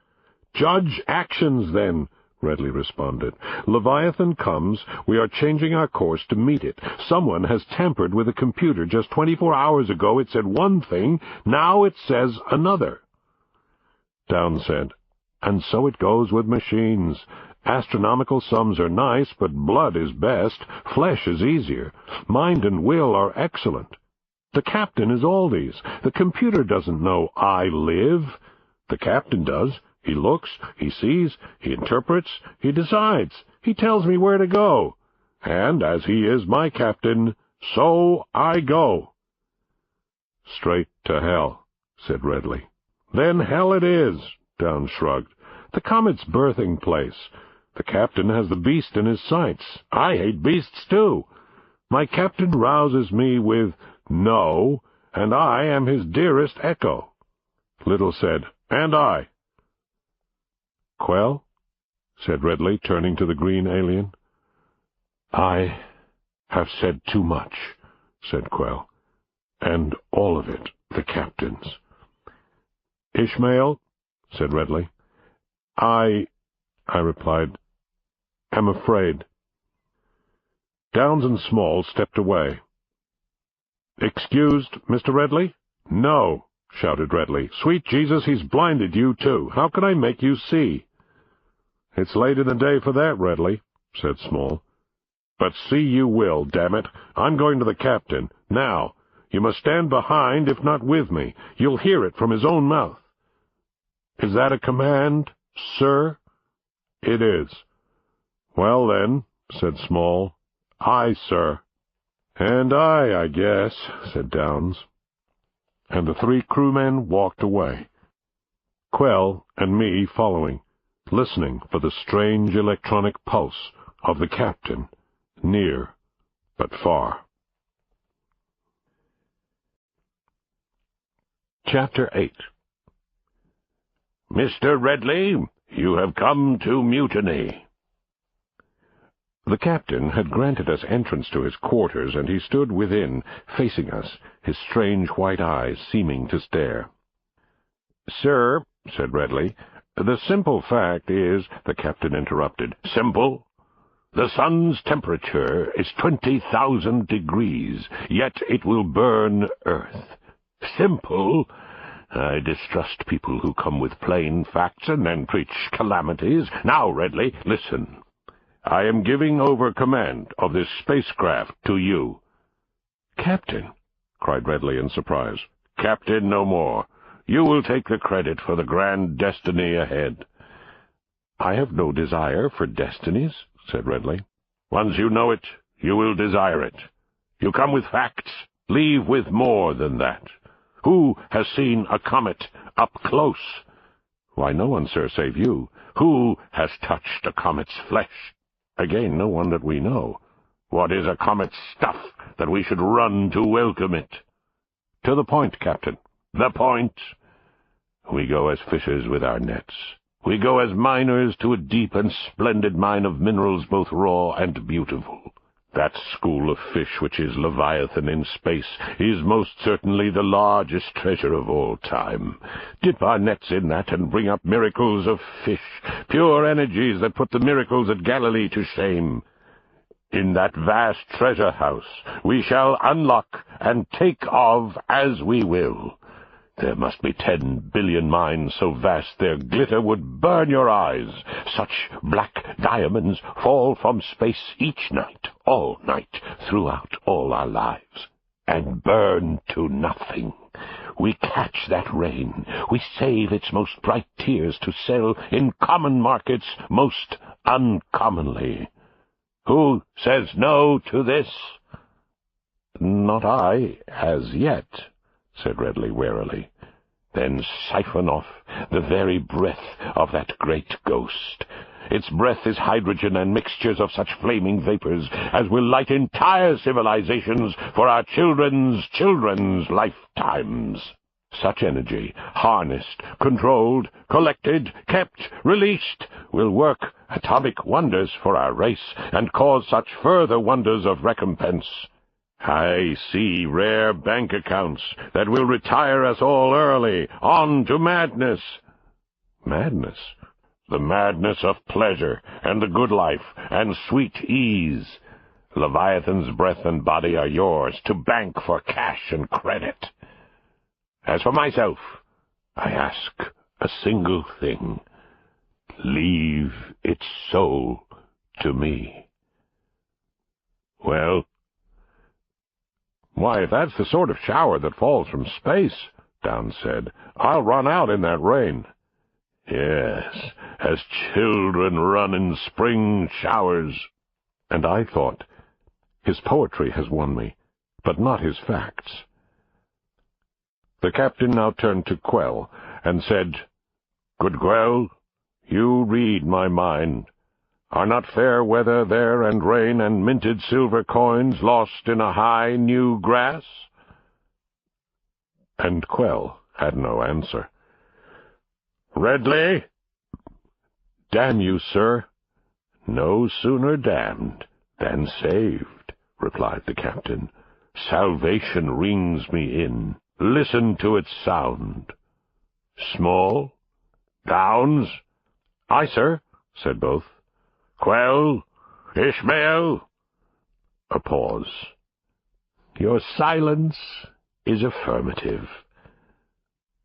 "Judge actions, then," Redley responded. "Leviathan comes, we are changing our course to meet it. Someone has tampered with a computer. Just 24 hours ago it said one thing, now it says another." Downes said, "And so it goes with machines. Astronomical sums are nice, but blood is best, flesh is easier. Mind and will are excellent. The captain is all these. The computer doesn't know I live. The captain does. He looks, he sees, he interprets, he decides, he tells me where to go. And as he is my captain, so I go." "Straight to hell," said Redley. "Then hell it is," Downes shrugged. "The comet's birthing place. The captain has the beast in his sights. I hate beasts, too. My captain rouses me with no, and I am his dearest echo." Little said, "And I." "Quell?" said Redley, turning to the green alien. "I have said too much," said Quell, "and all of it the captain's." "Ishmael," said Redley. I replied, "am afraid." Downes and Small stepped away. "Excused, Mr. Redley?" "No," shouted Redley. "Sweet Jesus, he's blinded you, too. How can I make you see?" "It's late in the day for that, Redley," said Small. "But see you will, damn it. I'm going to the captain. Now, you must stand behind, if not with me. You'll hear it from his own mouth." "Is that a command, sir?" "It is." "Well, then," said Small, "Aye, sir." "And I guess," said Downes. And the 3 crewmen walked away, Quell and me following, listening for the strange electronic pulse of the captain, near but far. Chapter 8. "Mr. Redley, you have come to mutiny." The captain had granted us entrance to his quarters, and he stood within, facing us, his strange white eyes seeming to stare. "Sir," said Redley, "the simple fact is—" The captain interrupted. "Simple? The sun's temperature is 20,000 degrees, yet it will burn Earth. Simple? I distrust people who come with plain facts and then preach calamities. Now, Redley, listen. I am giving over command of this spacecraft to you." "Captain!" cried Redley in surprise. "Captain no more. You will take the credit for the grand destiny ahead." "I have no desire for destinies," said Redley. "Once you know it, you will desire it. You come with facts, leave with more than that. Who has seen a comet up close?" "Why, no one, sir, save you." "Who has touched a comet's flesh?" "Again, no one that we know." "What is a comet's stuff that we should run to welcome it?" "To the point, Captain." "The point? We go as fishers with our nets. We go as miners to a deep and splendid mine of minerals both raw and beautiful. That school of fish which is Leviathan in space is most certainly the largest treasure of all time. Dip our nets in that and bring up miracles of fish, pure energies that put the miracles at Galilee to shame. In that vast treasure house we shall unlock and take of as we will. There must be 10 billion mines so vast their glitter would burn your eyes. Such black diamonds fall from space each night, all night, throughout all our lives, and burn to nothing. We catch that rain. We save its most bright tears to sell in common markets most uncommonly. Who says no to this?" "Not I, as yet," said Redley warily. "Then siphon off the very breath of that great ghost. Its breath is hydrogen and mixtures of such flaming vapors as will light entire civilizations for our children's children's lifetimes." Such energy, harnessed, controlled, collected, kept, released, will work atomic wonders for our race and cause such further wonders of recompense. I see rare bank accounts that will retire us all early, on to madness. Madness? The madness of pleasure, and the good life, and sweet ease. Leviathan's breath and body are yours, to bank for cash and credit. As for myself, I ask a single thing. Leave its soul to me. Well? Why, if that's the sort of shower that falls from space, Downs said, I'll run out in that rain. Yes, as children run in spring showers. And I thought, his poetry has won me, but not his facts. The captain now turned to Quell, and said, Good Quell, you read my mind. Are not fair weather there, and rain, and minted silver coins lost in a high new grass? And Quell had no answer. Redley? Damn you, sir. No sooner damned than saved, replied the captain. Salvation rings me in. Listen to its sound. Small? Downs? Aye, sir, said both. Quell? Ishmael? A pause. Your silence is affirmative.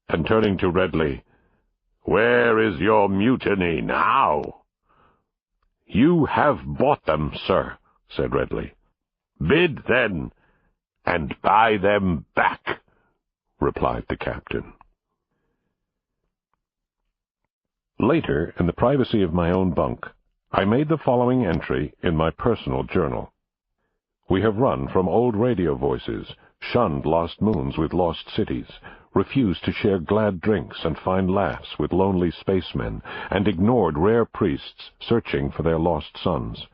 And turning to Redley, Where is your mutiny now? You have bought them, sir, said Redley. Bid, then, and buy them back, replied the captain. Later, in the privacy of my own bunk, I made the following entry in my personal journal. We have run from old radio voices, shunned lost moons with lost cities, refused to share glad drinks and find laughs with lonely spacemen, and ignored rare priests searching for their lost sons.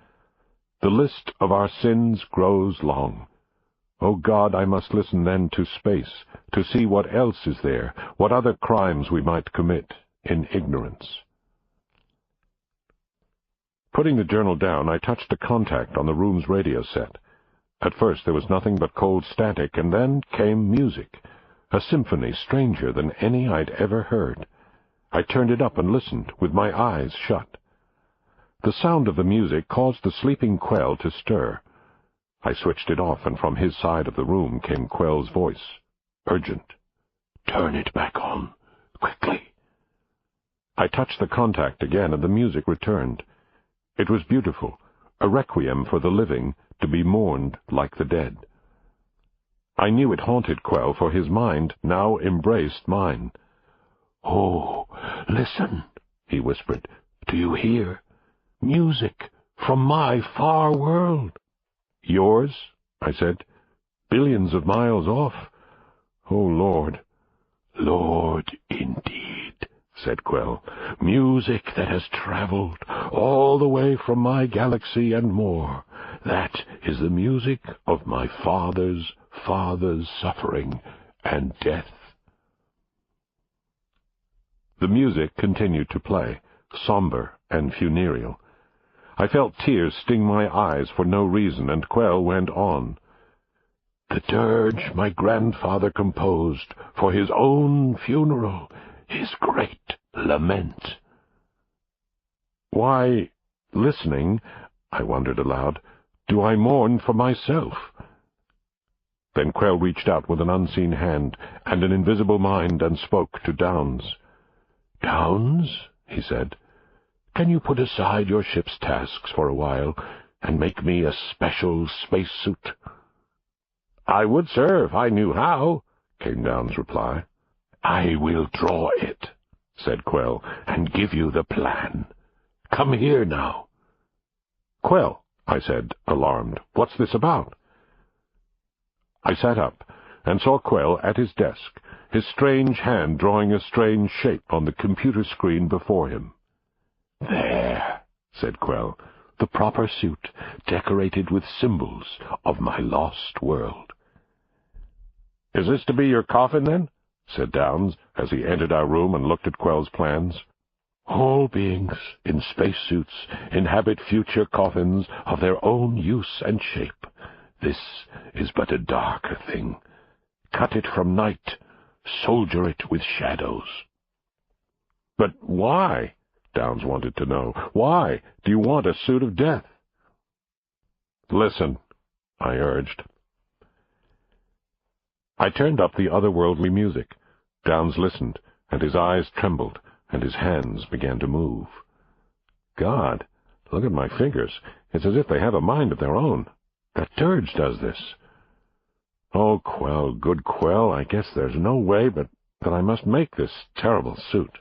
The list of our sins grows long. O God, I must listen then to space, to see what else is there, what other crimes we might commit in ignorance. Putting the journal down, I touched a contact on the room's radio set. At first there was nothing but cold static, and then came music, a symphony stranger than any I'd ever heard. I turned it up and listened, with my eyes shut. The sound of the music caused the sleeping Quell to stir. I switched it off, and from his side of the room came Quell's voice, urgent. Turn it back on, quickly. I touched the contact again, and the music returned. It was beautiful, a requiem for the living, to be mourned like the dead. I knew it haunted Quell, for his mind now embraced mine. Oh, listen, he whispered. Do you hear? Music from my far world. Yours? I said. Billions of miles off. Oh, Lord. Lord, indeed, said Quell. Music that has traveled all the way from my galaxy and more. That is the music of my father's suffering and death. The music continued to play, somber and funereal. I felt tears sting my eyes for no reason, and Quell went on. The dirge my grandfather composed for his own funeral, his great lament. Why, listening, I wondered aloud, do I mourn for myself? Then Quell reached out with an unseen hand and an invisible mind and spoke to Downs. Downs, he said, can you put aside your ship's tasks for a while and make me a special spacesuit? I would, sir, if I knew how, came Downs' reply. I will draw it, said Quell, and give you the plan. Come here now. Quell, I said, alarmed, what's this about? I sat up and saw Quell at his desk, his strange hand drawing a strange shape on the computer screen before him. There, said Quell, the proper suit, decorated with symbols of my lost world. Is this to be your coffin, then? said Downs, as he entered our room and looked at Quell's plans. "All beings in spacesuits inhabit future coffins of their own use and shape. This is but a darker thing. Cut it from night, soldier it with shadows." "But why?" Downs wanted to know. "Why do you want a suit of death?" "Listen," I urged. I turned up the otherworldly music. Downs listened, and his eyes trembled, and his hands began to move. God, look at my fingers. It's as if they have a mind of their own. That dirge does this. Oh, Quell, good Quell, I guess there's no way but that I must make this terrible suit.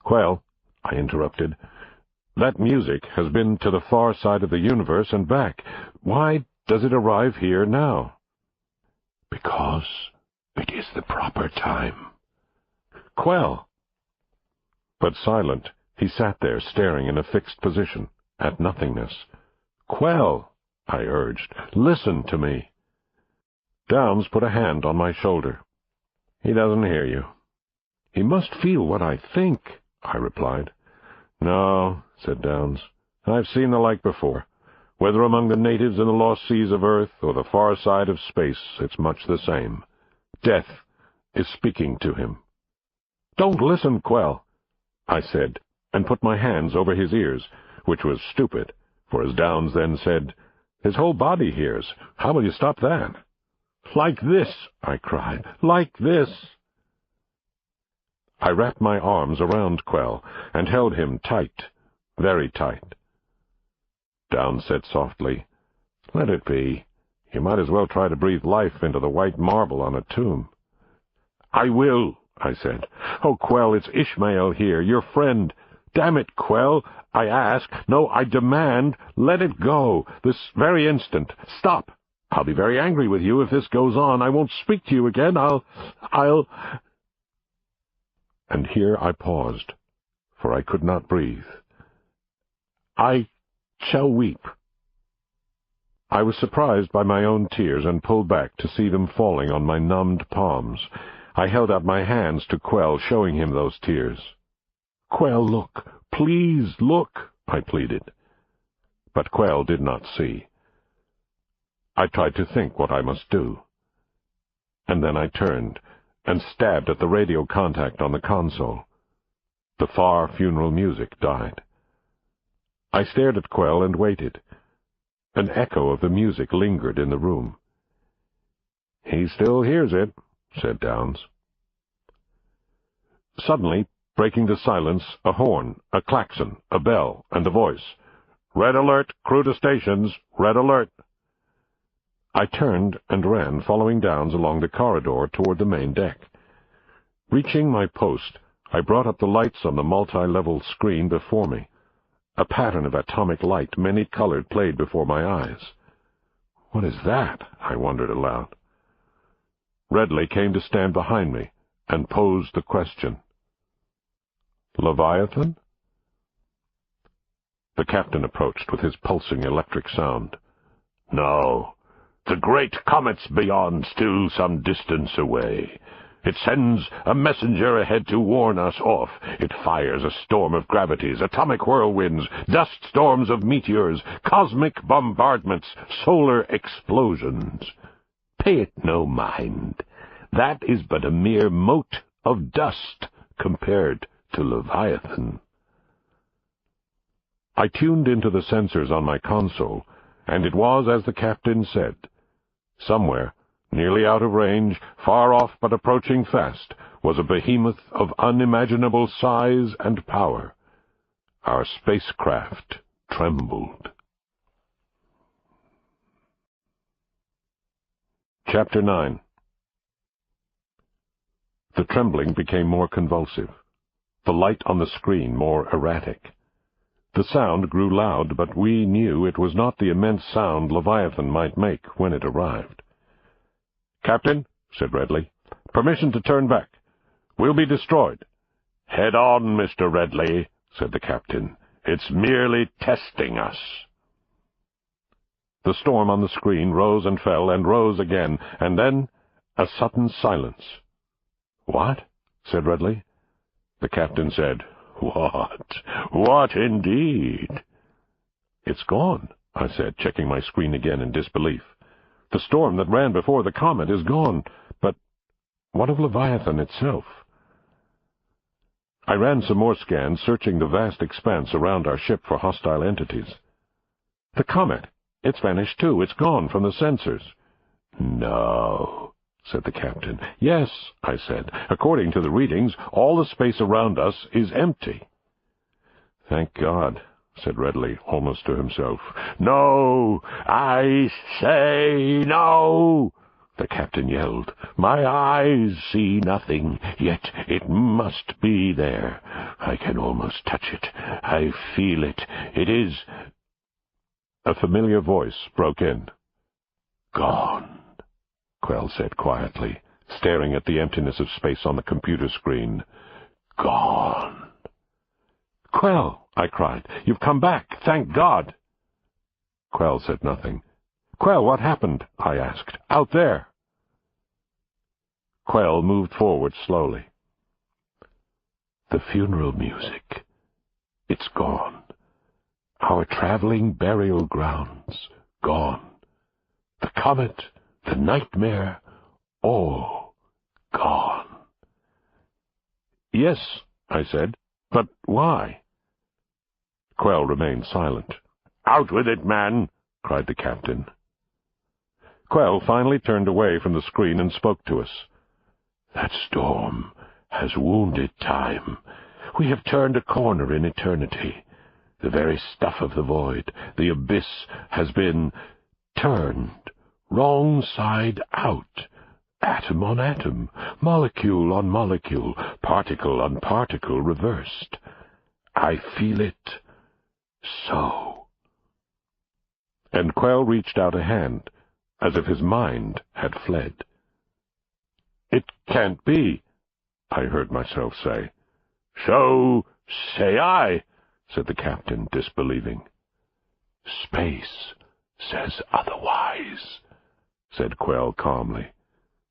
"Quell," I interrupted, "that music has been to the far side of the universe and back. Why does it arrive here now?" "Because it is the proper time." "Quell!" But silent, he sat there staring in a fixed position, at nothingness. "Quell," I urged, "listen to me." Downs put a hand on my shoulder. "He doesn't hear you." "He must feel what I think," I replied. "No," said Downs. "I've seen the like before. Whether among the natives in the lost seas of Earth or the far side of space, it's much the same. Death is speaking to him." "Don't listen, Quell," I said, and put my hands over his ears, which was stupid, for as Downs then said, "His whole body hears. How will you stop that?" "Like this," I cried, "like this." I wrapped my arms around Quell and held him tight, very tight. Downs said softly, "Let it be. You might as well try to breathe life into the white marble on a tomb." "I will," I said. "Oh, Quell, it's Ishmael here, your friend. Damn it, Quell, I ask, no, I demand, let it go, this very instant. Stop. I'll be very angry with you if this goes on. I won't speak to you again. I'll—" And here I paused, for I could not breathe. "I shall weep." I was surprised by my own tears and pulled back to see them falling on my numbed palms. I held out my hands to Quell, showing him those tears. "Quell, look, please look," I pleaded. But Quell did not see. I tried to think what I must do. And then I turned and stabbed at the radio contact on the console. The far funeral music died. I stared at Quell and waited. An echo of the music lingered in the room. "He still hears it," said Downs. Suddenly, breaking the silence, a horn, a klaxon, a bell, and a voice. "Red alert, crew to stations, red alert." I turned and ran, following Downs along the corridor toward the main deck. Reaching my post, I brought up the lights on the multi-level screen before me. A pattern of atomic light, many-colored, played before my eyes. "What is that?" I wondered aloud. Redley came to stand behind me and posed the question. "Leviathan?" The captain approached with his pulsing electric sound. "No. The great comet's beyond, still some distance away. It sends a messenger ahead to warn us off. It fires a storm of gravities, atomic whirlwinds, dust storms of meteors, cosmic bombardments, solar explosions. Pay it no mind. That is but a mere mote of dust compared to Leviathan." I tuned into the sensors on my console, and it was as the captain said. Somewhere, nearly out of range, far off but approaching fast, was a behemoth of unimaginable size and power. Our spacecraft trembled. Chapter 9. The trembling became more convulsive, the light on the screen more erratic. The sound grew loud, but we knew it was not the immense sound Leviathan might make when it arrived. "Captain," said Redley, "permission to turn back. We'll be destroyed." "Head on, Mr. Redley," said the captain. "It's merely testing us." The storm on the screen rose and fell and rose again, and then a sudden silence. "What?" said Rudley. The captain said, "What? What indeed?" "It's gone," I said, checking my screen again in disbelief. "The storm that ran before the comet is gone, but what of Leviathan itself?" I ran some more scans, searching the vast expanse around our ship for hostile entities. "The comet, it's vanished too. It's gone from the sensors." "No," said the captain. "Yes," I said. "According to the readings, all the space around us is empty." "Thank God," said Redley, almost to himself. "No! I say no!" the captain yelled. "My eyes see nothing, yet it must be there. I can almost touch it. I feel it. It is—" A familiar voice broke in. "Gone," Quell said quietly, staring at the emptiness of space on the computer screen. "Gone." "Quell," I cried, "you've come back, thank God." Quell said nothing. "Quell, what happened?" I asked. "Out there." Quell moved forward slowly. "The funeral music. It's gone. Our traveling burial grounds, gone. The comet, the nightmare, all gone." "Yes," I said, "but why?" Quell remained silent. "Out with it, man!" cried the captain. Quell finally turned away from the screen and spoke to us. "That storm has wounded time. We have turned a corner in eternity. The very stuff of the void, the abyss, has been turned wrong side out, atom on atom, molecule on molecule, particle on particle reversed. I feel it so." And Quell reached out a hand, as if his mind had fled. "It can't be," I heard myself say. "So say I," said the captain, disbelieving. "Space says otherwise," said Quell calmly.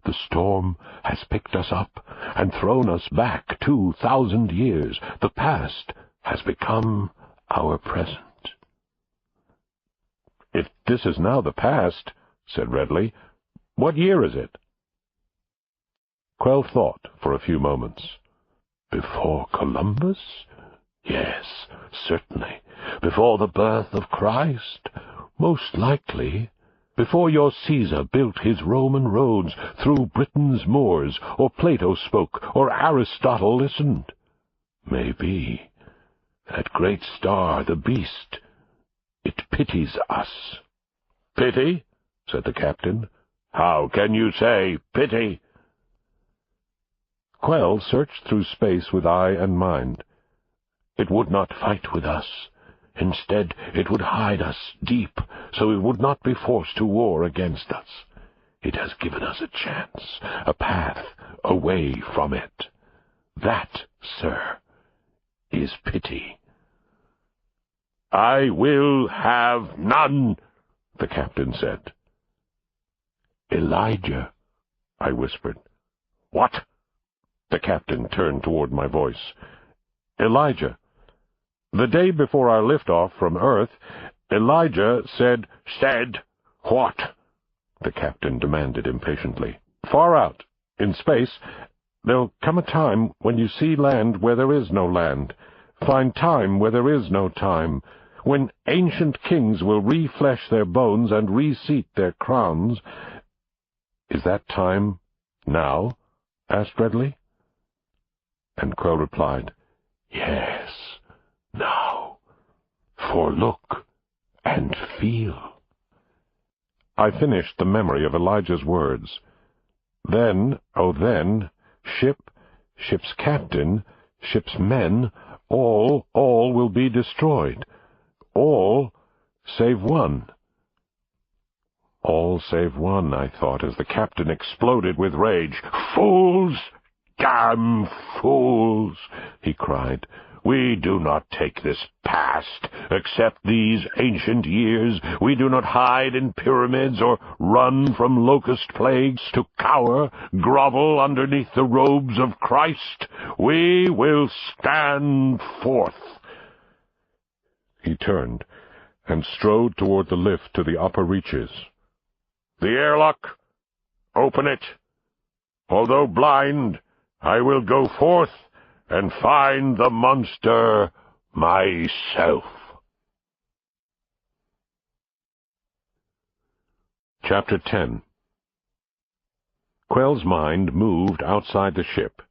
"The storm has picked us up and thrown us back 2,000 years. The past has become our present." "If this is now the past," said Redley, "what year is it?" Quell thought for a few moments. "Before Columbus? Yes, certainly. Before the birth of Christ? Most likely. Before your Caesar built his Roman roads through Britain's moors, or Plato spoke, or Aristotle listened. Maybe. That great star, the beast, it pities us." "Pity?" said the captain. "How can you say pity?" Quell searched through space with eye and mind. "It would not fight with us. Instead, it would hide us deep, so it would not be forced to war against us. It has given us a chance, a path away from it. That, sir, is pity." "I will have none," the captain said. "Elijah," I whispered. "What?" The captain turned toward my voice. "Elijah. The day before our liftoff from Earth, Elijah said—" "Said what?" the captain demanded impatiently. "Far out, in space, there'll come a time when you see land where there is no land, find time where there is no time, when ancient kings will reflesh their bones and reseat their crowns." "Is that time now?" asked Redley. And Quell replied, "Yes, now. For look and feel." I finished the memory of Elijah's words. Then, oh then, ship's captain, ship's men, all will be destroyed. All save one. All save one, I thought, as the captain exploded with rage. "Fools! Damn fools!" he cried. We do not take this past, accept these ancient years. We do not hide in pyramids or run from locust plagues to cower, grovel underneath the robes of Christ. We will stand forth. He turned and strode toward the lift to the upper reaches. The airlock, open it. Although blind, I will go forth and find the monster myself. Chapter 10. Quell's mind moved outside the ship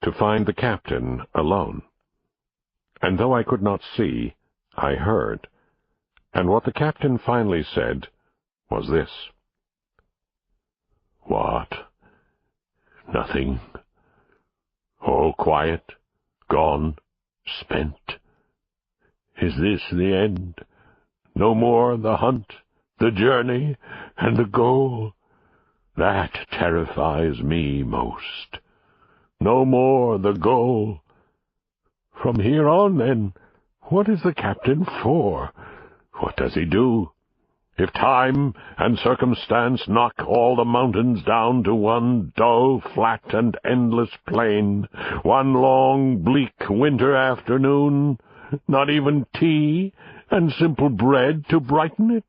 to find the captain alone. And though I could not see, I heard. And what the captain finally said was this. What? Nothing. All quiet, gone, spent. Is this the end? No more the hunt, the journey, and the goal? That terrifies me most. No more the goal. From here on, then, what is the captain for? What does he do? If time and circumstance knock all the mountains down to one dull, flat, and endless plain, one long, bleak winter afternoon, not even tea and simple bread to brighten it?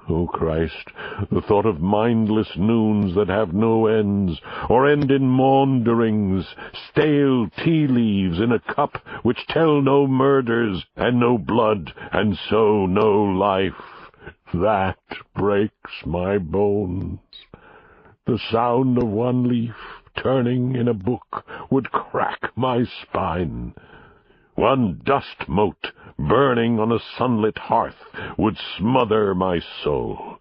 O Christ, the thought of mindless noons that have no ends, or end in maunderings, stale tea leaves in a cup which tell no murders, and no blood, and so no life. That breaks my bones. The sound of one leaf turning in a book would crack my spine. One dust mote burning on a sunlit hearth would smother my soul.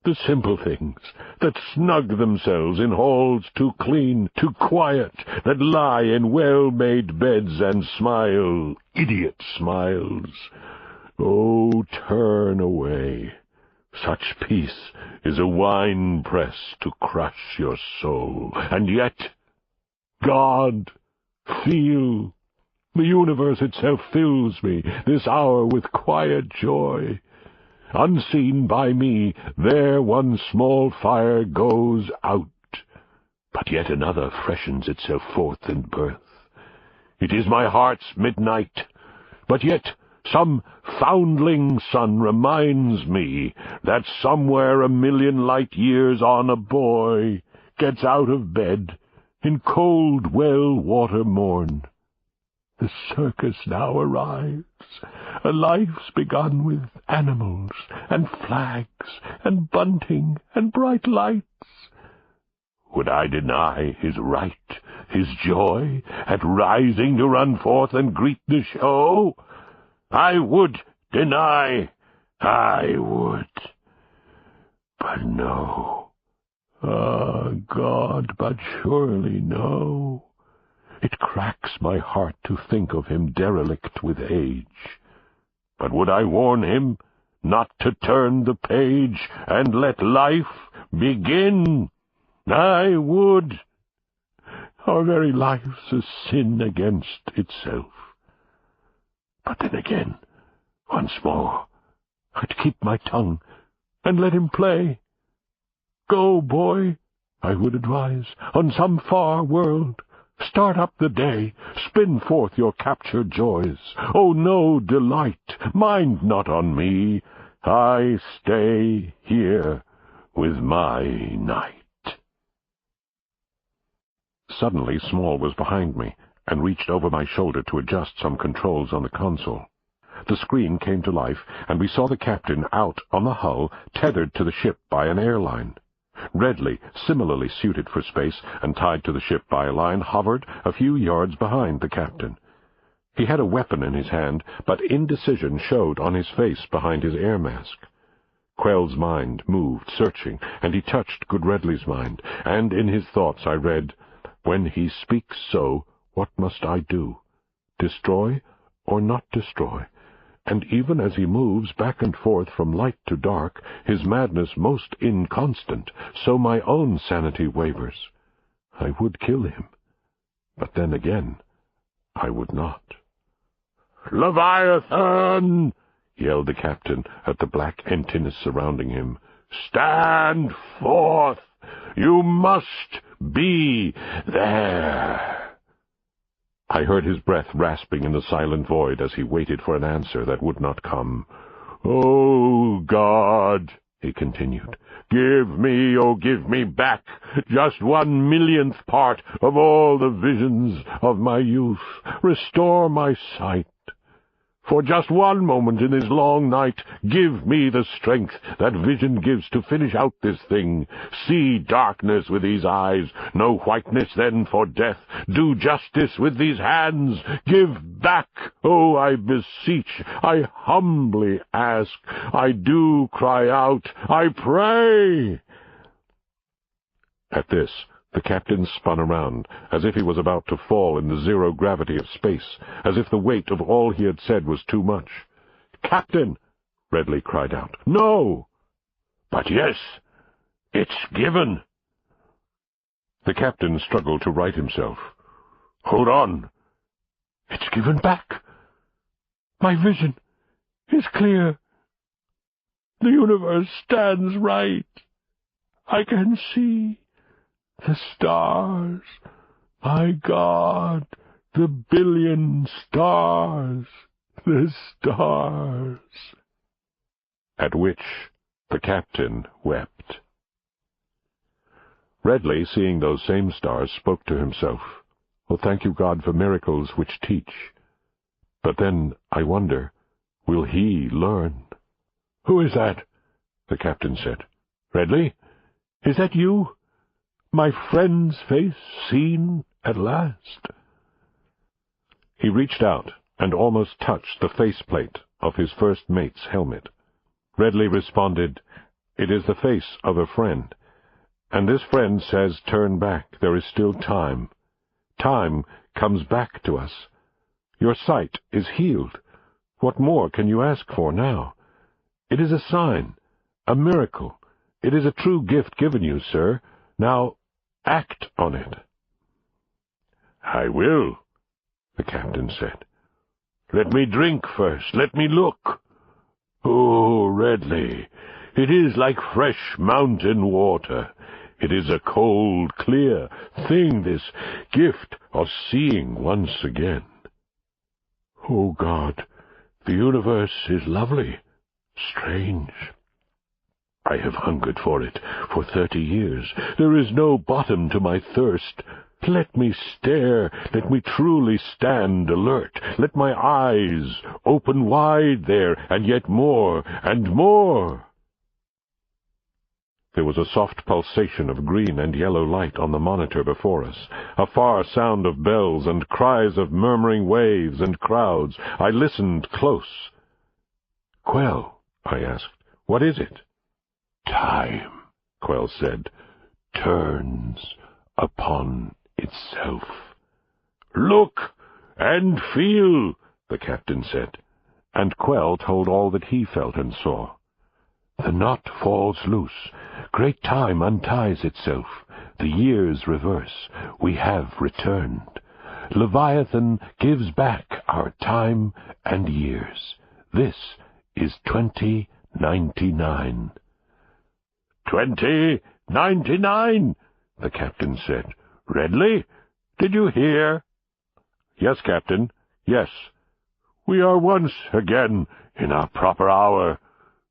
The simple things that snug themselves in halls too clean, too quiet, that lie in well-made beds and smile idiot smiles. Oh, turn away. Such peace is a wine-press to crush your soul. And yet, God, feel, the universe itself fills me this hour with quiet joy. Unseen by me, there one small fire goes out, but yet another freshens itself forth in birth. It is my heart's midnight, but yet some foundling sun reminds me that somewhere a million light years on a boy gets out of bed in cold well-water morn. The circus now arrives, a life's begun with animals and flags and bunting and bright lights. Would I deny his right, his joy, at rising to run forth and greet the show? I would deny, I would. But no. Ah, God, but surely no. It cracks my heart to think of him derelict with age. But would I warn him not to turn the page and let life begin? I would. Our very life's a sin against itself. But then again, once more, I'd keep my tongue and let him play. Go, boy, I would advise, on some far world. Start up the day, spin forth your captured joys. Oh, no delight, mind not on me. I stay here with my night. Suddenly Small was behind me, and reached over my shoulder to adjust some controls on the console. The screen came to life, and we saw the captain out on the hull, tethered to the ship by an airline. Redley, similarly suited for space and tied to the ship by a line, hovered a few yards behind the captain. He had a weapon in his hand, but indecision showed on his face behind his air mask. Quell's mind moved, searching, and he touched good Redley's mind, and in his thoughts I read, "When he speaks so, what must I do? Destroy or not destroy?" And even as he moves back and forth from light to dark, his madness most inconstant, so my own sanity wavers. I would kill him, but then again, I would not. "Leviathan!" yelled the captain at the black emptiness surrounding him. "Stand forth! You must be there!" I heard his breath rasping in the silent void as he waited for an answer that would not come. "Oh, God," he continued, give me back just 1/1,000,000th part of all the visions of my youth. Restore my sight. For just one moment in this long night, give me the strength that vision gives to finish out this thing. See darkness with these eyes, no whiteness then for death. Do justice with these hands. Give back, oh, I beseech, I humbly ask, I do cry out, I pray." At this, the captain spun around, as if he was about to fall in the zero gravity of space, as if the weight of all he had said was too much. "Captain!" Redley cried out. "No!" "But yes, it's given." The captain struggled to right himself. "Hold on. It's given back. My vision is clear. The universe stands right. I can see the stars. My God, the 1,000,000,000 stars. The stars." At which the captain wept. Redley, seeing those same stars, spoke to himself, "Oh, thank you, God, for miracles which teach. But then, I wonder, will he learn?" "Who is that?" the captain said. "Redley, is that you? My friend's face seen at last?" He reached out and almost touched the faceplate of his first mate's helmet. Redley responded, "It is the face of a friend. And this friend says, turn back, there is still time. Time comes back to us. Your sight is healed. What more can you ask for now? It is a sign, a miracle. It is a true gift given you, sir. Now, act on it." "I will," the captain said. "Let me drink first. Let me look. Oh, Redley, it is like fresh mountain water. It is a cold, clear thing, this gift of seeing once again. Oh, God, the universe is lovely, strange. I have hungered for it for 30 years. There is no bottom to my thirst. Let me stare, let me truly stand alert. Let my eyes open wide there, and yet more and more." There was a soft pulsation of green and yellow light on the monitor before us, a far sound of bells and cries of murmuring waves and crowds. I listened close. "Quell," I asked, "what is it?" "Time," Quell said, "turns upon itself." "Look and feel," the captain said, and Quell told all that he felt and saw. "The knot falls loose. Great time unties itself. The years reverse. We have returned. Leviathan gives back our time and years. This is 2099. 2099, the captain said. "Redley, did you hear?" "Yes, Captain, yes." "We are once again in our proper hour.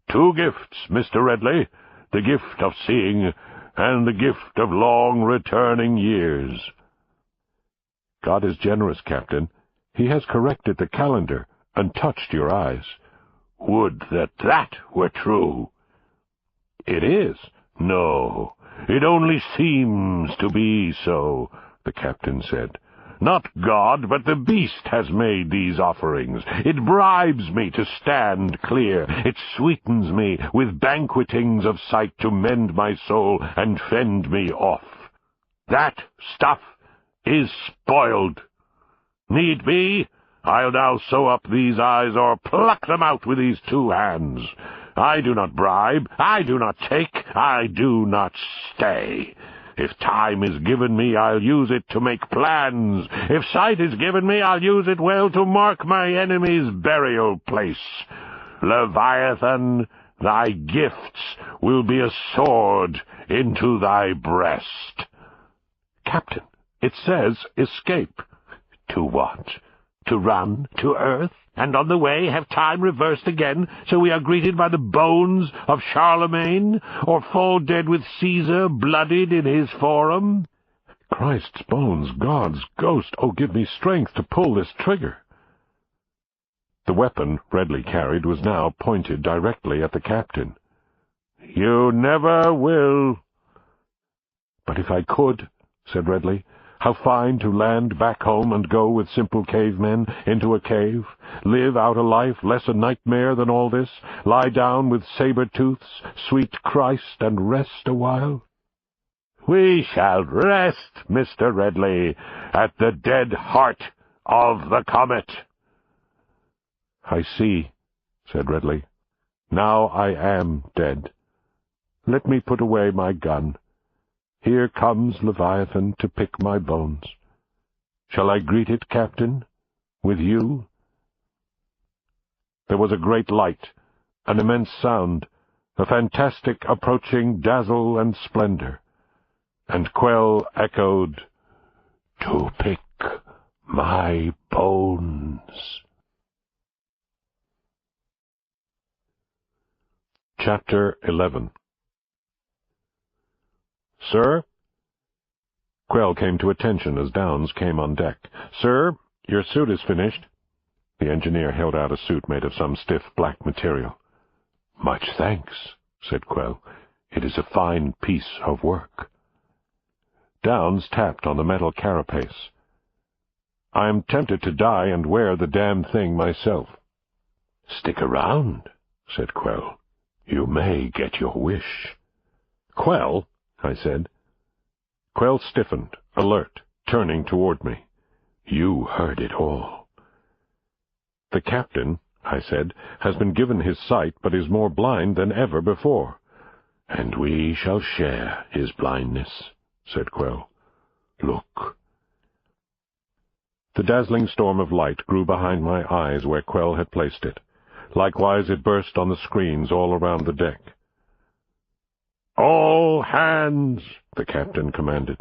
2 gifts, Mr. Redley, the gift of seeing and the gift of long returning years." "God is generous, Captain. He has corrected the calendar and touched your eyes." "Would that that were true." "It is." "No, it only seems to be so," the captain said. "Not God, but the beast has made these offerings. It bribes me to stand clear. It sweetens me with banquetings of sight to mend my soul and fend me off. That stuff is spoiled. Need be, I'll now sew up these eyes or pluck them out with these 2 hands. I do not bribe, I do not take, I do not stay. If time is given me, I'll use it to make plans. If sight is given me, I'll use it well to mark my enemy's burial place. Leviathan, thy gifts will be a sword into thy breast. Captain, it says escape. To what? To run to earth, and on the way have time reversed again, so we are greeted by the bones of Charlemagne, or fall dead with Caesar bloodied in his forum? Christ's bones, God's ghost, oh, give me strength to pull this trigger. The weapon Redley carried was now pointed directly at the captain. You never will. But if I could, said Redley, how fine to land back home and go with simple cavemen into a cave, live out a life less a nightmare than all this, lie down with saber-tooths, sweet Christ, and rest a while. We shall rest, Mr. Redley, at the dead heart of the comet. I see, said Redley. Now I am dead. Let me put away my gun. Here comes Leviathan to pick my bones. Shall I greet it, Captain, with you? There was a great light, an immense sound, a fantastic approaching dazzle and splendor, and Quell echoed, To pick my bones. Chapter 11. Sir? Quell came to attention as Downes came on deck. Sir, your suit is finished. The engineer held out a suit made of some stiff black material. Much thanks, said Quell. It is a fine piece of work. Downes tapped on the metal carapace. I am tempted to die and wear the damned thing myself. Stick around, said Quell. You may get your wish. Quell, I said. Quell stiffened, alert, turning toward me. You heard it all. The captain, I said, has been given his sight, but is more blind than ever before. And we shall share his blindness, said Quell. Look. The dazzling storm of light grew behind my eyes where Quell had placed it. Likewise it burst on the screens all around the deck. All hands, the captain commanded.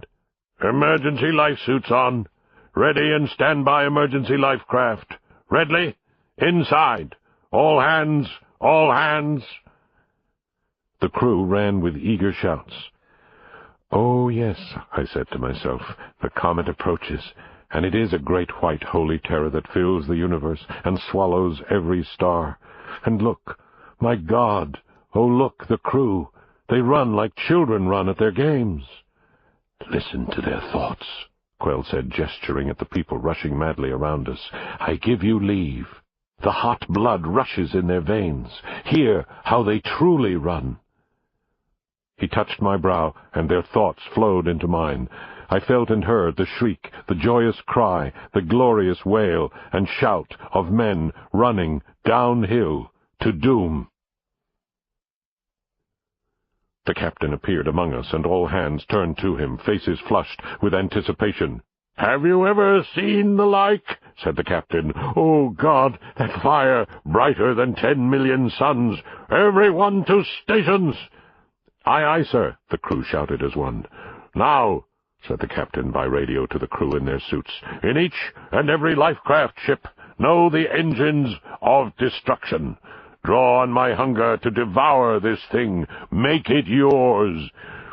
Emergency life suits on. Ready and stand by emergency life craft. Redley, inside. All hands, all hands. The crew ran with eager shouts. Oh, yes, I said to myself, the comet approaches, and it is a great white holy terror that fills the universe and swallows every star. And look, my God, oh, look, the crew. They run like children run at their games. Listen to their thoughts, Quell said, gesturing at the people rushing madly around us. I give you leave. The hot blood rushes in their veins. Hear how they truly run. He touched my brow, and their thoughts flowed into mine. I felt and heard the shriek, the joyous cry, the glorious wail and shout of men running downhill to doom. The captain appeared among us, and all hands turned to him, faces flushed with anticipation. Have you ever seen the like? Said the captain. Oh, God, that fire, brighter than 10 million suns. Every one to stations. Aye, aye, sir, the crew shouted as one. Now, said the captain by radio to the crew in their suits, in each and every life-craft ship, know the engines of destruction. Draw on my hunger to devour this thing. Make it yours.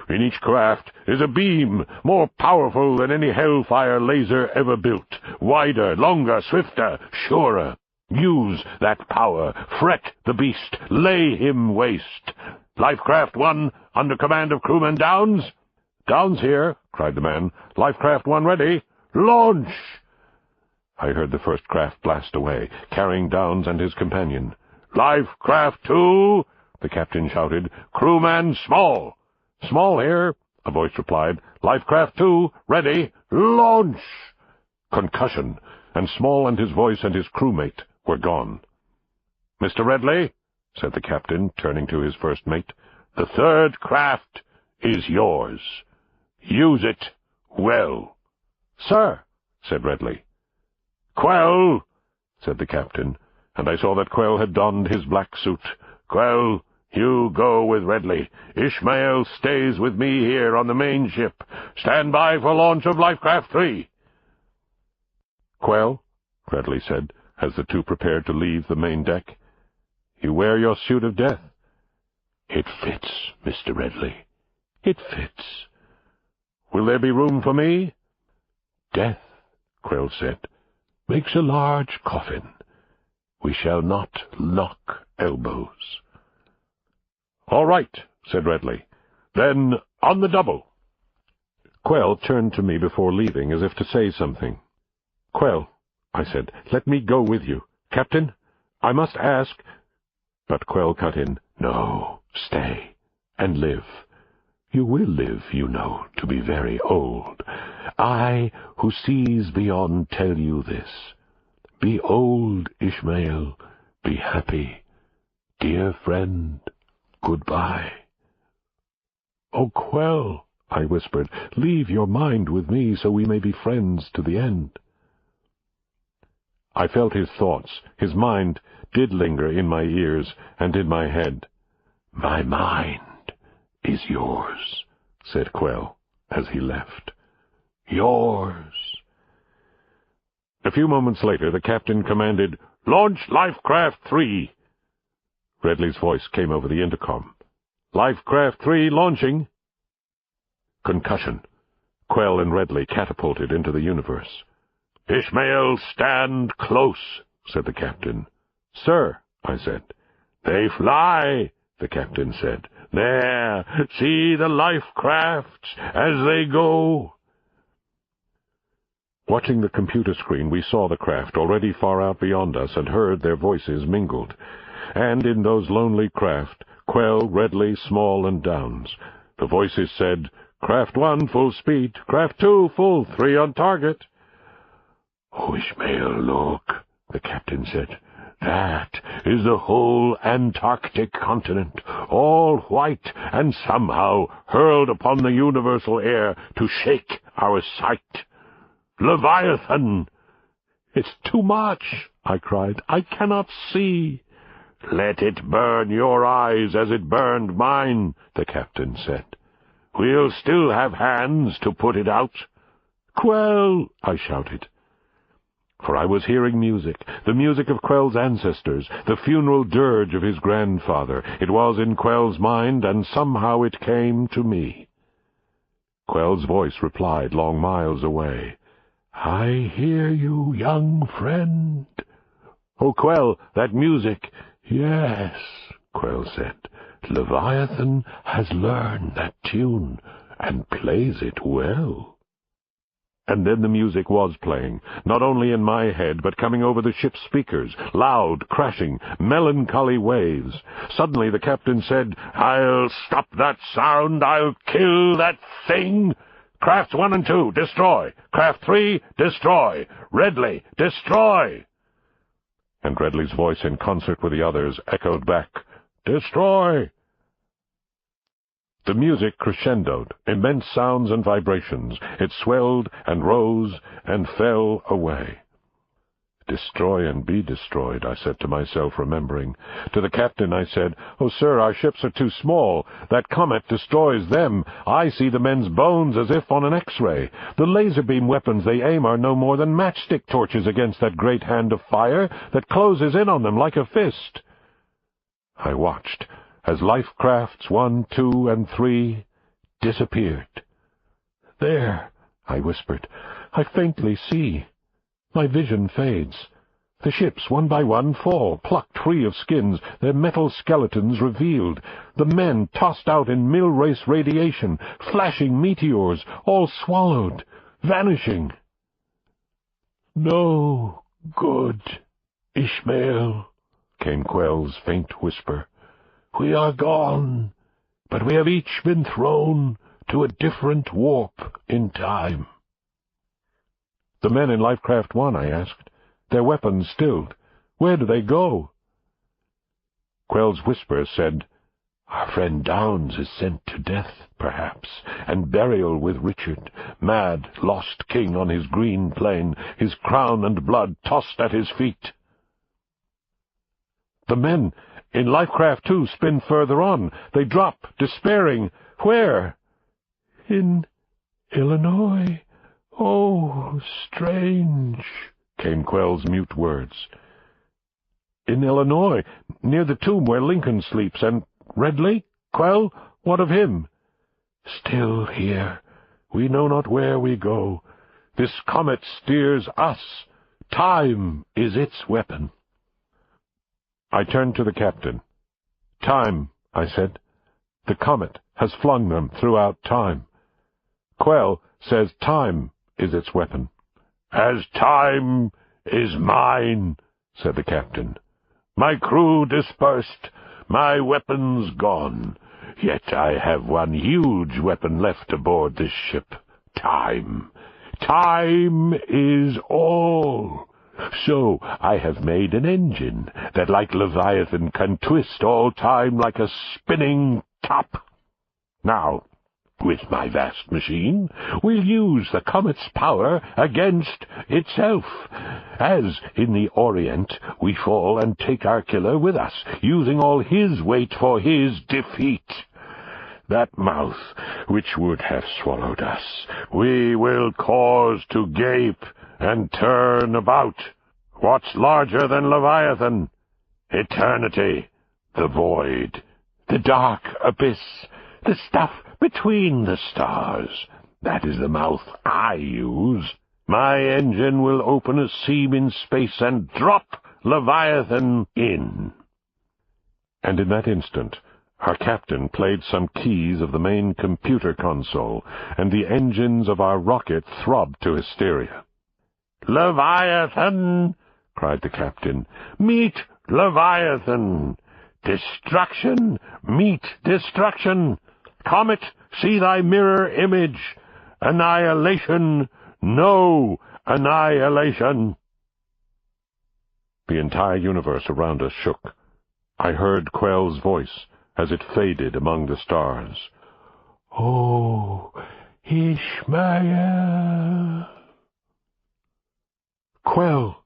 In each craft is a beam more powerful than any hellfire laser ever built. Wider, longer, swifter, surer. Use that power. Fret the beast. Lay him waste. Lifecraft 1, under command of crewman Downes. Downes here, cried the man. Lifecraft 1 ready. Launch! I heard the first craft blast away, carrying Downes and his companion. Lifecraft 2, the captain shouted. Crewman Small. Small here, a voice replied. Lifecraft 2, ready. Launch! Concussion, and Small and his voice and his crewmate were gone. Mr. Redley, said the captain, turning to his first mate, the third craft is yours. Use it well." "Sir," said Redley. "Quell," said the captain, and I saw that Quell had donned his black suit. "Quell, you go with Redley. Ishmael stays with me here on the main ship. Stand by for launch of Lifecraft 3. "Quell," Redley said, as the two prepared to leave the main deck, "you wear your suit of death." "It fits, Mr. Redley. It fits." "Will there be room for me?" "Death," Quell said, "makes a large coffin. We shall not lock elbows." "All right," said Redley. "Then on the double." Quell turned to me before leaving, as if to say something. "Quell," I said, "let me go with you. Captain, I must ask—" But Quell cut in. "No, stay, and live. You will live, you know, to be very old. I, who sees beyond, tell you this. Be old, Ishmael, be happy. Dear friend, goodbye." "Oh, Quell," I whispered, "leave your mind with me so we may be friends to the end." I felt his thoughts. His mind did linger in my ears and in my head. "My mind is yours," said Quell as he left. "Yours." A few moments later the captain commanded, "Launch Lifecraft 3. Redley's voice came over the intercom. "Lifecraft 3 launching." Concussion. Quell and Redley catapulted into the universe. "Ishmael, stand close," said the captain. "Sir," I said. "They fly," the captain said. "There, see the Lifecrafts as they go." Watching the computer screen, we saw the craft already far out beyond us and heard their voices mingled. And in those lonely craft, Quell, Redley, Small, and Downs, the voices said, "Craft 1, full speed. Craft 2, full. 3 on target." "Oh, Ishmael, look," the captain said. "That is the whole Antarctic continent, all white and somehow hurled upon the universal air to shake our sight. Leviathan!" "It's too much," I cried. "I cannot see." "Let it burn your eyes as it burned mine," the captain said. "We'll still have hands to put it out." "Quell!" I shouted. For I was hearing music, the music of Quell's ancestors, the funeral dirge of his grandfather. It was in Quell's mind, and somehow it came to me. Quell's voice replied long miles away. "I hear you, young friend." "Oh, Quell, that music!" "Yes," Quell said. "Leviathan has learned that tune, and plays it well." And then the music was playing, not only in my head, but coming over the ship's speakers, loud, crashing, melancholy waves. Suddenly the captain said, "I'll stop that sound! I'll kill that thing! Crafts 1 and 2, destroy! Craft 3, destroy! Redley, destroy!" And Redley's voice, in concert with the others, echoed back, "Destroy!" The music crescendoed, immense sounds and vibrations. It swelled and rose and fell away. "Destroy and be destroyed," I said to myself, remembering. To the captain I said, "Oh, sir, our ships are too small. That comet destroys them. I see the men's bones as if on an X-ray. The laser beam weapons they aim are no more than matchstick torches against that great hand of fire that closes in on them like a fist." I watched as Lifecrafts 1, 2, and 3 disappeared. "There," I whispered, "I faintly see. My vision fades. The ships, one by one, fall, plucked free of skins, their metal skeletons revealed. The men tossed out in mill-race radiation, flashing meteors, all swallowed, vanishing." "No good, Ishmael," came Quell's faint whisper. "We are gone, but we have each been thrown to a different warp in time." "The men in Lifecraft 1, I asked. Their weapons stilled. Where do they go?" Quell's whisper said, Our friend Downes is sent to death, perhaps, and burial with Richard, mad, lost king on his green plain, his crown and blood tossed at his feet. The men in Lifecraft 2 spin further on. They drop, despairing. Where? In Illinois. Oh, strange, came Quell's mute words. In Illinois, near the tomb where Lincoln sleeps, and Red Lake, Quell, what of him? Still here. We know not where we go. This comet steers us. Time is its weapon. I turned to the captain. Time, I said. The comet has flung them throughout time. Quell says time is its weapon. As time is mine, said the captain. My crew dispersed, my weapons gone. Yet I have one huge weapon left aboard this ship. Time. Time is all. So I have made an engine that, like Leviathan, can twist all time like a spinning top. Now, with my vast machine, we'll use the comet's power against itself. As in the Orient, we fall and take our killer with us, using all his weight for his defeat. That mouth which would have swallowed us, we will cause to gape and turn about. What's larger than Leviathan? Eternity, the void, the dark abyss, the stuff between the stars. That is the mouth I use. My engine will open a seam in space and drop Leviathan in. And in that instant, our captain played some keys of the main computer console, and the engines of our rocket throbbed to hysteria. Leviathan! Cried the captain. Meet Leviathan! Destruction! Meet destruction! Comet, see thy mirror image! Annihilation! No annihilation! The entire universe around us shook. I heard Quell's voice as it faded among the stars. Oh, Ishmael! Quell!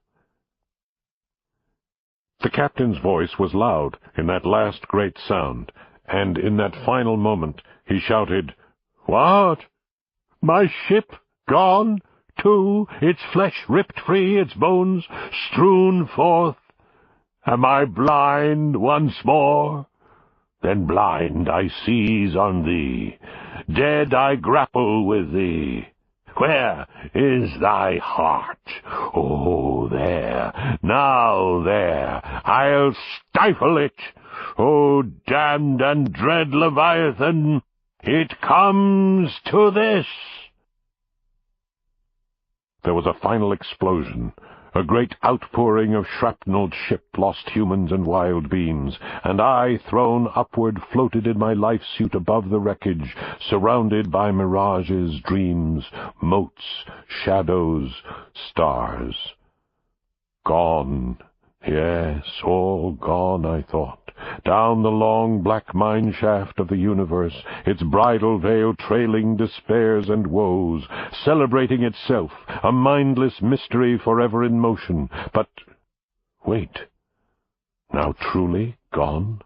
The captain's voice was loud in that last great sound, and in that final moment he shouted, What? My ship gone, too, its flesh ripped free, its bones strewn forth? Am I blind once more? Then blind I seize on thee, dead I grapple with thee. Where is thy heart? Oh, there, now there, I'll stifle it. Oh, damned and dread Leviathan, it comes to this. There was a final explosion, a great outpouring of shrapnelled ship, lost humans and wild beams, and I, thrown upward, floated in my life suit above the wreckage, surrounded by mirages, dreams, motes, shadows, stars. Gone. Yes, all gone, I thought, down the long black mine shaft of the universe, its bridal veil trailing despairs and woes, celebrating itself, a mindless mystery forever in motion. But wait, now truly gone?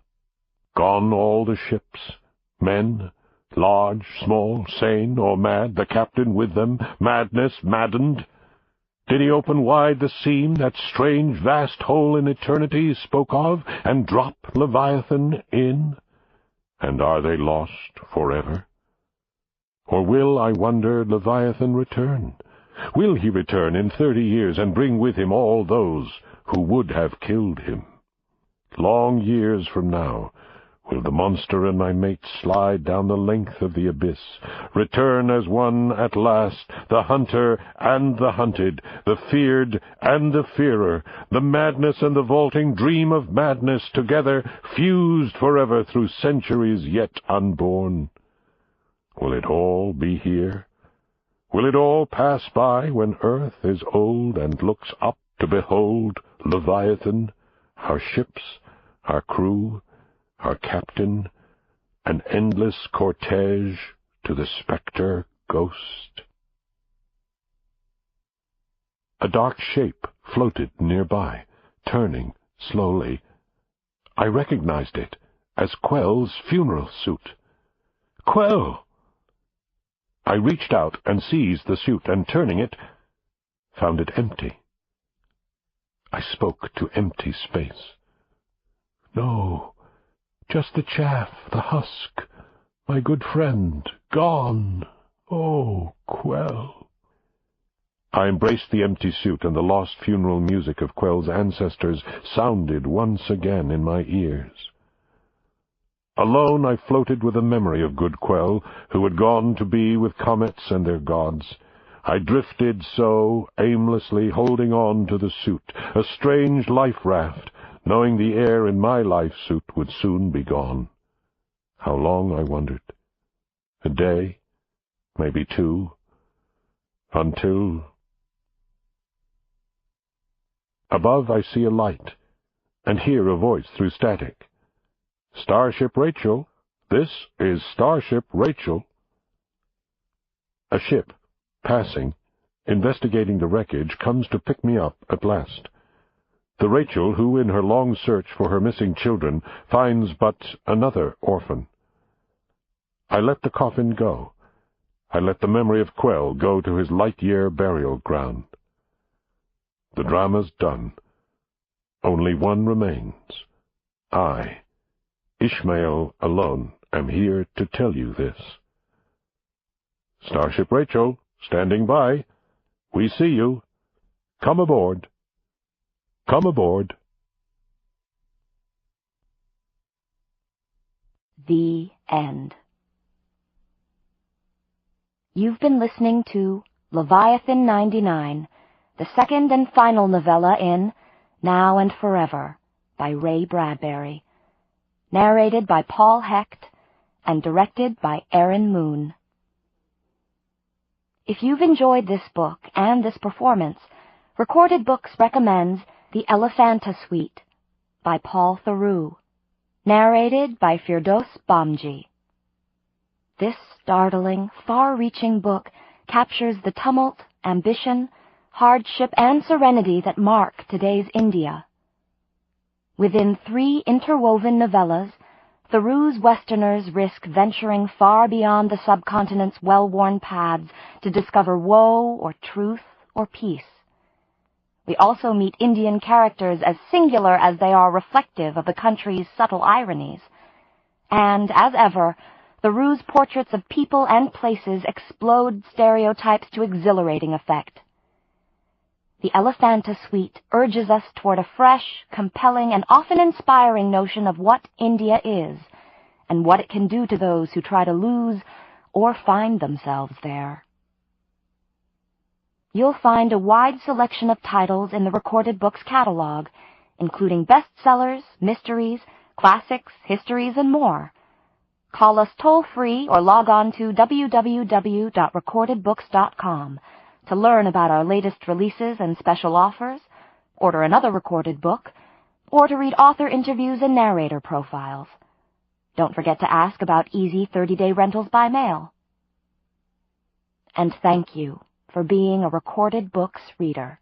Gone all the ships, men, large, small, sane or mad, the captain with them, madness, maddened? Did he open wide the seam, that strange vast hole in eternity spoke of, and drop Leviathan in? And are they lost forever? Or will, I wonder, Leviathan return? Will he return in 30 years and bring with him all those who would have killed him? Long years from now, will the monster and my mate slide down the length of the abyss, return as one at last, the hunter and the hunted, the feared and the fearer, the madness and the vaulting dream of madness together, fused forever through centuries yet unborn? Will it all be here? Will it all pass by when earth is old and looks up to behold Leviathan, our ships, our crew, our captain, an endless cortege to the spectre ghost. A dark shape floated nearby, turning slowly. I recognized it as Quell's funeral suit. Quell! I reached out and seized the suit, and turning it, found it empty. I spoke to empty space. No, just the chaff, the husk, my good friend, gone. Oh, Quell. I embraced the empty suit, and the lost funeral music of Quell's ancestors sounded once again in my ears. Alone I floated with the memory of good Quell, who had gone to be with comets and their gods. I drifted so, aimlessly holding on to the suit, a strange life-raft, knowing the air in my life-suit would soon be gone. How long, I wondered? A day? Maybe two? Until... Above I see a light, and hear a voice through static. "Starship Rachel, this is Starship Rachel." A ship, passing, investigating the wreckage, comes to pick me up at last. The Rachel who, in her long search for her missing children, finds but another orphan. I let the coffin go. I let the memory of Quell go to his light-year burial ground. The drama's done. Only one remains. I, Ishmael, alone, am here to tell you this. Starship Rachel, standing by. We see you. Come aboard. Come aboard.
The end. You've been listening to Leviathan 99, the second and final novella in Now and Forever by Ray Bradbury, narrated by Paul Hecht and directed by Aaron Moon. If you've enjoyed this book and this performance, Recorded Books recommends The Elephanta Suite by Paul Theroux, narrated by Firdos Bamji. This startling, far-reaching book captures the tumult, ambition, hardship, and serenity that mark today's India. Within 3 interwoven novellas, Theroux's Westerners risk venturing far beyond the subcontinent's well-worn paths to discover woe or truth or peace. We also meet Indian characters as singular as they are reflective of the country's subtle ironies. And, as ever, Theroux's portraits of people and places explode stereotypes to exhilarating effect. The Elephanta Suite urges us toward a fresh, compelling, and often inspiring notion of what India is, and what it can do to those who try to lose or find themselves there. You'll find a wide selection of titles in the Recorded Books catalog, including bestsellers, mysteries, classics, histories, and more. Call us toll-free or log on to www.recordedbooks.com to learn about our latest releases and special offers, order another recorded book, or to read author interviews and narrator profiles. Don't forget to ask about easy 30-day rentals by mail. And thank you for being a Recorded Books reader.